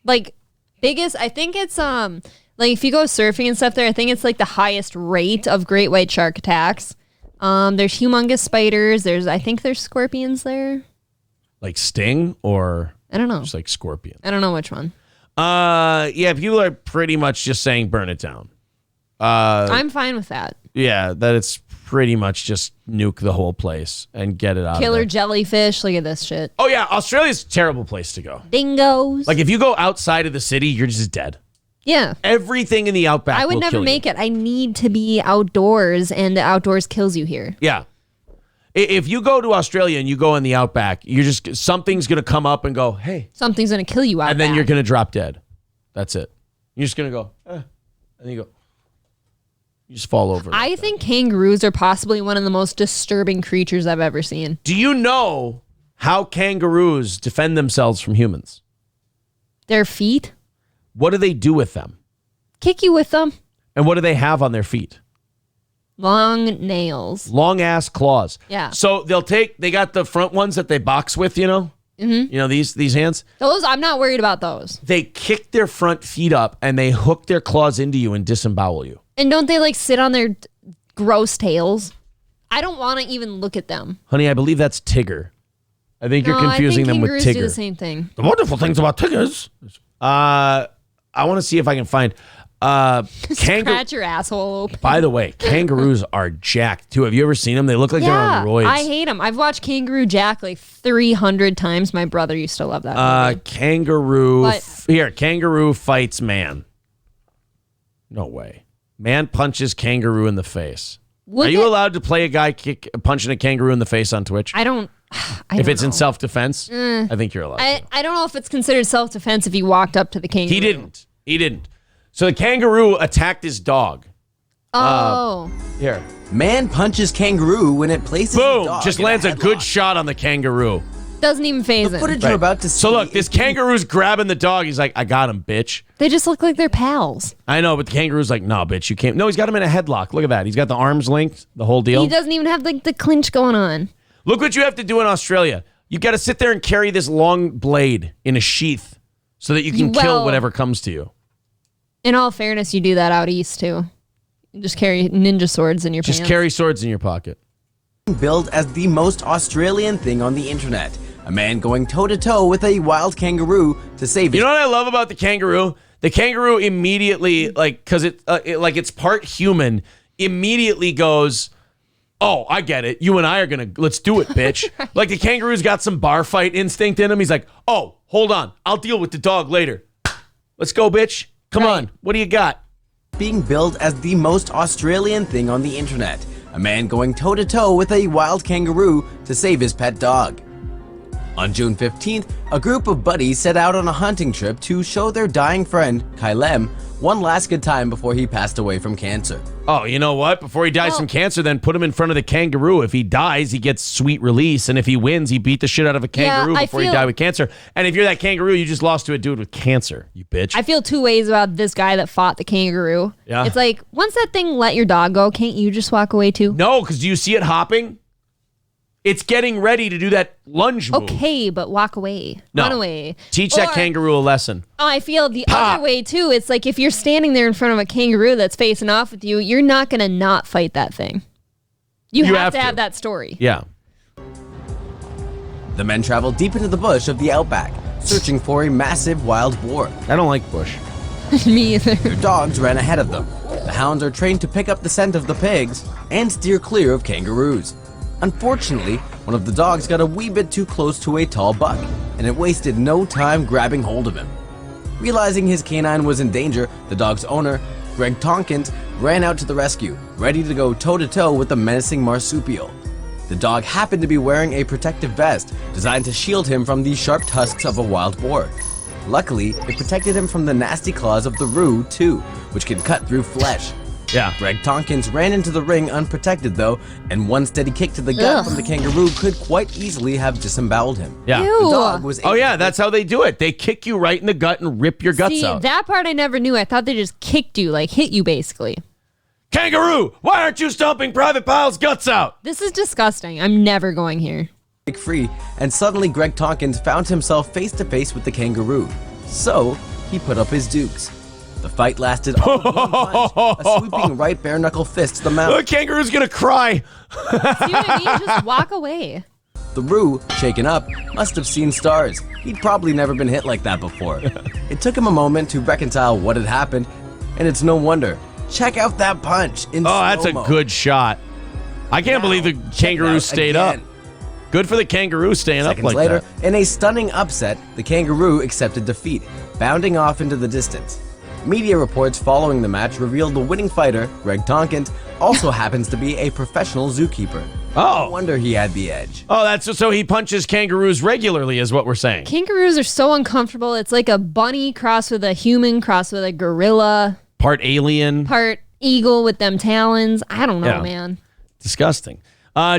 Like, biggest, I think it's, like, if you go surfing and stuff there, I think it's, like, the highest rate of great white shark attacks. There's humongous spiders. I think there's scorpions there. Like sting or? I don't know. Just like scorpion. I don't know which one. Yeah, people are pretty much just saying burn it down. I'm fine with that. Yeah, that it's pretty much just nuke the whole place and get it out. Killer of there. jellyfish. Look at this shit. Oh yeah, Australia's a terrible place to go. Dingoes. Like if you go outside of the city, you're just dead. Yeah. Everything in the outback. I would never make it. I need to be outdoors, and the outdoors kills you here. Yeah. If you go to Australia and you go in the outback, something's gonna come up and go, hey. Something's gonna kill you out and then you're gonna drop dead. That's it. You're just gonna go, and then you go. You just fall over. I think kangaroos are possibly one of the most disturbing creatures I've ever seen. Do you know how kangaroos defend themselves from humans? Their feet? What do they do with them? Kick you with them. And what do they have on their feet? Long nails. Long ass claws. Yeah. So they got the front ones that they box with, you know? Mm-hmm. You know, these hands? Those, I'm not worried about those. They kick their front feet up and they hook their claws into you and disembowel you. And don't they like sit on their gross tails? I don't want to even look at them. Honey, I believe that's Tigger. I think you're confusing them with Tigger. Kangaroos do the same thing. The wonderful things about Tiggers. I want to see if I can find scratch your asshole open. By the way, kangaroos are jacked too. Have you ever seen them? They look like they're on roids. I hate them. I've watched Kangaroo Jack like 300 times. My brother used to love that movie. Kangaroo fights man. No way. Man punches kangaroo in the face. Are you allowed to play a guy punching a kangaroo in the face on Twitch? If it's in self-defense, I think you're allowed. I don't know if it's considered self-defense if he walked up to the kangaroo. He didn't. So the kangaroo attacked his dog. Oh. Here. Man punches kangaroo when it places boom, his dog just lands a good shot on the kangaroo. Doesn't even phase him. Footage you're about to see. So look, this kangaroo's grabbing the dog. He's like, I got him, bitch. They just look like they're pals. I know, but the kangaroo's like, no, bitch, you can't. No, he's got him in a headlock. Look at that. He's got the arms linked, the whole deal. He doesn't even have like the clinch going on. Look what you have to do in Australia. You got to sit there and carry this long blade in a sheath so that you can kill whatever comes to you. In all fairness, you do that out east too. You just carry ninja swords in your pants. Just carry swords in your pocket. Billed as the most Australian thing on the internet. A man going toe-to-toe with a wild kangaroo to save his... You know what I love about the kangaroo? The kangaroo immediately, like, because it's part human, immediately goes, oh, I get it. You and I are going to, let's do it, bitch. Right. Like the kangaroo's got some bar fight instinct in him. He's like, oh, hold on. I'll deal with the dog later. Let's go, bitch. Come on. What do you got? Being billed as the most Australian thing on the internet. A man going toe-to-toe with a wild kangaroo to save his pet dog. On June 15th, a group of buddies set out on a hunting trip to show their dying friend, Kylem, one last good time before he passed away from cancer. Oh, you know what? Before he dies from cancer, then put him in front of the kangaroo. If he dies, he gets sweet release. And if he wins, he beat the shit out of a kangaroo before he died with cancer. And if you're that kangaroo, you just lost to a dude with cancer, you bitch. I feel two ways about this guy that fought the kangaroo. Yeah. It's like, once that thing let your dog go, can't you just walk away too? No, because do you see it hopping? It's getting ready to do that lunge move. Okay, but walk away. No. Run away. Teach that kangaroo a lesson. I feel the other way too. It's like if you're standing there in front of a kangaroo that's facing off with you, you're not going to not fight that thing. You have to have that story. Yeah. The men traveled deep into the bush of the outback, searching for a massive wild boar. I don't like bush. Me either. Their dogs ran ahead of them. The hounds are trained to pick up the scent of the pigs and steer clear of kangaroos. Unfortunately, one of the dogs got a wee bit too close to a tall buck, and it wasted no time grabbing hold of him. Realizing his canine was in danger, the dog's owner, Greg Tonkins, ran out to the rescue, ready to go toe-to-toe with the menacing marsupial. The dog happened to be wearing a protective vest designed to shield him from the sharp tusks of a wild boar. Luckily, it protected him from the nasty claws of the roo, too, which can cut through flesh. Yeah. Greg Tompkins ran into the ring unprotected, though, and one steady kick to the gut from the kangaroo could quite easily have disemboweled him. Yeah. Ew. The dog was Oh, yeah, that's how they do it. They kick you right in the gut and rip your guts See, out. that part I never knew. I thought they just kicked you, like hit you basically. Kangaroo, why aren't you stomping Private Pyle's guts out? This is disgusting. I'm never going here. break free, and suddenly Greg Tompkins found himself face to face with the kangaroo. So, he put up his dukes. The fight lasted all of one punch, a sweeping right bare knuckle fist to the mouth. The kangaroo's gonna cry. See what I mean? Just walk away. The Roo, shaken up, must have seen stars. He'd probably never been hit like that before. It took him a moment to reconcile what had happened, and it's no wonder. Check out that punch in Oh, that's a slow-mo. good shot. I can't believe the kangaroo out stayed again. up. Good for the kangaroo staying Seconds up like later, that. in a stunning upset, the kangaroo accepted defeat, bounding off into the distance. Media reports following the match revealed the winning fighter, Greg Tompkins, also happens to be a professional zookeeper. Oh. No wonder he had the edge. Oh, that's so he punches kangaroos regularly, is what we're saying. Kangaroos are so uncomfortable. It's like a bunny crossed with a human, crossed with a gorilla, Part alien. part eagle with them talons. I don't know, Yeah. man. Disgusting.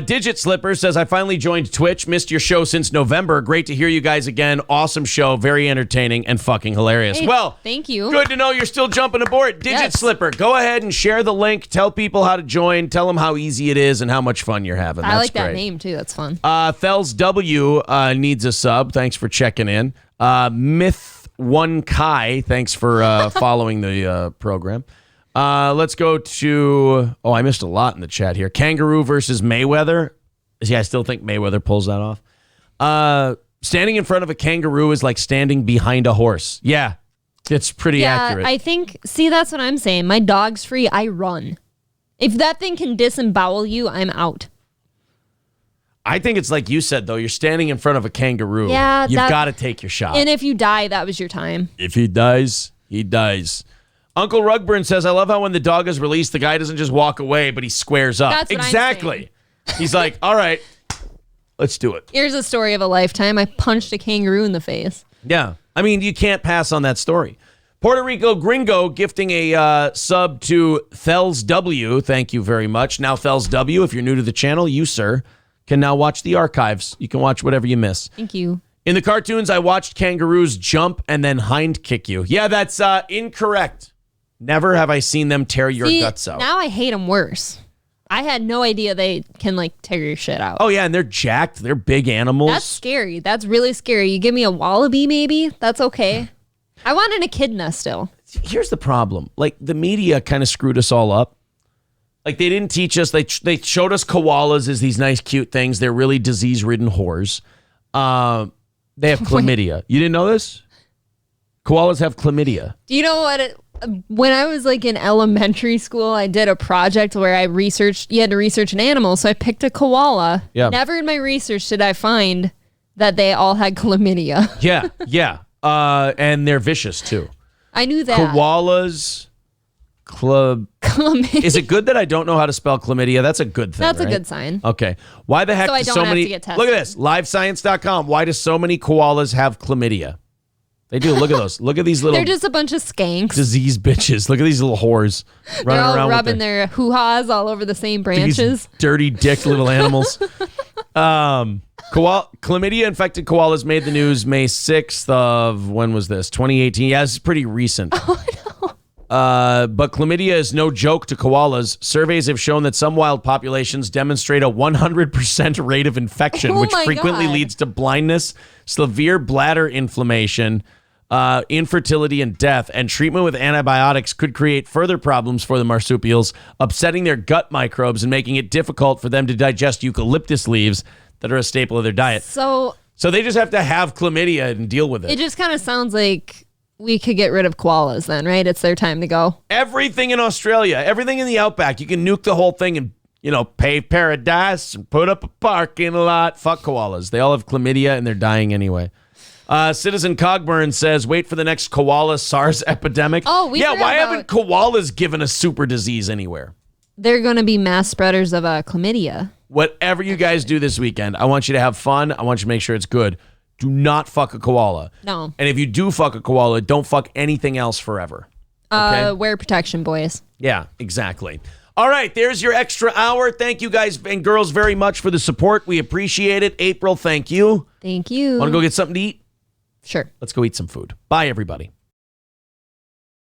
Digit Slipper says, I finally joined Twitch. Missed your show since November. Great to hear you guys again. Awesome show. Very entertaining and fucking hilarious. Hey, well, thank you. good to know you're still jumping aboard. Digit Yes. Slipper, go ahead and share the link. Tell people how to join. Tell them how easy it is and how much fun you're having. I That's like that great. name too. That's fun. Thels W needs a sub. Thanks for checking in. Myth One Kai, thanks for following the program. Let's go to, I missed a lot in the chat here. Kangaroo versus Mayweather. Yeah, I still think Mayweather pulls that off. Standing in front of a kangaroo is like standing behind a horse. Yeah, it's pretty accurate. I think, see, that's what I'm saying. My dog's free. I run. If that thing can disembowel you, I'm out. I think it's like you said, though. You're standing in front of a kangaroo. Yeah, You've that- got to take your shot. And if you die, that was your time. If he dies, he dies. Uncle Rugburn says, I love how when the dog is released, the guy doesn't just walk away, but he squares up. That's what I'm Exactly. He's like, all right, let's do it. Here's a story of a lifetime. I punched a kangaroo in the face. Yeah. I mean, you can't pass on that story. Puerto Rico Gringo gifting a sub to Thels W. Thank you very much. Now, Thels W., if you're new to the channel, you, sir, can now watch the archives. You can watch whatever you miss. Thank you. In the cartoons, I watched kangaroos jump and then hind kick you. Yeah, that's incorrect. Never have I seen them tear your See, guts out. Now I hate them worse. I had no idea they can like tear your shit out. Oh, yeah, and they're jacked. They're big animals. That's scary. That's really scary. You give me a wallaby, maybe? That's okay. I want an echidna still. Here's the problem. Like, the media kind of screwed us all up. Like, they didn't teach us. They showed us koalas as these nice, cute things. They're really disease-ridden whores. They have chlamydia. You didn't know this? Koalas have chlamydia. Do you know what? When I was like in elementary school, I did a project where I researched, you had to research an animal. So I picked a koala. Yeah. Never in my research did I find that they all had chlamydia. Yeah, yeah. And they're vicious, too. I knew that. Koalas, Chlamydia. Is it good that I don't know how to spell chlamydia? That's a good thing, That's a right? good sign. Okay. Why the heck So I do don't so have many... to get tested. Look at this. Livescience.com. Why do so many koalas have chlamydia? They do. Look at those. Look at these little They're just a bunch of skanks. disease bitches. Look at these little whores They're running all around rubbing with their hoo-ha's all over the same branches. these dirty dick little animals. Chlamydia infected koalas made the news May 6th of, when was this? 2018. Yeah, this is pretty recent. Oh, no. But chlamydia is no joke to koalas. Surveys have shown that some wild populations demonstrate a 100% rate of infection, Oh which my frequently God. leads to blindness, severe bladder inflammation, infertility, and death. And treatment with antibiotics could create further problems for the marsupials, upsetting their gut microbes and making it difficult for them to digest eucalyptus leaves that are a staple of their diet. So they just have to have chlamydia and deal with it. it just kind of sounds like we could get rid of koalas then, right? It's their time to go. Everything in Australia, everything in the outback, you can nuke the whole thing and, pave paradise and put up a parking lot. Fuck koalas. They all have chlamydia and they're dying anyway. Citizen Cogburn says, wait for the next koala SARS epidemic. Oh, we yeah, heard why about- haven't koalas given a super disease anywhere? They're going to be mass spreaders of chlamydia. Whatever you guys do this weekend, I want you to have fun. I want you to make sure it's good. Do not fuck a koala. No. And if you do fuck a koala, don't fuck anything else forever. Wear protection, boys. Yeah, exactly. All right, there's your extra hour. Thank you guys and girls very much for the support. We appreciate it. April, thank you. Thank you. Want to go get something to eat? Sure. Let's go eat some food. Bye, everybody.